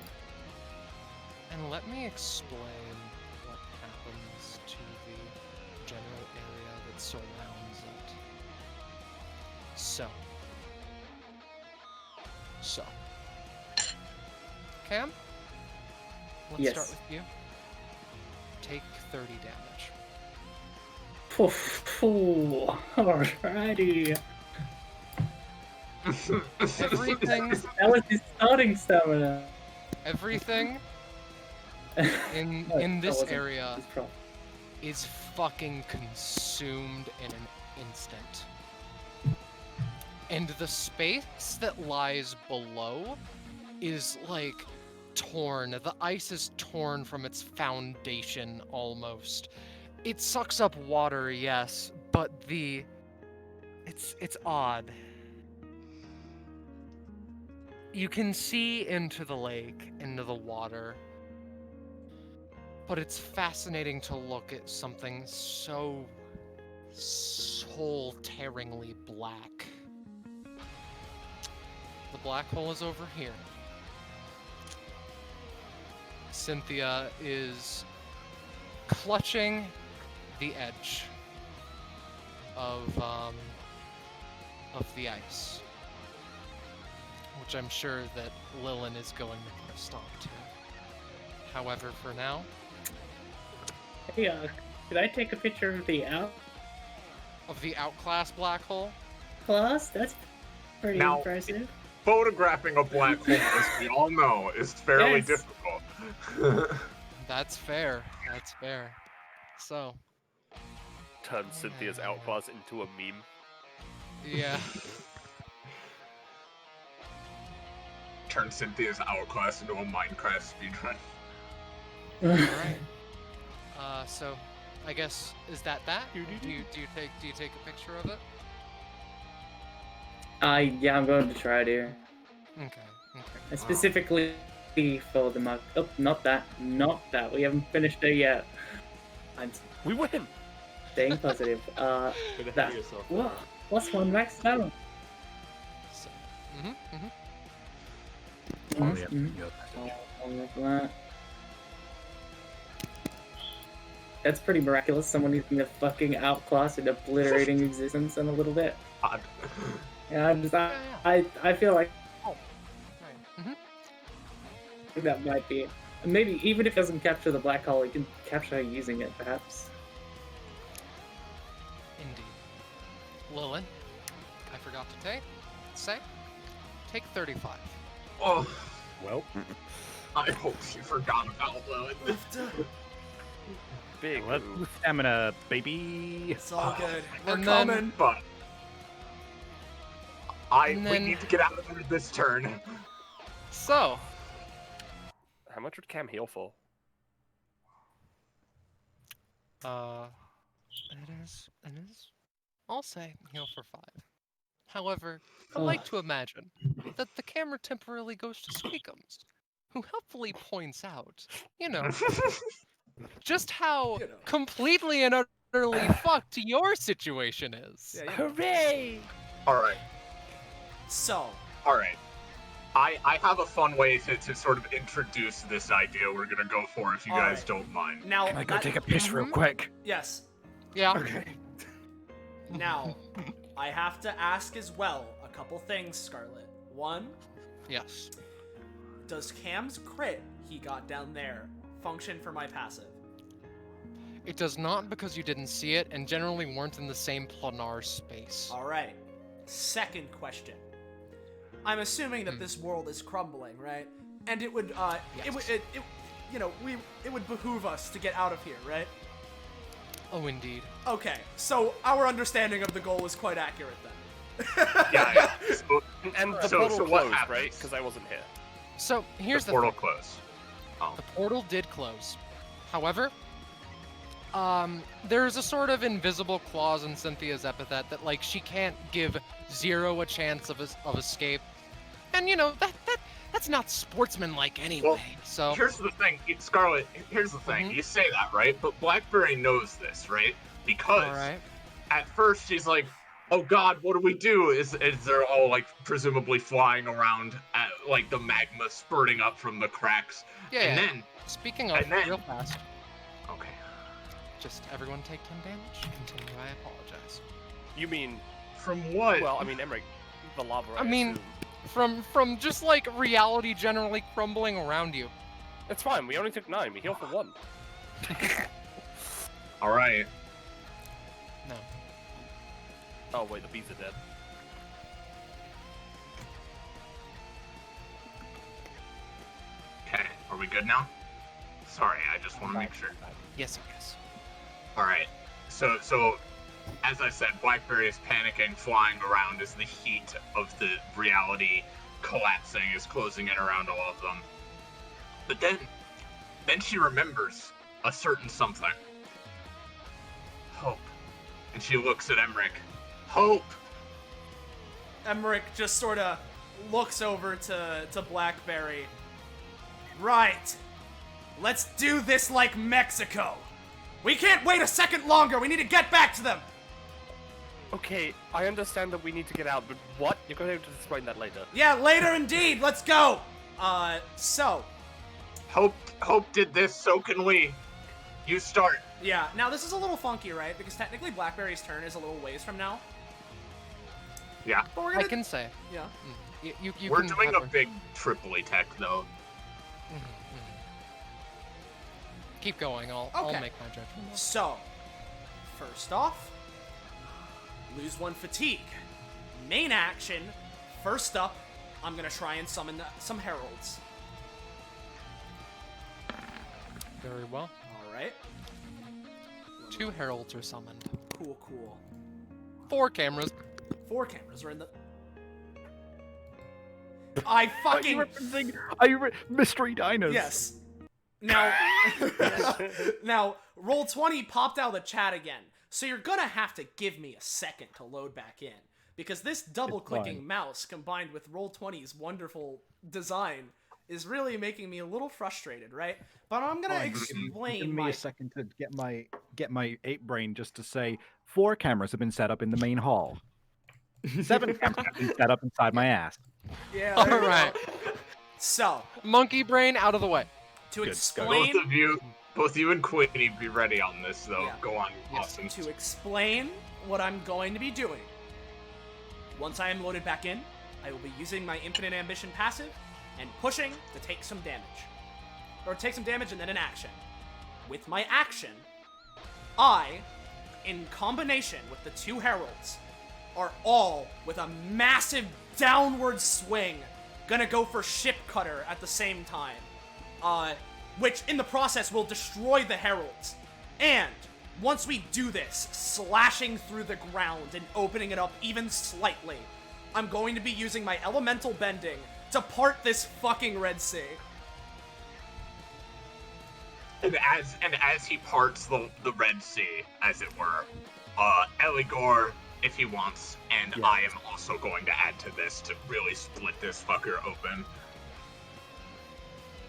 And let me explain what happens to the general area that surrounds it. So. Cam? Let's Yes. start with you. Take 30 damage. Alrighty. Everything, That was his starting stamina. everything in No, that this wasn't area his prop. is fucking consumed in an instant. And the space that lies below is like torn. The ice is torn from its foundation almost. It sucks up water, yes, but it's odd. You can see into the lake, into the water. But it's fascinating to look at something so soul-tearingly black. The black hole is over here. Cynthia is clutching the edge of the ice, which I'm sure that Lilin is going to put a stop to. However, for now, Hey, could I take a picture of the of the outclass black hole, outclass? That's pretty Now- impressive. Photographing a black hole, as we all know, is fairly Yes. difficult. that's fair. That's fair. So, Turn Cynthia's outclass into a meme. yeah. Turn Cynthia's hourglass into a Minecraft speedrun. Alright. So I guess is that? Do you take a picture of it? Yeah, I'm going to try to. Okay. And specifically for the mug. Oh, not that. We haven't finished it yet. I'm We win! staying positive. Way to hurt That. yourself. Whoa, +1 max stamina. So, I'll look that. That's pretty miraculous. Someone using a fucking outclass and obliterating existence in a little bit. God. Yeah, I feel like that might be it. Maybe even if it doesn't capture the black hole, it can capture using it, perhaps. Indeed. Lilin, I forgot to take 35. Oh, Well, I hope she forgot about Lilith. Big let's move. stamina, baby. It's all good. We're And then- coming. But And we then- need to get out of here this turn. So, How much would Cam heal for? it is. I'll say heal for 5. However, I like to imagine that the camera temporarily goes to Squeakums, who helpfully points out, just how You know. completely and utterly fucked your situation is. Yeah, yeah. Hooray! All right. So, All right. I have a fun way to sort of introduce this idea we're gonna go for if you All guys right. don't mind. now Can I go that- take a piss real quick? Yes. Yeah. Okay. Now, I have to ask as well a couple things, Scarlet. One, Yes. does Cam's crit he got down there function for my passive? It does not because you didn't see it and generally weren't in the same planar space. All right. Second question. I'm assuming that this world is crumbling, right? And it would, it would behoove us to get out of here, right? Oh, indeed. Okay, so our understanding of the goal is quite accurate then. Yeah. So, And the So- portal so what closed, happens? right? Because I wasn't here. So here's the the portal thing. closed. The portal did close. However, there's a sort of invisible clause in Cynthia's epithet that like she can't give 0 a chance of escape, and that's not sportsmanlike anyway. Well, so Here's the thing, Scarlet. Here's the thing. Mhm. You say that, right? But Blackberry knows this, right? Because all right. at first she's like, "Oh God, what do we do?" Is they're all like presumably flying around like the magma spurting up from the cracks. Yeah. And yeah. then, Speaking of, and then- real fast, okay. just everyone take 10 damage. Continue. I apologize. You mean? From what? Well, I mean, Emrick, the lava. I mean, from just like reality generally crumbling around you. it's fine. We only took 9. We healed for 1. All right. No. Oh wait, the bees are dead. Okay, are we good now? Sorry, I just want to make sure. Yes, yes. All right. So, as I said, Blackberry is panicking, flying around as the heat of the reality collapsing is closing in around all of them. But then she remembers a certain something. Hope. And she looks at Emrick. Hope! Emrick just sort of looks over to Blackberry. Right. Let's do this like Mexico. We can't wait a second longer. We need to get back to them. Okay, I understand that we need to get out, but what? You're going to have to explain that later. Yeah, later indeed. Let's go. So. Hope did this, so can we. You start. Yeah, now this is a little funky, right? Because technically Blackberry's turn is a little ways from now. Yeah. But we're I gonna... can say. Yeah. You We're can doing have a her. big triple attack, though. Keep going. I'll Okay. make my judgment. So, first off, lose 1 fatigue. Main action, first up, I'm gonna try and summon some heralds. Very well. Alright. 2 heralds are summoned. Cool. 4 cameras. 4 cameras are in the... I fucking... mystery diners. Yes. Now, now, Roll20 popped out of the chat again, so you're gonna have to give me a second to load back in, because this double-clicking fine. mouse combined with Roll20's wonderful design is really making me a little frustrated, right? But I'm gonna Fine, explain give me my... a second to get my ape brain just to say 4 cameras have been set up in the main hall. 7 cameras have been set up inside my ass. Yeah, All there you go. right. So, Monkey brain out of the way. to Good, explain... Both you and Queenie be ready on this, though. Yeah. Go on, Yes, Austin. to explain what I'm going to be doing. Once I am loaded back in, I will be using my Infinite Ambition passive and pushing to take some damage. Or take some damage and then an action. With my action, I, in combination with the 2 heralds, are all with a massive downward swing gonna go for Ship Cutter at the same time. Which in the process will destroy the heralds. And once we do this, slashing through the ground and opening it up even slightly, I'm going to be using my elemental bending to part this fucking Red Sea. And as he parts the Red Sea, as it were, Eligor, if he wants, and I am also going to add to this to really split this fucker open.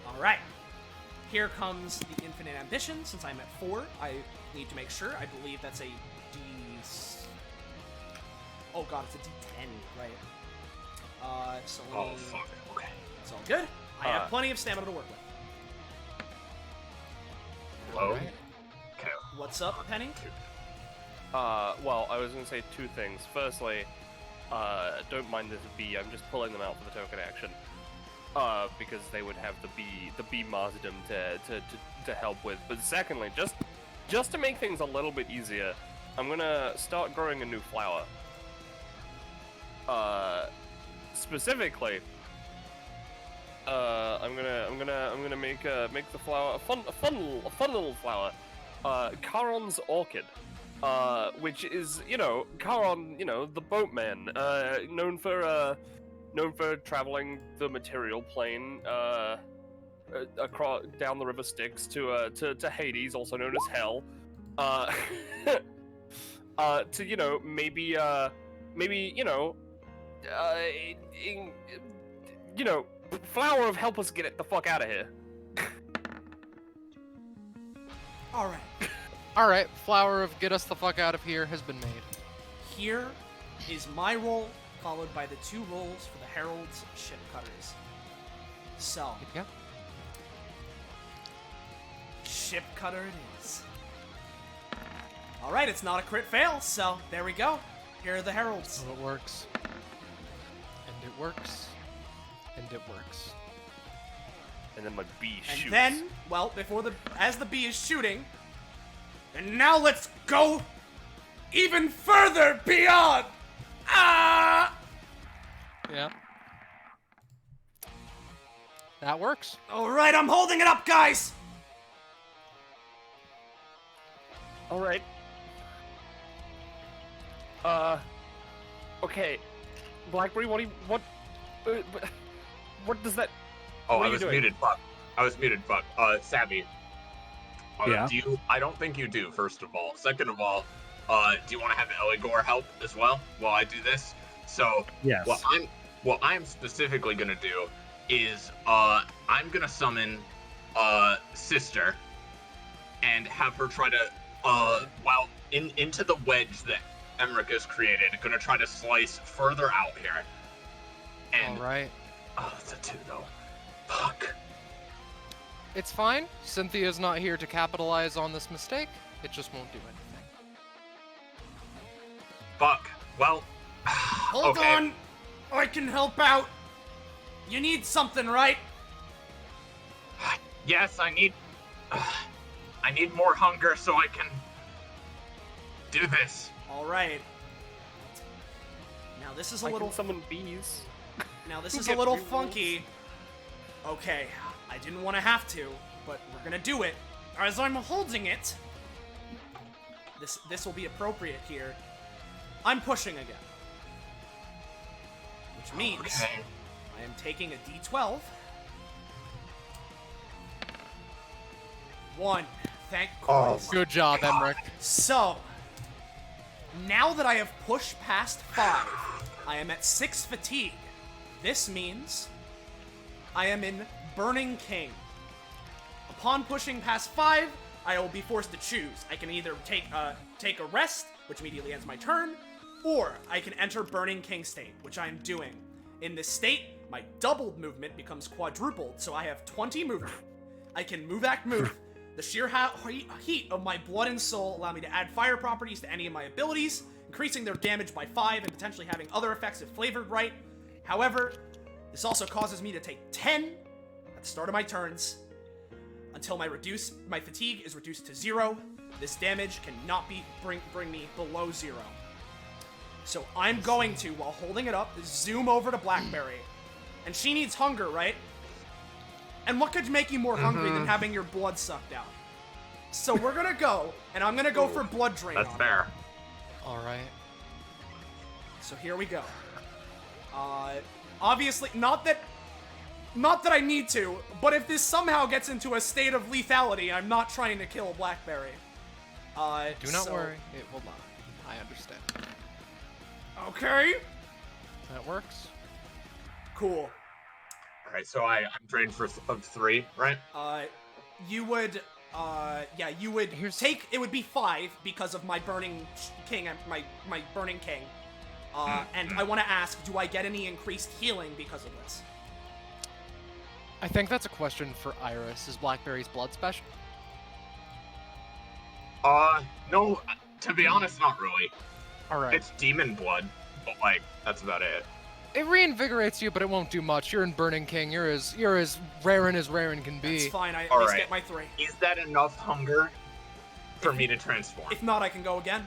Alright. Here comes the Infinite Ambition. Since I'm at 4, I need to make sure. I believe that's a D... Oh god, it's a D10, right? So let Oh, me... fuck. Okay. It's all good. I have plenty of stamina to work with. Hello? Alright. Okay. What's up, Penny? Well, I was going to say 2 things. Firstly, don't mind this B. I'm just pulling them out for the token action. Because they would have the B martyrdom to help with. But secondly, just to make things a little bit easier, I'm gonna start growing a new flower. Specifically, I'm gonna make the flower a fun little flower. Charon's orchid. Which is, Charon, the boatman, known for traveling the material plane across down the river Styx to Hades, also known as Hell. To flower of help us get it the fuck out of here. Alright. Alright, flower of get us the fuck out of here has been made. Here is my role followed by the 2 rolls for the heralds, ship cutters. So, Yep. ship cutter it is. All right, it's not a crit fail, so there we go. Here are the heralds. So it works. And it works. And it works. And then my bee shoots. And then, well, as the bee is shooting, and now let's go even further beyond. Ah! Yeah. That works. All right, I'm holding it up, guys. All right. Okay. Blackberry, what does that? Oh, What are I you was doing? muted. Fuck. I was muted. Fuck. Savvy. Yeah? Do you? I don't think you do. First of all. Second of all, do you want to have Eligor help as well while I do this? So, Yes. what I'm specifically gonna do is, I'm gonna summon, Sister, and have her try to, into the wedge that Emrick has created, gonna try to slice further out here. And, All right. oh, it's a 2 though. Fuck. It's fine. Cynthia's not here to capitalize on this mistake. It just won't do anything. Fuck. Well, Hold okay. on. I can help out. You need something, right? Yes, I need more hunger so I can do this. All right. Now this is a I little can summon bees. Now this is a Get little me rolls. funky. Okay, I didn't want to have to, but we're gonna do it. As I'm holding it, this will be appropriate here. I'm pushing again, which means Okay. I am taking a D12. 1. Thank Christ. Good job, Emrick. So, now that I have pushed past 5, I am at 6 fatigue. This means I am in Burning King. Upon pushing past 5, I will be forced to choose. I can either take a rest, which immediately ends my turn, or I can enter Burning King state, which I am doing. In this state, my doubled movement becomes quadrupled, so I have 20 movement. I can act, move. The sheer heat of my blood and soul allow me to add fire properties to any of my abilities, increasing their damage by 5 and potentially having other effects if flavored right. However, this also causes me to take 10 at the start of my turns until my fatigue is reduced to 0. This damage cannot bring me below 0. So I'm going to, while holding it up, zoom over to Blackberry. And she needs hunger, right? And what could make you more hungry than having your blood sucked out? So we're gonna go, and I'm gonna go for blood drain. That's on her. fair. All right. So here we go. Obviously, not that I need to, but if this somehow gets into a state of lethality, I'm not trying to kill Blackberry. Do not worry. It will not. I understand. Okay. That works. Cool. Alright, so I'm drained of 3, right? You would, you would Here's- take, it would be 5 because of my Burning King, my Burning King. And I want to ask, do I get any increased healing because of this? I think that's a question for Iris. Is Blackberry's blood special? No, to be honest, not really. All right. It's demon blood, but like, that's about it. It reinvigorates you, but it won't do much. You're in Burning King. You're as rarin as rarin can be. That's fine, I at All least right. get my 3. Is that enough hunger for me to transform? If not, I can go again.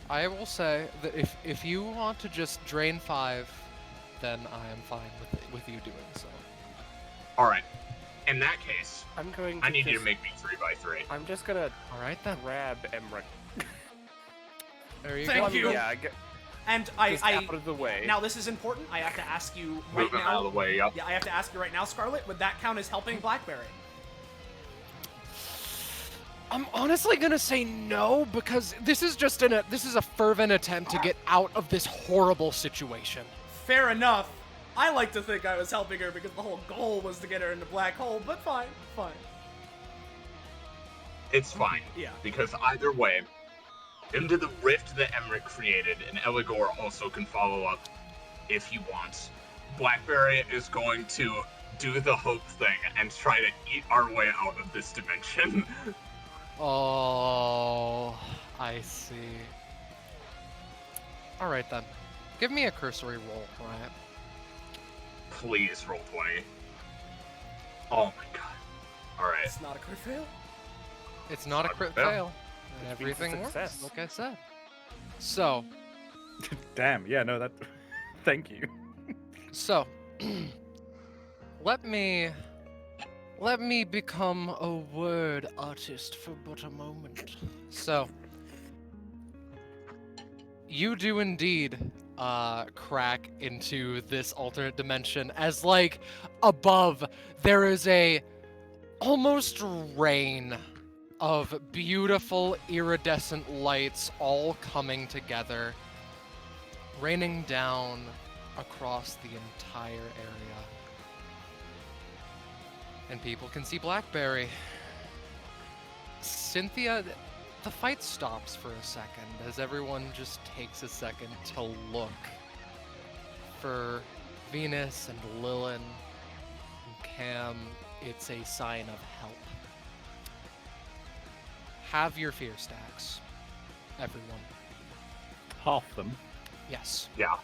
I will say that if you want to just drain 5, then I am fine with you doing so. Alright. In that case, I'm going. I need you to make me 3x3. I'm just gonna All right then. grab Emrick. There you Thank go. you. Yeah, I get And just out of the way. now this is important. I have to ask you right Move him now. out of the way, yep. Yeah, I have to ask you right now, Scarlet. Would that count as helping Blackberry? I'm honestly gonna say no because this is a fervent attempt to get out of this horrible situation. Fair enough. I like to think I was helping her because the whole goal was to get her into black hole. But fine. It's fine. Yeah. Because either way, into the rift that Emrick created, and Eligor also can follow up if he wants. Blackberry is going to do the hope thing and try to eat our way out of this dimension. Oh, I see. Alright then. Give me a cursory roll, right? Please roll 20. Oh my god. Alright. It's not a crit fail. It's not a crit fail. fail. And Which means a everything works, success. like I said. So, Damn, yeah, no, that. Thank you. So, let me become a word artist for but a moment. So, you do indeed crack into this alternate dimension as, like, above there is a almost rain of beautiful iridescent lights all coming together, raining down across the entire area. And people can see Blackberry. Cynthia, the fight stops for a second as everyone just takes a second to look for Venus and Lilin and Cam. It's a sign of help. Have your fear stacks, everyone. Half them. Yes. Yeah.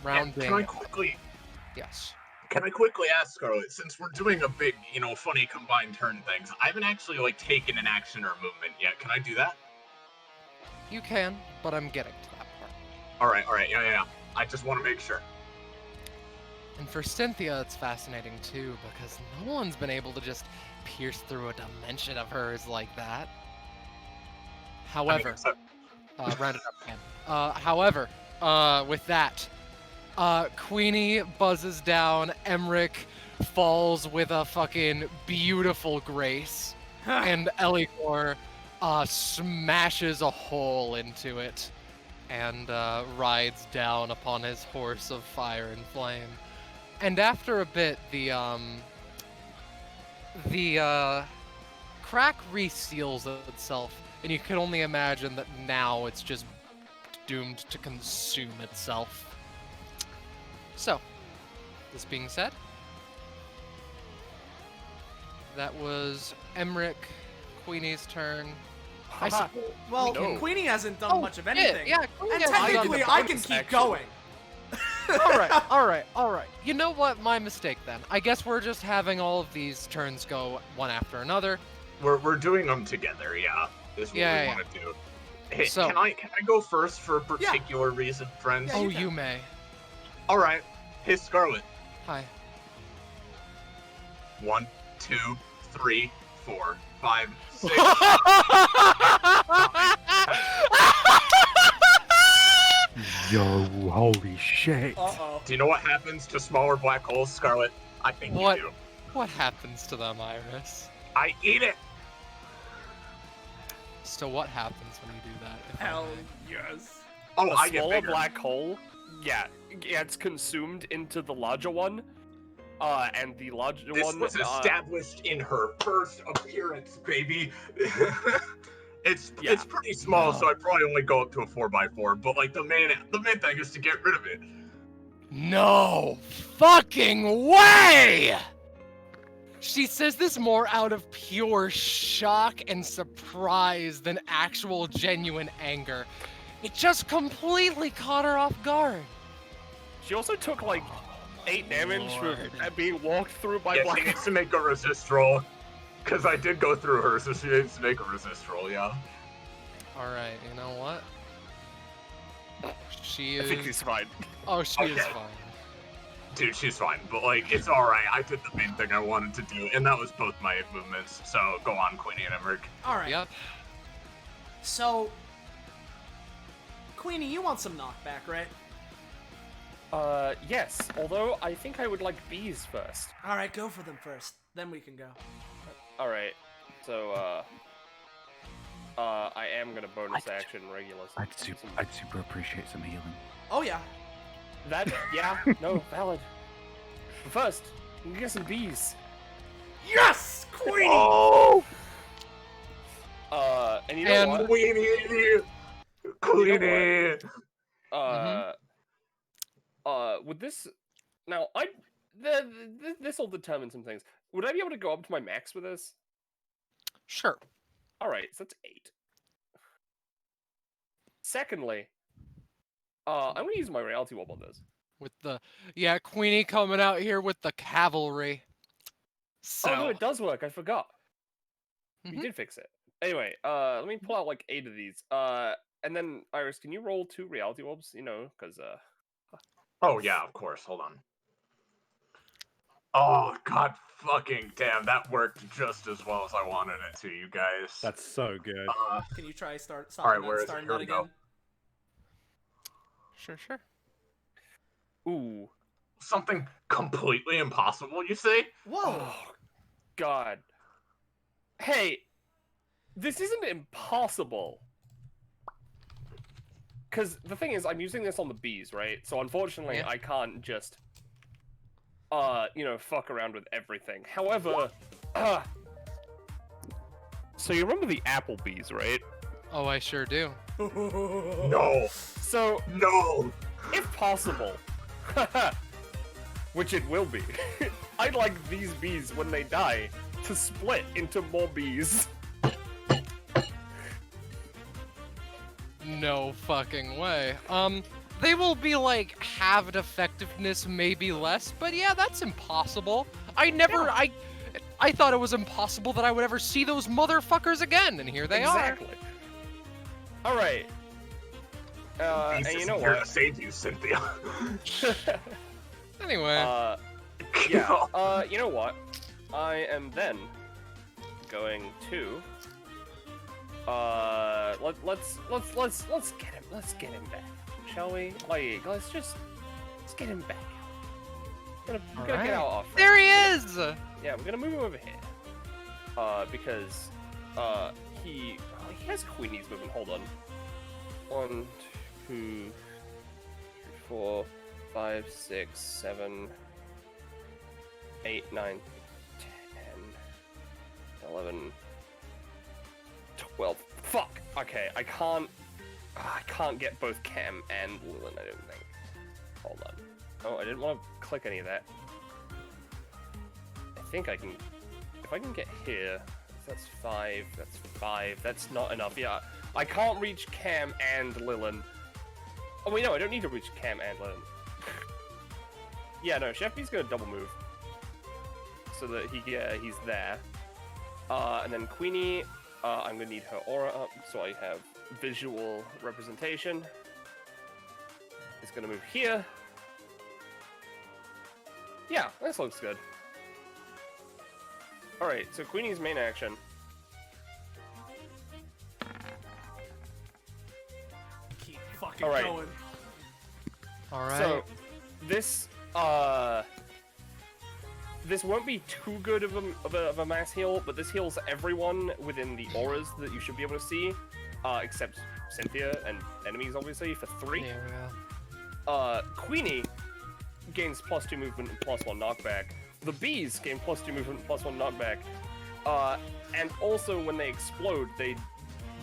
Rounding. Can I quickly Yes. ask Scarlet, since we're doing a big, funny combined turn things, I haven't actually taken an action or movement yet. Can I do that? You can, but I'm getting to that part. Alright, yeah. I just want to make sure. And for Cynthia, it's fascinating too, because no one's been able to just pierce through a dimension of hers like that. However, round it up again. However, with that, Queenie buzzes down, Emrick falls with a fucking beautiful grace, and Eligor smashes a hole into it and rides down upon his horse of fire and flame. And after a bit, the crack reseals itself, and you can only imagine that now it's just doomed to consume itself. So, this being said, that was Emrick, Queenie's turn. Well, No. Queenie hasn't done much of anything. Yeah, Queenie And hasn't done technically, the I can bonus keep action. going. Alright. You know what? My mistake then. I guess we're just having all of these turns go one after another. We're doing them together, yeah. This is what Yeah, we yeah. want to do. Hey, So- can I go first for a particular reason, friends? Yeah, Oh, you you can. may. Alright. Hey, Scarlet. Hi. 1, 2, 3, 4, 5, 6. Yo, holy shit. Uh-oh. Do you know what happens to smaller black holes, Scarlet? I think What? you do. What happens to them, Iris? I eat it! So what happens when you do that? if I Hell may? yes. Oh, A I get smaller bigger. black hole, it's consumed into the larger one. And the larger This one. was established in her first appearance, baby. It's pretty small, so I probably only go up to a 4x4. But the main thing is to get rid of it. No fucking way! She says this more out of pure shock and surprise than actual genuine anger. It just completely caught her off guard. She also took 8 damage from being walked through by Yeah, black. she needs to make a resist roll. Because I did go through her, so she needs to make a resist roll, yeah. Alright, you know what? She I think is. he's fine. Oh, she is Okay. fine. Dude, she's fine, but it's alright. I did the main thing I wanted to do, and that was both my movements. So go on, Queenie and Emrick. All right. Yep. So, Queenie, you want some knockback, right? Yes. Although I think I would like bees first. All right, go for them first. Then we can go. All right. So I am gonna bonus action regular. I'd super appreciate some healing. Oh yeah. That no valid. But first, we can get some bees. Yes, Queenie. Oh, And you know And- what? Queenie! Queenie. With this, now this will determine some things. Would I be able to go up to my max with this? Sure. All right, so that's 8. Secondly, I'm gonna use my reality orb on this. With the Queenie coming out here with the cavalry. So Oh no, it does work. I forgot. Mhm. You did fix it. Anyway, let me pull out like 8 of these. And then Iris, can you roll 2 reality orbs? You know, because Oh yeah, of course. Hold on. Oh god, fucking damn! That worked just as well as I wanted it to, you guys. That's so good. Can you try All right, starting where is it? starting Here that we go. again? Sure. ooh, Something completely impossible, you say? Whoa! oh god. Hey, this isn't impossible. Because the thing is, I'm using this on the bees, right? So unfortunately, Yeah. I can't just, fuck around with everything. However, so you remember the apple bees, right? Oh, I sure do. No, So, no. if possible, which it will be, I'd like these bees, when they die, to split into more bees. No fucking way. They will be like halved effectiveness, maybe less, but yeah, that's impossible. I thought it was impossible that I would ever see those motherfuckers again, and here they Exactly. All right. And Jesus, you know here what? to save you, Cynthia. are. Anyway, You know what? I am then going to let's get him back, shall we? Like, let's get him back. We're gonna get out our friend. there he is. Yeah, we're gonna move him over here. Because he has Queenie's movement. Hold on. 1, 2, 3, 4, 5, 6, 7, 8, 9, 10, 11, 12. Fuck. Okay, I can't get both Cam and Lilin, I don't think. Hold on. Oh, I didn't want to click any of that. I think I can. If I can get here, that's 5. That's 5. That's not enough. Yeah, I can't reach Cam and Lilin. Oh wait, no, I don't need to reach Cam and Lilin. Yeah, no, Chef B's gonna double move so that he's there. And then Queenie, I'm gonna need her aura up so I have visual representation. It's gonna move here. Yeah, this looks good. Alright, so Queenie's main action. Keep fucking All right. going. All right. So, this won't be too good of a mass heal, but this heals everyone within the auras that you should be able to see, except Cynthia and enemies, obviously, for 3. There we go. Queenie gains +2 movement and +1 knockback. The bees gain +2 movement and +1 knockback. And also when they explode, they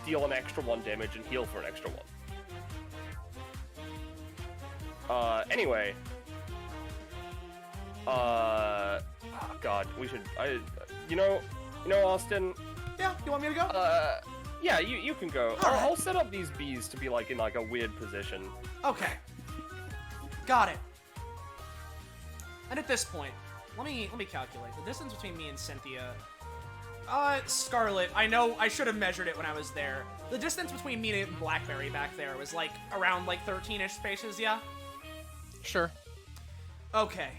deal an extra 1 damage and heal for an extra 1. Anyway. Oh god, we should, you know, Austin? Yeah, you want me to go? Yeah, you can go. Alright. I'll set up these bees to be like in like a weird position. Okay. Got it. And at this point, let me calculate the distance between me and Cynthia. Scarlet, I know I should have measured it when I was there. The distance between me and Blackberry back there was like around like 13-ish spaces, yeah? Sure. Okay.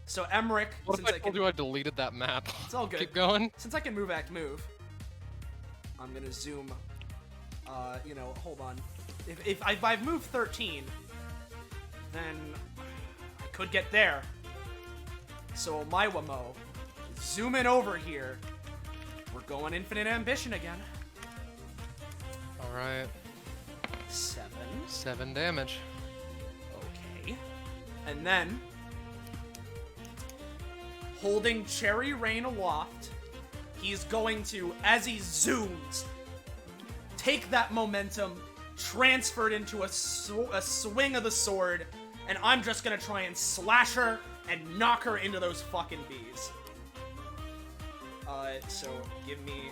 So Emrick, What since if I told you I deleted that map? It's all good. Keep going. Since I can move, I'm gonna zoom. Hold on. If I've moved 13, then I could get there. So my Wamo, zoom in over here. We're going infinite ambition again. All right. 7. 7 damage. Okay. And then, holding Cherry Rain aloft, he's going to, as he zooms, take that momentum transferred into a swing of the sword, and I'm just gonna try and slash her and knock her into those fucking bees. So give me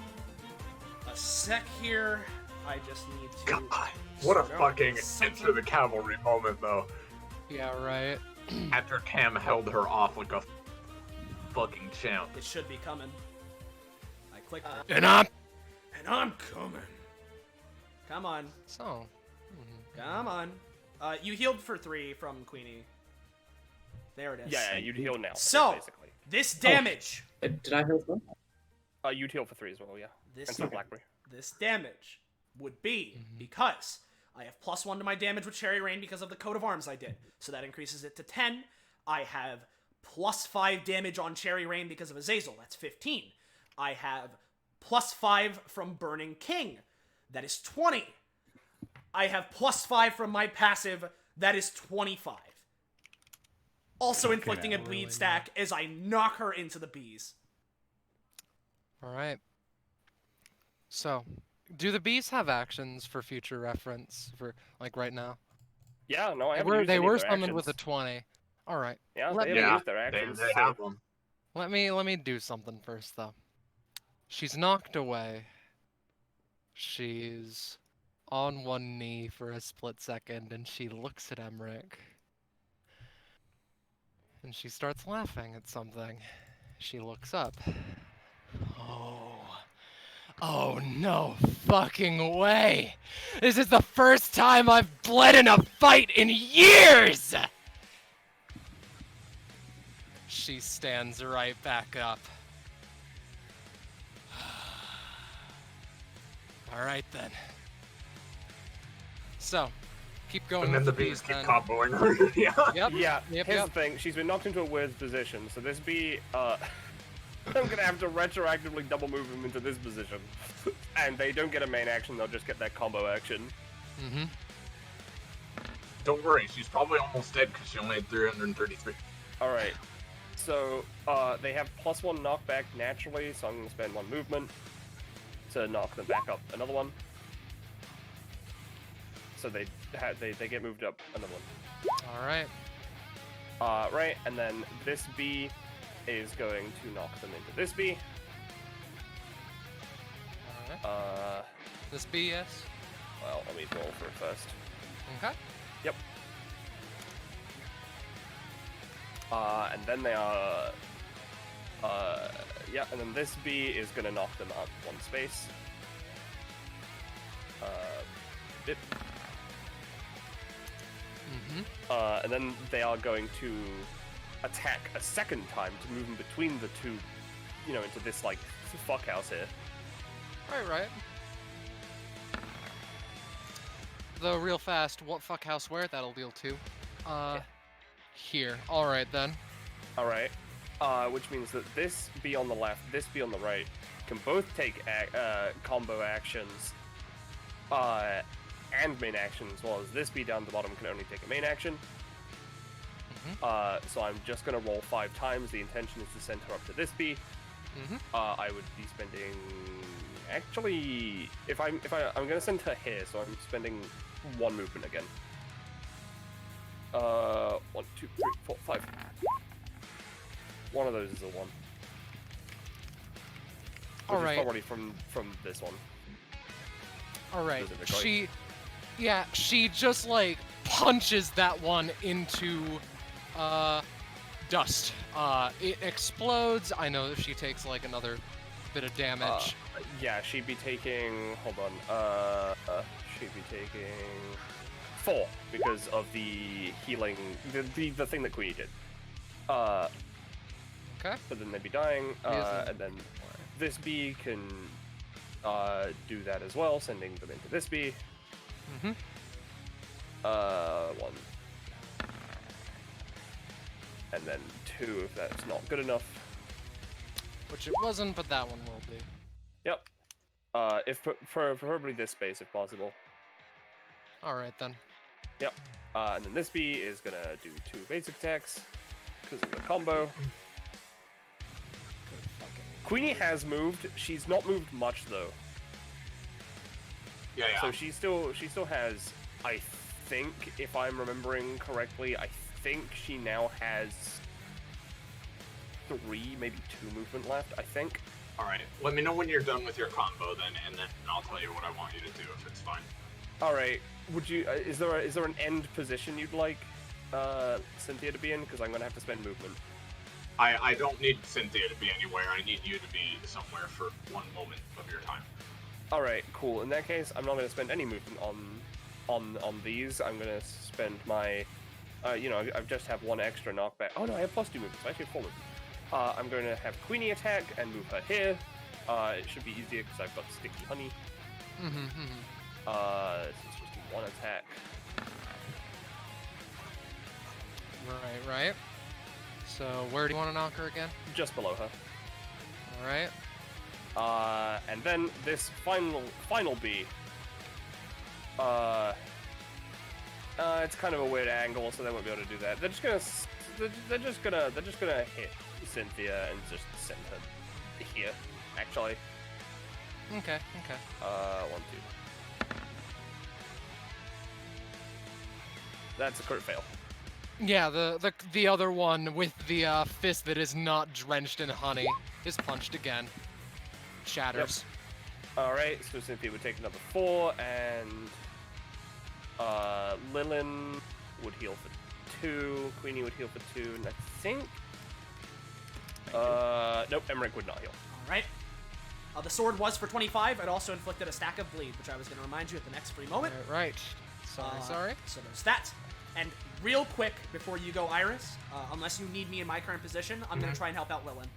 a sec here. I just need to... God, what a fucking something. Enter the Cavalry moment, though. Yeah, right. After Cam held her off like a fucking champ. It should be coming. I clicked it. And I'm And I'm coming. Come on. So. Come on. You healed for 3 from Queenie. There it is. Yeah, you'd heal now. So, basically. this damage. Did I heal some? You'd heal for 3 as well, yeah. This, And for Blackberry. this damage would be because I have +1 to my damage with Cherry Rain because of the coat of arms I did. So that increases it to 10. I have +5 damage on Cherry Rain because of Azazel. That's 15. I have +5 from Burning King. That is 20. I have +5 from my passive. That is 25. Also inflicting a bleed stack as I knock her into the bees. All right. So, do the bees have actions for future reference for like right now? Yeah, no, I haven't They used they any were of their summoned with a actions. 20. All right. Yeah, Let they me- haven't Yeah, used their actions. they so- have them. Let me do something first though. She's knocked away. She's on one knee for a split second and she looks at Emrick. And she starts laughing at something. She looks up. Oh no fucking way! This is the first time I've bled in a fight in years! She stands right back up. Alright then. So, keep going And then with the the bees bees keep then. comboing her. Yeah. Yep. Yeah, Yep, here's yep. the thing. She's been knocked into a weird position, so this bee, I'm gonna have to retroactively double move him into this position. And they don't get a main action, they'll just get that combo action. Mm-hmm. Don't worry, she's probably almost dead because she only had 333. Alright, so, they have +1 knockback naturally, so I'm gonna spend 1 movement to knock them back up another one. So they get moved up another one. Alright. Right, and then this bee is going to knock them into this bee. Alright. This bee, yes? Well, let me roll for it first. Okay. Yep. And then they are... yeah, and then this bee is gonna knock them out 1 space. Bip. Mm-hmm. And then they are going to attack a second time to move in between the two, you know, into this, like, fuckhouse here. Right. Though real fast, what fuck house where? That'll deal 2. Here. Alright then. Alright. Which means that this bee on the left, this bee on the right, can both take combo actions and main actions, while as this bee down the bottom can only take a main action. Mm-hmm. So I'm just gonna roll 5 times. The intention is to send her up to this bee. Mm-hmm. I would be spending... Actually, I'm gonna send her here, so I'm spending 1 movement again. 1, 2, 3, 4, 5. One of those is a 1. Alright. Probably from this one. Alright. Specifically. She just like punches that one into dust. It explodes. I know that she takes like another bit of damage. Yeah, she'd be taking. Hold on. She'd be taking 4 because of the healing, the thing that Queenie did. Okay. But then they'd be dying. And then this bee can do that as well, sending them into this bee. Mm-hmm. 1. And then 2 if that's not good enough. Which it wasn't, but that one will be. Yep. If preferably this space if possible. Alright then. Yep. And then this bee is gonna do 2 basic attacks because of the combo. Queenie has moved. She's not moved much though. Yeah, yeah. So she still has, I think, if I'm remembering correctly, I think she now has 3, maybe 2 movement left, I think. Alright, let me know when you're done with your combo then, and then I'll tell you what I want you to do if it's fine. Alright, would you, is there an end position you'd like Cynthia to be in? Because I'm going to have to spend movement. I don't need Cynthia to be anywhere, I need you to be somewhere for 1 moment of your time. Alright, cool. In that case, I'm not going to spend any movement on these. I'm going to spend my, you know, I just have 1 extra knockback. Oh no, I have +2 movement, so I actually have 4 movement. I'm going to have Queenie attack and move her here. It should be easier because I've got sticky honey. So it's just 1 attack. Right. So where do you want to knock her again? Just below her. Alright. And then this final B. It's kind of a weird angle, so they won't be able to do that. They're just gonna hit Cynthia and just send her here. Actually. Okay. 1, 2. That's a crit fail. Yeah, the other one with the fist that is not drenched in honey is punched again. Shatters. Yep. Alright, so Cynthia would take another 4, and Lilin would heal for 2, Queenie would heal for 2, and I think... nope, Emrick would not heal. Alright. The sword was for 25. It also inflicted a stack of bleed, which I was going to remind you at the next free moment. Right. Sorry. So those stats. And real quick, before you go, Iris, unless you need me in my current position, I'm going to try and help out Lilin.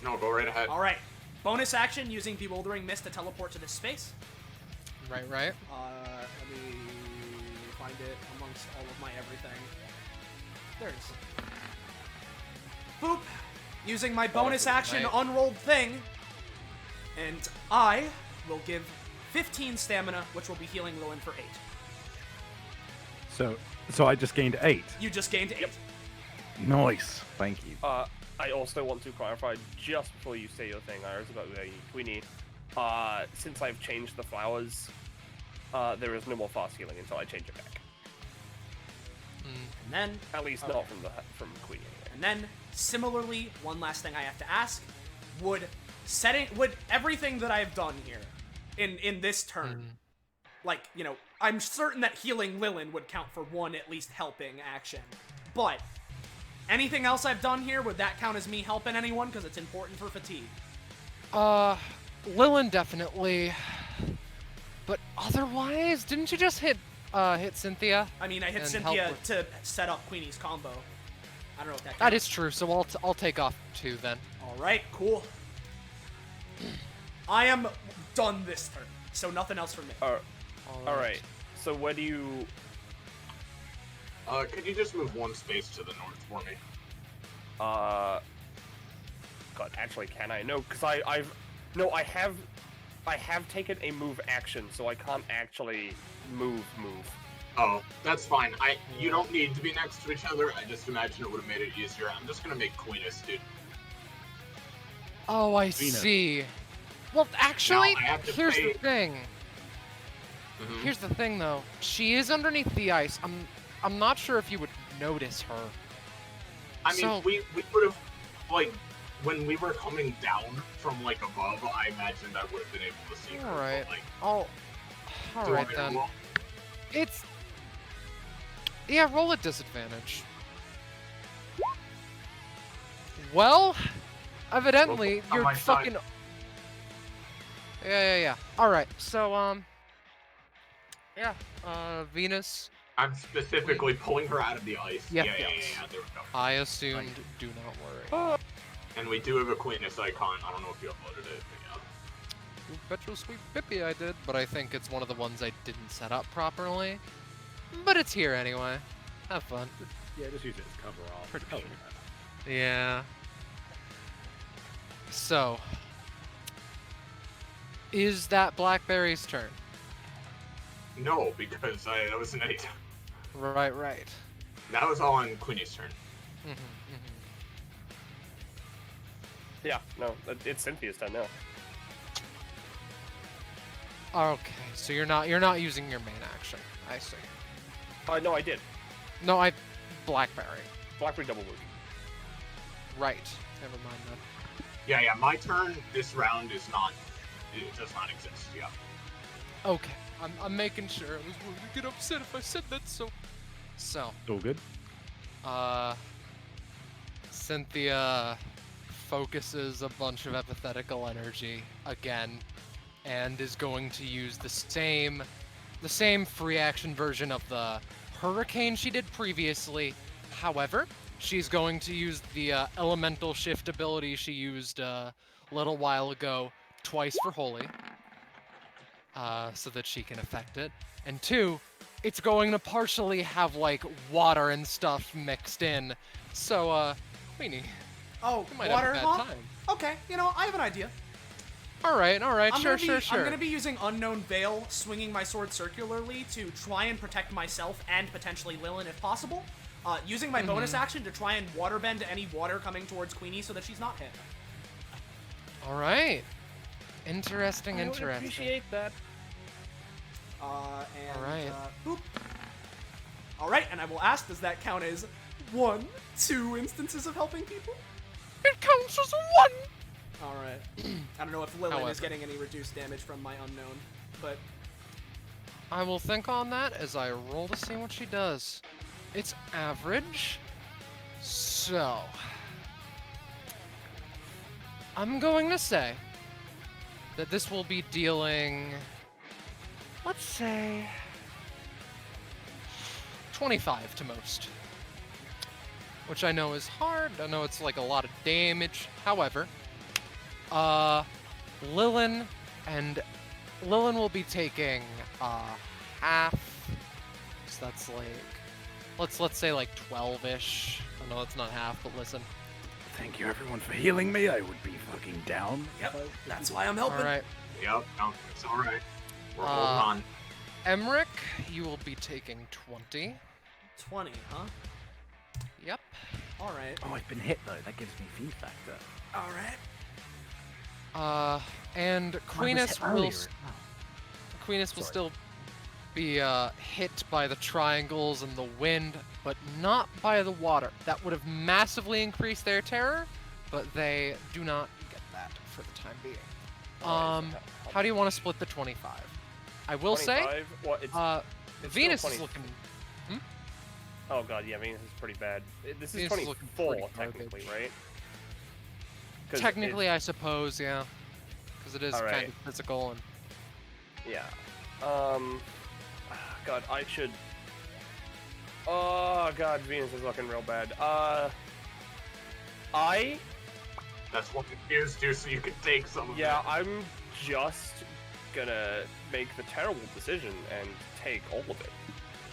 No, go right ahead. Alright. Bonus action using Bewildering Mist to teleport to this space. Right. Let me find it amongst all of my everything. There it is. Boop. Using my bonus action unrolled thing. And I will give 15 stamina, which will be healing Lilin for 8. So I just gained 8. You just gained 8. Yep. Nice. Thank you. I also want to clarify, just before you say your thing, Iris, about Queenie, since I've changed the flowers, there is no more fast healing until I change it back. And then... At least not from Queenie, anyway. And then, similarly, one last thing I have to ask, would everything that I've done here, in this turn, like, you know, I'm certain that healing Lilin would count for 1 at least helping action, but anything else I've done here, would that count as me helping anyone? Because it's important for fatigue. Lilin definitely, but otherwise, didn't you just hit Cynthia? I mean, I hit Cynthia to set up Queenie's combo. I don't know if that counts. That is true, so I'll take off 2 then. Alright, cool. I am done this turn, so nothing else from me. Alright, so where do you... Could you just move 1 space to the north for me? God, actually, can I? No, because I have taken a move action, so I can't actually move. Oh, that's fine. You don't need to be next to each other. I just imagine it would have made it easier. I'm just gonna make Queen a student. Oh, I see. Well, actually, here's the thing. Here's the thing, though. She is underneath the ice. I'm not sure if you would notice her. I mean, we would have, like, when we were coming down from, like, above, I imagined I would have been able to see her. Alright. But, like, Alright then. It's... Yeah, roll at disadvantage. Well, evidently, on you're my fucking... side. Yeah. Alright, so, yeah, Venus... I'm specifically pulling her out of the ice. Yeah, There we go. I assumed, do not worry. And we do have a Queeness icon. I don't know if you uploaded it, but yeah. Petro Sweet Bippy I did, but I think it's one of the ones I didn't set up properly. But it's here anyway. Have fun. Yeah, just use it as cover off. Pretty cool. Yeah. So, is that Blackberry's turn? No, because that wasn't any time. Right. That was all on Queenie's turn. Yeah, no, it's Cynthia's turn now. Okay, so you're not using your main action. I see. No, I did. No, Blackberry. Blackberry double move. Right. Never mind that. Yeah, my turn this round is not, it does not exist, yeah. Okay, I'm making sure. I was going to get upset if I said that, so... So, It's all good. Cynthia focuses a bunch of epithetical energy again, and is going to use the same free action version of the hurricane she did previously. However, she's going to use the elemental shift ability she used a little while ago twice for Holi, so that she can affect it. And 2, it's going to partially have like water and stuff mixed in. So, Queenie, Oh, you might water, have a bad huh? time. Okay, I have an idea. All right, sure. I'm gonna be using Unknown Veil, swinging my sword circularly to try and protect myself and potentially Lilin if possible. Using my bonus action to try and waterbend any water coming towards Queenie so that she's not hit. All right. Interesting. I would appreciate that. Boop. All right, and I will ask, does that count as 1, 2 instances of helping people? It counts as 1. All right. I don't know if Lilin is However. getting any reduced damage from my unknown, but I will think on that as I roll to see what she does. It's average. So, I'm going to say that this will be dealing, let's say, 25 to most. Which I know is hard. I know it's like a lot of damage. However, Lilin will be taking half. So that's like, let's say like 12-ish. I know it's not half, but listen. Thank you everyone for healing me. I would be fucking down. yep, that's why I'm helping. All right, Yep, no, it's alright. We're holding on. Emrick, you will be taking 20. 20, huh? Yep. All right. Oh, I've been hit though. That gives me fee factor. All right. And Queenis will still be hit by the triangles and the wind, but not by the water. That would have massively increased their terror, but they do not get that for the time being. How do you want to split the 25? I will say, 25? Well, it's Venus still is 20. looking. Oh god, yeah, Venus is pretty bad. This is Venus is looking 24 pretty technically, garbage. right? 'Cause Technically, I suppose, yeah, because it is All kind right. of physical and. Yeah. God, I should. Oh god, Venus is looking real bad. That's what confused you, so you can take some of it. Yeah, I'm just gonna make the terrible decision and take all of it.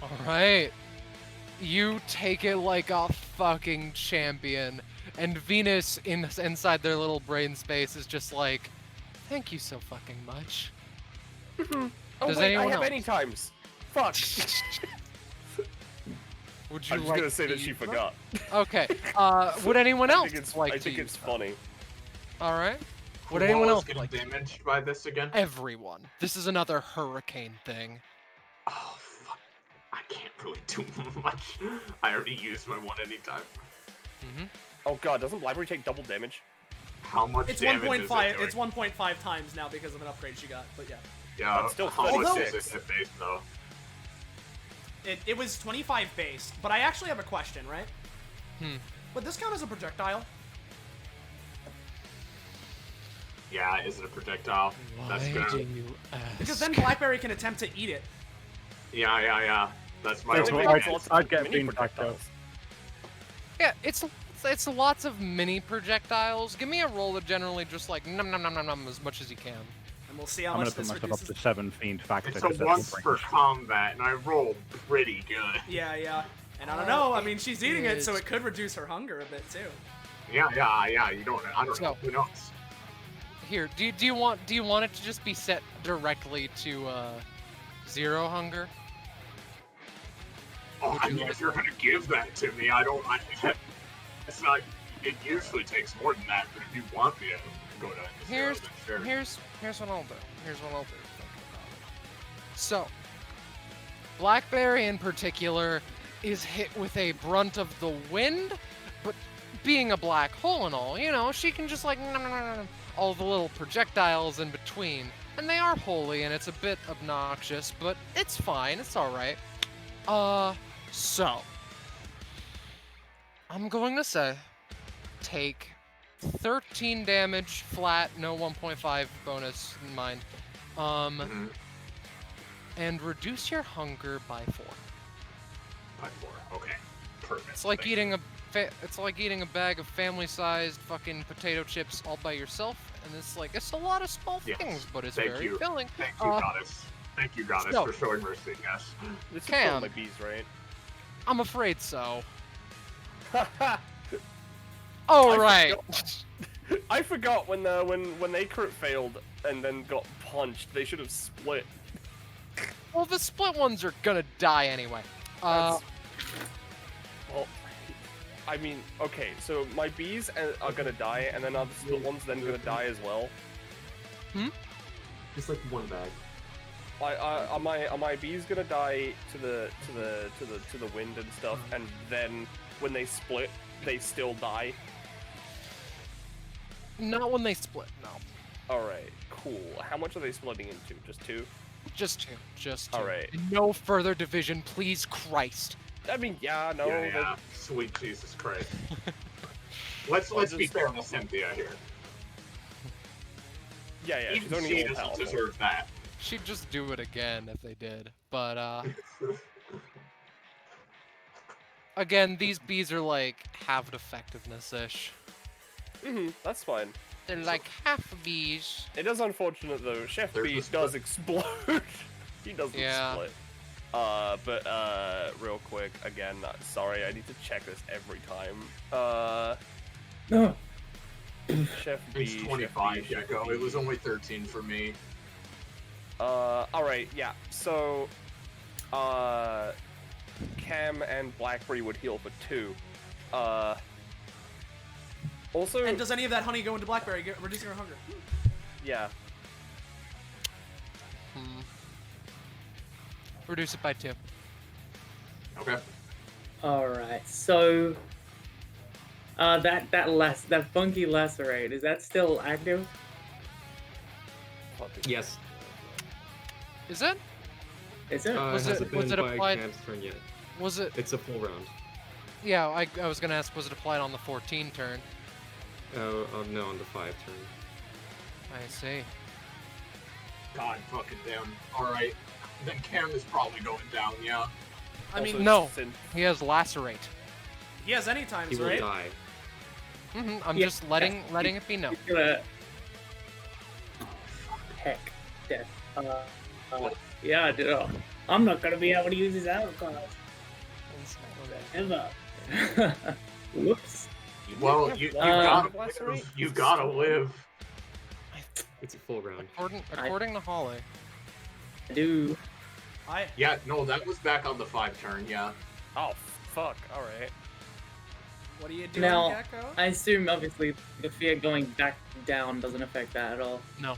All right. You take it like a fucking champion, and Venus inside their little brain space is just like, thank you so fucking much. Oh Does wait, I anyone have else? any times. Fuck. Would you I'm just like gonna say to that she use them? forgot. Okay. Would anyone else like I to think use it's them? funny. All right. Would Who anyone all else is getting like to? damaged by this again? Everyone. This is another hurricane thing. Oh, fuck. I can't really do much. I already used my one anytime. Oh god, doesn't Blackberry take double damage? How much It's damage is 1.5. it doing? It's 1.5 times now because of an upgrade she got. But yeah, Yeah, That's still how much 36. is it hit base, though? it was 25 base. But I actually have a question, right? Hmm. Would this count as a projectile? Yeah, is it a projectile? That's Why gonna... do you ask? Because then Blackberry can attempt to eat it. Yeah. That's my That's only what guess. Lots of I'd get mini bean back though. projectiles. Yeah, it's lots of mini projectiles. Give me a roll that generally just like num num num num num as much as you can. And we'll see how I'm gonna much put this myself up reduces. to 7 fiend factor. It's 'cause a that's once what per brings- combat, and I rolled pretty good. Yeah. And I don't know. I mean, she's eating it, so is- it could reduce her hunger a bit too. Yeah. You don't. I don't know. So- Who knows? Here, do you want it to just be set directly to 0 hunger? Oh, Would I you mean, like if you're gonna give that to me, I don't. It's not. It usually takes more than that, but if you want me to go down to 0, Here's then sure. here's what I'll do. Here's what I'll do. Thinking about So, Blackberry in particular is hit with a brunt of the wind, but being a black hole and all, you know, she can just like all the little projectiles in between. And they are holy, and it's a bit obnoxious, but it's fine, it's alright. So, I'm going to say, take 13 damage flat, no 1.5 bonus in mind. And reduce your hunger by 4. By 4. Okay. Perfect. It's like eating a bag of family-sized fucking potato chips all by yourself, and it's a lot of small things, but it's very filling. Thank you, goddess. Thank you, goddess, for showing mercy. Yes. This is Cam. all my bees, right? I'm afraid so. All right. I forgot when they crit failed and then got punched. They should have split. Well, the split ones are gonna die anyway. Well, I mean, okay, so my bees are gonna die, and then are the split ones then gonna die as well? Just like one bag. Are my bees gonna die to the wind and stuff, and then when they split, they still die? Not when they split, no. Alright, cool. How much are they splitting into? Just 2? Just two. Alright. No further division, please, Christ. I mean, yeah, no. Yeah. Sweet Jesus Christ. Let's be fair to Cynthia here. Yeah, she's Even only she more doesn't powerful. deserve that. She'd just do it again if they did. But, again, these bees are like halved effectiveness-ish. That's fine. They're like half bees. It is unfortunate though. Chef There's B a does explode. He doesn't Yeah. split. Real quick, again, sorry, I need to check this every time. No. Chef B. It's 25, Gecko. It was only 13 for me. Alright, yeah. So, Cam and Blackberry would heal for 2. Also, And does any of that honey go into Blackberry, reducing her hunger? yeah. Reduce it by 2. Okay. Alright, so that funky lacerate, is that still active? Yes. Is it? Is it? Was it it- hasn't was been it by applied- Cam's turn yet. Was it? It's a full round. Yeah, I was gonna ask, was it applied on the 14 turn? Oh, no, on the 5 turn. I see. God fucking damn. Alright. Then Cam is probably going down, yeah. I mean, Also, No, since- he has lacerate. he has any He times, will right? die. I'm Yeah. just letting it be known. He's gonna... Heck. Death. Yeah, I did. I'm not gonna be able to use his out cards. Ever. Whoops. Well, you gotta live. It's a full round. According to Holi. I do. Yeah, no, that was back on the 5 turn, yeah. Oh, fuck. Alright. What are you doing, Now, Gecko? I assume, obviously, the fear going back down doesn't affect that at all. No.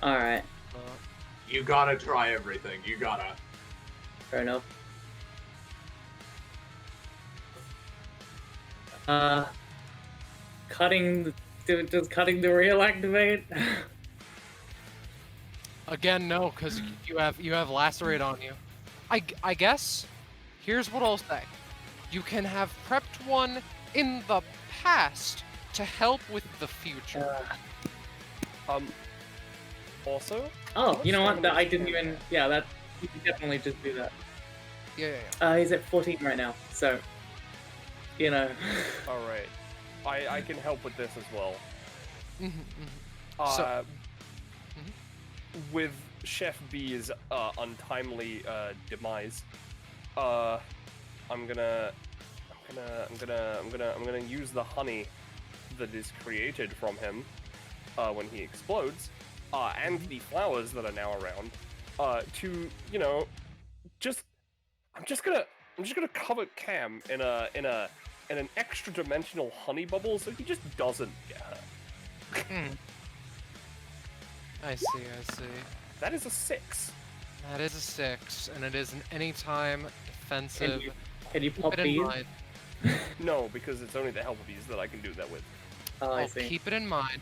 Alright, You gotta try everything. You gotta. fair enough. Does cutting the real activate? Again, no, because you have lacerate on you. I guess. Here's what I'll say. You can have prepped one in the past to help with the future. Also? Oh, you know what? Stamina I didn't is- even. Yeah, that. You can definitely just do that. Yeah. He's at 14 right now, so. You know. Alright. I can help with this as well. So- With Chef B's untimely demise, I'm gonna use the honey that is created from him when he explodes, and the flowers that are now around, to I'm just gonna cover Cam in an extra dimensional honey bubble so he just doesn't get hurt. I see, I see. That is a 6. That is a 6, and it is an anytime defensive. Can you pop Keep it in these? mind. No, because it's only the helpies that I can do that with. Oh, I I'll see. keep it in mind.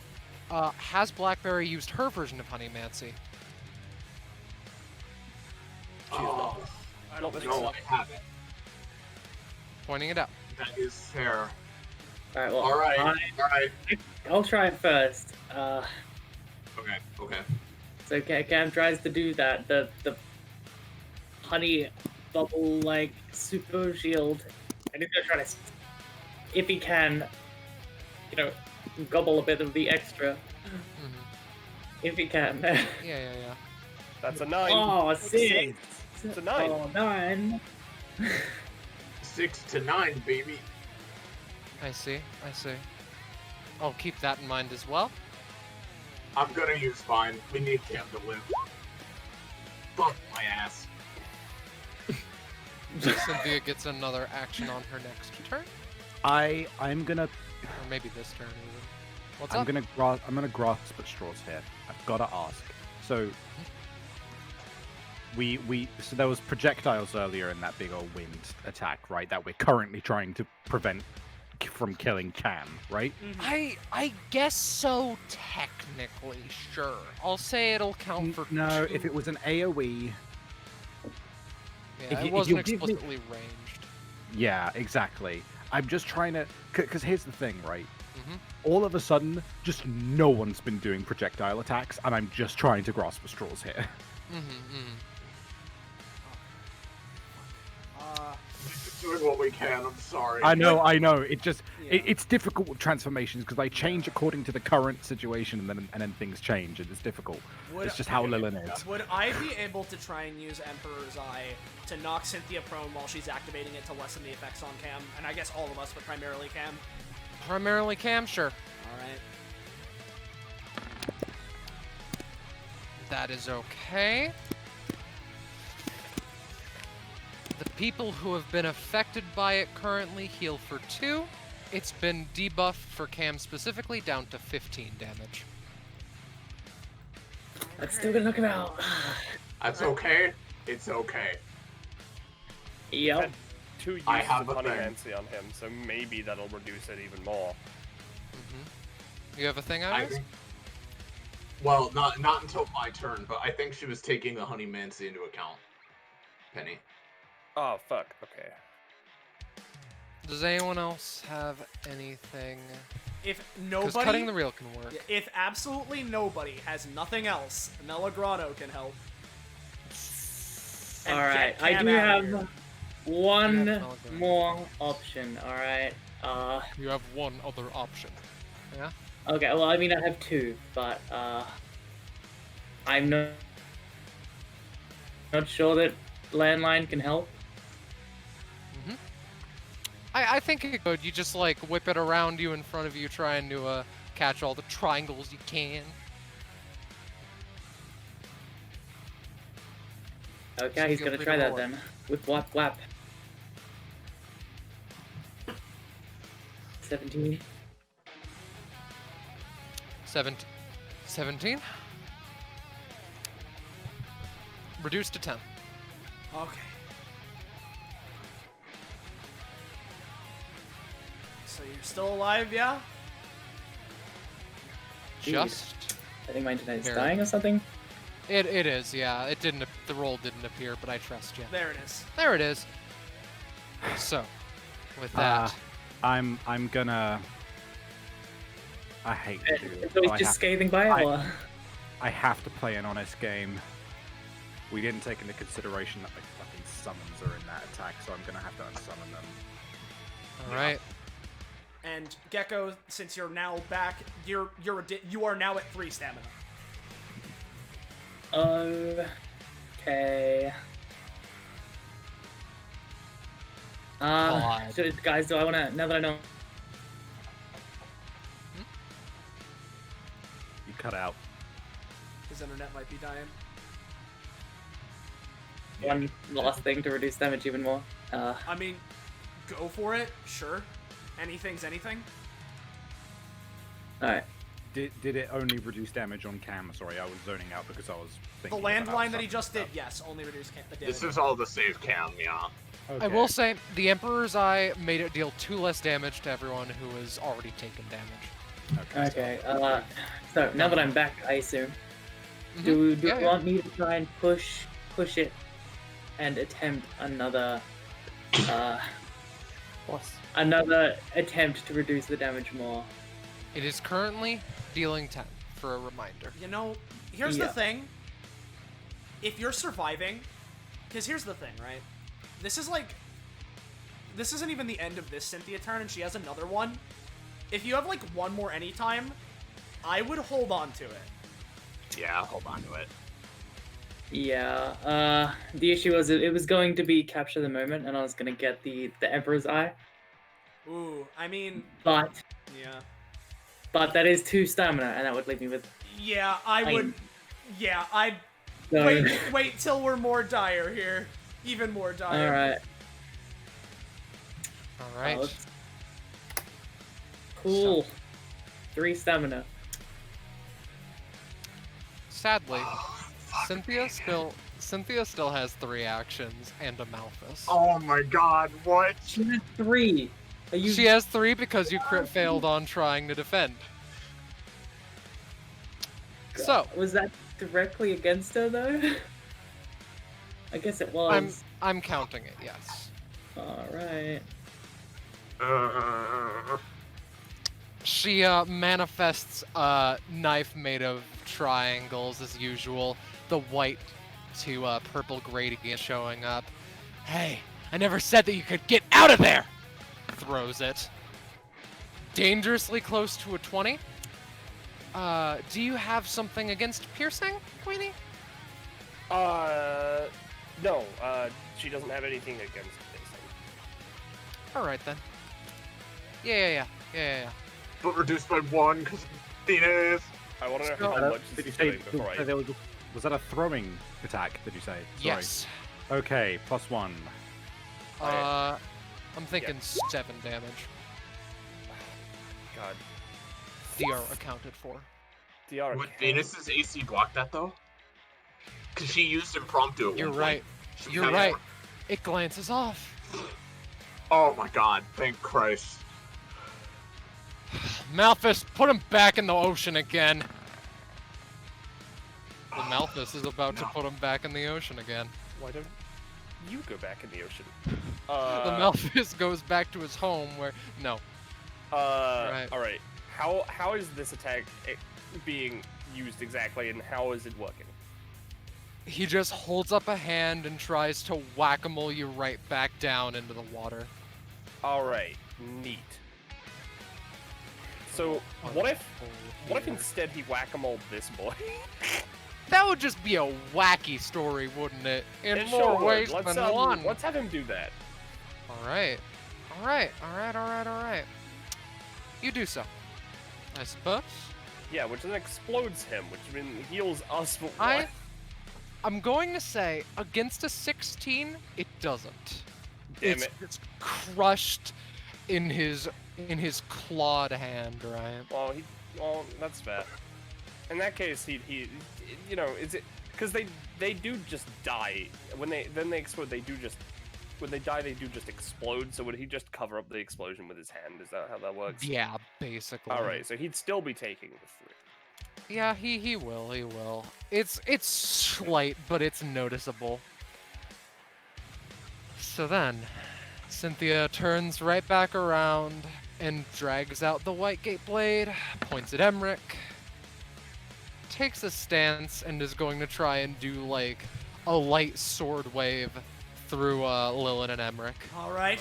Has Blackberry used her version of Honeymancy? Oh, I don't think no, so. I haven't. Pointing it out. That is fair. Alright, well, Alright, alright. I'll try it first. Okay, okay. So Cam tries to do that, the honey bubble like super shield, and he's gonna try to, if he can, gobble a bit of the extra. If he can. Yeah. That's a 9. Oh, 6! It's a 9. Oh, 9! 6 to 9, baby. I see. I'll keep that in mind as well. I'm gonna use fine. We need Cam to live. Fuck my ass. Cynthia gets another action on her next turn, I'm gonna or maybe this turn even. What's I'm up? gonna grasp at straws here. I've gotta ask. So so there was projectiles earlier in that big old wind attack, right? That we're currently trying to prevent from killing Cam, right? I guess so, technically, sure. I'll say it'll count for No, 2. if it was an AoE, Yeah, if it you wasn't give me- explicitly ranged. yeah, exactly. I'm just trying to, because here's the thing, right? Mhm. All of a sudden, just no one's been doing projectile attacks, and I'm just trying to grasp at straws here. Doing what we can, I'm sorry. I know. It just Yeah. it's difficult with transformations because they change according to the current situation, and then things change, and it's difficult. It's just how Lilin is. Would I be able to try and use Emperor's Eye to knock Cynthia prone while she's activating it to lessen the effects on Cam? And I guess all of us, but primarily Cam. Primarily Cam, sure. Alright. That is okay. The people who have been affected by it currently heal for 2. It's been debuffed for Cam specifically down to 15 damage. That's still gonna knock him out. That's okay. It's okay. Yep. Had 2 uses I have of a thing. Honeymancy on him, so maybe that'll reduce it even more. You have a thing, I Iris? think. Well, not until my turn, but I think she was taking the Honeymancy into account. Penny. Oh, fuck. Okay. Does anyone else have anything? If Because nobody, cutting the reel can work. if absolutely nobody has nothing else, Melagrano can help. And Alright, get I Cam do out of have here. one Yeah, Telegram. more option, alright? You have one other option. Yeah? Okay, well, I mean, I have 2, but, I'm not sure that landline can help. I think it could. You just like whip it around you in front of you, trying to catch all the triangles you can. Okay, So he's feel gonna free try to that roll it. then. With Wap Wap. 17. 17. Reduced to 10. Okay. So you're still alive, yeah? Dude. Just. I think my internet's Very. dying or something. It is, yeah. It didn't. The roll didn't appear, but I trust you. There it is. There it is. So, with that, I'm gonna. I hate to do it. So he's but just scathing by I- it, or? I have to play an honest game. We didn't take into consideration that my fucking summons are in that attack, so I'm gonna have to unsummon them. all right. And Gecko, since you're now back, you are now at 3 stamina. Okay. God. So guys, do I wanna, now that I know, You cut out. His internet might be dying. one last thing to reduce damage even more. I mean, go for it, sure. Anything's anything. Alright. Did it only reduce damage on Cam? Sorry, I was zoning out because I was The thinking about landline that he something just did, else. yes, only reduced damage. This is all the save cam, yeah. Okay. I will say the Emperor's Eye made it deal 2 less damage to everyone who has already taken damage. Okay, so now that I'm back, I assume, Mhm. do you Yeah, yeah. want me to try and push it and attempt another attempt to reduce the damage more? It is currently dealing 10, for a reminder. You know, here's the Yeah. thing. If you're surviving, because here's the thing, right? This isn't even the end of this Cynthia turn, and she has another one. If you have, like, one more anytime, I would hold on to it. Yeah, hold on to it. Yeah, the issue was it was going to be capture the moment, and I was gonna get the Emperor's Eye, Ooh, I mean, but yeah. that is 2 stamina, and that would leave me with... Yeah, I would... Yeah, I'd... So... Wait till we're more dire here. Even more dire. Alright. Alright. Cool. 3 stamina. Sadly, Cynthia still has 3 actions and a Malphus. Oh my god, what? She had 3. Are you... She has 3 because you crit failed on trying to defend. So, Was that directly against her, though? I guess it was. I'm counting it, yes. Alright. She manifests a knife made of triangles as usual. The white to purple gradient showing up. Hey, I never said that you could get out of there! Throws it. Dangerously close to a 20. Do you have something against piercing, Queenie? No, she doesn't have anything against piercing. Alright then. Yeah. But reduced by 1 because Venus. I want to know So- how much Did you is say, doing before I... was that a throwing attack, did you say? Sorry. Yes. Okay, +1. I'm thinking 7 damage. God. DR accounted for. DR. Would Venus's AC block that though? Because she used impromptu at You're one right. point. She You're had- right. It glances off. Oh my god, thank Christ. Malphus, put him back in the ocean again. The Malphus is about to put him back in the ocean again. Why don't you go back in the ocean? The Malphus goes back to his home where... No. Right. Alright. How is this attack being used exactly, and how is it working? He just holds up a hand and tries to whack-a-mole you right back down into the water. Alright. Neat. So, what if instead he whack-a-mole this boy? That would just be a wacky story, wouldn't it? In It more sure would. ways Let's, than one. Let's have him do that. Alright. You do so. I suppose. Yeah, which then explodes him, which then heals us for I'm going to say, against a 16, it doesn't. Damn it. It's crushed in his clawed hand, right? Well, that's fair. In that case, he is it because they do just die when they explode? When they die, they do just explode. So would he just cover up the explosion with his hand? Is that how that works? Yeah, basically. All right, so he'd still be taking the 3. Yeah, he will. It's slight, but it's noticeable. So then, Cynthia turns right back around and drags out the white gate blade, points at Emrick, takes a stance, and is going to try and do like a light sword wave through Lilin and Emrick. Alright.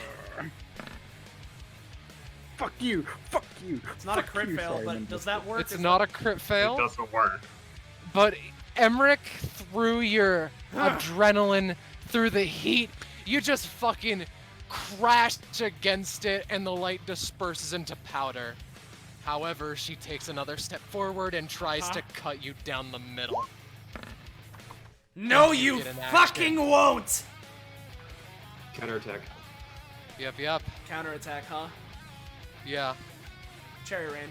Fuck you! It's not a crit fail, Sorry, but I'm does just- that work? It's Is not a crit fail. It doesn't work. But Emrick, through your adrenaline, through the heat, you just fucking crash against it and the light disperses into powder. However, she takes another step forward and tries to cut you down the middle. No, you Get an fucking won't! Counterattack. Yep. Counterattack, huh? Yeah. Cherry rain.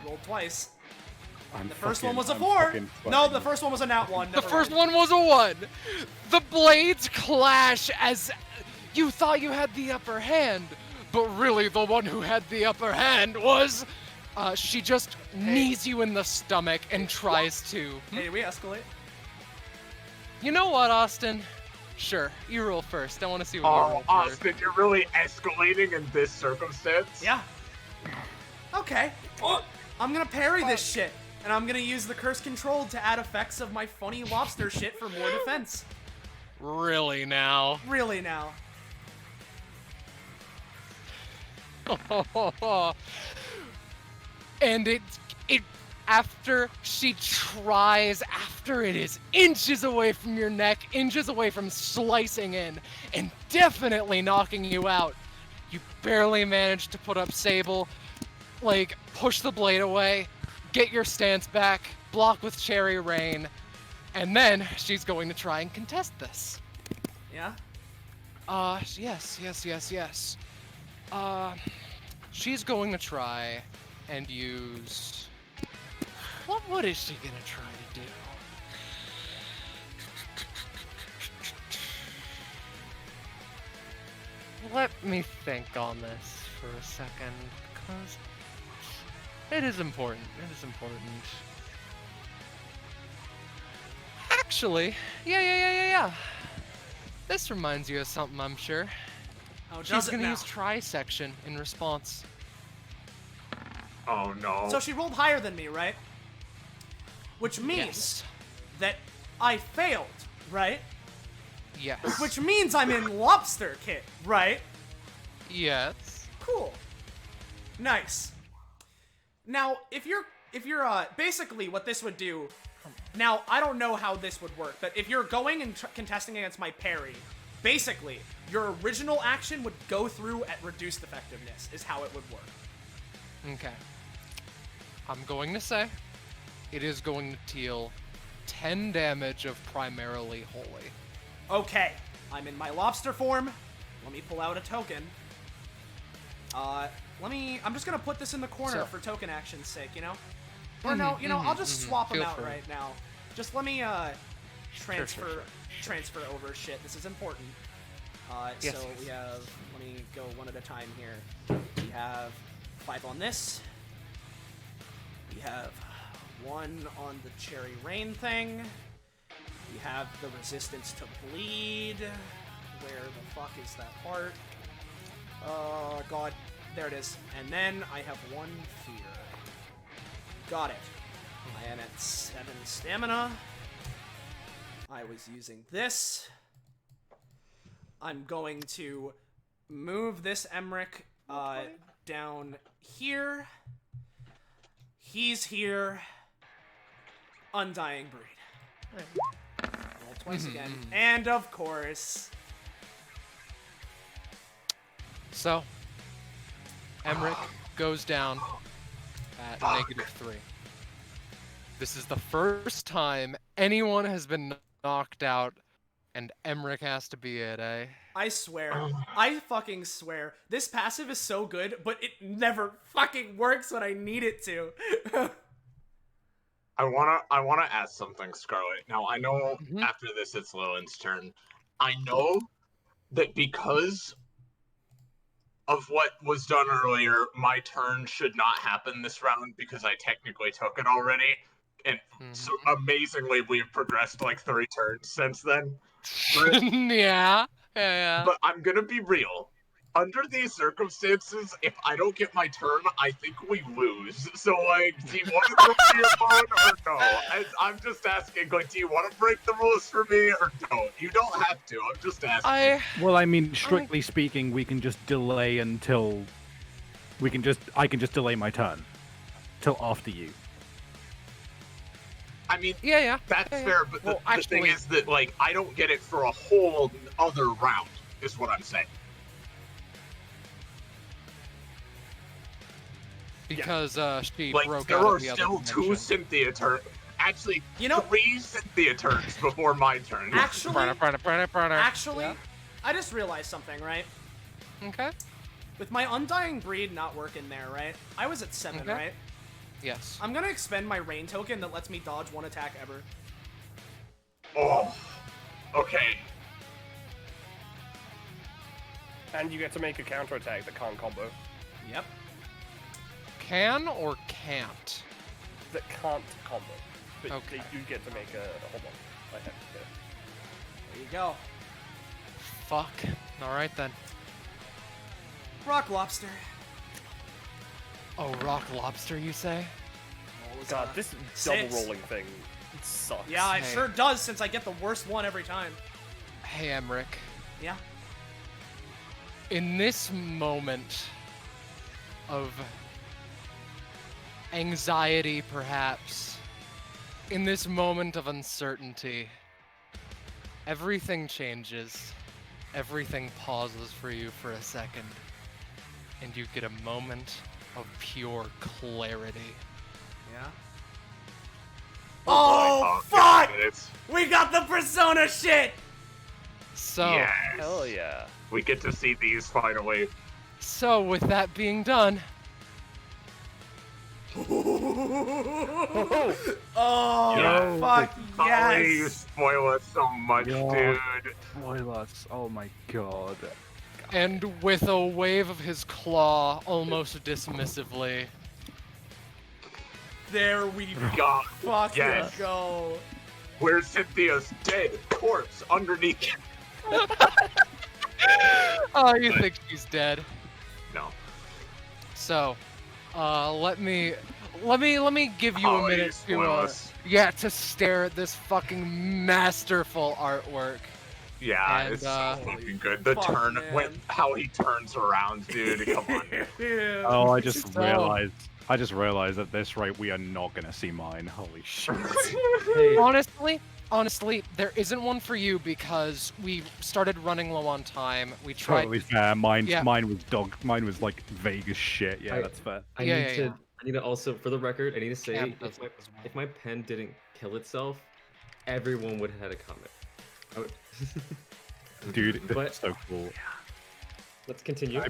Roll twice. The first one was a 4. No, the first one was a nat 1. The first one was a 1. The blades clash as you thought you had the upper hand, but really the one who had the upper hand was... she just knees you in the stomach and tries to... Hey, we escalate. You know what, Austin? Sure, you roll first. I want to see what you roll first. Austin, you're really escalating in this circumstance? Yeah. Okay. I'm gonna parry this shit, and I'm gonna use the curse control to add effects of my funny lobster shit for more defense. Really now? Really now. And it after she tries, after it is inches away from your neck, inches away from slicing in, and definitely knocking you out, you barely manage to put up Sable, like, push the blade away, get your stance back, block with Cherry Rain, and then she's going to try and contest this. Yeah? Yes. She's going to try and use... What is she gonna try to do? Let me think on this for a second, because it is important. It is important. Actually, yeah. This reminds you of something, I'm sure. Oh, She's gonna use Tri-section in response. Oh no. So she rolled higher than me, right? Which means that I failed, right? Yes. Which means I'm in lobster kit, right? Yes. Cool. Nice. Now, if you're basically what this would do, now I don't know how this would work, but if you're going and contesting against my parry, basically your original action would go through at reduced effectiveness is how it would work. Okay. I'm going to say it is going to deal 10 damage of primarily Holi. Okay, I'm in my lobster form. Let me pull out a token. I'm just gonna put this in the corner for token action's sake, you know? Or no, I'll just swap them out right now. Just let me, transfer over shit. This is important. So we have, let me go one at a time here. We have 5 on this. We have 1 on the Cherry Rain thing. We have the resistance to bleed. Where the fuck is that part? Oh god, there it is. And then I have 1 fear. Got it. I am at 7 stamina. I was using this. I'm going to move this Emrick down here. He's here. Undying Breed. Roll twice again. And of course. So, Emrick goes down at -3. This is the first time anyone has been knocked out, and Emrick has to be it, eh? I swear. I fucking swear. This passive is so good, but it never fucking works when I need it to. I wanna ask something, Scarlet. Now I know after this it's Lilin's turn. I know that because of what was done earlier, my turn should not happen this round because I technically took it already. And so amazingly, we've progressed like 3 turns since then. But, yeah. But I'm gonna be real. Under these circumstances, if I don't get my turn, I think we lose. So, like, do you want to throw me your phone or no? I'm just asking, like, do you want to break the rules for me or don't? You don't have to. I'm just asking. Well, I mean, strictly speaking, we can just delay until... I can just delay my turn. Till after you. I mean, that's fair, fair, but the thing is that, like, I don't get it for a whole other round, is what I'm saying. Because she like, broke there out are of the still other 2 dimension. Cynthia turns. Actually, 3 Cynthia turns before my turn. Actually, Yeah. I just realized something, right? Okay. With my Undying Breed not working there, right? I was at 7, right? Yes. I'm gonna expend my rain token that lets me dodge one attack ever. Oh, okay. And you get to make a counterattack that can't combo. Yep. Can or can't? That can't combo. But Okay. they do get to make a. Hold on. I have to. There you go. Fuck. All right then. Rock lobster. Oh, rock lobster, you say? What was, God, this six. double rolling thing sucks. Yeah, it Hey. sure does since I get the worst one every time. Hey, Emrick. Yeah. In this moment of anxiety, perhaps, in this moment of uncertainty, everything changes. Everything pauses for you for a second, and you get a moment of pure clarity. Yeah. boy. Oh, God, fuck! it's- We got the persona shit! So, Yes. Hell yeah. We get to see these finally. so with that being done, Oh, Yo, fuck Holly, you yes! spoil us so much, Yo. dude. Spoilers. Oh my god. and with a wave of his claw, almost dismissively, There we God, fucking yes. go. Where's Cynthia's dead corpse underneath? oh, you think she's dead? No. So, let me give you Oh, a you minute to spoil us. to stare at this fucking masterful artwork. Yeah, And, it's so fucking good. The fuck, turn, man. how he turns around, dude. Come on. Yeah. Oh, I just So- realized. I just realized at this rate we are not gonna see mine. Holy shit. Hey, Honestly, there isn't one for you because we started running low on time. We tried. Totally fair. Mine Yeah. Mine was like vague as shit. Yeah, I- that's fair. I Yeah, need yeah, to. yeah. I need to also, for the record, I need to say Cam if does my, it as well. if my pen didn't kill itself, everyone would have had a comment. I would- Dude, that's But- so cool. Let's continue. I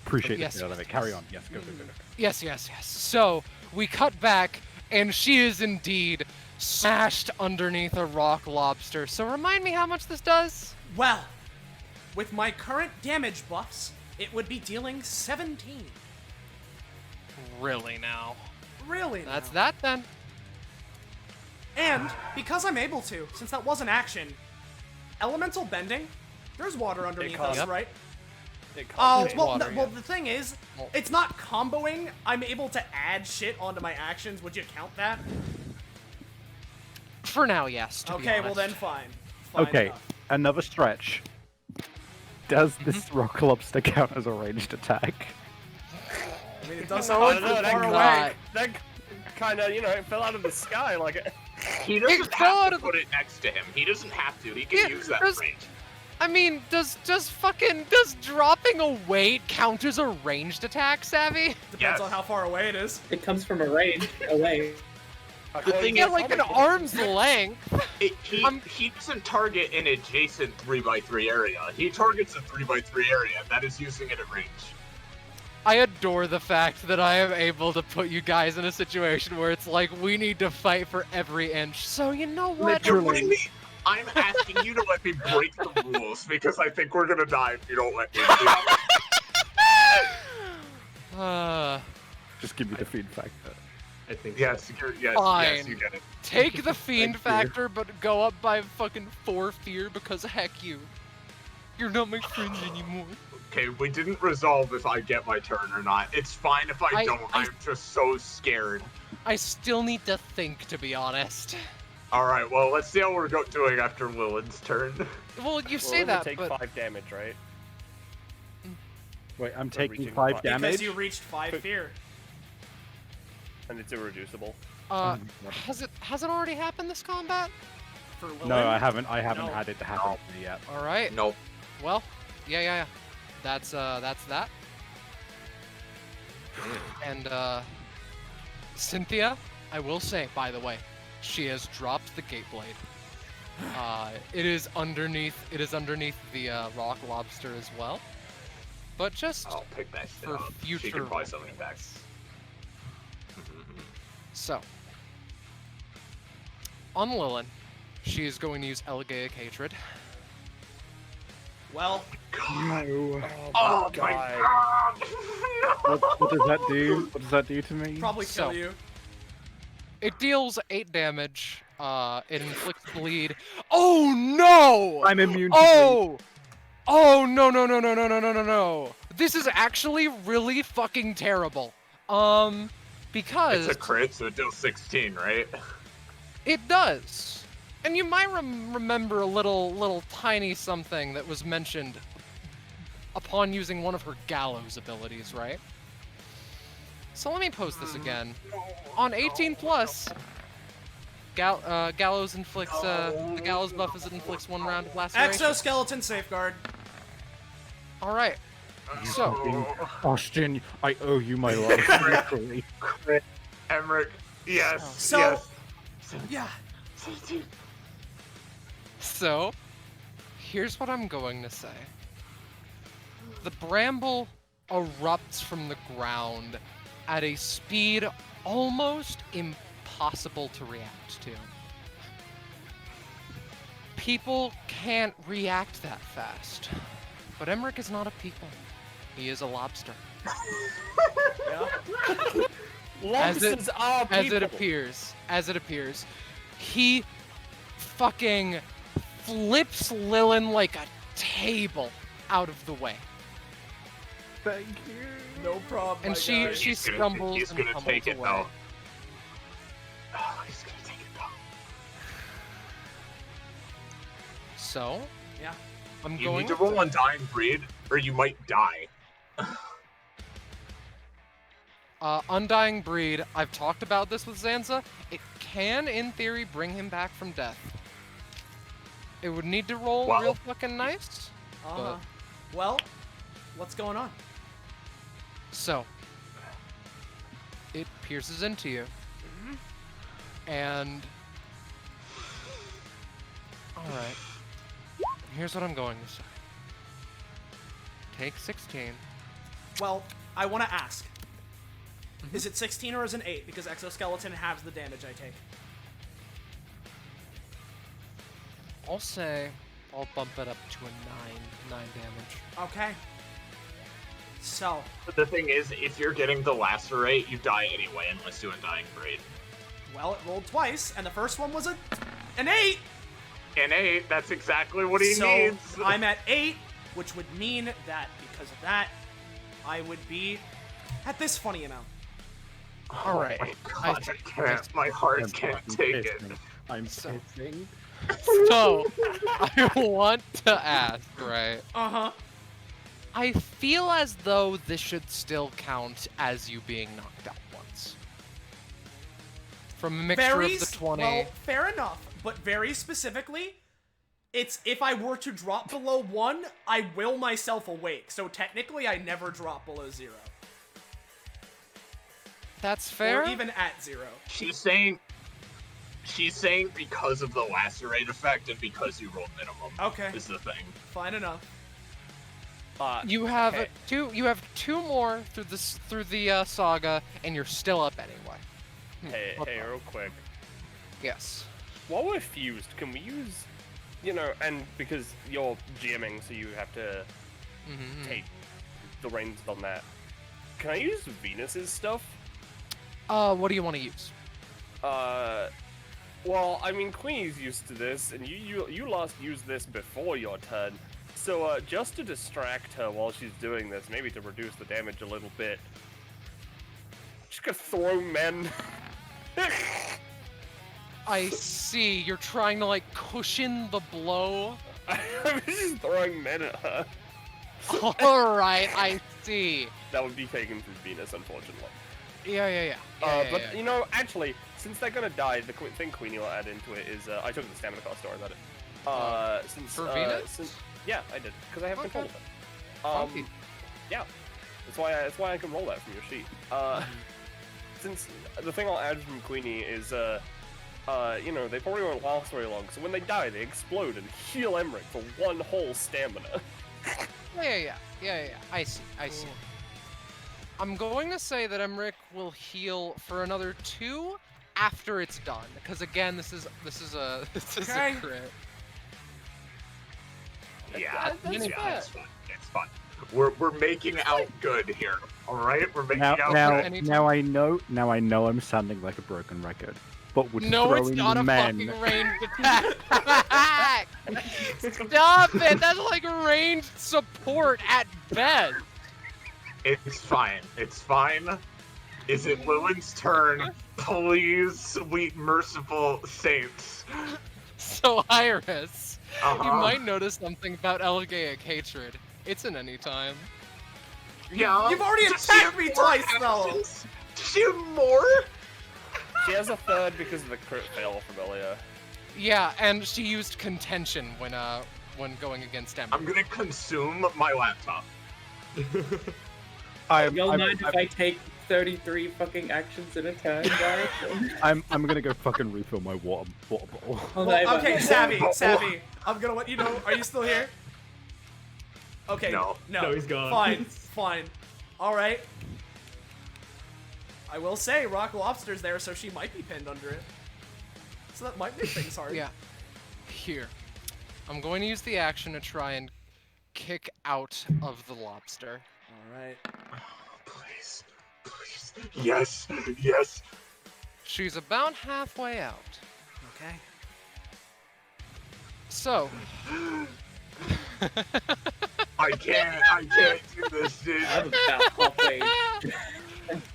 appreciate Yes. the feel of it. Carry on. Yes, go, go, go. Yes. So we cut back, and she is indeed smashed underneath a rock lobster. So remind me how much this does? Well, with my current damage buffs, it would be dealing 17. Really now? Really? That's now. that then. And because I'm able to, since that was an action, elemental bending. There's water underneath comes- us, Yep. right? It Oh, comes in. well, water, well, yeah. the thing is, Well- it's not comboing. I'm able to add shit onto my actions. Would you count that? For now, yes. To be Okay, well honest. then fine. Fine Okay, enough. another stretch. Does this rock lobster count as a ranged attack? I mean, it does I sound don't know, far that, away. God. that kind of, it fell out of the sky like it. He doesn't fell out have to of the- put it next to him. He doesn't have to. He can Yeah, use that there's- range. I mean, does dropping a weight count as a ranged attack, Savvy? Depends Yes. on how far away it is. It comes from a range away. The thing Yeah, is, like an arm's length. he doesn't target an adjacent 3x3 area. He targets a 3x3 area. That is using it at range. I adore the fact that I am able to put you guys in a situation where it's like we need to fight for every inch. So you know what? You're putting me. I'm asking you to let me break the rules because I think we're gonna die if you don't let me. Just give me the feed factor. I think. Yes, yes, Fine. you get it. Take the fiend Thank you. factor, but go up by fucking 4 fear because heck you. You're not my friend anymore. Okay, we didn't resolve if I get my turn or not. It's fine if I don't. I'm just so scared. I still need to think, to be honest. All right, well, let's see how we're doing after Lilin's turn. Well, you Well, say it would that, take but 5 damage, right? Wait, I'm For taking reaching 5 five. damage? Because you reached 5 fear. And it's irreducible. has it already happened this combat? For Lilin. No, I haven't No. had it happen to me yet. All right. Nope. Well, yeah. That's that. And Cynthia, I will say, by the way, she has dropped the gate blade. It is underneath the rock lobster as well. But just I'll pick that shit for up. She future can buy something back. So, on Lilin, she is going to use Elegaic Hatred. Well, No. Oh God. my god! No! What does that do? What does that do to me? probably kill So- you. It deals 8 damage. It inflicts bleed. Oh no! I'm immune to bleed. Oh! Oh no no no no no no no no no! This is actually really fucking terrible. Because It's a crit, so it deals 16, right? it does. And you might remember a little tiny something that was mentioned upon using one of her gallows abilities, right? So let me post this again. On 18 plus, gallows inflicts the gallows buff as it inflicts 1 round of laceration. Exoskeleton safeguard. All right. So Austin, I owe you my life. Literally. Crit. Emrick. Yes. So- yes. Yeah. So, here's what I'm going to say. The bramble erupts from the ground at a speed almost impossible to react to. People can't react that fast. But Emrick is not a people. He is a lobster. Lobsters are people. As it appears, he fucking flips Lilin like a table out of the way. Thank you. No problem. And my she guy. she stumbles He's and gonna tumbles take it away. though. Oh, he's gonna take it though. So, Yeah. I'm You going need to roll on Dying Breed, or you might die. Undying Breed. I've talked about this with Zanza. It can, in theory, bring him back from death. It would need to roll Wow. real fucking nice. Uh-huh. Well, what's going on? So, it pierces into you. And... Alright. Here's what I'm going to say. Take 16. Well, I want to ask. Is it 16 or is it an 8? Because exoskeleton halves the damage I take. I'll say I'll bump it up to a 9 damage. Okay. So, But the thing is, if you're getting the lacerate, you die anyway, unless you Undying Breed. well, it rolled twice, and the first one was an 8! An 8, that's exactly what he so needs. I'm at 8, which would mean that because of that, I would be at this funny amount. Alright. Oh my god, I can't. My heart can't take it. I'm So- pissing. So, I want to ask, right? Uh-huh. I feel as though this should still count as you being knocked out once. From a mixture of the 20. Well, fair enough, but very specifically, it's if I were to drop below 1, I will myself awake. So technically, I never drop below 0. That's fair. Or even at 0. She's saying because of the lacerate effect and because you rolled minimum. Okay, Is the thing. fine enough. You have okay. two more through the saga, and you're still up anyway. Hey, real quick. Yes. While we're fused, can we use, and because you're GMing, so you have to take the reins on that. Can I use Venus's stuff? What do you want to use? Well, I mean, Queenie's used to this, and you last used this before your turn. So, just to distract her while she's doing this, maybe to reduce the damage a little bit, just gonna throw men. I see. You're trying to like cushion the blow. I'm just throwing men at her. All right, I see. That would be taken through Venus, unfortunately. Yeah. But actually, since they're gonna die, the thing Queenie will add into it is I took the stamina cost, don't worry about it. for Venus? Yeah, I did because I have control of it. Funky. Yeah, that's why I can roll that from your sheet. Since the thing I'll add from Queenie is they probably won't last very long. So when they die, they explode and heal Emrick for 1 whole stamina. Yeah. I see. I'm going to say that Emrick will heal for another 2 after it's done, because again, this is a Okay. crit. Yeah, That's fair. it's fine. It's fine. We're making out good here. All right, we're making Now, out now, good. anytime. now I know I'm sounding like a broken record. But would No, throwing it's not the a men... fucking ranged attack. Stop it! That's like ranged support at best. It's fine. It's fine. Is it Lilin's turn? Please, sweet, merciful saints. So Iris, you Uh-huh. might notice something about Elgaic hatred. It's an anytime. Yeah. You've already Does attacked she me have more twice, though. actions? Does she have more? She has a third because of the crit fail from earlier. Yeah, and she used contention when going against Emrick. I'm gonna consume my laptop. Y'all mind if I take 33 fucking actions in a turn, guys? I'm gonna go fucking refill my water bottle. Hold Well, on, okay, Savvy. I'm gonna let you know. Are you still here? Okay. No. No, he's gone. Fine. All right. I will say Rock Lobster's there, so she might be pinned under it. So that might make things hard. Yeah. Here. I'm going to use the action to try and kick out of the lobster. All right. Please. Yes. She's about halfway out. Okay. So, I can't do this, dude. I'm about halfway.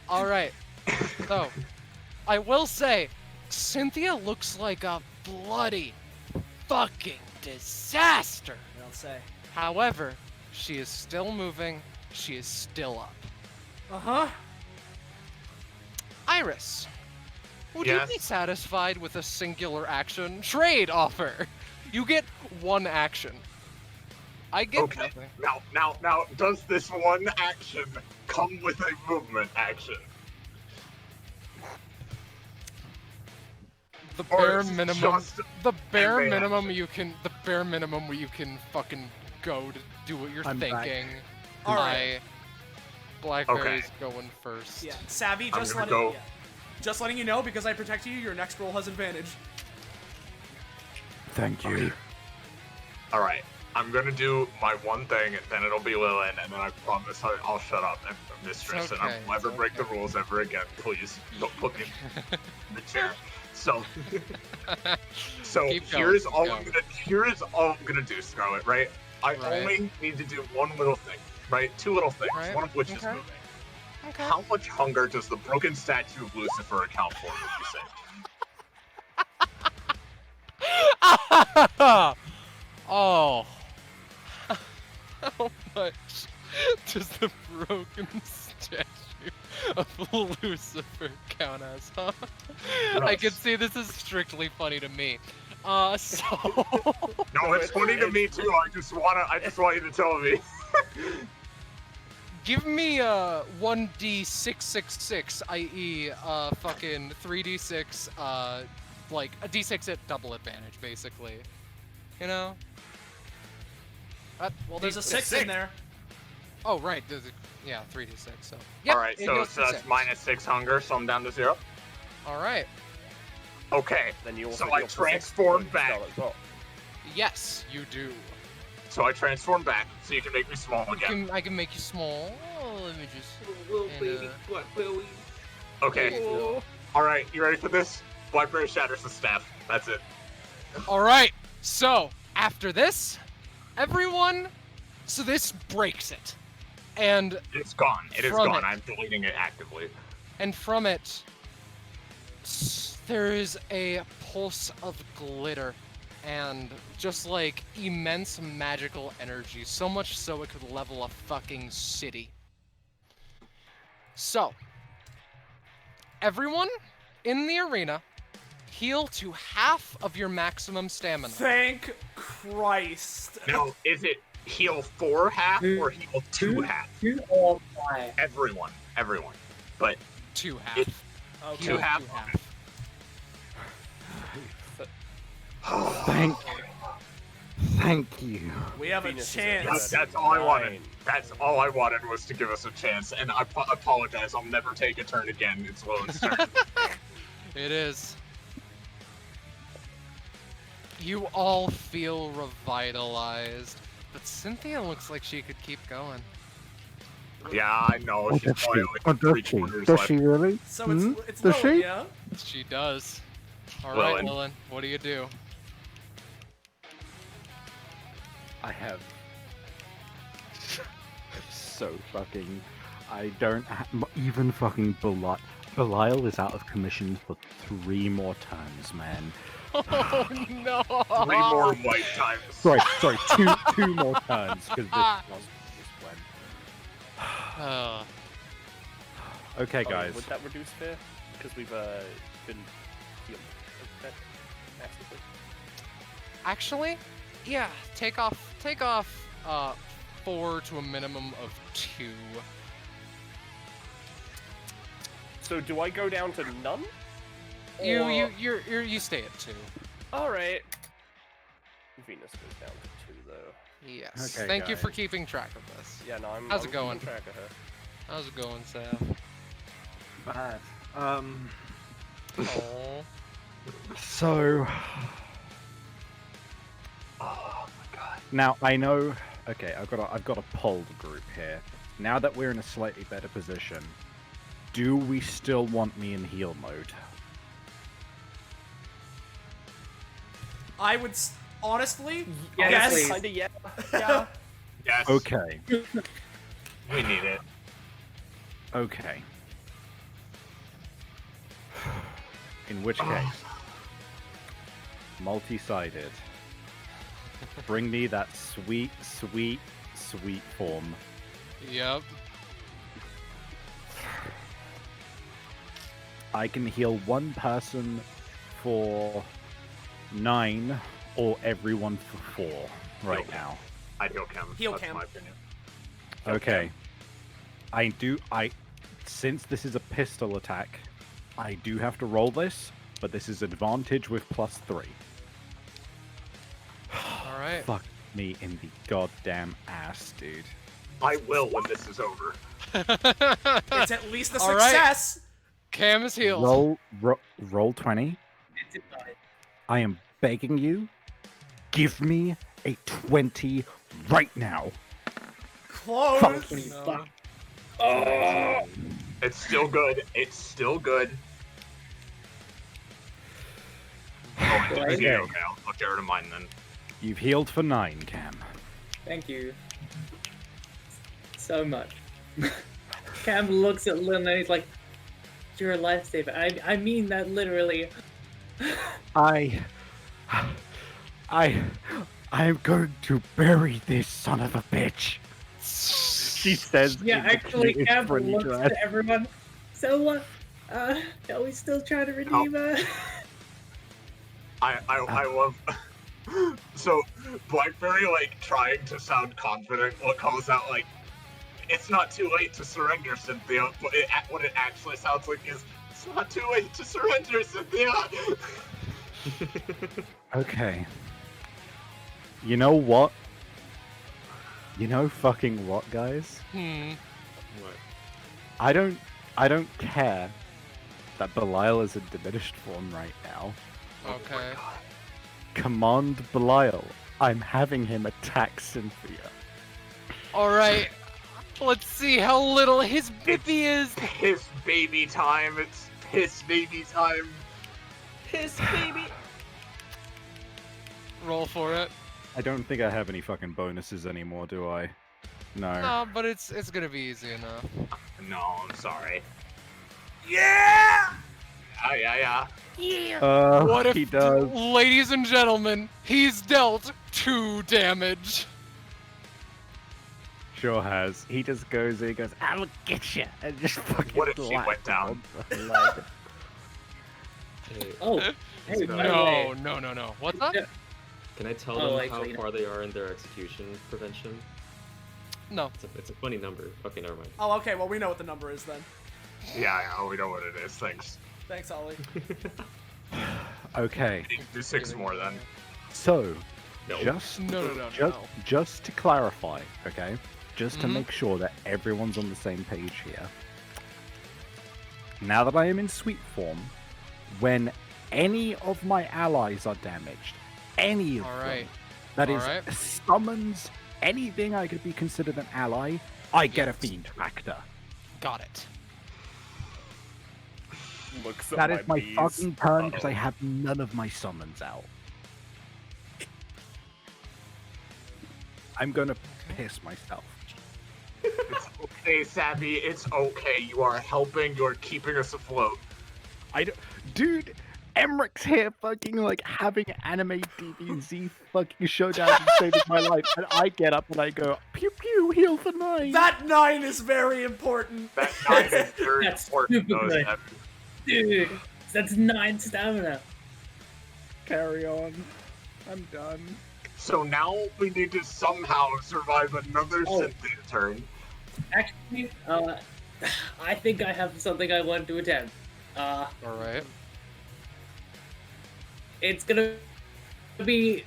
all right. So, I will say, Cynthia looks like a bloody fucking disaster. I'll say. However, she is still moving. She is still up. Uh-huh. Iris, would you Yes? be satisfied with a singular action trade offer? You get 1 action. I get Okay. nothing. Now, does this one action come with a movement action? The Or bare is it minimum. just The bare an minimum action? you can. The bare minimum where you can fucking go to do what you're I'm back. thinking. All right. Blackberry's going first. Yeah. Savvy, I'm just gonna letting go- just letting you know, because I protect you, your next roll has advantage. Thank you. All right. I'm gonna do my one thing, and then it'll be Lilin, and then I promise I'll shut up, mistress, and I okay, won't ever it's break the okay. rules ever again. Please don't put me in the chair. So Keep going, here's keep all going. here's all I'm gonna do, Scarlet. Right? I Right. only need to do one little thing. Right? 2 little things. Right, One of which is okay. moving. Okay. How much hunger does the broken statue of Lucifer account for? Would you say? Oh. How much does the broken statue of Lucifer count as, huh? I can see this is strictly funny to me. So No, it's funny to me too. I just want you to tell me. give me 1d666, i.e. fucking 3d6, like a d6 at double advantage, basically. You know? Well, there's a D6. 6 in there. Oh, right. Yeah, 3d6. So. Yep, All right, it so goes to that's 6. -6 hunger, so I'm down to 0. All right. Okay. Then you also So I heal for 6 transform points back. as well. Yes, you do. So I transform back, so you can make me small again. I can make you small. Oh, let me just. And, Okay. All right, you ready for this? Blackberry shatters the staff. That's it. all right. So after this, everyone. So this breaks it, and It's gone. It is From gone. it. I'm deleting it actively. from it, there is a pulse of glitter, and just like immense magical energy. So much so it could level a fucking city. So, everyone in the arena, heal to half of your maximum stamina. Thank Christ. Now, is it heal 4 half or heal 2 half? 2 or 5. Everyone. But 2 half. It- Okay. Heal 2 half? 2 half. Thank Thank you. We have Venus is a at chance. That's all I wanted. Nine. That's all I wanted was to give us a chance, and I apologize. I'll never take a turn again. It's Lilin's turn. It is. You all feel revitalized, but Cynthia looks like she could keep going. Yeah, I know. She's probably like Does 3 she? quarters Does left. she really? So Hmm? it's Does Lilin, she? yeah? She does. All Well, right, and- Lilin, what do you do? I have so fucking. I don't even fucking Belial is out of commission for 3 more turns, man. Oh no! 3 more white times. Sorry, two more turns because this went. Uh, Okay, Oh, guys. would that reduce fear? Because we've been healed. Massively. actually, yeah. Take off 4 to a minimum of 2. So do I go down to none? You stay at 2. All right. Venus goes down to 2 though. Yes. Okay, Thank you for guys. keeping track of this. Yeah, no, I'm. How's I'm it going? keeping track of her. How's it going, Sam? Bad. Oh. So. Oh my god. Now I know. Okay, I've got a poll group here. Now that we're in a slightly better position, do we still want me in heal mode? I would honestly, Yes, yes. please. Kinda, yeah. Yeah. Yes. Okay. We need it. Okay. In which case, multi-sided. Bring me that sweet, sweet, sweet form. Yep. I can heal 1 person for 9 or everyone for 4 right Okay. now. I'd heal Chem. Heal That's Chem. my opinion. Okay. Since this is a pistol attack, I do have to roll this, but this is advantage with +3. All right. Fuck me in the goddamn ass, dude. I will when this is over. It's at least a All right. success. Cam is healed. Roll 20. I am begging you, give me a 20 right now. Close. No. It's still good. It's still good. Oh, Okay. okay. I'll get rid of mine then. You've healed for 9, Cam. Thank you. So much. Cam looks at Lilin and he's like, "You're a lifesaver." I mean that literally. I am going to bury this son of a bitch. She says. Yeah, in the actually, cutest Cam French looks dress. to everyone. So what? Are we still trying to redeem her? I love. So Blackberry, like trying to sound confident, calls out like, "It's not too late to surrender, Cynthia." But what it actually sounds like is, "It's not too late to surrender, Cynthia." Okay. You know what? You know fucking what, guys? What? I don't care that Belial is in diminished form right now. Okay. Command Belial. I'm having him attack Cynthia. All right. Let's see how little his bippy is. Piss baby time. It's piss baby time. Piss baby. Roll for it. I don't think I have any fucking bonuses anymore, do I? No. No, but it's gonna be easy enough. No, I'm sorry. Yeah. Yeah. What if, he does. ladies and gentlemen, he's dealt 2 damage. Sure has. He just goes in, goes, "I'll get you," and just fucking. What if she slaps went down? him on the leg. Hey, Oh, hey, by the No, way, no. What's up? Yeah. can I tell Oh, them actually, how no. far they are in their execution prevention? No. It's a funny number. Okay, never mind. Oh, okay. Well, we know what the number is then. Yeah, we know what it is. Thanks. Thanks, Ollie. Okay. Do 6 more then. So, Just, No. just to clarify, okay? Just to Mhm. make sure that everyone's on the same page here. Now that I am in sweep form, when any of my allies are damaged, any of Alright. them, that is Alright. summons anything I could be considered an ally, I get a Yes. fiend factor. Got it. Looks at That is my bees. fucking turn because I Uh-oh. have none of my summons out. I'm gonna piss myself. It's okay, Sabby. It's okay. You are helping. You are keeping us afloat. Dude, Emrick's here fucking like having anime DBZ fucking showdown and saving my life, and I get up and I go pew pew heal for 9. That 9 is very important. That 9 is very That's important, super though, good. Sabby. Dude, that's 9 stamina. Carry on. I'm done. So now we need to somehow survive another Oh. Cynthia turn. Actually, I think I have something I want to attempt. Alright. It's gonna be.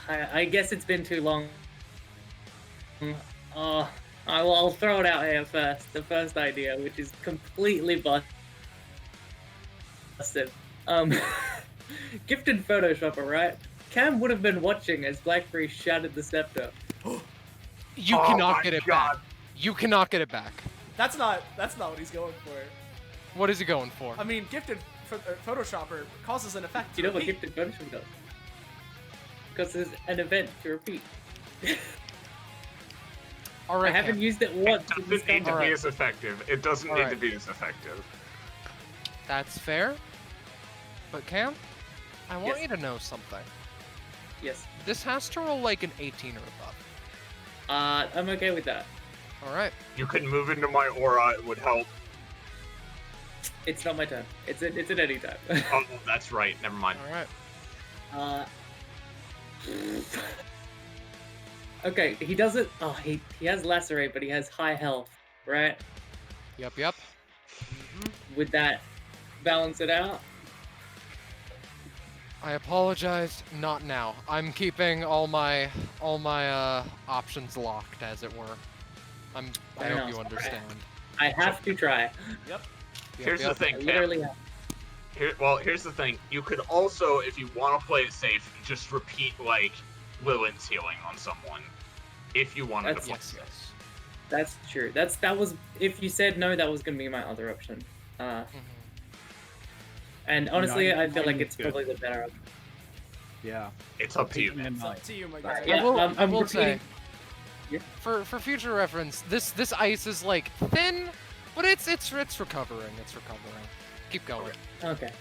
I guess it's been too long. I'll throw it out here first. The first idea, which is completely busted. Gifted Photoshopper, right? Cam would have been watching as Blackberry shattered the scepter. You Oh cannot my get it God. back. You cannot get it back. That's not what he's going for. What is he going for? I mean, gifted Photoshopper causes an effect. You to know what repeat. Gifted Photoshop does? Because there's an event to repeat. Alright, I haven't Cam. used it once. It in this doesn't need to combat. be as effective. It doesn't need to Alright. be as effective. That's fair. But Cam, I want Yes. you to know something. Yes. This has to roll like an 18 or above. I'm okay with that. Alright. You can move into my aura. It would help. It's not my turn. It's at any time. Oh, that's right. Never mind. Alright. Okay, he doesn't. Oh, he has lacerate, but he has high health, right? Yep. Would that balance it out? I apologize, not now. I'm keeping all my options locked, as it were. I Fair hope enough. you understand. I have to try. Here's the I thing, Cam. literally have. Here's the thing. You could also, if you want to play it safe, just repeat like Lilin's healing on someone. If you wanted to That's- play Yes. this. That's true. That was. If you said no, that was gonna be my other option. Mhm. And honestly, Nine- I feel like nine it's is good. probably the better option. Yeah. It's up to you, Taking man. a It's nine. up to you, my Alright, guy. yeah. I will, I'm will say, repeating- Yeah. for future reference, this ice is like thin, but it's recovering. It's recovering. Keep going. Okay.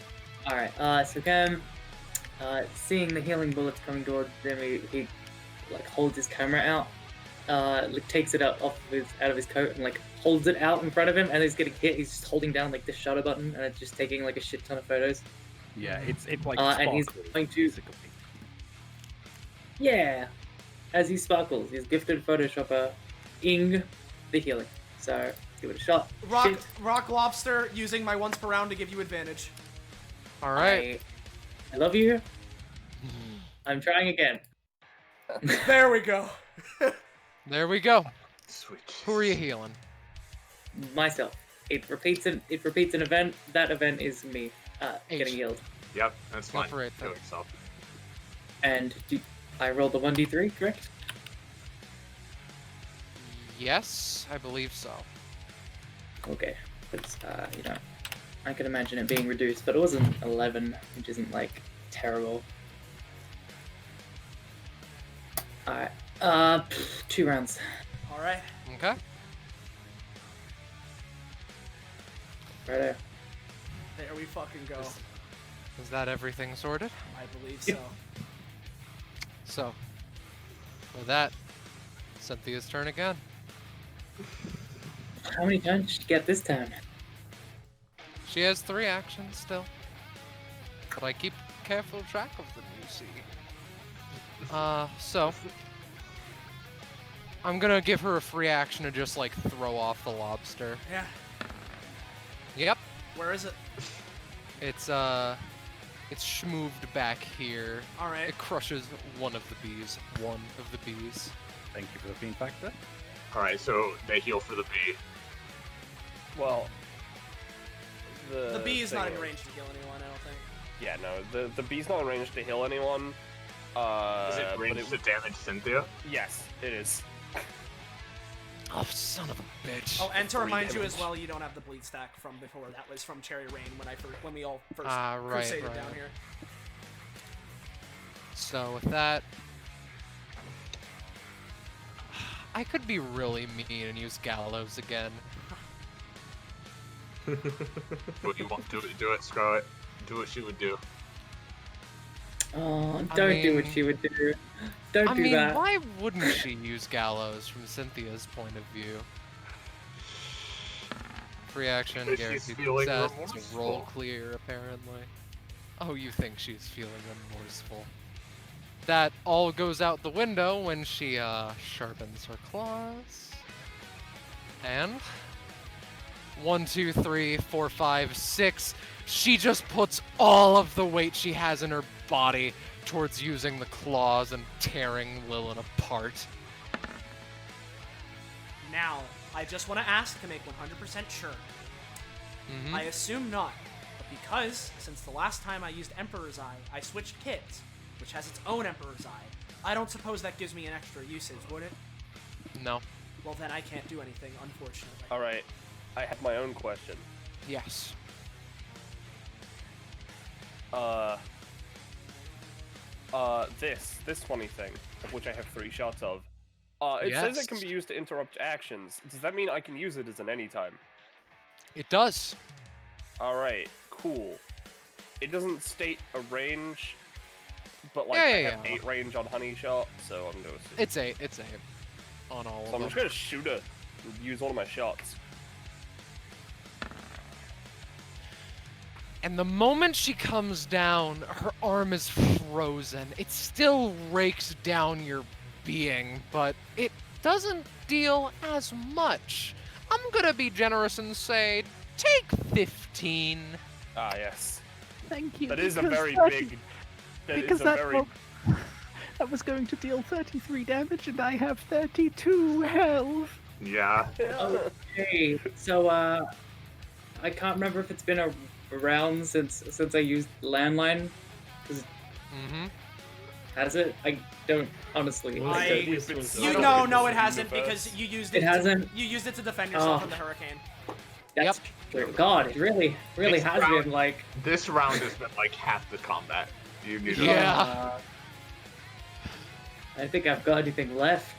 Alright, so Cam, seeing the healing bullets coming towards him, he like holds his camera out, like takes it out out of his coat and like holds it out in front of him, and he's getting hit. He's just holding down like the shutter button, and it's just taking like a shit ton of photos. Yeah, it's like And he's sparkles, going to- basically. Yeah, as he sparkles, he's gifted Photoshopper ing the healing. So give it a shot. Shit. Rock lobster using my once per round to give you advantage. All right. I love you. I'm trying again. There we go. There we go. Sweet. Who are you healing? Myself. It repeats an event. That event is me H. getting healed. Yep, that's Go fine. for it, Kill then. yourself. And I rolled the 1d3, correct? Yes, I believe so. Okay. It's I can imagine it being reduced, but it wasn't 11, which isn't like terrible. Alright. 2 rounds. All right. Okay. Right there. There we fucking go. Is that everything sorted? I believe so. So, with that, Cynthia's turn again. How many times did you get this time? She has 3 actions still. But I keep careful track of them, you see. So I'm gonna give her a free action to just like throw off the lobster. Yeah. Yep. Where is it? It's It's schmooved back here. All right. It crushes one of the bees. One of the bees. Thank you for the fiend factor. Alright, so they heal for the bee. Well, The bee is not in thing range to heal anyone, I don't think. Yeah, no, the bee's not in range to heal anyone. Is it range to damage Cynthia? Yes, it is. Oh, son of a bitch. Oh, and to 3 remind you as damage. well, you don't have the bleed stack from before. That was from Cherry Rain when we all first Ah, right, crusaded right. down here. So with that, I could be really mean and use Gallows again. What you want? Do it, Scarlet. Do what she would do. Oh, I don't do what mean- she would do. Don't I do mean, that. why wouldn't she use Gallows from Cynthia's point of view? Free action, Because she's guaranteed feeling success, it's a remorseful. roll clear, apparently. Oh, you think she's feeling remorseful. That all goes out the window when she, sharpens her claws. And 1, 2, 3, 4, 5, 6. She just puts all of the weight she has in her body towards using the claws and tearing Lilin apart. Now, I just want to ask to make 100% sure. Mhm. I assume not, but because since the last time I used Emperor's Eye, I switched kits, which has its own Emperor's Eye. I don't suppose that gives me an extra usage, would it? No. Well, then I can't do anything, unfortunately. Alright, I have my own question. Yes. This funny thing, of which I have 3 shots of. It says it can be Yes. used to interrupt actions. Does that mean I can use it as an anytime? It does. Alright, cool. It doesn't state a range, but like Yeah, I yeah, have yeah. 8 range on Honey Shot, so I'm going to. It's 8. It's 8. On all So I'm of just them. gonna shoot it and use all of my shots. And the moment she comes down, her arm is frozen. It still rakes down your being, but it doesn't deal as much. I'm gonna be generous and say, take 15. Ah, yes. Thank you. That is a because very 30 big. That is Because a that, very. well, that was going to deal 33 damage, and I have 32 health. Yeah. Okay, so I can't remember if it's been around since I used landline. Mm-hmm. Has it? I don't honestly. We've been You so no, good it in hasn't the universe. because you used It it. hasn't? You used it to defend yourself Oh. from the hurricane. That's true. God, it really Next has round. been like. This round has been like half the combat. You need to. Yeah. I think I've got anything left.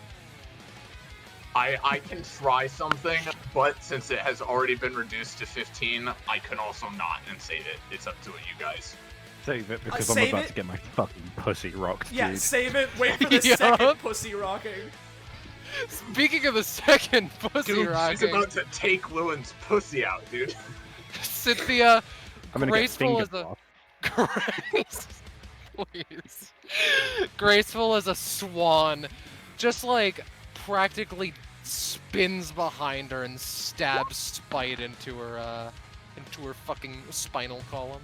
I can try something, but since it has already been reduced to 15, I can also not and save it. It's up to you guys. Save it because I'm save about it? to get my fucking pussy rocked, Yeah, dude. save it. Wait for the Yup. second pussy rocking. Speaking of the second pussy Dude, she's rocking, about to take Lilin's pussy out, dude. Cynthia, I'm gonna graceful get as finger a blocked. please, graceful as a swan, just like practically spins behind her and stabs Spite into her fucking spinal column.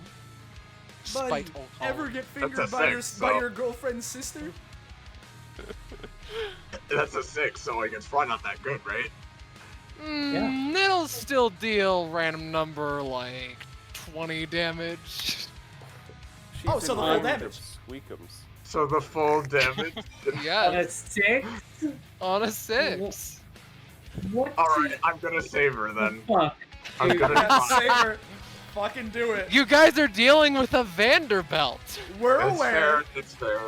Buddy, Spinal column. ever get That's fingered a by your six, by so- your girlfriend's sister? That's a 6, so like it's probably not that good, right? It'll still deal random number like 20 damage. She's Oh, so the in full line with damage. her Squeakums. So the full damage. On a Yes, 6? on a 6. What? Alright, I'm gonna save her then. Fuck. I'm gonna Yeah, try. save her. Fucking do it. You guys are dealing with a Vanderbelt. We're It's aware. fair, it's fair.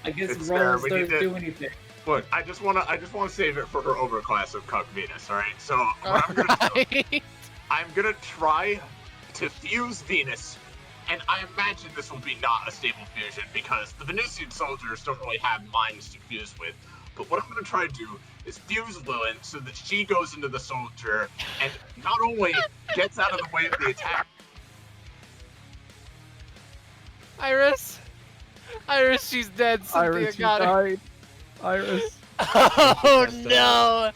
I guess It's fair, rolls we don't need to- do anything. Look, I just wanna save it for her overclass of Cuck Venus, alright? So what I'm gonna do, Alright. I'm gonna try to fuse Venus, and I imagine this will be not a stable fusion because the Venusian soldiers don't really have minds to fuse with. But what I'm gonna try to do is fuse Lilin so that she goes into the soldier and not only gets out of the way of the attack. Iris, she's dead. Cynthia Iris, you got her. died. Iris. Oh no!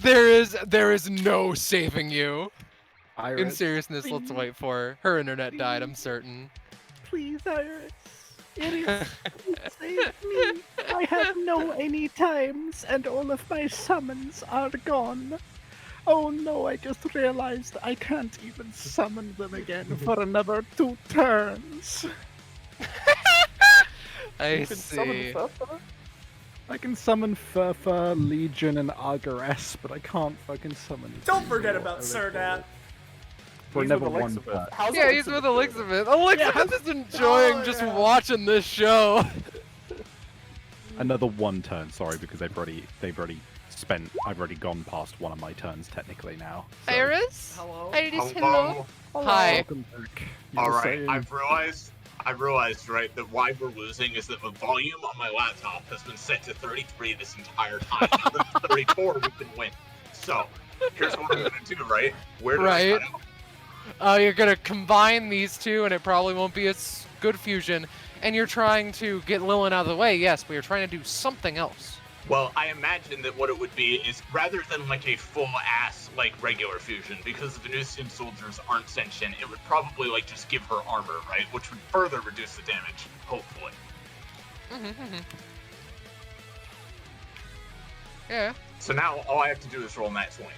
There is no saving you. In Iris. seriousness, let's wait for her. Her internet died, I'm certain. please, Iris. Iris, save me. I have no any times, and all of my summons are gone. Oh no, I just realized I can't even summon them again for another 2 turns. I see. I can summon Furfur, Legion, and Argaress, but I can't fucking summon. Don't forget about Serdat. For He's never with one Elizabeth. turn. How's Yeah, he's with Elizabeth. Elizabeth is enjoying just watching this show. Another 1 turn, sorry, because they've already spent. I've already gone past one of my turns technically now. So. Iris? Hello? Iris, Hello. Hi. Welcome back. You All were right, saying- I've realized, right, that why we're losing is that the volume on my laptop has been set to 33 this entire time. Now that it's 34, we can win. So, here's what I'm gonna do, right? Where do I Right. cut out? You're gonna combine these two, and it probably won't be a good fusion. And you're trying to get Lilin out of the way, yes, but you're trying to do something else. Well, I imagine that what it would be is rather than like a full-ass, like, regular fusion, because the Venusian soldiers aren't sentient, it would probably, like, just give her armor, right? Which would further reduce the damage, hopefully. Yeah. So now, all I have to do is roll nat 20.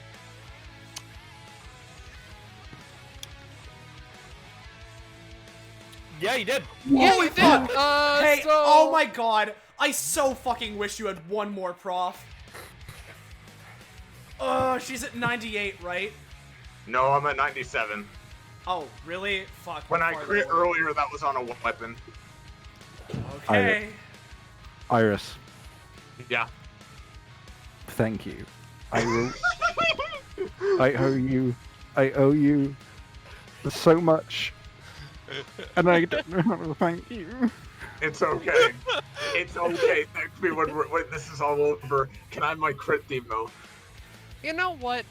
Yeah, you did. Holy fuck! Hey, So... oh my god. I so fucking wish you had one more prof. She's at 98, right? No, I'm at 97. Oh, really? Fuck. When I far crit lower. earlier, that was on a weapon. Okay. Iris, Yeah. thank you. I will. I owe you so much, and I don't know how to thank you. It's okay. It's okay. Thank me when this is all over. Can I have my crit theme though? You know what?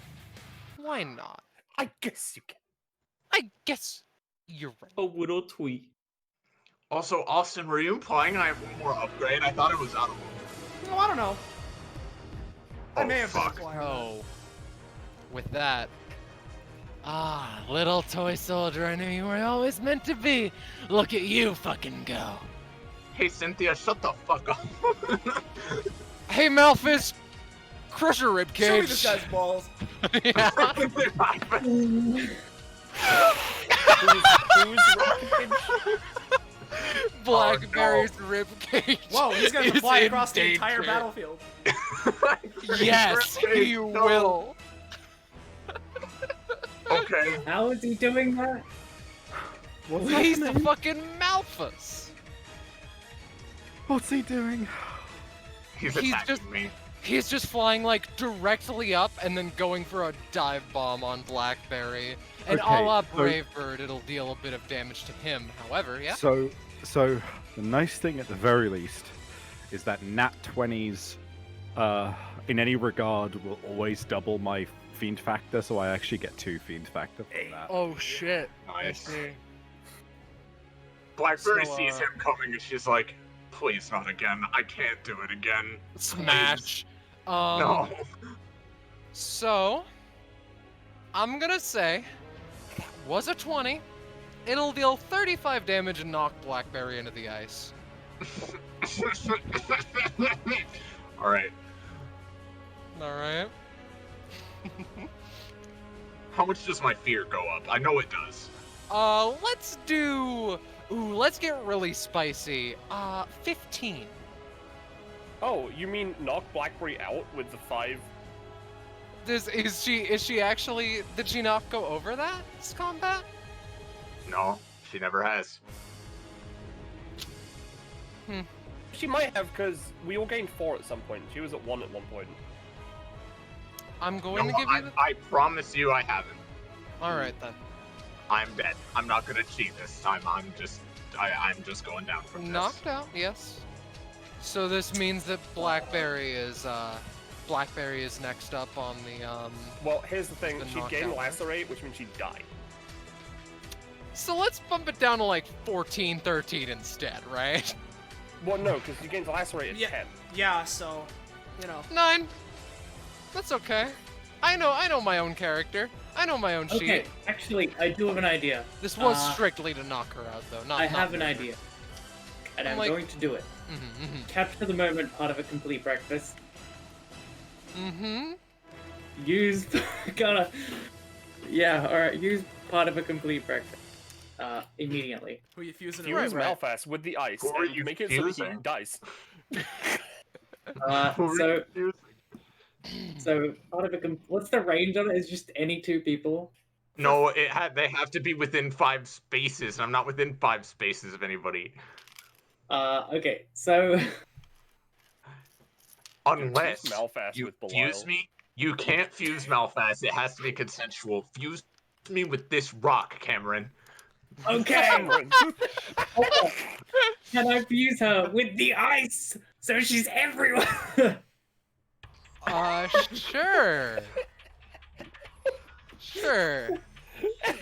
Why not? I guess you can. I guess you're right. A little tweet. Also, Austin, were you implying I have one more upgrade? I thought it was out of No, I don't know. I Oh, may have fuck. been Oh. With that. Little toy soldier I knew you were always meant to be. Look at you fucking go. Hey, Cynthia, shut the fuck up. Hey, Malphus, crush your ribcage. Show me this guy's balls. Yeah. Who's Blackberry's ribcage. Whoa, he's gonna is fly in across the entire danger. battlefield. Yes, he will. Okay. How is he doing that? What's He's the happening? fucking Malphus. What's he doing? He's He's attacking just- me. He's just flying like directly up and then going for a dive bomb on Blackberry. And Okay, a la so- Brave Bird, it'll deal a bit of damage to him. However, yeah. So the nice thing at the very least is that nat 20s, in any regard, will always double my fiend factor, so I actually get 2 fiend factor from that. Oh shit. Nice. Blackberry So, sees him coming and she's like, please not again. I can't do it again. Smash. No. So, I'm gonna say, that was a 20. It'll deal 35 damage and knock Blackberry into the ice. Alright. Alright. How much does my fear go up? I know it does. Let's do... Ooh, let's get really spicy. 15. Oh, you mean knock Blackberry out with the 5? Is she actually... Did she not go over that this combat? No, she never has. She might have, because we all gained 4 at some point. She was at 1 at one point. I'm going No, to give you the... I promise you I haven't. Alright then. I'm dead. I'm not gonna cheat this time. I'm just going down from this. Knocked out, yes. So this means that Blackberry is next up on the Well, here's the thing. The She'd gain knockout. Lacerate, which means she'd die. So let's bump it down to like 14, 13 instead, right? Well, no, because you gain Lacerate at Yeah. 10. Yeah, so, you know. 9. That's okay. I know my own character. I know my own Okay, sheet. actually, I do have an idea. This was strictly to knock her out, though. Not. I not have an murder. idea. And I'm I'm like- going to do it. Capture the moment part of a complete breakfast. Use gotta yeah, alright, use part of a complete breakfast. Immediately. Who you fusing Fuse it with? Malphas with the ice Who are and you make it so that he fusing? dies. So part of what's the range on it? Is just any two people? No, they have to be within 5 spaces, and I'm not within 5 spaces of anybody. Okay, so Unless Fuse Malphas you with fuse Belial. me, you can't fuse Malphas. It has to be consensual. Fuse me with this rock, Cameron. okay. Can I fuse her with the ice so she's everywhere? Sure. Sure.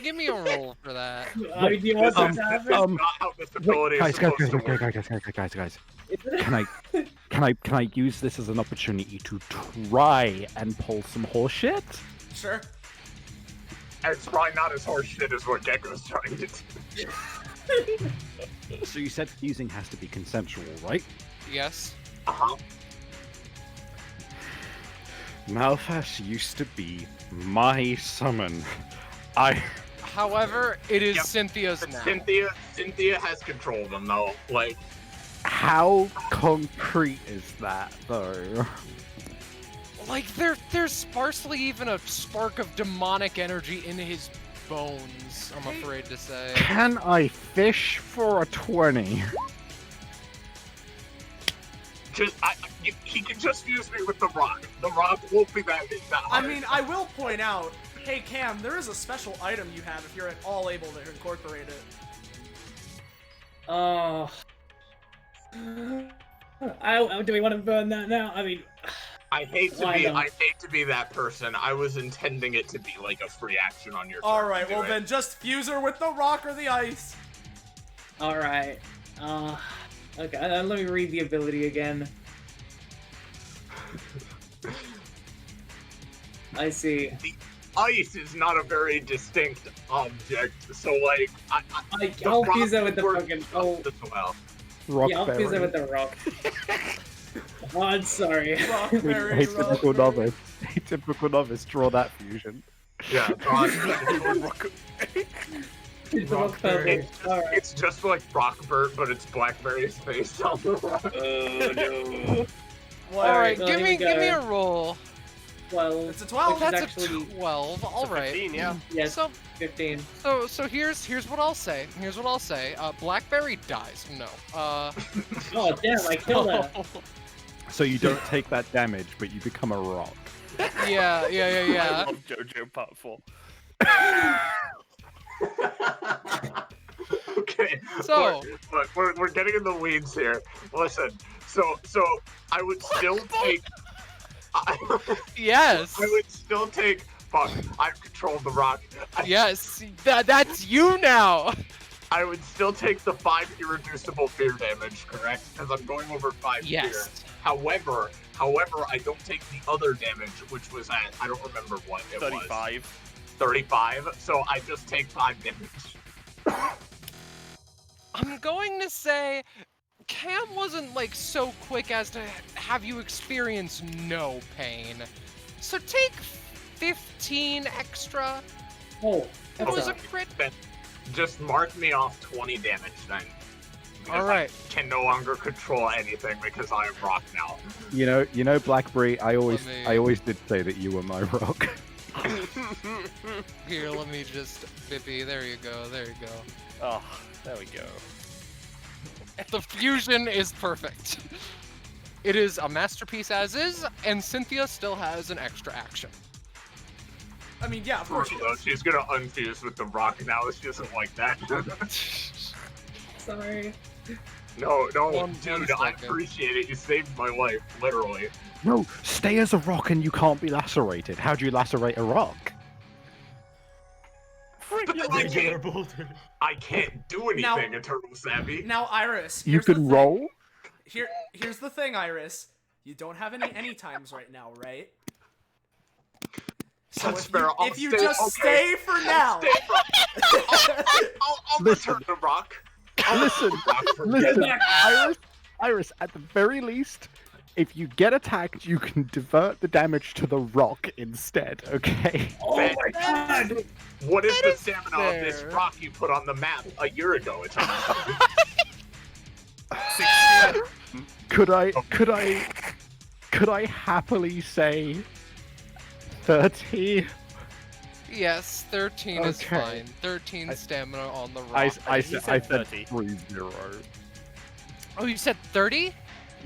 Give me a roll for that. I do want Um, to have That's it. not how this ability is Guys, supposed to work. guys. Can I use this as an opportunity to try and pull some horse shit? Sure. It's probably not as hard shit as what Gecko's trying to do. So you said fusing has to be consensual, right? Yes. Uh-huh. Malphas used to be my summon. However, it is Yep. Cynthia's now. Cynthia has control of them though. Like, How concrete is that, though? Like there's sparsely even a spark of demonic energy in his bones, I'm afraid to say. Can I fish for a 20? he can just fuse me with the rock. The rock won't be that I hard. mean, I will point out, hey Cam, there is a special item you have if you're at all able to incorporate it. Oh. Do we want to burn that now? I mean, I hate Why not? to be that person. I was intending it to be like a free action on your turn. All right, to do well it. then just fuse her with the rock or the ice. all right. Okay. Let me read the ability again. I see. The ice is not a very distinct object, so like I'll fuse it with the fucking. Oh, as well. yeah, I'll fuse it with the rock. Oh, I'm sorry. Blackberry Hey, typical rock. novice. Hey, typical novice, draw that fusion. Yeah, It's the rock purple. Alright. it's just like Rockbert, but it's Blackberry's face on the rock. Oh no. Alright, well, give here me we give me go. a roll. 12. It's a 12. Which is That's actually a 12. Alright. 15, yeah. yes, So 15. so here's what I'll say. Here's what I'll say. Blackberry dies. No. Oh damn! I killed her. So you don't take that damage, but you become a rock. Yeah. I love JoJo Potful. Okay. So- look, we're getting in the weeds here. Listen, so I would still take. Yes. I would still take. Fuck, I've controlled the rock. Yes. That's you now. I would still take the 5 irreducible fear damage, correct? Because I'm going over 5 Yes. fear. However, I don't take the other damage, which was at, I don't remember what it was. 35. 35. So I just take 5 damage. I'm going to say Cam wasn't like so quick as to have you experience no pain. So take 15 extra. Oh, It was a that's crit. Just mark me off 20 damage then. Because Alright. I can no longer control anything because I am rock now. You know, Blackberry. I always me- did say that you were my rock. Here, let me just Bippy. There you go. There you go. Oh, there we go. The fusion is perfect. It is a masterpiece as is, and Cynthia still has an extra action. I mean, yeah, of course she So does. she's gonna unfuse with the rock now. She doesn't like that. sorry. No, One dude, I second. appreciate it. You saved my life, literally. No, stay as a rock and you can't be lacerated. How do you lacerate a rock? I can't do anything, Now- Eternal Savvy. Now, Iris, You here's the can thing. roll. Here's the thing, Iris. You don't have any times right now, right? So That's if fair. you, I'll if you stay- just okay. stay for now. I'll Listen. return to rock. Listen, Rock for listen, Iris, at the very least, if you get attacked, you can divert the damage to the rock instead, okay? Oh my god! What is That the is stamina of this fair. rock you put on the map a year ago? It's 16. Could I happily say 30? Yes, 13 is Okay. fine. 13 stamina on the rock. I He said said 30. 3-0. Oh, you said 30?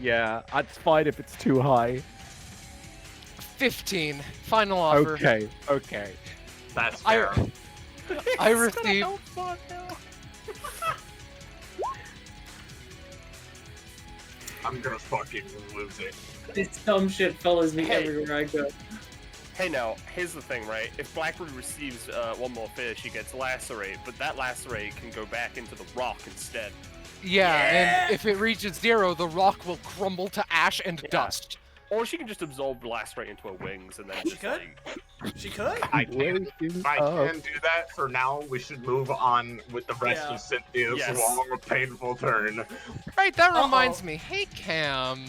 Yeah, that's fine if it's too high. 15. Final offer. Okay. That's I- fair. I received. I'm gonna fucking lose it. This dumb shit follows me Hey. everywhere I go. Hey, now, here's the thing, right? If Blackberry receives one more fish, he gets lacerate, but that lacerate can go back into the rock instead. Yeah, and if it reaches 0, the rock will crumble to ash and Yeah. dust. Or she can just absorb lacerate into her wings and then She just could. like... She could. I can Oh. do that. For now, we should move on with the rest Yeah. of Cynthia's Yes. long, painful turn. Right, that reminds me. Hey, Cam.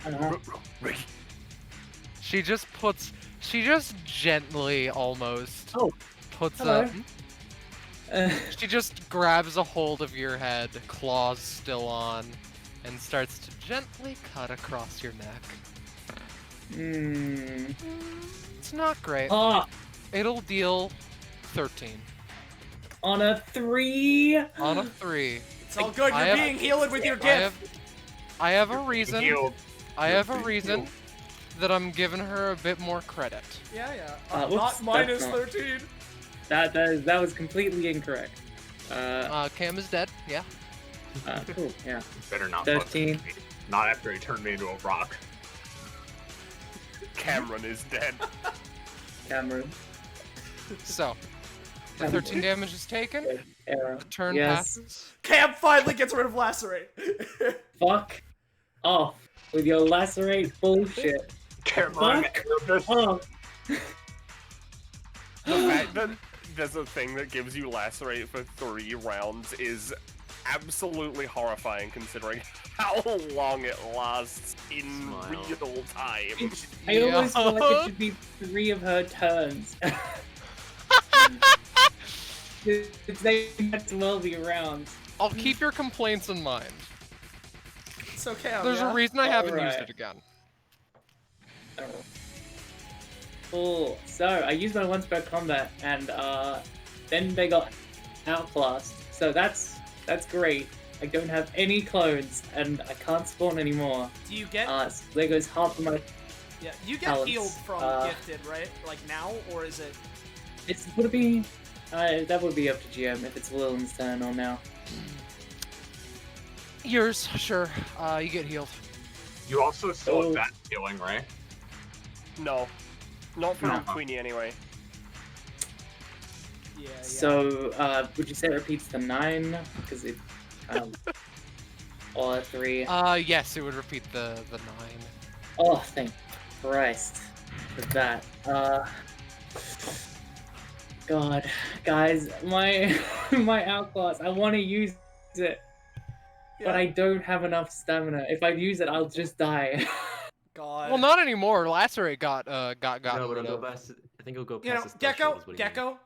Uh-huh. She just gently almost Oh, puts hello. she just grabs a hold of your head, claws still on, and starts to gently cut across your neck. It's not great. Ah, It'll deal 13 on a 3. on a 3. It's all good. I You're have- being healed with your I gift. have a reason. Healed. I have a reason that I'm giving her a bit more credit. Yeah. Whoops, Not minus that's not- 13. That was completely incorrect. Cam is dead. Yeah. Cool, yeah. Better not. 13. fuck with me. Not after he turned me into a rock. Cameron is dead. Cameron. So, 13 damage is taken. Error. The turn Yes. passes. Cam finally gets rid of lacerate. Fuck off with your lacerate bullshit. Cameron, Fuck Erebus. off. The fact that there's a thing that gives you lacerate for 3 rounds is absolutely horrifying considering how long it lasts in Smile. real time. I almost feel like Yeah. it should be 3 of her turns. They might as well be rounds. I'll keep your complaints in mind. So Cam, There's yeah? a reason I haven't used Alright. it again. Cool. So I used my once per combat, and then they got outclassed. So that's great. I don't have any clones, and I can't spawn anymore. Do you get? So there goes half of my. Yeah, you get talents. healed from Uh, gifted, right? Like now, or is it? Would it be? That would be up to GM if it's Lilin's turn or now. Yours, sure. You get healed. You also still Oh. have that healing, right? No. Not from No. Queenie anyway. Yeah. So would you say it repeats the 9? Because it. Or 3. Yes, it would repeat the 9. Oh, thank Christ for that. God, guys, my my outclass. I want to use it, but I don't have enough stamina. If I use it, I'll just die. God. Well, not anymore. Lacerate got No, but rid it'll of. go past. I think it'll go past You know, this threshold, Gecko, is what he means. Gecko,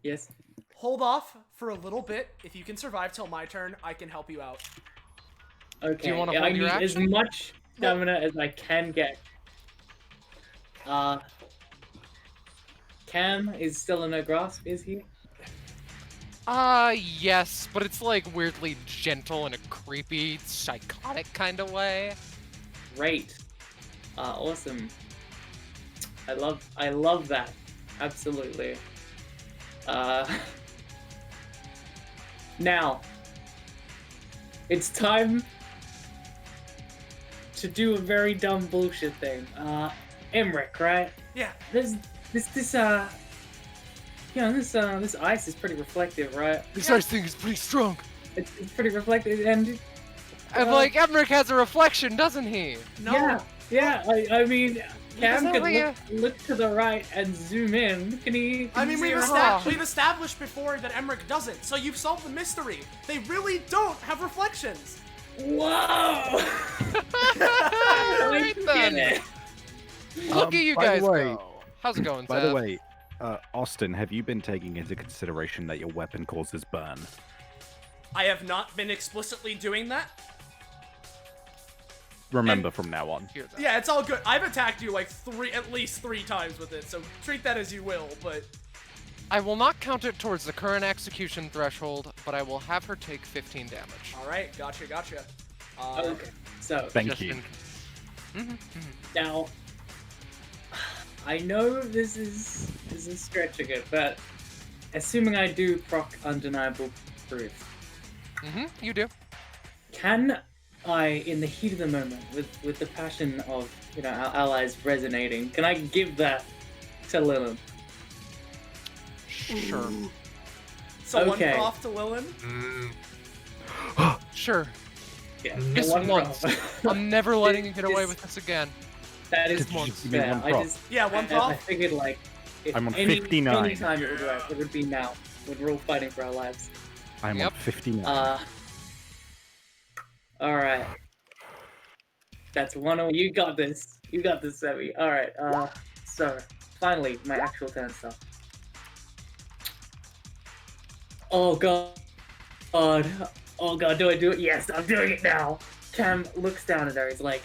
Yes. hold off for a little bit. If you can survive till my turn, I can help you out. Okay. you wanna I hold need your as action? much stamina as I can get. Cam is still in her grasp, is he? Yes, but it's like weirdly gentle in a creepy, psychotic kind of way. Great. Awesome. I love that. Absolutely. Now, it's time to do a very dumb bullshit thing. Emrick, right? Yeah. This ice is pretty reflective, right? This ice thing is pretty strong. It's pretty reflective, and And like Emrick has a reflection, doesn't he? No. yeah, I mean, Cam Is can that look to the right and zoom in. Can he? I mean, we've Oh. established before that Emrick doesn't, so you've solved the mystery. They really don't have reflections. Whoa! Alright then. Look at you by the guys way- go. How's it going, By the Zev? way, Austin, have you been taking into consideration that your weapon causes burn? I have not been explicitly doing that. Remember from now on. Here's that. Yeah, it's all good. I've attacked you like at least three times with it, so treat that as you will, but... I will not count it towards the current execution threshold, but I will have her take 15 damage. Alright, gotcha. Okay, so Thank Just you. in- now I know this is stretching it, but assuming I do proc undeniable proof, you do. can I, in the heat of the moment, with the passion of our allies resonating, can I give that to Lilin? Sure. So Okay. one off to Lilin. Sure. Yeah, Just one once. proc. I'm never letting you get away This- with this again. That is Could you just give me fair. one I proc? just Yeah, one I proc. figured like if I'm on any 59. time it would work, it would be now when we're all fighting for our lives. I'm Yep. on 59. All right. That's one. You got this. You got this, Sevi. All right. So finally, my actual turn stuff. Oh god. Oh god. Do I do it? Yes, I'm doing it now. Cam looks down at her. He's like,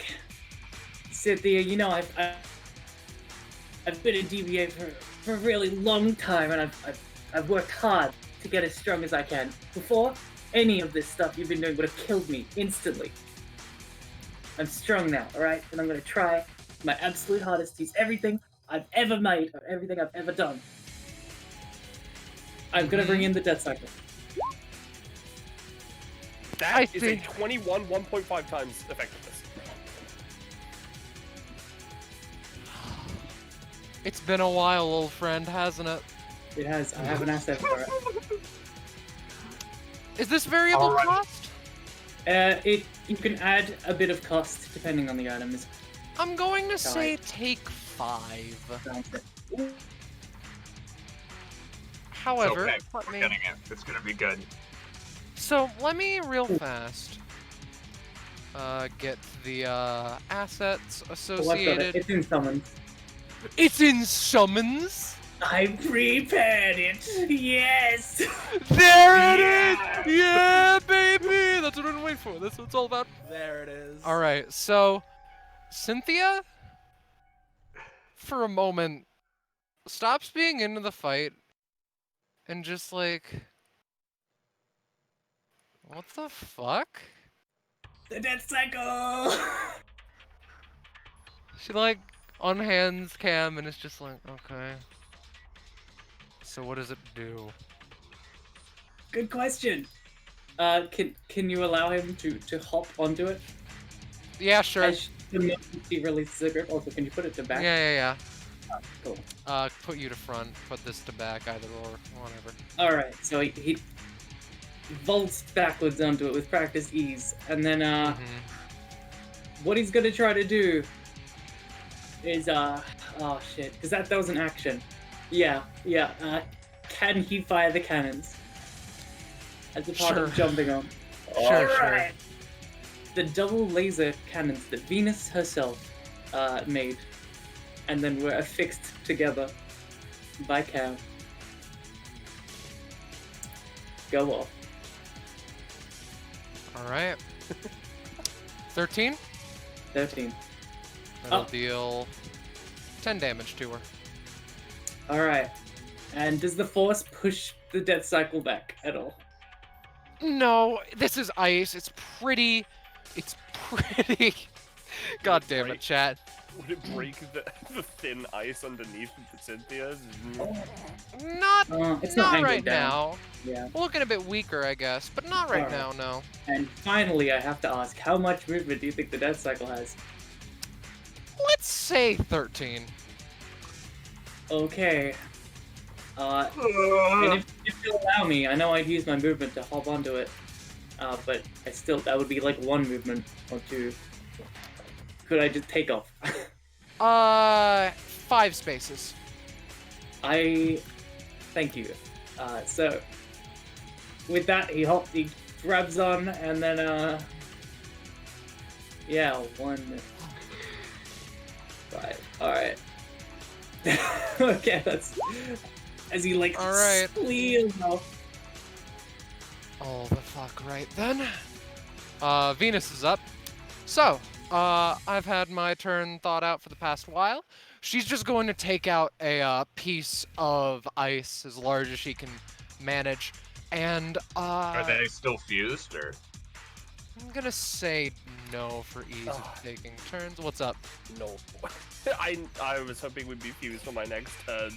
Cynthia, I've been in DBA for a really long time, and I've worked hard to get as strong as I can. Before any of this stuff you've been doing would have killed me instantly. I'm strong now, alright? And I'm gonna try my absolute hardest to use everything I've ever made, or everything I've ever done. I'm gonna bring in the death cycle. That I is see. a 21 1.5 times effectiveness. It's been a while, old friend, hasn't it? It has. I have an asset for it. Is this variable Alright. cost? You can add a bit of cost depending on the item. Is I'm going to say Alright. take 5. sounds good. However, okay. let We're me... getting it. It's gonna be good. So, let me real fast get the assets Oh, I've got it. associated. It's in summons. It's in summons! I prepared it. Yes. There it is! Yeah, baby! That's what I'm waiting for. That's what it's all about. There it is. Alright, so Cynthia, for a moment, stops being into the fight and just like, what the fuck? The death cycle. She like unhands Cam and is just like, okay. So what does it do? Good question. Can you allow him to hop onto it? Yeah, sure. As the moment he releases the grip. Also, can you put it to back? Yeah. Cool. Put you to front, put this to back, either or, whatever. All right. So he vaults backwards onto it with practice ease, and then what he's gonna try to do is oh shit, because that was an action. Yeah. Can he fire the cannons as a part of Sure. jumping on? Sure. Alright. The double laser cannons that Venus herself made, and then were affixed together by Cam. Go off. Alright. 13? 13. That'll Oh. deal 10 damage to her. Alright. And does the force push the death cycle back at all? No, this is ice. It's pretty. God damn it, Right. chat. Would it break the thin ice underneath the Cynthia's? Not, It's not angled right down. now. Yeah. Looking a bit weaker, I guess, but not right now. Alright. No. And finally, I have to ask, how much movement do you think the death cycle has? Let's say 13. Okay. And if you'll allow me, I know I'd use my movement to hop onto it, but that would be like one movement or two. Could I just take off? 5 spaces. Thank you. So, with that, he grabs on, and then, yeah, 1, 5. Alright. Okay, that's... As he, like, Alright. squeals off. Oh, the fuck right then. Venus is up. So, I've had my turn thought out for the past while. She's just going to take out a piece of ice as large as she can manage, and Are they still fused, or? I'm gonna say no for ease of taking turns. What's up? No. I was hoping we'd be fused for my next turn.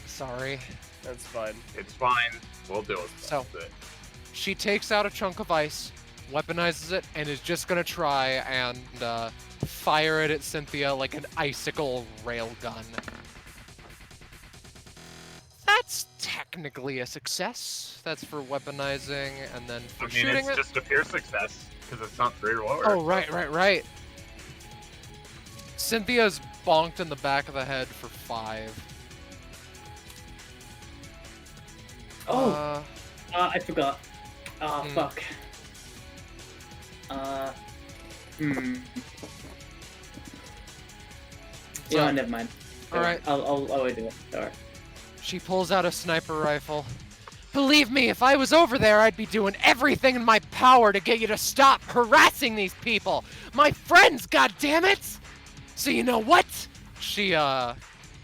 Sorry. That's fine. It's fine. We'll deal with So, it. she takes out a chunk of ice, weaponizes it, and is just gonna try and fire it at Cynthia like an icicle railgun. That's technically a success. That's for weaponizing, and then for shooting it's it. just a pure success, because it's not 3 or lower. Oh, right. Cynthia's bonked in the back of the head for 5. Oh! I forgot. Fuck. Yeah, never mind. Alright. I'll do it. Alright. She pulls out a sniper rifle. Believe me, if I was over there, I'd be doing everything in my power to get you to stop harassing these people. My friends, goddammit! So you know what? She,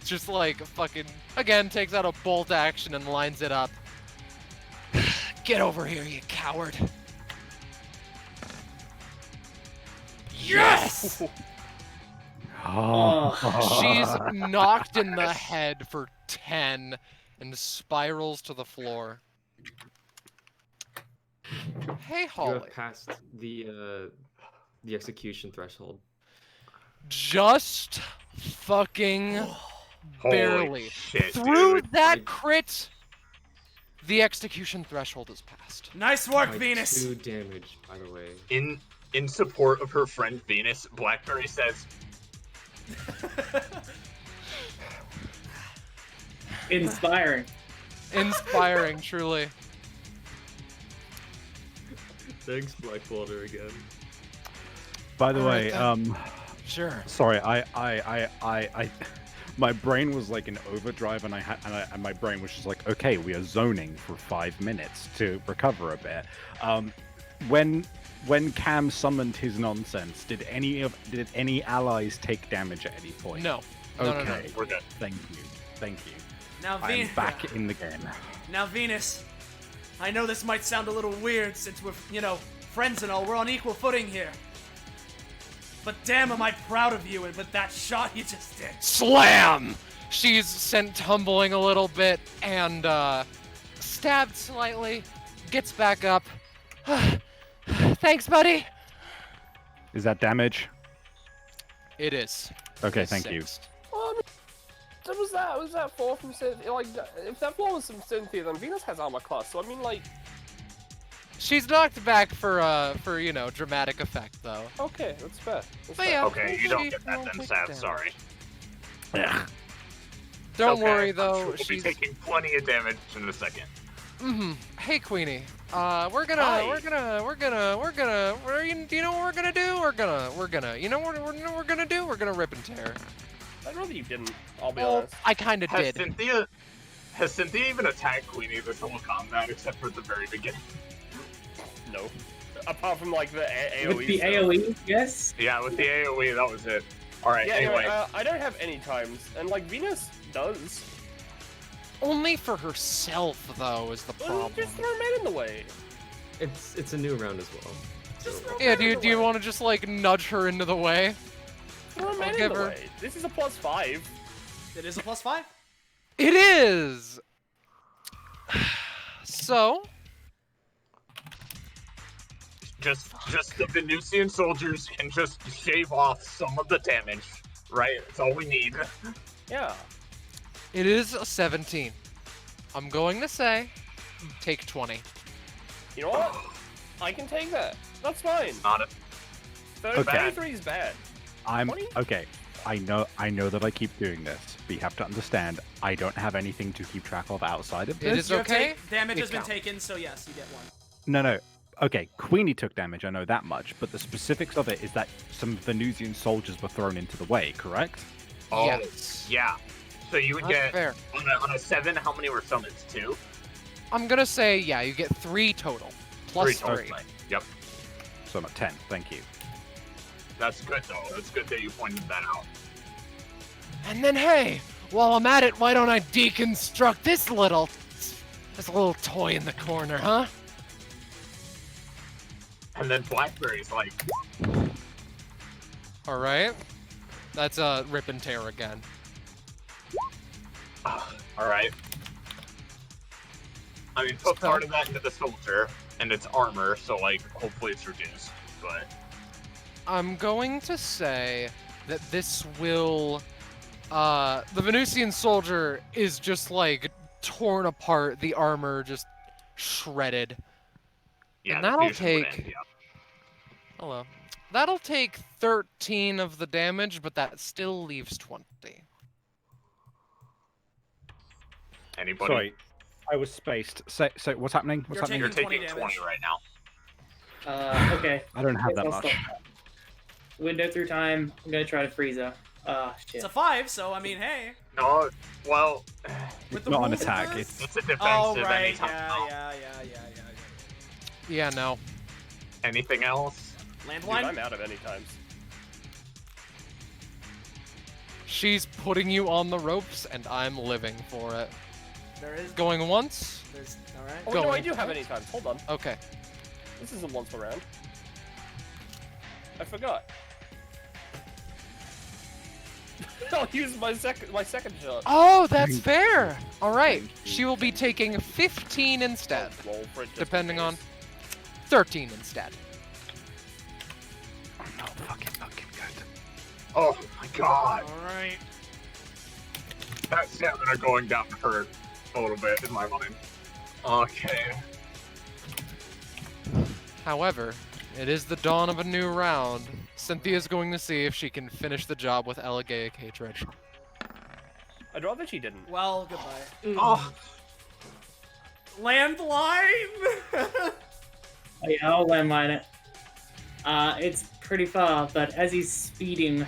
just like fucking, again, takes out a bolt action and lines it up. Get over here, you coward. Yes! She's knocked in the head for 10 and spirals to the floor. Hey, You Holi. have passed the execution threshold. Just fucking Holy barely. shit, Through dude. that crit, the execution threshold is passed. Nice work, By Venus. 2 damage, by the way. In support of her friend Venus, Blackberry says, Inspiring. Inspiring, truly. Thanks, Blackwater, again. By the Alright, way, then. Sure. sorry, my brain was like in overdrive, and and my brain was just like, okay, we are zoning for 5 minutes to recover a bit. When Cam summoned his nonsense, did any allies take damage at any point? No. Okay. No. we're good. Thank you. Now, I'm back in the game. Now, Venus, I know this might sound a little weird since we're, friends and all. We're on equal footing here. But damn, am I proud of you and with that shot you just did. Slam! She's sent tumbling a little bit and stabbed slightly, gets back up. Thanks, buddy. Is that damage? It is. Okay, thank you. So was that 4 from Cynthia? Like, if that 4 was from Cynthia, then Venus has armor class. So I mean, like, She's knocked back for dramatic effect, though. okay, that's fair. But yeah, Okay, you don't she get that won't then, take Sav, damage. sorry. Don't Okay, worry I'm though, sure we'll be she's taking plenty of damage in a second. Hey, Queenie. Do you know what we're gonna do? We're gonna rip and tear. I'd rather you didn't. I'll be Well, honest. I kinda Has did. Cynthia even attacked Queenie this whole combat except for the very beginning? No. Apart from like the AOE. With the stuff. AoE, yes? Yeah, with the AoE, that was it. Alright, Yeah. anyway. I don't have any times, and like Venus does. Only for herself, though, is the Well, problem. just throw man in the way. It's a new round as well. Just throw Yeah, man do in the you way. want to just like nudge her into the way? Throw man give in the her- way. This is a +5. It is a +5. It is. So, Just the Venusian soldiers can just shave off some of the damage, right? That's all we need. Yeah. it is a 17. I'm going to say, take 20. You know what? I can take that. That's fine. Not a... 30, Okay. 33 is bad. I'm 20? okay. I know that I keep doing this, but you have to understand, I don't have anything to keep track of outside of this. It is okay. Damage It has been counts. taken, so yes, you get one. No. Okay, Queenie took damage, I know that much, but the specifics of it is that some Venusian soldiers were thrown into the way, correct? Oh, Yes. yeah. So you would That's get fair. on a 7. How many were summons? 2. I'm gonna say, yeah, you get 3 total. Plus 3. total. Yep. So I'm at 10, thank you. That's good though. That's good that you pointed that out. And then, hey, while I'm at it, why don't I deconstruct this little toy in the corner, huh? And then Blackberry's like, All right. That's a rip and tear again. all right. I mean, put part of that into the soldier and its armor, so like, hopefully it's reduced. But I'm going to say that this will. The Venusian soldier is just like torn apart, the armor just shredded. yeah, And the that'll fusion would take- end, yeah. Hello. That'll take 13 of the damage, but that still leaves 20. Anybody? Sorry, I was spaced. So what's happening? What's You're happening? You're taking taking 20 20 right now. Okay. I don't have that I'll much. stop. Window through time. I'm gonna try to freeze her. Shit. It's a 5, so I mean, hey. No, well, With the Not an rules of attack, this- it's a defensive Oh, right. anytime. Yeah. Yeah, no. Anything else? Dude, Landline? I'm out of any times. She's putting you on the ropes, and I'm living for it. There is. Going once? There's. Alright. Oh, no, I Going do have twice? any times. Hold on. Okay. This isn't once per round. I forgot. I'll use my second shot. Oh, that's fair. All right. She will be taking 15 instead, Roll for it just in depending on case. 13 instead. I'm not fucking good. Oh my god. Alright. That stamina going down hurt a little bit in my mind. Okay. However, it is the dawn of a new round. Cynthia's going to see if she can finish the job with elegaic hatred. I'd rather she didn't. Well, goodbye. Oh, Landline! Oh, yeah, I'll landmine it. It's pretty far, but as he's speeding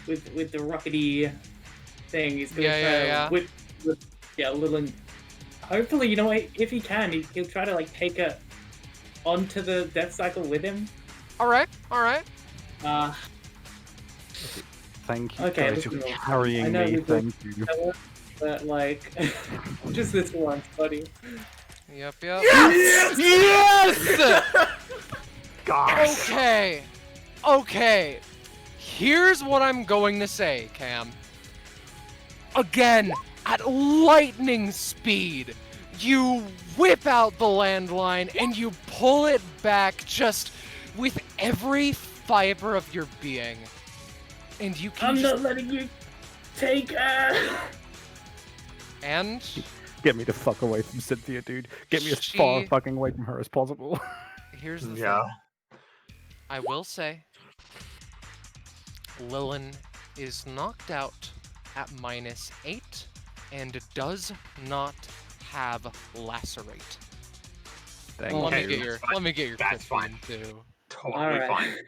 with the rockety thing, he's gonna Yeah. try to whip Lilin. Hopefully, you know what? If he can, he'll try to like take her onto the death cycle with him. All right. Thank you Okay, guys, you're listen, I carrying know me, we've thank you. But like, just this once, buddy. Yep. Yes! Yes! gosh. Okay. Here's what I'm going to say, Cam. Again, at lightning speed, you whip out the landline and you pull it back just with every fiber of your being. And you can I'm just... not letting you take her. And Get me the fuck away from Cynthia, dude. Get me as far She- fucking away from her as possible. here's the Yeah. thing. I will say, Lilin is knocked out at -8 and does not have lacerate. Thank Let me you. get your Fine. let me get your That's quick fine. one, too. Totally Alright. fine.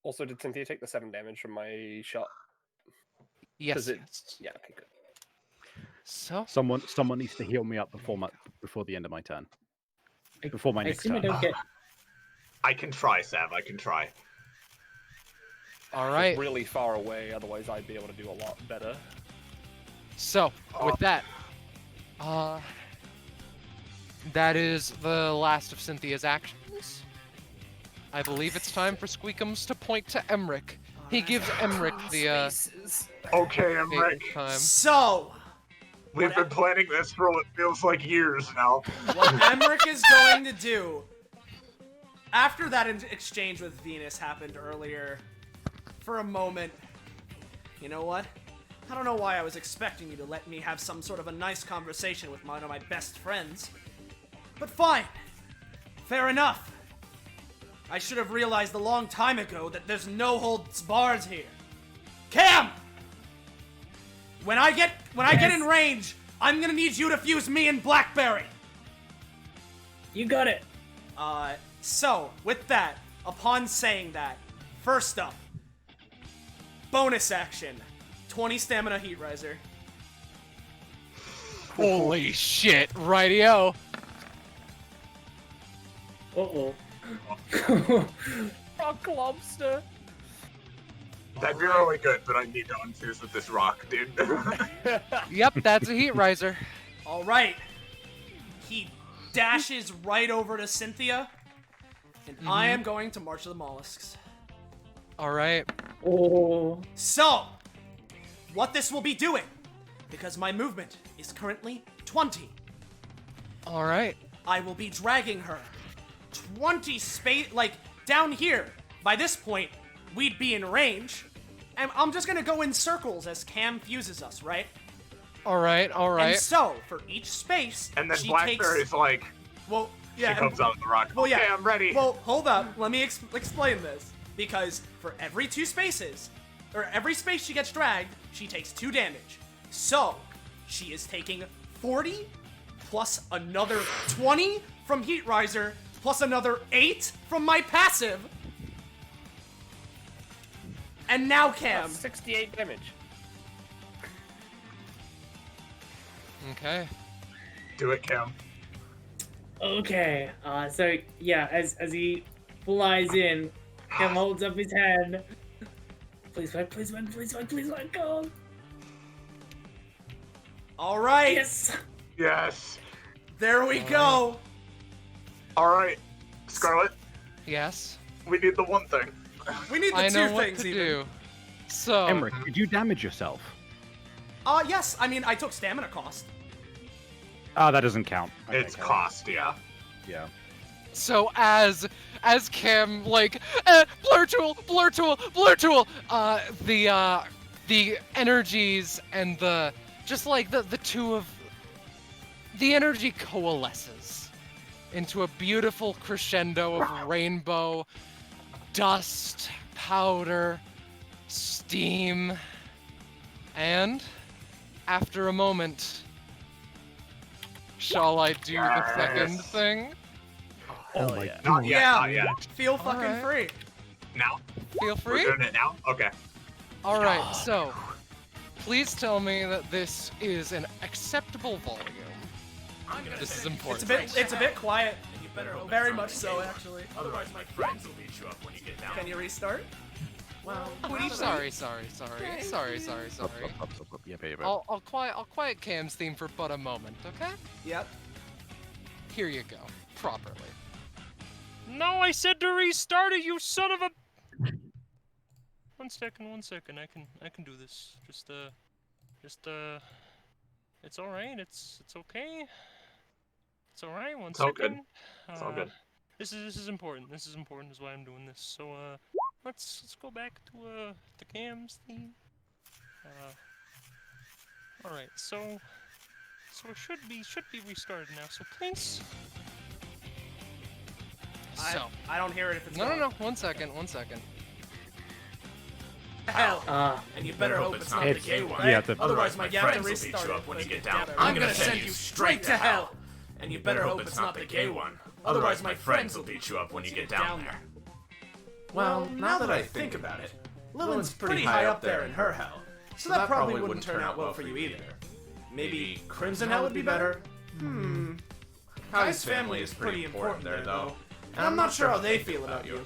Also, did Cynthia take the 7 damage from my shot? Yes. Does it- yes. Yeah, okay, good. So Someone needs to heal me up before the end of my turn. Before my I next assume I turn. don't get. I can try, Sav. I can try. all It's right. really far away, otherwise I'd be able to do a lot better. So with that, that is the last of Cynthia's actions. I believe it's time for Squeakums to point to Emrick. He gives Emrick the Okay, favorite Emrick. time. So, We've been planning this for what feels like years now. what Emrick is going to do, after that exchange with Venus happened earlier, for a moment, you know what? I don't know why I was expecting you to let me have some sort of a nice conversation with one of my best friends. But fine. Fair enough. I should have realized a long time ago that there's no holds barred here. Cam! when I get in range, I'm gonna need you to fuse me and Blackberry. You got it. So with that, upon saying that, first up, bonus action, 20 stamina heat riser. Holy shit, rightio. Uh-oh. Rock lobster. That'd be really good, but I need to unfuse with this rock, dude. Yep, that's a heat riser. All right. He dashes right over to Cynthia, and I am going to march to the mollusks. All right. Oh. So, what this will be doing, because my movement is currently 20, All right. I will be dragging her 20 space, like, down here. By this point, we'd be in range, and I'm just gonna go in circles as Cam fuses us, right? All right. All right. And so, for each space, And then she Blackberry's takes... like, Well, she yeah, comes out of the rock. Well, Okay, yeah. I'm ready. Well, hold up. Let me explain this. Because for every 2 spaces, or every space she gets dragged, she takes 2 damage. So, she is taking 40 plus another 20 from Heat Riser plus another 8 from my passive. And now Cam. 68 damage. Okay. Do it, Cam. Okay. So yeah, as he flies in, Cam holds up his hand. Please fight, please fight, please fight, please fight, go on. All right. Yes. Yes. There we go. All right, Scarlet. Yes. We need the one thing. We need the I 2 know what things to even. do. So. Emrick, did you damage yourself? Yes. I mean, I took stamina cost. Ah, that doesn't count. Okay, It's okay. cost, yeah. Yeah. So as Cam like blur tool, the energies and the two of the energy coalesces into a beautiful crescendo of rainbow, dust, powder, steam, and after a moment, shall I do the second thing? Oh my Not god. yet, not yet. Feel fucking Alright. free. Now? Feel We're free? doing it now? Okay. All right, so please tell me that this is an acceptable volume. This is important. It's a bit quiet. Very much so, actually. Otherwise, my friends will beat you up when you get down. Can you restart? Well, Sorry. I'll quiet Cam's theme for but a moment, okay? Yep. Here you go, properly. no, I said to restart it, you son of a. One second. I can do this. Just it's all right. It's okay. It's all right. One It's all second. good. It's all good. This is important. This is important. Is why I'm doing this. So let's go back to Cam's theme. All right. So it should be restarted now. So please. So, I don't hear it if it's no. One second. Hell. And you better hope it's not the It's- gay one. yeah, the- Otherwise, my friends will beat restart you it up when you because get we down. together. I'm I'm gonna gonna send send you you straight straight to to hell. And you better hope it's not the gay one. Otherwise, my friends will beat you up when you get down there. Well, now that I think about it, Lilin's pretty high up there in her hell. So that probably wouldn't turn out well for you either. Maybe Crimson Hell would be better? Kai's family is pretty important there, though. And I'm not sure how they feel about you.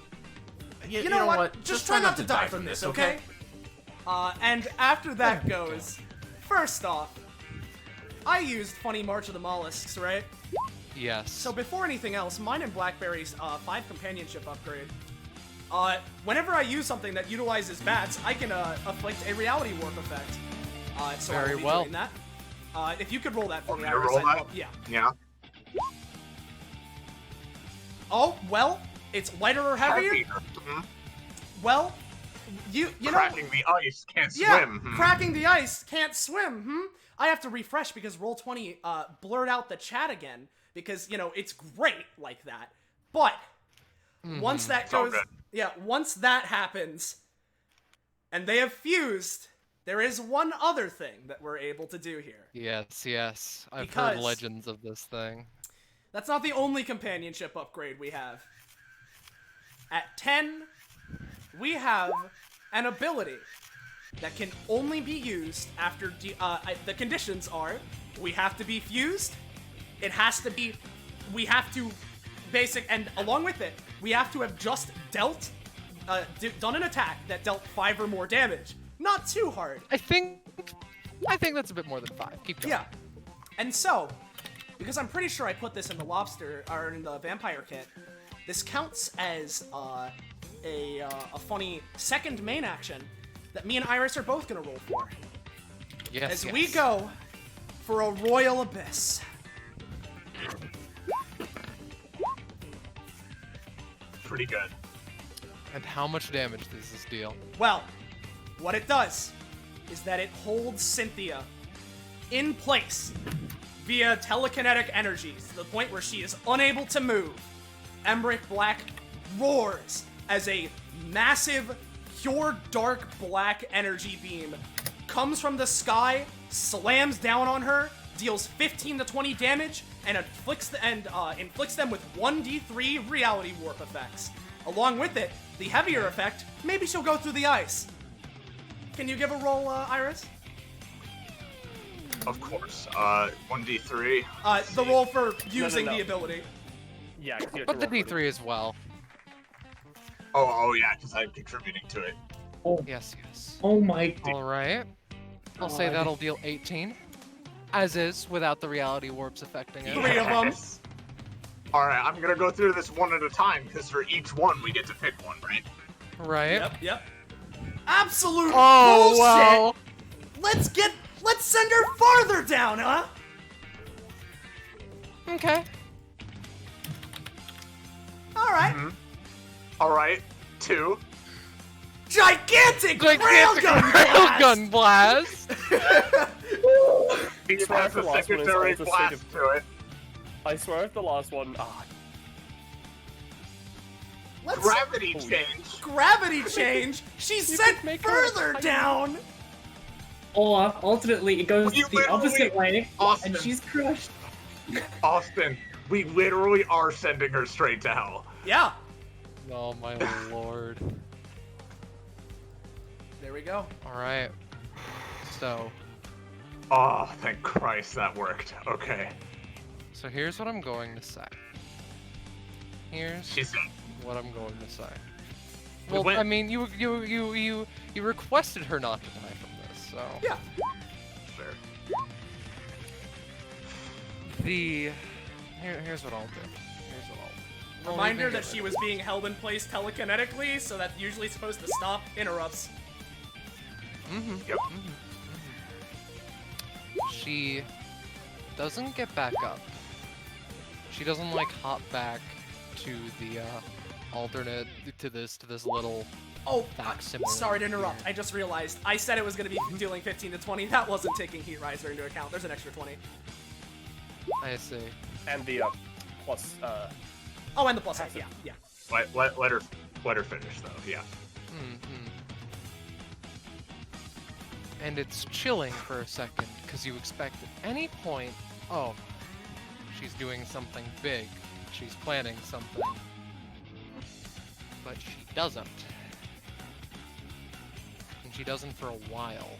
You know what? Just try not to die from this, okay? And after that goes, first off, I used Funny March of the Mollusks, right? Yes. So before anything else, mine and Blackberry's 5 companionship upgrade. Whenever I use something that utilizes bats, I can afflict a reality warp effect. So I Very will be well. doing that. If you could roll that for me, You I would roll say, that? yeah. Yeah. Oh, well, it's lighter or heavier? Mhm. Well, you know, Cracking the ice, can't yeah, swim. cracking the ice, can't swim, I have to refresh because Roll20 blurred out the chat again because, you know, it's great like that. But once that all goes, good. yeah, once that happens and they have fused, there is one other thing that we're able to do here. Yes, yes. I've heard Because- legends of this thing. That's not the only companionship upgrade we have. At 10, we have an ability that can only be used after the conditions are we have to be fused, it has to be, we have to and along with it, we have to have just dealt, done an attack that dealt 5 or more damage. Not too hard. I think that's a bit more than 5. Keep going. Yeah. And so, because I'm pretty sure I put this in the lobster, or in the vampire kit, this counts as a funny second main action that me and Iris are both gonna roll for. Yes, As we go for a Royal Abyss. Pretty good. And how much damage does this deal? Well, what it does is that it holds Cynthia in place via telekinetic energies to the point where she is unable to move. Emrick Black roars as a massive, pure dark black energy beam comes from the sky, slams down on her, deals 15 to 20 damage, and inflicts them with 1d3 reality warp effects. Along with it, the heavier effect, maybe she'll go through the ice. Can you give a roll, Iris? Of course. 1d3. The roll for using no. the ability. Yeah, 'cause you have But to the roll for D3 as well. Oh yeah, because I'm contributing to it. Yes, yes. Oh my. All right. I'll say God. that'll deal 18. As is, without the reality warps affecting it. 3 of them. Yes. Alright, I'm gonna go through this one at a time, because for each one we get to pick one, right? Right? Yep. Absolute Oh, bullshit! wow. Let's send her farther down, huh? Okay. Alright. Alright, 2. Gigantic Gigantic railgun blast! railgun blast! He swear has if the a last one is secondary also blast state to it. I swear if the last one. Let's Gravity change. gravity change. She's You sent could make her further tiny. down. Or alternately, it goes You the opposite literally- way, Austin. and she's crushed. Austin, we literally are sending her straight to hell. Yeah. Oh my lord. There we go. Alright. So Oh, thank Christ that worked. Okay. here's what I'm going to say. Here's She's what I'm going to say. We Well, went- I mean, you requested her not to die from this, so. Yeah. fair. Here's what I'll do. I'll Reminder even that give she it- was being held in place telekinetically, so that's usually supposed to stop interrupts. Yep. She doesn't get back up. She doesn't like hop back to the alternate to this little Oh, facsimile. sorry to interrupt. here. I just realized. I said it was going to be dealing 15 to 20. That wasn't taking Heat Riser into account. There's an extra 20. I see. And the plus. Oh, and the plus 8. Yeah. Let her finish though. Yeah. Mm-hmm. And it's chilling for a second, because you expect at any point, oh, she's doing something big. She's planning something. But she doesn't. And she doesn't for a while.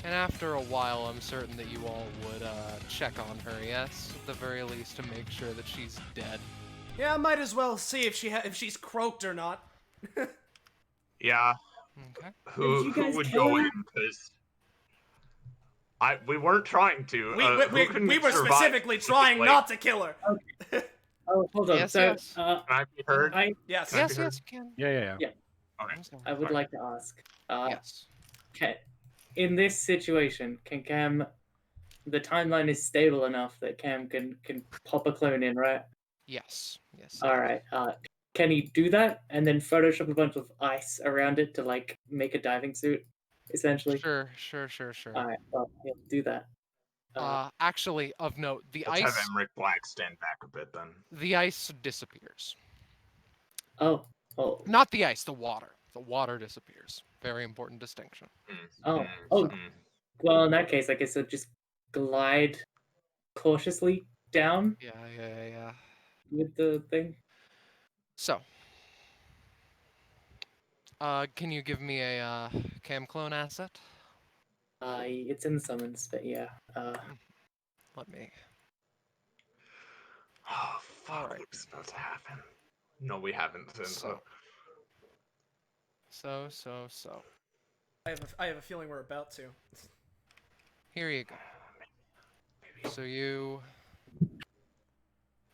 And after a while, I'm certain that you all would check on her, yes? At the very least, to make sure that she's dead. Yeah, I might as well see if she's croaked or not. Yeah. Okay. Who you guys would kill go her? in? Because we weren't trying to. We were specifically trying not to kill her. Oh, hold on. Yes, so, yes. Can I be heard? Yes. Can I Yes, be heard? yes, you can. Yeah. Okay. I would like to ask. Yes. Okay, in this situation, can Cam? The timeline is stable enough that Cam can pop a clone in, right? Yes. Yes. All right. Can he do that and then Photoshop a bunch of ice around it to like make a diving suit, essentially? Sure. All right. Well, he'll do that. Actually, of note, the Let's have ice, Emrick Black stand back a bit then. the ice disappears. Oh. Not the ice, the water. The water disappears. Very important distinction. Oh, oh. Mm. Well, in that case, I guess I'd just glide cautiously down Yeah. with the thing. So, can you give me a cam clone asset? It's in the summons, but yeah. Let me. Oh, fuck, Alright. what's about to happen? No, we haven't. So. I have a feeling we're about to. Here you go. So you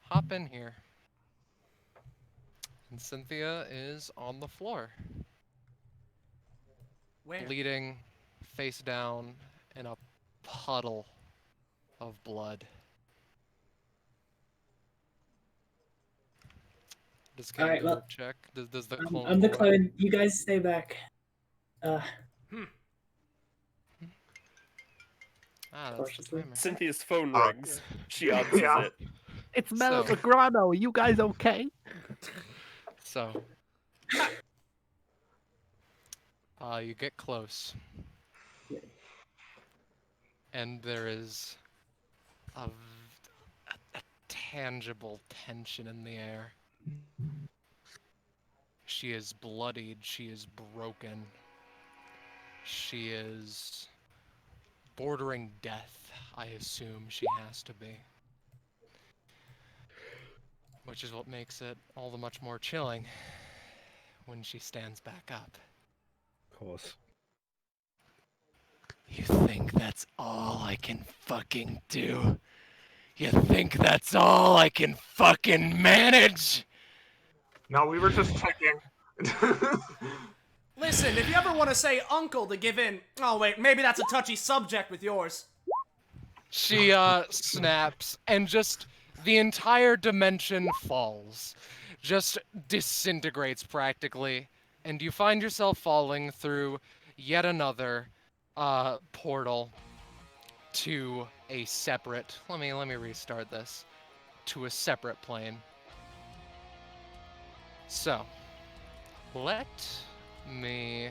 hop in here. And Cynthia is on the floor, Where? bleeding, face down, in a puddle of blood. Does Cam Alright, do a well, check? Does the clone? I'm the roll? clone. You guys stay back. Ah, that's the Cautiously. timer. Cynthia's phone Oh. rings. She answers Yeah. it. It's Mel Mel Grano. Are you guys okay? So, you get close, and there is a tangible tension in the air. She is bloodied, she is broken, she is bordering death, I assume she has to be. Which is what makes it all the much more chilling when she stands back up. Of course. You think that's all I can fucking do? You think that's all I can fucking manage? No, we were just checking. Listen, if you ever want to say uncle to give in... Oh, wait, maybe that's a touchy subject with yours. She snaps, and just the entire dimension falls. Just disintegrates practically. And you find yourself falling through yet another portal to a separate... Let me restart this. To a separate plane. So, let me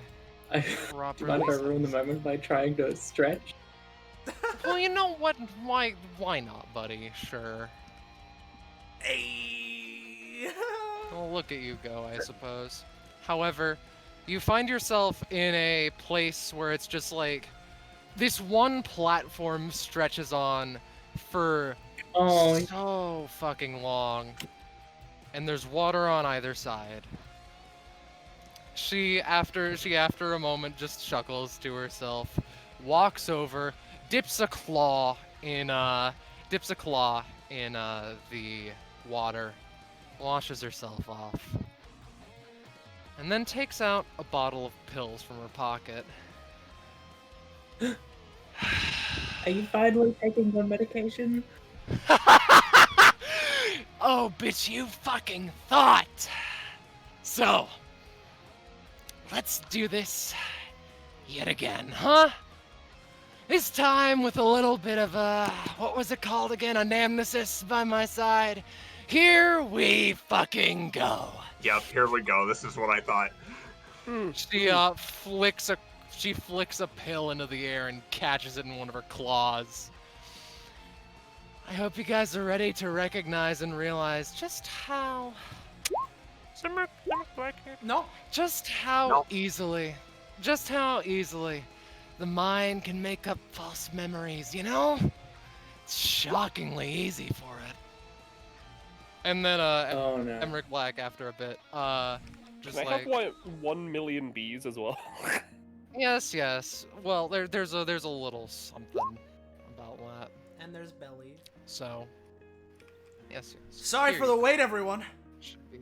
Do you properly... mind if I ruin the moment by trying to stretch? Well, you know what? Why not, buddy? Sure. Hey. Well, look at you go, I suppose. However, you find yourself in a place where it's just like this one platform stretches on for so fucking long, and there's water on either side. She after a moment just chuckles to herself, walks over, dips a claw in the water, washes herself off, and then takes out a bottle of pills from her pocket. Are you finally taking your medication? Oh, bitch, you fucking thought! So, let's do this yet again, huh? This time with a little bit of a, what was it called again? Anamnesis by my side. Here we fucking go. Yep, here we go. This is what I thought. She flicks a pill into the air and catches it in one of her claws. I hope you guys are ready to recognize and realize just how... Emrick Black here. No. Just how easily the mind can make up false memories, you know? It's shockingly easy for it. And then, Oh no. Emrick Black, after a bit, just Can I like... have 1 million bees as well? Yes. Well, there's a little something about that. And there's Belly. So, yes. Sorry Here for the wait, everyone. should be.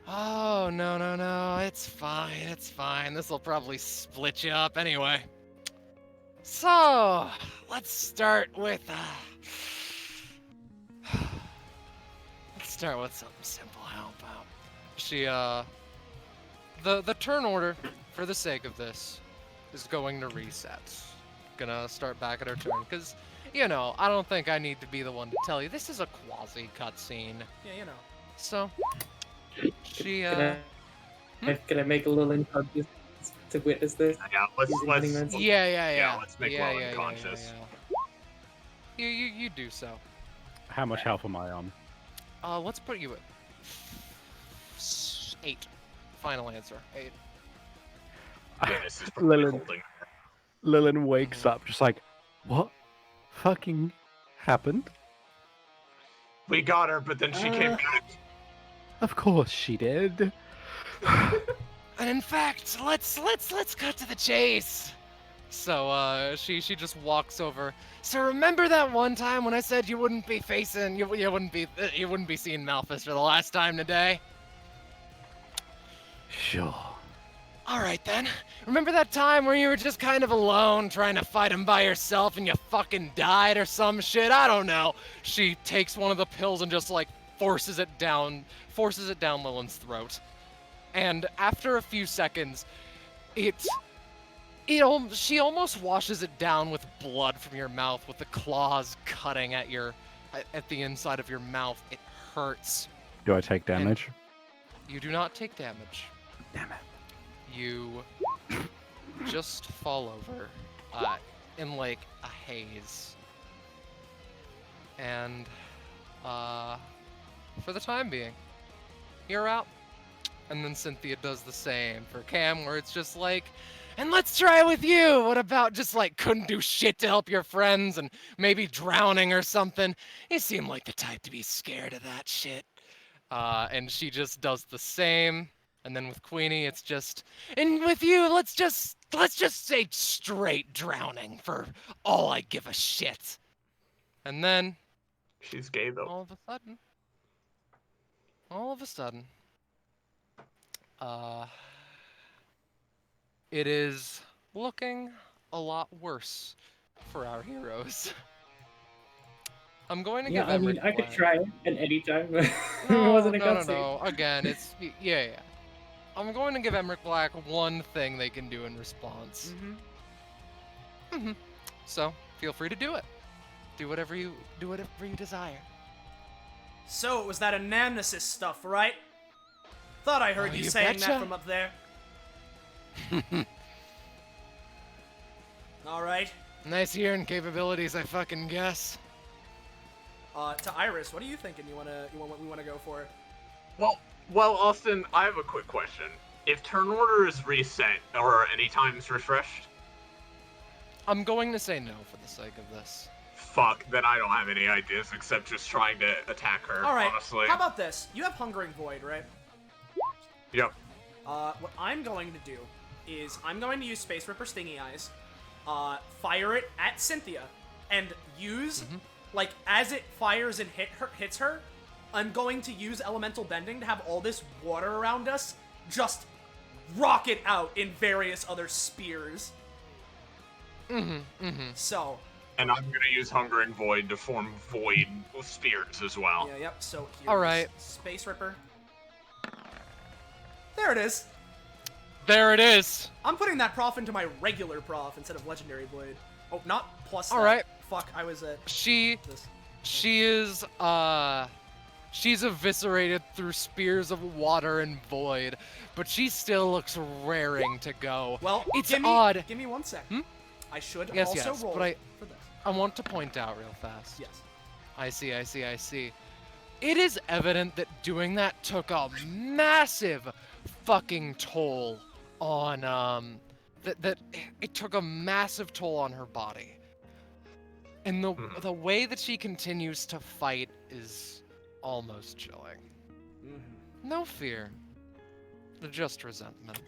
Oh, no. It's fine. This'll probably split you up anyway. So, let's start with, let's start with something simple. How about... She, The turn order, for the sake of this, is going to reset. Gonna start back at her turn, because, you know, I don't think I need to be the one to tell you. This is a quasi cutscene. Yeah, you know. So, she, Can Can I make a little unconscious to witness this? Yeah, let's Yeah. let's make Lilin conscious. You do so. How much health am I on? Let's put you at 8. Final answer. 8. This is probably Lilin. holding. Lilin wakes up just like, what fucking happened? We got her, but then she came back. Of course she did. And in fact, let's cut to the chase. So she just walks over. So remember that one time when I said you wouldn't be facing you wouldn't be seeing Malphus for the last time today? Sure. All right then. Remember that time where you were just kind of alone trying to fight him by yourself and you fucking died or some shit? I don't know. She takes one of the pills and just like forces it down Lilin's throat. And after a few seconds, she almost washes it down with blood from your mouth, with the claws cutting at the inside of your mouth. It hurts. Do I take damage? You do not take damage. Damn it. You just fall over in like a haze. And for the time being, you're out. And then Cynthia does the same for Cam, where it's just like, and let's try it with you. What about just like couldn't do shit to help your friends and maybe drowning or something? You seem like the type to be scared of that shit. And she just does the same. And then with Queenie, it's just, and with you, let's just say straight drowning for all I give a shit. And then She's gay though. all of a sudden, it is looking a lot worse for our heroes. I'm going to give Emrick I could Black- try it at any time. It No, wasn't a no. cutscene. Again, it's yeah. I'm going to give Emrick Black one thing they can do in response. So feel free to do it. Do whatever you desire. So it was that anamnesis stuff, right? Thought I heard Oh, you you saying betcha. that from up there. All right. Nice hearing capabilities, I fucking guess. To Iris, what are you thinking? We wanna go for? Well, Austin, I have a quick question. If turn order is reset or any times refreshed, I'm going to say no for the sake of this. fuck, then I don't have any ideas except just trying to attack her, All right. honestly. How about this? You have Hungering Void, right? Yep. What I'm going to do is I'm going to use Space Ripper Stingy Eyes, fire it at Cynthia, and use like as it fires and hits her. I'm going to use Elemental Bending to have all this water around us just rocket out in various other spears. So. And I'm gonna use Hunger and Void to form Void spears as well. Yeah, yep. So here's All right. Space Ripper. There it is. There it is. I'm putting that prof into my regular prof instead of Legendary Blade. Oh, not plus. All that. right. Fuck, I was at She this. is she's eviscerated through spears of water and void, but she still looks raring to go. Well, it's give me, odd. Give me 1 sec. I should Yes, also yes, roll but for this. I want to point out real fast. Yes. I see. It is evident that doing that took a massive fucking toll on that it took a massive toll on her body. And the way that she continues to fight is almost chilling. No fear. Just resentment.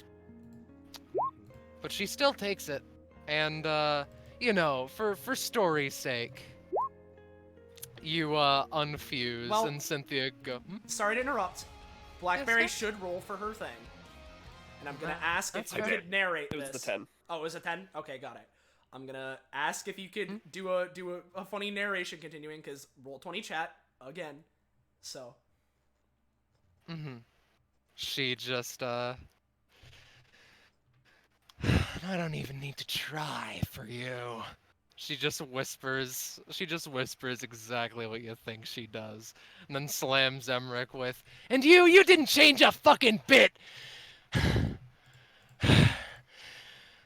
But she still takes it. And for story's sake, you unfuse Well, and Cynthia go. Sorry to interrupt. Blackberry Yes, should roll for her thing. And I'm gonna ask if that's you fair. could narrate It was this. the 10. Oh, it was a 10? Okay, got it. I'm gonna ask if you could do a funny narration continuing, because Roll20 chat again. So. She just I don't even need to try for you. She just whispers exactly what you think she does. And then slams Emrick with, and you didn't change a fucking bit!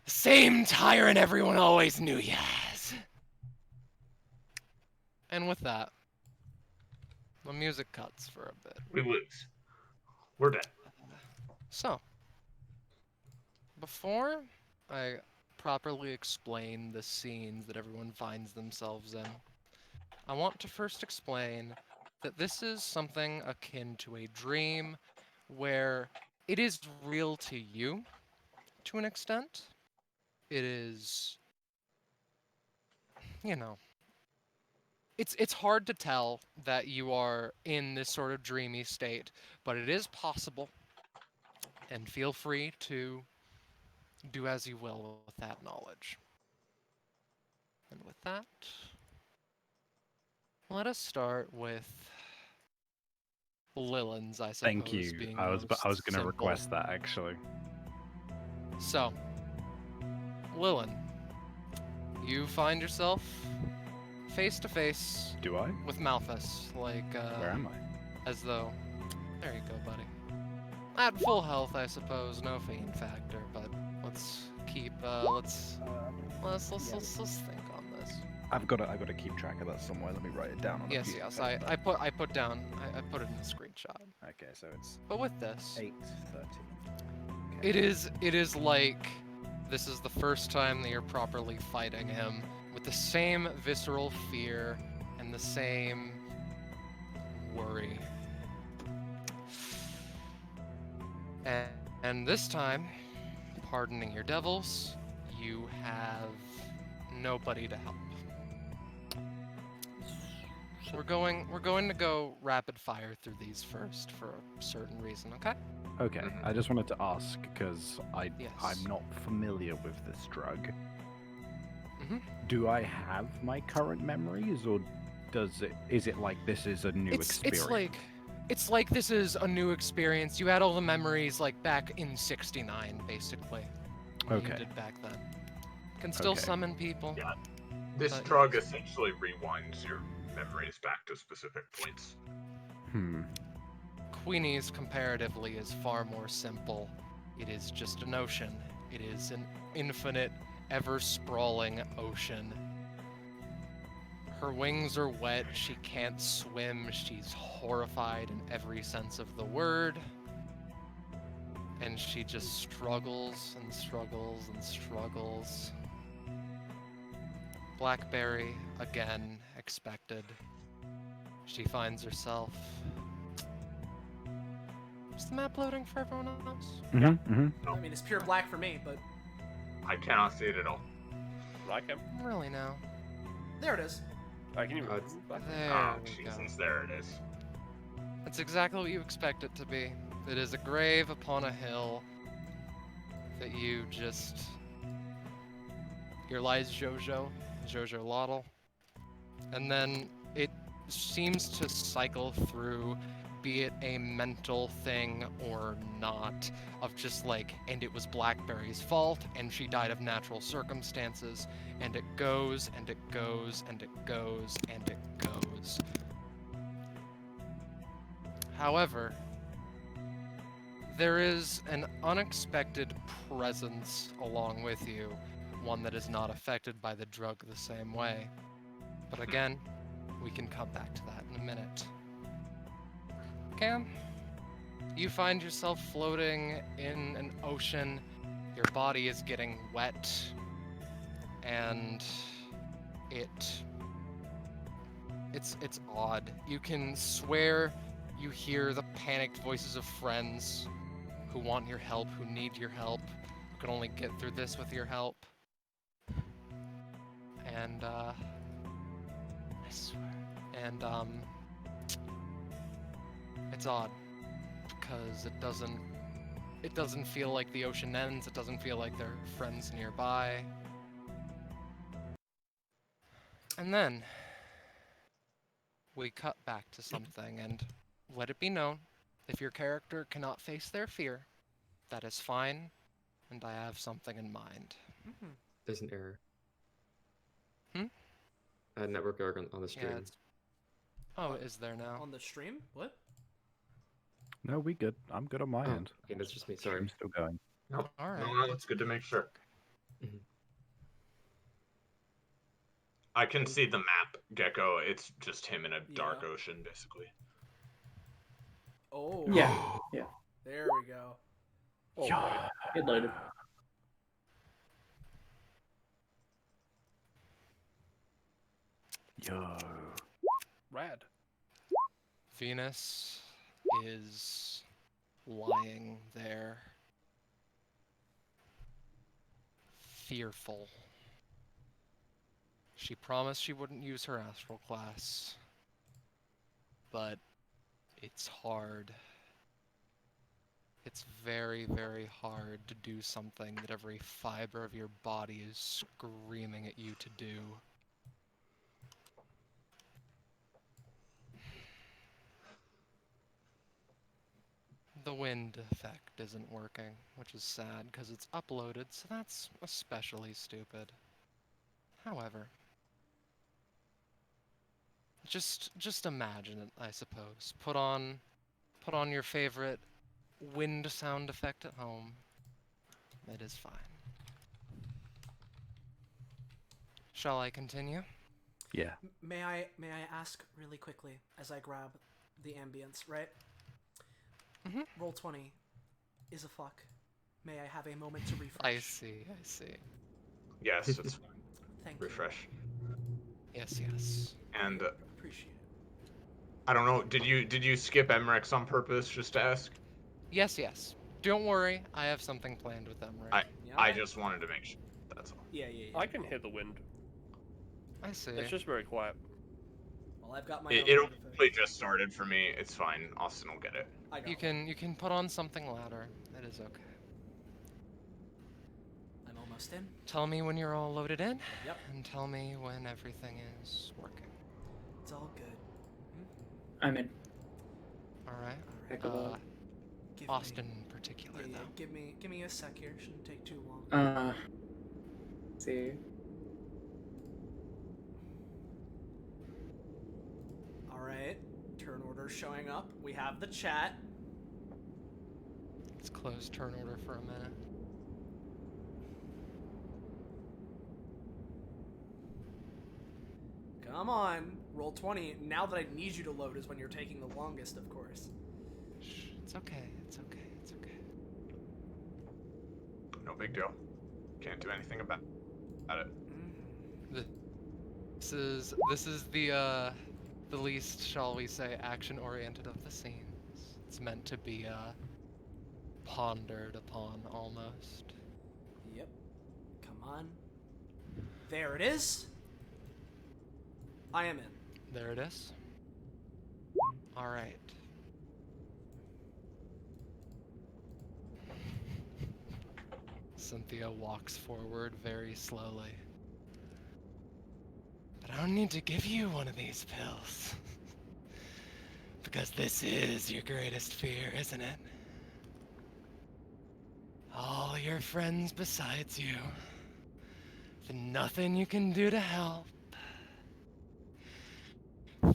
Same tyrant everyone always knew you as. And with that, the music cuts for a bit. We lose. We're dead. So, before I properly explain the scenes that everyone finds themselves in, I want to first explain that this is something akin to a dream where it is real to you to an extent. It is, you know, it's hard to tell that you are in this sort of dreamy state, but it is possible. And feel free to do as you will with that knowledge. And with that, let us start with Lilin's, I suppose. Thank you. Being I was most going to simple. request that actually. So, Lilin, you find yourself face to face Do I? with Malthus, like Where am I? as though. There you go, buddy. At full health, I suppose, no fiend factor, but let's keep let's think on this. I've got to keep track of that somewhere. Let me write it down on Yes, a yes, I put it in the screenshot. Okay, so it's But with this, 8:13. it is like this is the first time that you're properly fighting him with the same visceral fear and the same worry. And this time, pardoning your devils, you have nobody to help. We're going to go rapid fire through these first for a certain reason, okay? Okay, I just wanted to ask because Yes. I'm not familiar with this drug. Mhm. Do I have my current memories, or is it like this is a new experience? It's like this is a new experience. You had all the memories like back in '69, basically. What Okay. You did back then. Can still Okay. summon people. Yeah. This But drug essentially rewinds your memories back to specific points. Queenie's comparatively is far more simple. It is just an ocean. It is an infinite, ever-sprawling ocean. Her wings are wet, she can't swim, she's horrified in every sense of the word. And she just struggles and struggles and struggles. Blackberry, again, expected. She finds herself. Is the map loading for everyone else? I mean, it's pure black for me, but I cannot see it at all. Like him. Really now. there it is. I can even. There Oh, we go. Jesus, there it is. That's exactly what you expect it to be. It is a grave upon a hill that you just. Here lies Jojo Loddle. And then it seems to cycle through, be it a mental thing or not, of just like, and it was Blackberry's fault, and she died of natural circumstances, and it goes, and it goes, and it goes, and it goes. However, there is an unexpected presence along with you, one that is not affected by the drug the same way. But again, we can come back to that in a minute. Cam, you find yourself floating in an ocean. Your body is getting wet, and it's odd. You can swear you hear the panicked voices of friends who want your help, who need your help, who can only get through this with your help. And I swear. And it's odd because it doesn't feel like the ocean ends. It doesn't feel like there are friends nearby. And then we cut back to something, and let it be known, if your character cannot face their fear, that is fine, and I have something in mind. There's an error. Hmm? A network error on the stream. Yeah, Oh, is there now? On the stream? What? No, we good. I'm good on my Oh, end. okay, that's just me. Sorry. I'm still going. Nope. All right. No, it's good to make sure. Mhm. I can see the map, Gecko. It's just him in a dark Yeah. ocean, basically. Oh. Yeah. Yeah. There we go. Oh, Yeah. boy. Get loaded. Yo. Rad. Venus is lying there, fearful. She promised she wouldn't use her astral class, but it's hard. It's very, very hard to do something that every fiber of your body is screaming at you to do. The wind effect isn't working, which is sad because it's uploaded, so that's especially stupid. However, just imagine it, I suppose. Put on your favorite wind sound effect at home. It is fine. Shall I continue? Yeah. May I ask really quickly as I grab the ambience, right? Mhm. Roll 20 is a fuck. May I have a moment to refresh? I see. Yes, it's fine. Thank you. Refresh. Yes. And Appreciate it. I don't know. Did you skip Emrick's on purpose just to ask? Yes. Don't worry, I have something planned with them, right? I just wanted to make sure. That's all. Yeah. I can hear the wind. I see. It's just very quiet. Well, I've got my It own effect. only just started for me. It's fine. Austin will get it. I got You can put on something louder. It is okay. I'm almost in. Tell me when you're all loaded in, Yep. and tell me when everything is working. It's all good. I'm in. All right. Heck of a- Give Austin Me, in particular, yeah, though. give me a sec here. Shouldn't take too long. Let's see. All right. Turn order showing up. We have the chat. Let's close turn order for a minute. Come on. Roll 20. Now that I need you to load is when you're taking the longest, of course. Shh, it's okay. No big deal. Can't do anything about it. This is the least, shall we say, action-oriented of the scenes. It's meant to be pondered upon almost. Yep. Come on. There it is. I am in. There it is. All right. Cynthia walks forward very slowly. But I don't need to give you one of these pills. Because this is your greatest fear, isn't it? All your friends besides you. The nothing you can do to help.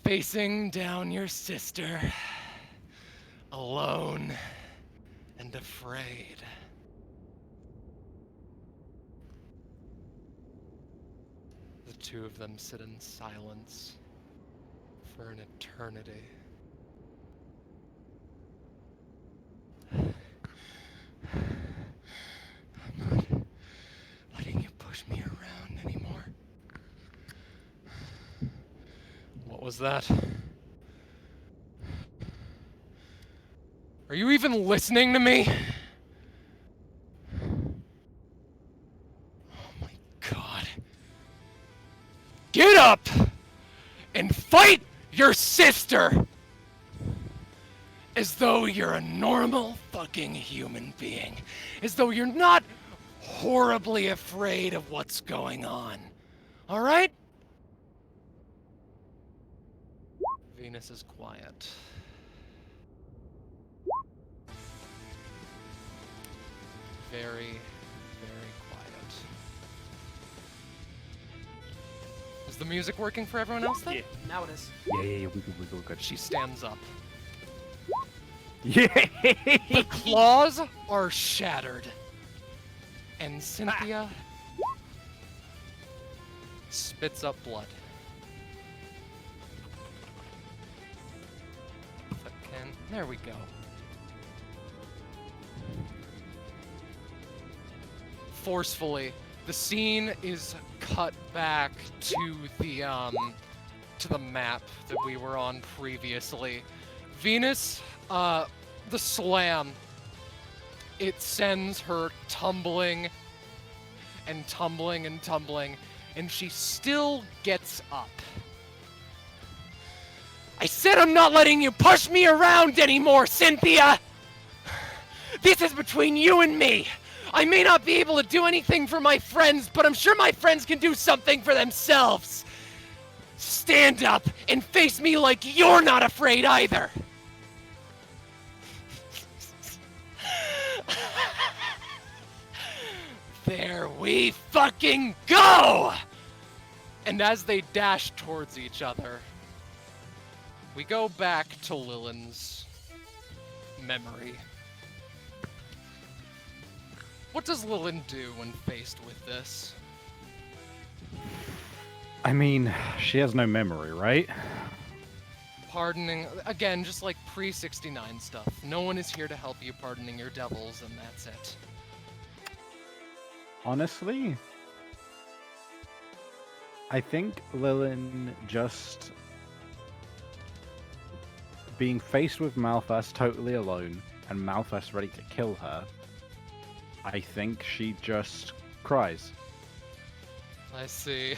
Facing down your sister. Alone and afraid. The two of them sit in silence for an eternity. I'm not letting you push me around anymore. What was that? Are you even listening to me? Oh my god. Get up and fight your sister! As though you're a normal fucking human being. As though you're not horribly afraid of what's going on. Alright? Venus is quiet. Very, very quiet. Is the music working for everyone else then? Yeah. Now it is. Yeah, we good. She stands up. Yeah. The claws are shattered. And Cynthia spits up blood. If I can. There we go. Forcefully, the scene is cut back to the map that we were on previously. Venus, the slam, it sends her tumbling and tumbling and tumbling, and she still gets up. I said I'm not letting you push me around anymore, Cynthia! This is between you and me! I may not be able to do anything for my friends, but I'm sure my friends can do something for themselves! Stand up and face me like you're not afraid either! There we fucking go! And as they dash towards each other, we go back to Lilin's memory. What does Lilin do when faced with this? I mean, she has no memory, right? Pardoning, again, just like pre-69 stuff. No one is here to help you pardoning your devils, and that's it. Honestly, I think Lilin just being faced with Malphas totally alone and Malphas ready to kill her, I think she just cries. I see.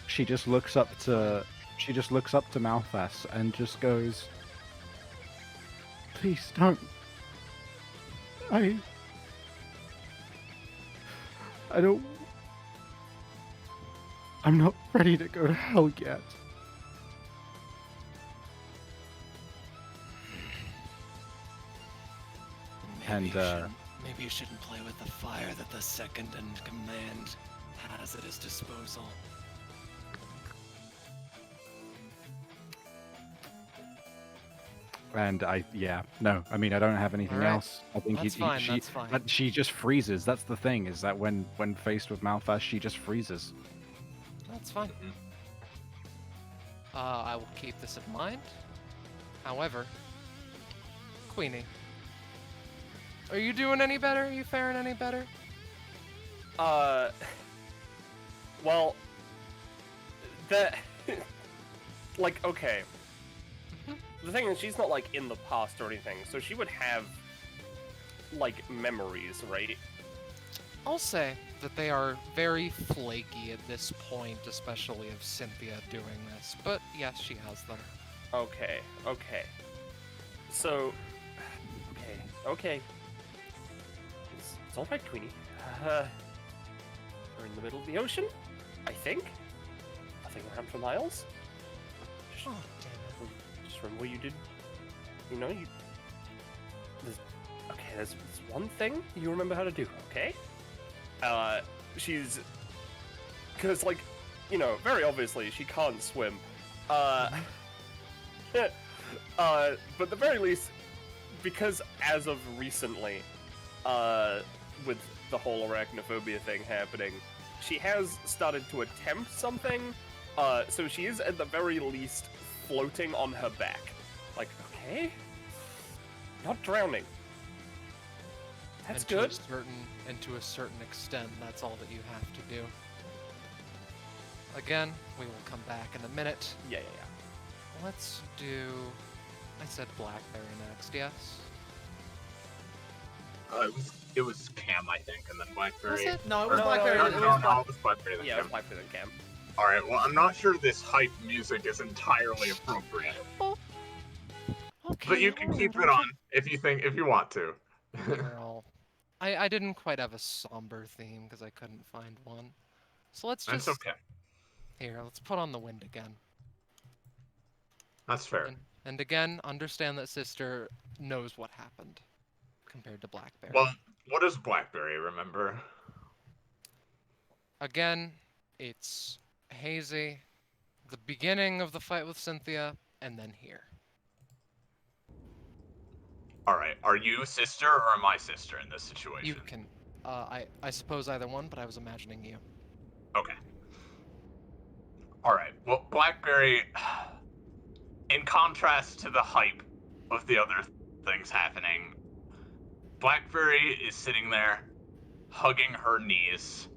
She just looks up to Malphas and just goes, "Please don't. I don't. I'm not ready to go to hell yet." And Maybe you shouldn't play with the fire that the second in command has at his disposal. And I mean, I don't have anything Alright. else. I think That's fine. she just freezes. That's the thing, is that when faced with Malphas, she just freezes. That's fine. I will keep this in mind. However, Queenie, are you doing any better? Are you faring any better? Well, that, like, okay. The thing is, she's not, like, in the past or anything, so she would have, like, memories, right? I'll say that they are very flaky at this point, especially of Cynthia doing this. But yes, she has them. Okay. So, okay. It's all right, Queenie. We're in the middle of the ocean, I think. Nothing around for miles. Oh, damn Just remember what you did. You know, there's one thing you remember how to do, okay? Because, like, you know, very obviously she can't swim. But at the very least, because as of recently, with the whole arachnophobia thing happening, she has started to attempt something. So she is at the very least floating on her back. Like, okay, not drowning. That's and good. To a certain extent, that's all that you have to do. Again, we will come back in a minute. Yeah. Let's do... I said Blackberry next, yes? It was Cam, I think, and then Blackberry. Was it? No, it was No, Blackberry. No, It was it was Blackberry. Then Yeah, it Cam. was Blackberry than Cam. All right. Well, I'm not sure this hype music is entirely appropriate, Okay. but you can keep it on if you want to. Girl. I didn't quite have a somber theme because I couldn't find one. So let's just... That's okay. Here, let's put on the wind again. That's fair. And again, understand that Sister knows what happened compared to Blackberry. Well, what is Blackberry? Remember? Again, it's hazy, the beginning of the fight with Cynthia, and then here. All right. Are you sister or am I sister in this situation? You can. I suppose either one, but I was imagining you. Okay. All right. Well, Blackberry, in contrast to the hype of the other things happening, Blackberry is sitting there, hugging her knees,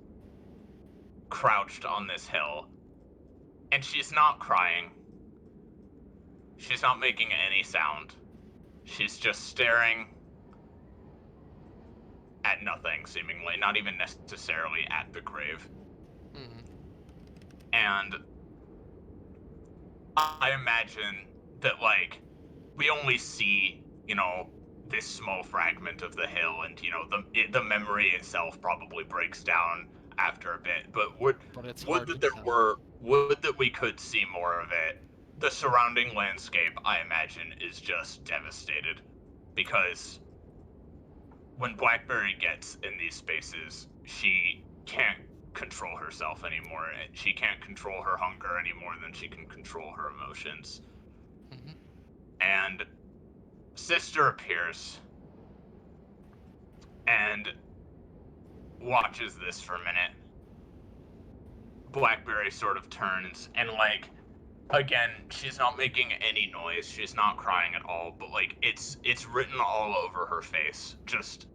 crouched on this hill, and she's not crying. She's not making any sound. She's just staring at nothing, seemingly, not even necessarily at the grave. Mm-hmm. And I imagine that, like, we only see, you know, this small fragment of the hill, and, you know, the memory itself probably breaks down after a bit, but would that we could see more of it. The surrounding landscape, I imagine, is just devastated, because when Blackberry gets in these spaces, she can't control herself anymore. She can't control her hunger any more than she can control her emotions. Mm-hmm. And Sister appears and watches this for a minute. Blackberry sort of turns and, like, again, she's not making any noise. She's not crying at all, but, like, it's written all over her face. Just,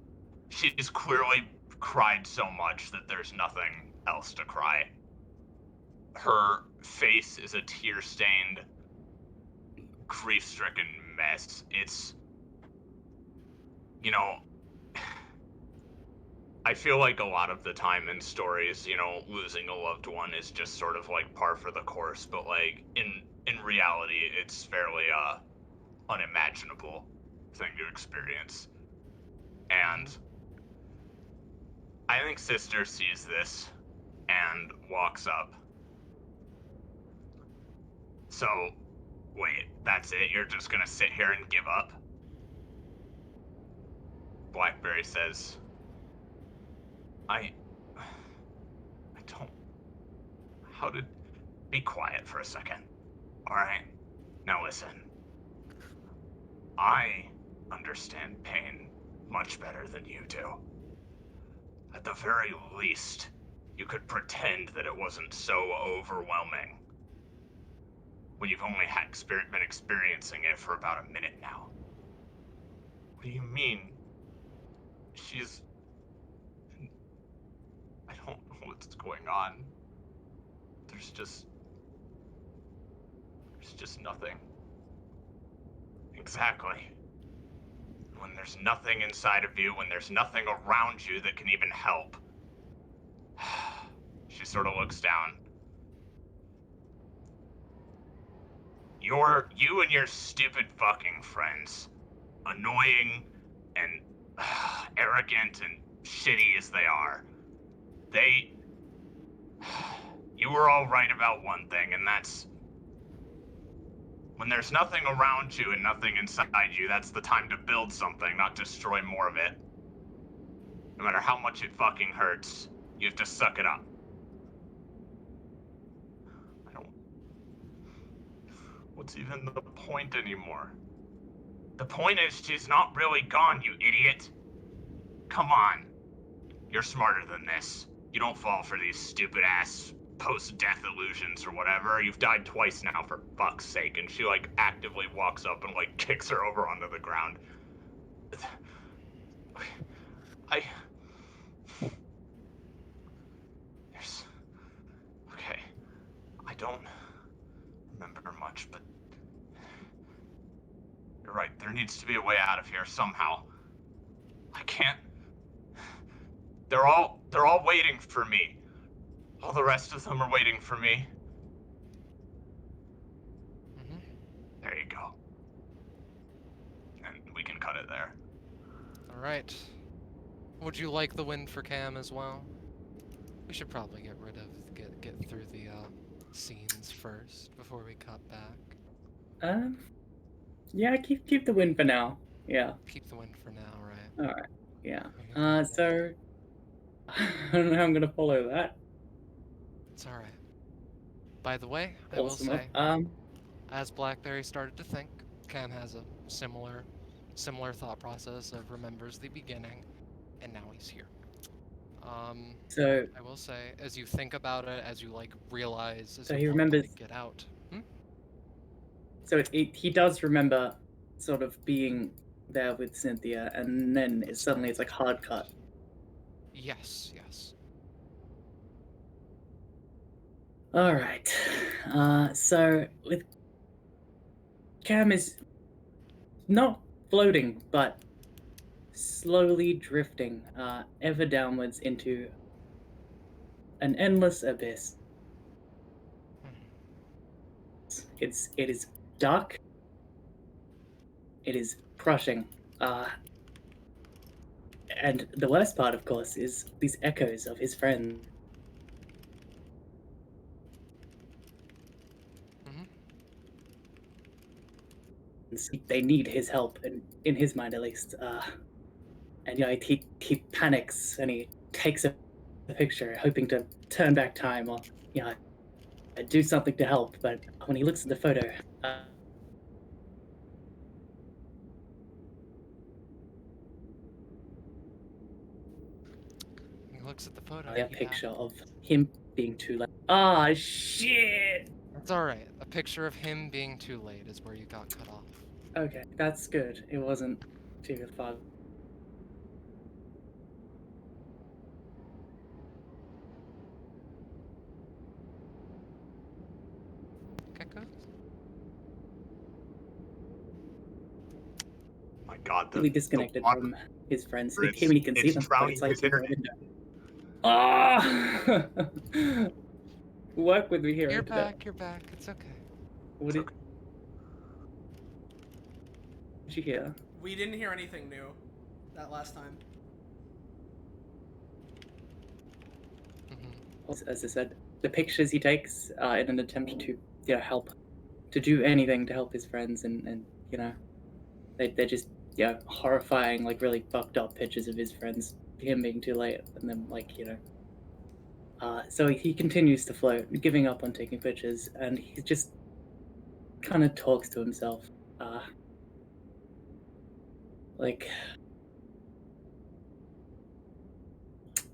she's clearly cried so much that there's nothing else to cry. Her face is a tear-stained, grief-stricken mess. It's, you know, I feel like a lot of the time in stories, you know, losing a loved one is just sort of like par for the course, but, like, in reality, it's fairly unimaginable thing to experience. And I think Sister sees this and walks up. So, wait, that's it? You're just gonna sit here and give up? Blackberry says, I don't... Be quiet for a second, alright? Now listen. I understand pain much better than you do. At the very least, you could pretend that it wasn't so overwhelming when you've only been experiencing it for about a minute now. What do you mean? I don't know what's going on. There's just nothing. Exactly. When there's nothing inside of you, when there's nothing around you that can even help. She sort of looks down. You and your stupid fucking friends, annoying and arrogant and shitty as they are, you were all right about one thing, and that's when there's nothing around you and nothing inside you, that's the time to build something, not destroy more of it. No matter how much it fucking hurts, you have to suck it up. What's even the point anymore? The point is she's not really gone, you idiot. Come on. You're smarter than this. You don't fall for these stupid-ass post-death illusions or whatever. You've died twice now, for fuck's sake. And she, like, actively walks up and, like, kicks her over onto the ground. Okay. I don't remember much, but you're right. There needs to be a way out of here somehow. I can't. They're all waiting for me. All the rest of them are waiting for me. Mm-hmm. There you go. And we can cut it there. All right. Would you like the win for Cam as well? We should probably get through the scenes first before we cut back. Yeah, keep the win for now. Yeah. Keep the win for now, right? All right. Yeah. So I don't know how I'm gonna follow that. It's all right. By the way, Awesome. I will say, as Blackberry started to think, Cam has a similar similar thought process of remembers the beginning, and now he's here. So I will say, as you think about it, as you like realize, as So you he want to, remembers- like, get out. he does remember sort of being there with Cynthia, and then suddenly it's like hard cut. Yes, yes. All right. So with Cam is not floating, but slowly drifting, ever downwards into an endless abyss. It is dark. It is crushing. And the worst part, of course, is these echoes of his friends. They need his help, in his mind at least. And he panics and he takes a picture, hoping to turn back time or do something to help. But when he looks at the photo, He looks at the photo. a picture of him being too late. Ah, shit! That's alright. A picture of him being too late is where you got cut off. Okay, that's good. It wasn't too far. Gecko? My God, Really disconnected water from his friends. It's- He can see it's them, but drowning it's like his internet. Ah! Work with me here. You're Epithet. back, you're back. It's okay. What did you hear? We didn't hear anything new that last time. As I said, the pictures he takes in an attempt to help, to do anything to help his friends, and they're just horrifying, like really fucked up pictures of his friends, him being too late, and then so he continues to float, giving up on taking pictures, and he just kind of talks to himself,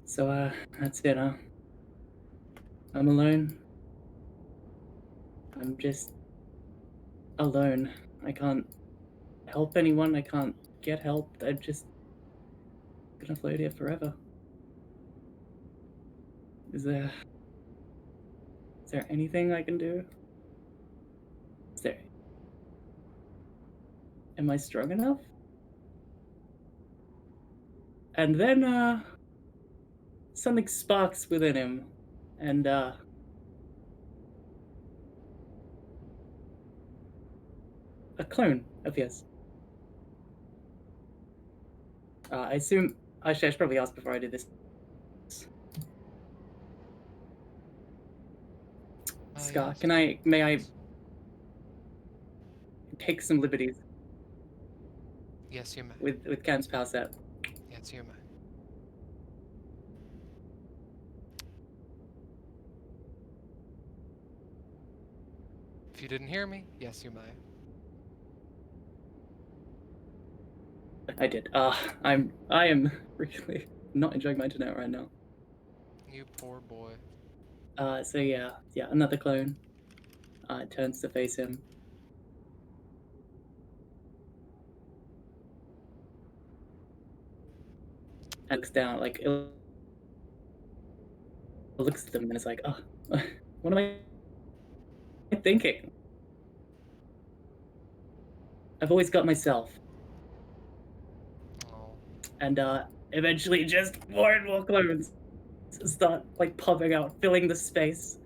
so that's it, huh? I'm alone. I'm just alone. I can't help anyone. I can't get help. I'm just gonna float here forever. Is there anything I can do? Am I strong enough? And then something sparks within him, and a clone appears. I assume I should probably ask before I do this. Scar, Yes. may I take some liberties Yes, you may. with Cam's power set? Yes, you may. If you didn't hear me, yes, you may. I did. I am really not enjoying my internet right now. You poor boy. So yeah, another clone. It turns to face him. And looks down, like it looks at them and it's like, oh, what am I thinking? I've always got myself. Oh. And eventually just more and more clones start like popping out, filling the space.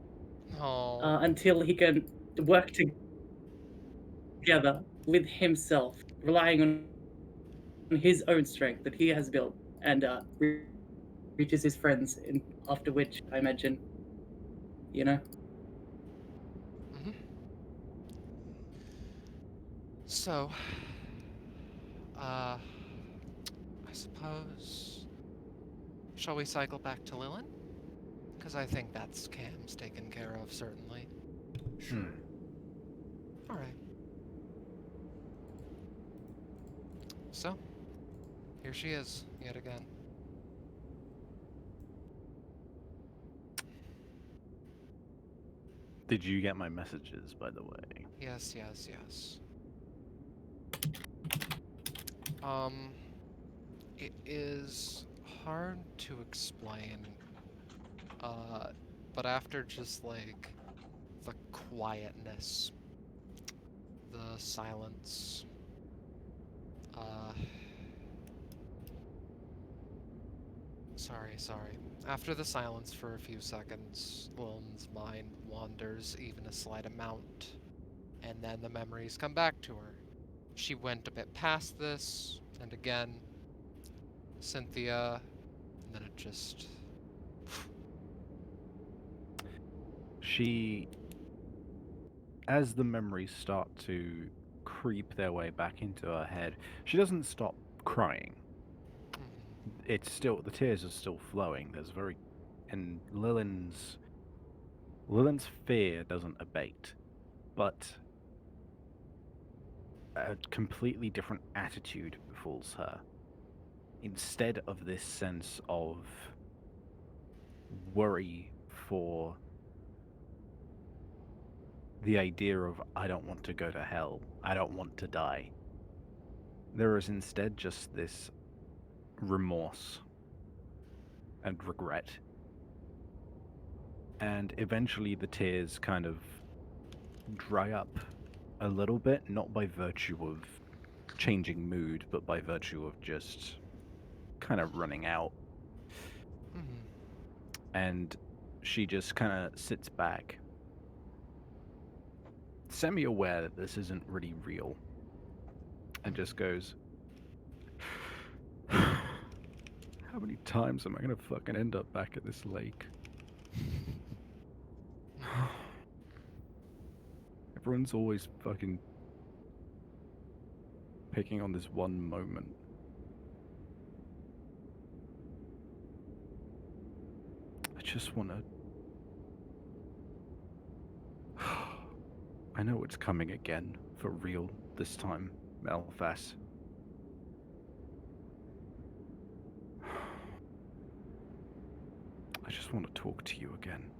Oh. Until he can work together with himself, relying on his own strength that he has built, and reaches his friends, after which, I imagine, So, I suppose, shall we cycle back to Lilin? Because I think that's Cam's taken care of, certainly. Sure. Alright. So, here she is, yet again. Did you get my messages, by the way? Yes, yes, yes. It is hard to explain, but after just like the quietness, the silence, sorry. After the silence for a few seconds, Lilin's mind wanders even a slight amount, and then the memories come back to her. She went a bit past this, and again, Cynthia, and then it just... She, as the memories start to creep their way back into her head, she doesn't stop crying. It's still, the tears are still flowing. And Lilin's fear doesn't abate, but a completely different attitude befalls her. Instead of this sense of worry for the idea of, I don't want to go to hell, I don't want to die, there is instead just this remorse and regret. And eventually the tears kind of dry up a little bit, not by virtue of changing mood, but by virtue of just kind of running out. And she just kind of sits back, semi-aware that this isn't really real, and just goes, how many times am I gonna fucking end up back at this lake? Everyone's always fucking picking on this one moment. I just wanna... I know it's coming again, for real, this time, Melfas. I just want to talk to you again.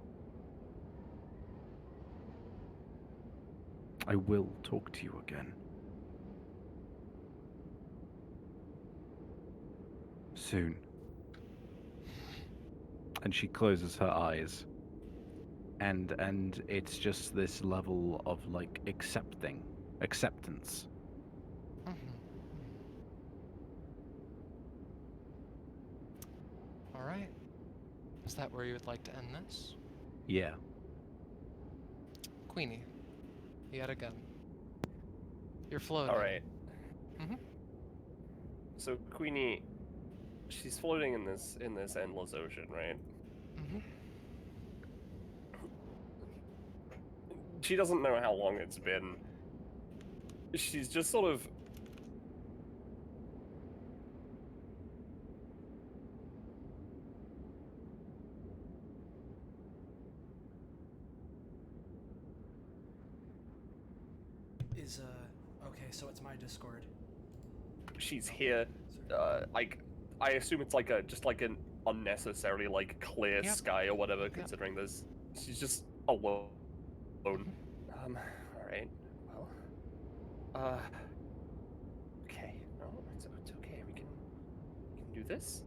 I will talk to you again. Soon. And she closes her eyes. And it's just this level of, like, acceptance. Alright. Is that where you would like to end this? Yeah. Queenie, yet again. You're floating. All right. So Queenie, she's floating in this endless ocean, right? She doesn't know how long it's been. She's just sort of... Okay, so it's my Discord. She's here. Like, I assume it's like just like an unnecessarily like clear sky or whatever, considering she's just alone. All right. Well, okay. No, it's okay. We can do this.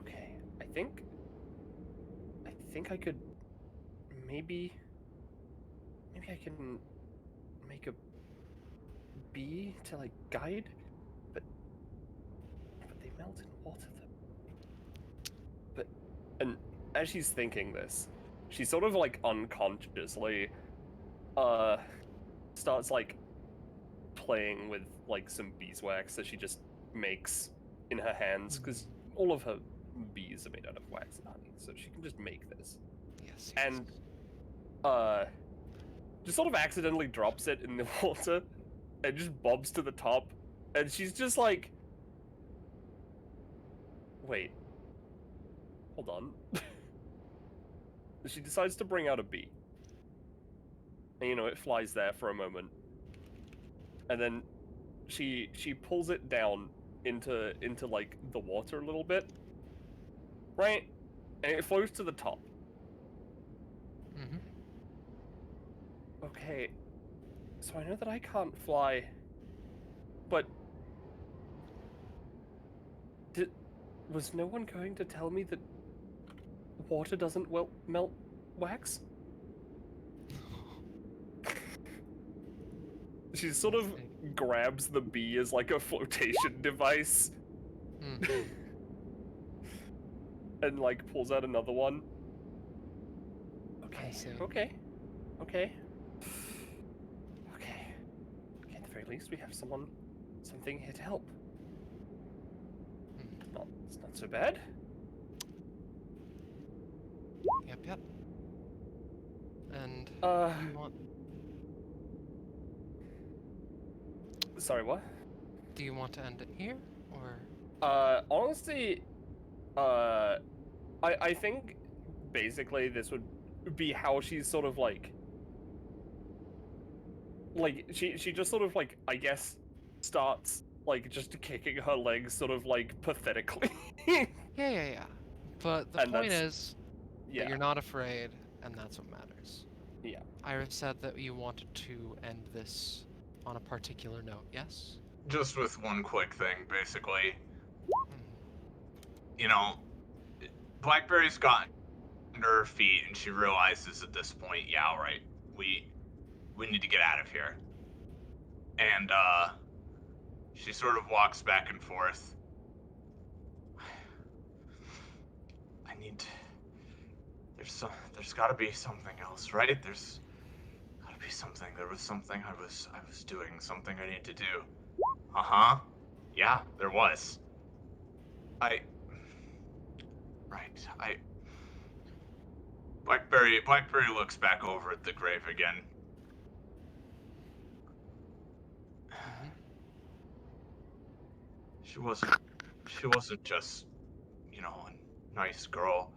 Okay. I think I could maybe I can make a bee to like guide, but they melt in water. And as she's thinking this, she sort of like unconsciously starts like playing with like some beeswax that she just makes in her hands, because all of her bees are made out of wax and honey, so she can just make this. Yes. And just sort of accidentally drops it in the water and just bobs to the top, and she's just like, wait, hold on. She decides to bring out a bee. And it flies there for a moment. and then she pulls it down into like the water a little bit, right? And it floats to the top. Mm-hmm. Okay, so I know that I can't fly, but was no one going to tell me that water doesn't melt wax? She sort of grabs the bee as like a flotation device. Mm. And like pulls out another one. I see. Okay. Okay. Okay. At the very least, we have something here to help. It's not so bad. Yep. And you want? Sorry, what? Do you want to end it here, or? Honestly, I think basically this would be how she's sort of like she just sort of like, I guess, starts like just kicking her legs sort of like pathetically. Yeah. But the And point that's- is Yeah. that you're not afraid, and that's what matters. Yeah. Iris said that you wanted to end this on a particular note, yes? Just with one quick thing, basically. Mhm. You know, Blackberry's gotten under her feet, and she realizes at this point, yeah, all right, we need to get out of here. And she sort of walks back and forth. There's got to be something else, right? There's got to be something. There was something I was doing, something I need to do. Yeah, there was. Blackberry looks back over at the grave again. Mhm. She wasn't just, a nice girl.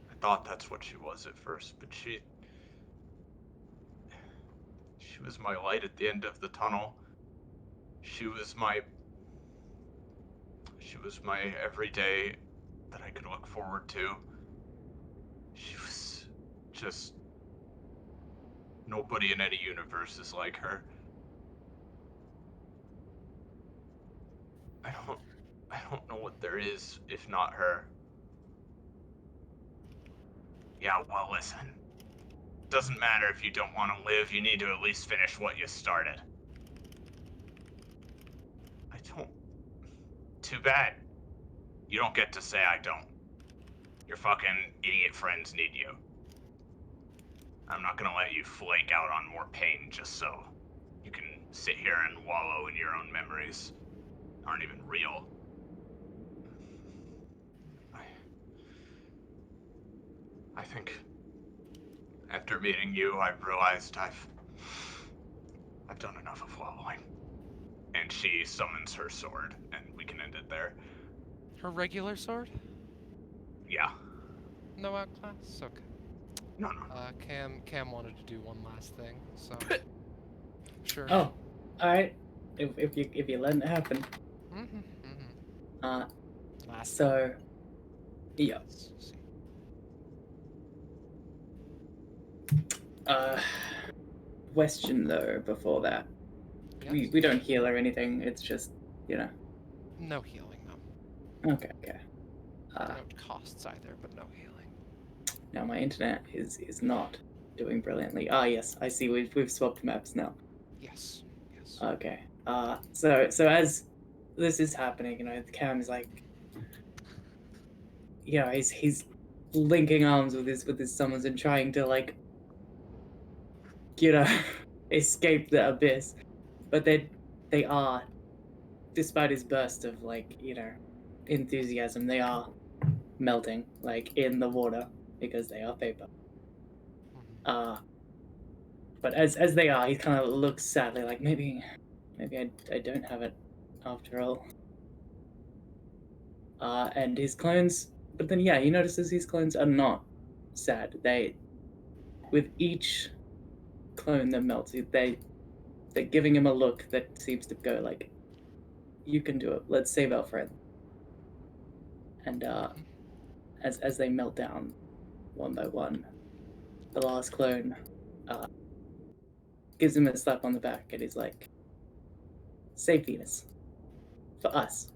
I thought that's what she was at first, but she was my light at the end of the tunnel. She was my everyday that I could look forward to. She was just nobody in any universe is like her. I don't know what there is if not her. Yeah, well, listen. Doesn't matter if you don't want to live, you need to at least finish what you started. I don't. Too bad. You don't get to say I don't. Your fucking idiot friends need you. I'm not gonna let you flake out on more pain just so you can sit here and wallow in your own memories. Aren't even real. I think after meeting you, I've realized I've done enough of wallowing. And she summons her sword, and we can end it there. Her regular sword? Yeah. No outclass? Okay. No. Cam wanted to do one last thing, so. Sure. Oh, alright. If you let it happen. Last So, yeah. thing. Question though before that. Yes. We don't heal or anything. It's just, No healing, no. Okay. I don't costs either, but no healing. Now my internet is not doing brilliantly. Ah, yes, I see. We've swapped maps now. Yes. Okay. So as this is happening, Cam is like, he's linking arms with his summons and trying to like, escape the abyss, but they are, despite his burst of like, enthusiasm, they are melting like in the water because they are paper. But as they are, he kind of looks sadly like maybe I don't have it after all. And his clones, but then he notices his clones are not sad. With each clone that melts, they're giving him a look that seems to go like, "You can do it. Let's save our friend." And as they melt down one by one, the last clone gives him a slap on the back, and he's like, "Save Venus for us."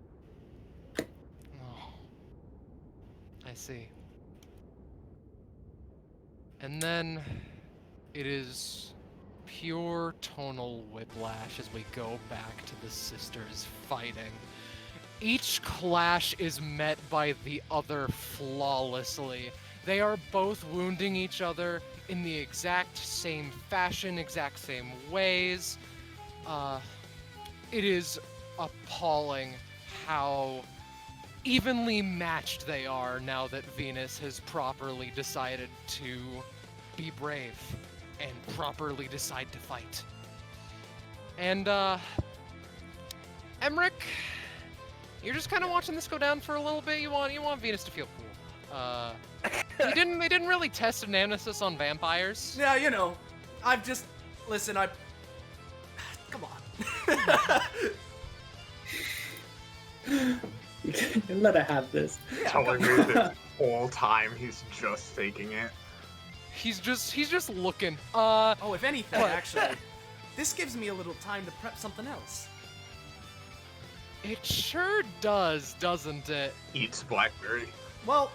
Oh, I see. And then it is pure tonal whiplash as we go back to the sisters fighting. Each clash is met by the other flawlessly. They are both wounding each other in the exact same fashion, exact same ways. It is appalling how evenly matched they are now that Venus has properly decided to be brave and properly decide to fight. And Emrick, you're just kind of watching this go down for a little bit. You want Venus to feel cool. They didn't really test a nemesis on vampires. Yeah, you know, I've just listen. Come on. You can let her have this. Telling me this whole time he's just taking it. He's just looking. Oh, if anything, actually, this gives me a little time to prep something else. It sure does, doesn't it? Eats Blackberry. Well,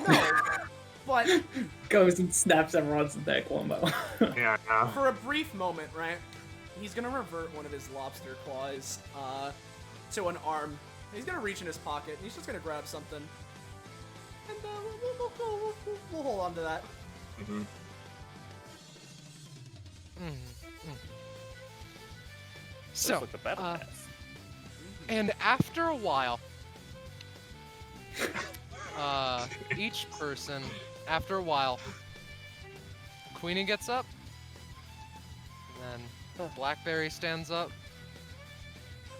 no, but Goes and snaps everyone's neck one by one. Yeah, no. for a brief moment, right? He's gonna revert one of his lobster claws to an arm. He's gonna reach in his pocket, and he's just gonna grab something. And we'll hold on to that. Mm-hmm. So, Looks like the battle pass. and after a while, each person, after a while, Queenie gets up, then Blackberry stands up,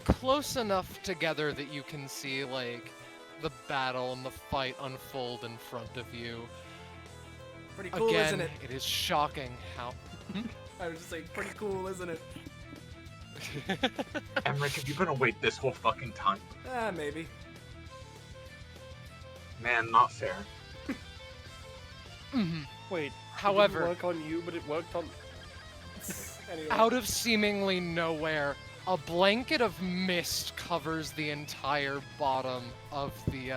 close enough together that you can see, like, the battle and the fight unfold in front of you. Pretty cool, Again, isn't it? it is shocking how... I was just saying, pretty cool, isn't it? Emrick, have you been awake this whole fucking time? Maybe. Man, not fair. Wait, However, it didn't work on you, but it worked on. Anyway. out of seemingly nowhere, a blanket of mist covers the entire bottom of the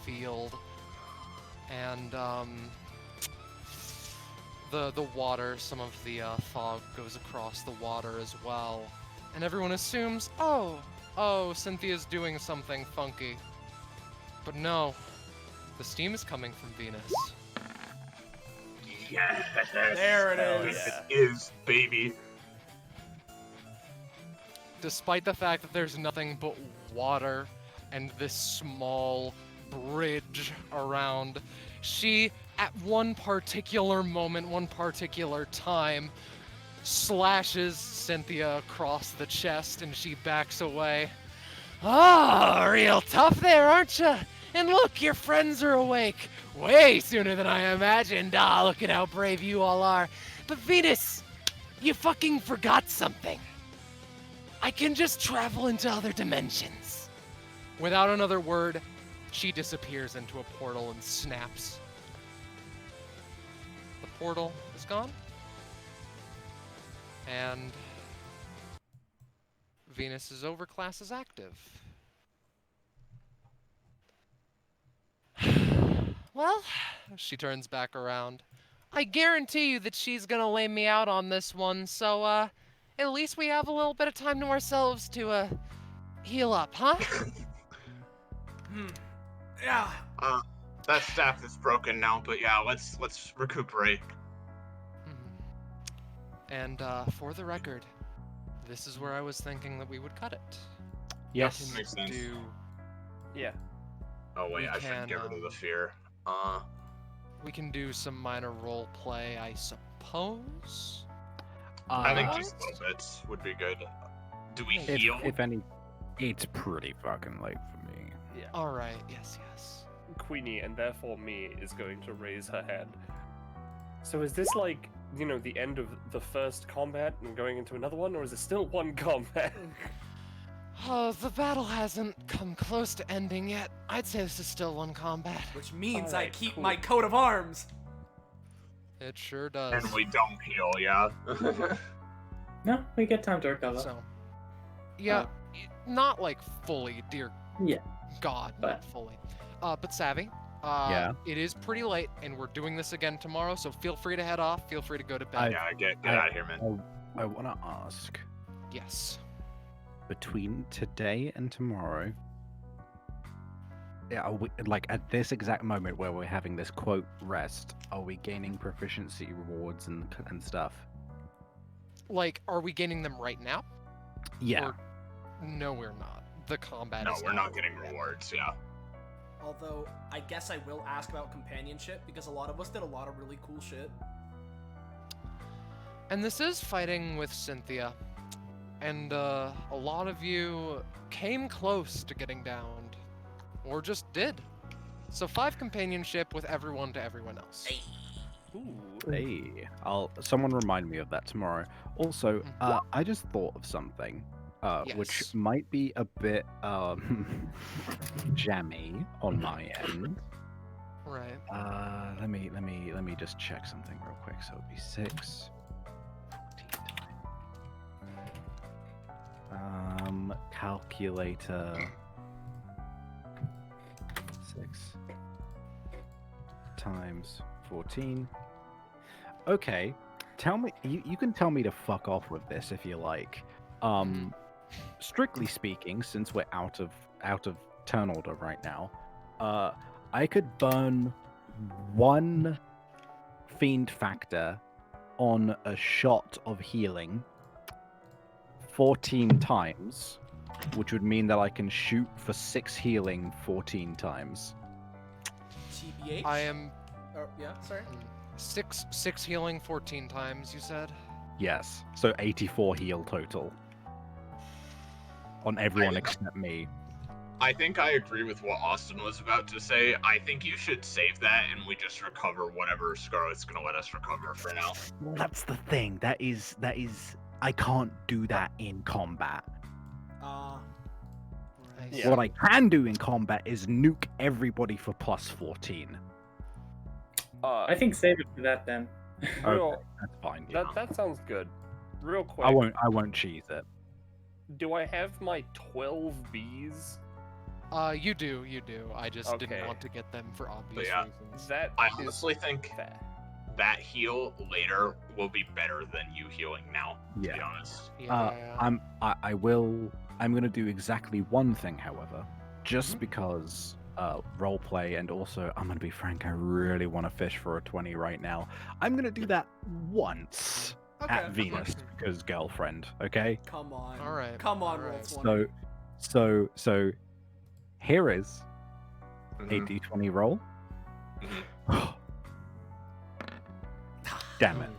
field, and the water, some of the fog goes across the water as well, and everyone assumes, oh, Cynthia's doing something funky, but no, the steam is coming from Venus. Yes! There it Hell is. yeah. It is, baby. Despite the fact that there's nothing but water and this small bridge around, she, at one particular moment, one particular time, slashes Cynthia across the chest and she backs away. Oh, real tough there, aren't you? And look, your friends are awake. Way sooner than I imagined. Ah, look at how brave you all are. But Venus, you fucking forgot something. I can just travel into other dimensions. Without another word, she disappears into a portal and snaps. The portal is gone. And Venus's overclass is active. Well, she turns back around. I guarantee you that she's gonna lay me out on this one, so, at least we have a little bit of time to ourselves to, heal up, huh? Yeah. That staff is broken now, but yeah, let's recuperate. And, for the record, this is where I was thinking that we would cut it. Yes. Makes sense. Do Yeah. Oh wait, We I should can, get rid of the fear. we can do some minor role play, I suppose. I think just a little bit would be good. Do we heal? if any, it's pretty fucking late for me. Yeah. All right. Yes. Queenie, and therefore me, is going to raise her hand. So is this like the end of the first combat and going into another one, or is it still one combat? Oh, the battle hasn't come close to ending yet. I'd say this is still one combat. Which means I Alright, keep cool. my coat of arms. It sure does. And we don't heal, yeah. No, we get time to recover. So, yeah, not like fully, dear Yeah. God, But- not fully. But Savvy, Yeah. it is pretty late, and we're doing this again tomorrow, so feel free to head off. Feel free to go to bed. Yeah, get out of here, man. I want to ask, Yes. between today and tomorrow, are we, like at this exact moment where we're having this quote rest, are we gaining proficiency rewards and stuff? Like, are we gaining them right now? Yeah. Or- No, we're not. The combat No, is we're not getting rewards, yeah. Although, I guess I will ask about companionship, because a lot of us did a lot of really cool shit. And this is fighting with Cynthia. And a lot of you came close to getting downed. Or just did. So 5 companionship with everyone to everyone else. Ooh. Hey, someone remind me of that tomorrow. Also, I just thought of something, which Yes. might be a bit jammy on my end. Right. Let me just check something real quick. So it'd be 6. 14 calculator. 6 times 14. Okay, tell me. You can tell me to fuck off with this if you like. Strictly speaking, since we're out of turn order right now, I could burn 1 fiend factor on a shot of healing 14 times, which would mean that I can shoot for 6 healing 14 times. TBH? I am Oh, yeah, sorry. 6 healing 14 times, you said? Yes, so 84 heal total on everyone except me. I think I agree with what Austin was about to say. I think you should save that and we just recover whatever Scarlet's gonna let us recover for now. Well, that's the thing. That is. I can't do that in combat. Yeah. What I can do in combat is nuke everybody for plus 14. I think save it for that then. Real, That's fine. Yeah. that sounds good. Real quick. I won't cheese it. Do I have my 12 bees? You do. I just Okay. didn't want to get them for obvious yeah. reasons. That I is honestly think fair. that heal later will be better than you healing now, to be Yeah. honest. Yeah. I'm gonna do exactly one thing, however, just because roleplay, and also I'm gonna be frank, I really want to fish for a 20 right now. I'm gonna do that once at Venus because girlfriend. Okay. Come on. All right. Come on, all roll right. 20. So here is a Mhm. d20 roll. Damn it.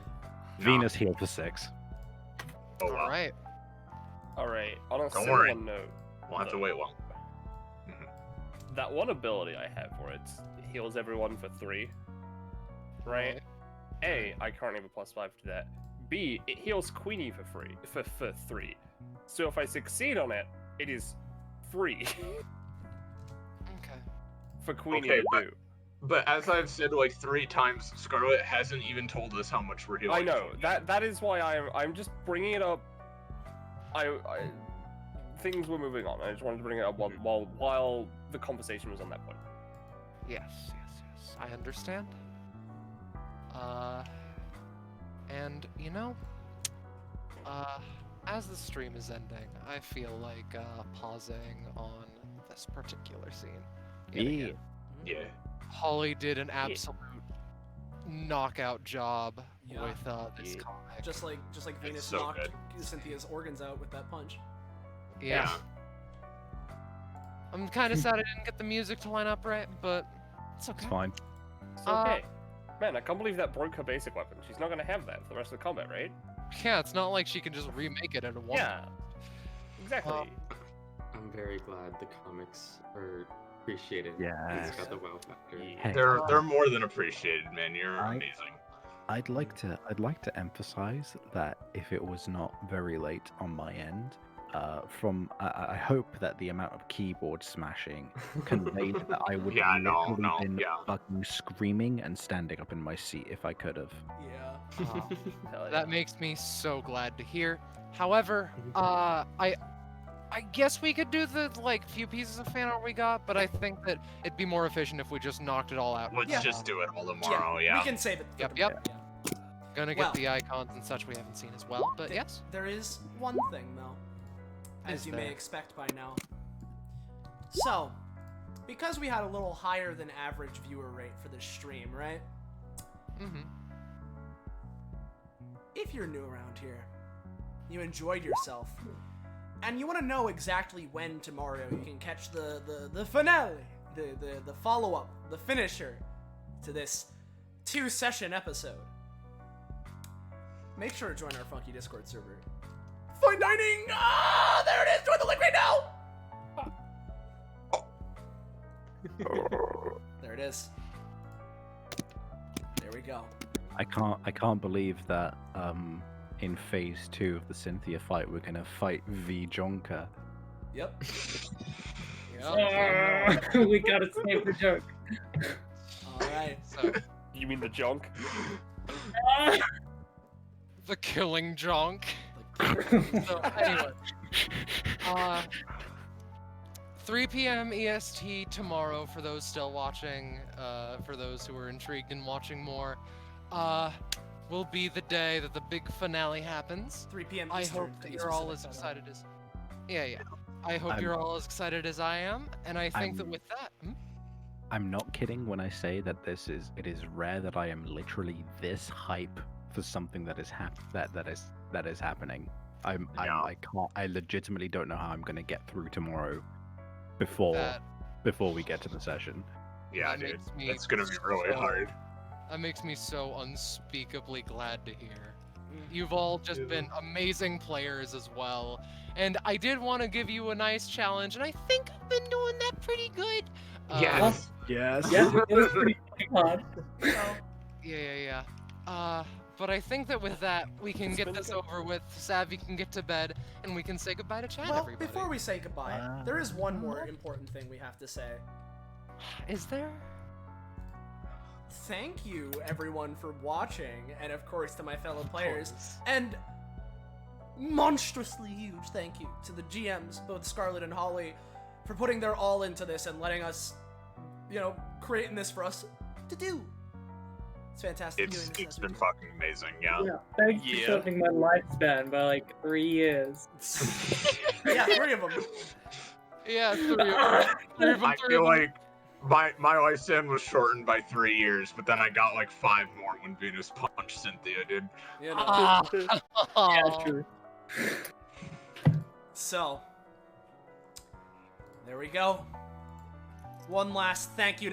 Venus healed for 6. Oh, well. All right. All right. On a Don't similar worry. note, We'll have to wait long. that one ability I have where it heals everyone for 3, right? A, I currently have a +5 to that. B, it heals Queenie for free for 3. So if I succeed on it, it is free Okay. for Queenie Okay, to do. But as I've said like 3 times, Scarlet hasn't even told us how much we're healing. I know that is why I'm just bringing it up. I things were moving on. I just wanted to bring it up while the conversation was on that point. Yes. I understand. And as the stream is ending, I feel like pausing on this particular scene. Yet again. Yeah. Holi did an absolute knockout job Yeah. with this Yeah. comic. Just like Venus so knocked good. Cynthia's organs out with that punch. Yeah. I'm kind of sad I didn't get the music to line up right, but it's okay. It's fine. It's okay. Man, I can't believe that broke her basic weapon. She's not gonna have that for the rest of the combat, right? Yeah, it's not like she can just remake it in one. Yeah. Exactly. I'm very glad the comics are appreciated. Yeah. It's got the wow factor. Yeah. Hey, They're more than appreciated, man. You're I- amazing. I'd like to emphasize that if it was not very late on my end, I hope that the amount of keyboard smashing conveyed that I would Yeah, have no, literally been yeah. fucking screaming and standing up in my seat if I could have. Yeah. Hell That makes me so glad to hear. However, I guess we could do the like few pieces of fan art we got, but I think that it'd be more efficient if we just knocked it all out. Let's Yeah. just do it all tomorrow, We yeah. can save it. for Yep, tomorrow. yep. Gonna get Well. the icons and such we haven't seen as well, but yes. There is one thing, though, as Is you may there? expect by now. So, because we had a little higher than average viewer rate for this stream, right? Mm-hmm. If you're new around here, you enjoyed yourself, and you want to know exactly when tomorrow you can catch the finale, the follow-up, the finisher to this 2-session episode, make sure to join our funky Discord server. Fine dining! Ah, there it is! Join the link right now! There it is. There we go. I can't believe that in phase 2 of the Cynthia fight we're gonna fight V Jonka. Yep. We gotta save the joke. Alright. So, You mean the junk? the killing jonk. Like, So anyway, 3 p.m. EST tomorrow for those still watching. For those who are intrigued in watching more, will be the day that the big finale happens. 3 p.m. I Eastern, hope to that be you're all as specific, by the way. excited as. Yeah. I hope I'm- you're all as excited as I am, and I think that I'm- with that. I'm not kidding when I say that it is rare that I am literally this hype for something that is happening. I legitimately don't know how I'm gonna get through tomorrow before we get to the session. Yeah, That dude. makes me It's gonna be really so- hard. That makes me so unspeakably glad to hear. You've all just been amazing players as well. And I did want to give you a nice challenge, and I think I've been doing that pretty good. Yes. Yes. Yeah, it was pretty hard. Yeah. But I think that with that, we can get this over with. Savvy can get to bed, and we can say goodbye to chat, Well, everybody. before we say goodbye, there is one more important thing we have to say. Is there? Thank you, everyone, for watching, and of course to my fellow players. And monstrously huge thank you to the GMs, both Scarlet and Holi, for putting their all into this and letting us, creating this for us to do. It's fantastic doing this. It's been fucking amazing, yeah. Yeah, thanks for shoving my lifespan by like 3 years. Yeah, 3 of them. Yeah, 3 of them. 3 of them. I feel like my lifespan was shortened by 3 years, but then I got like 5 more when Venus punched Cynthia, dude. Yeah, true. So, there we go. One last thank you to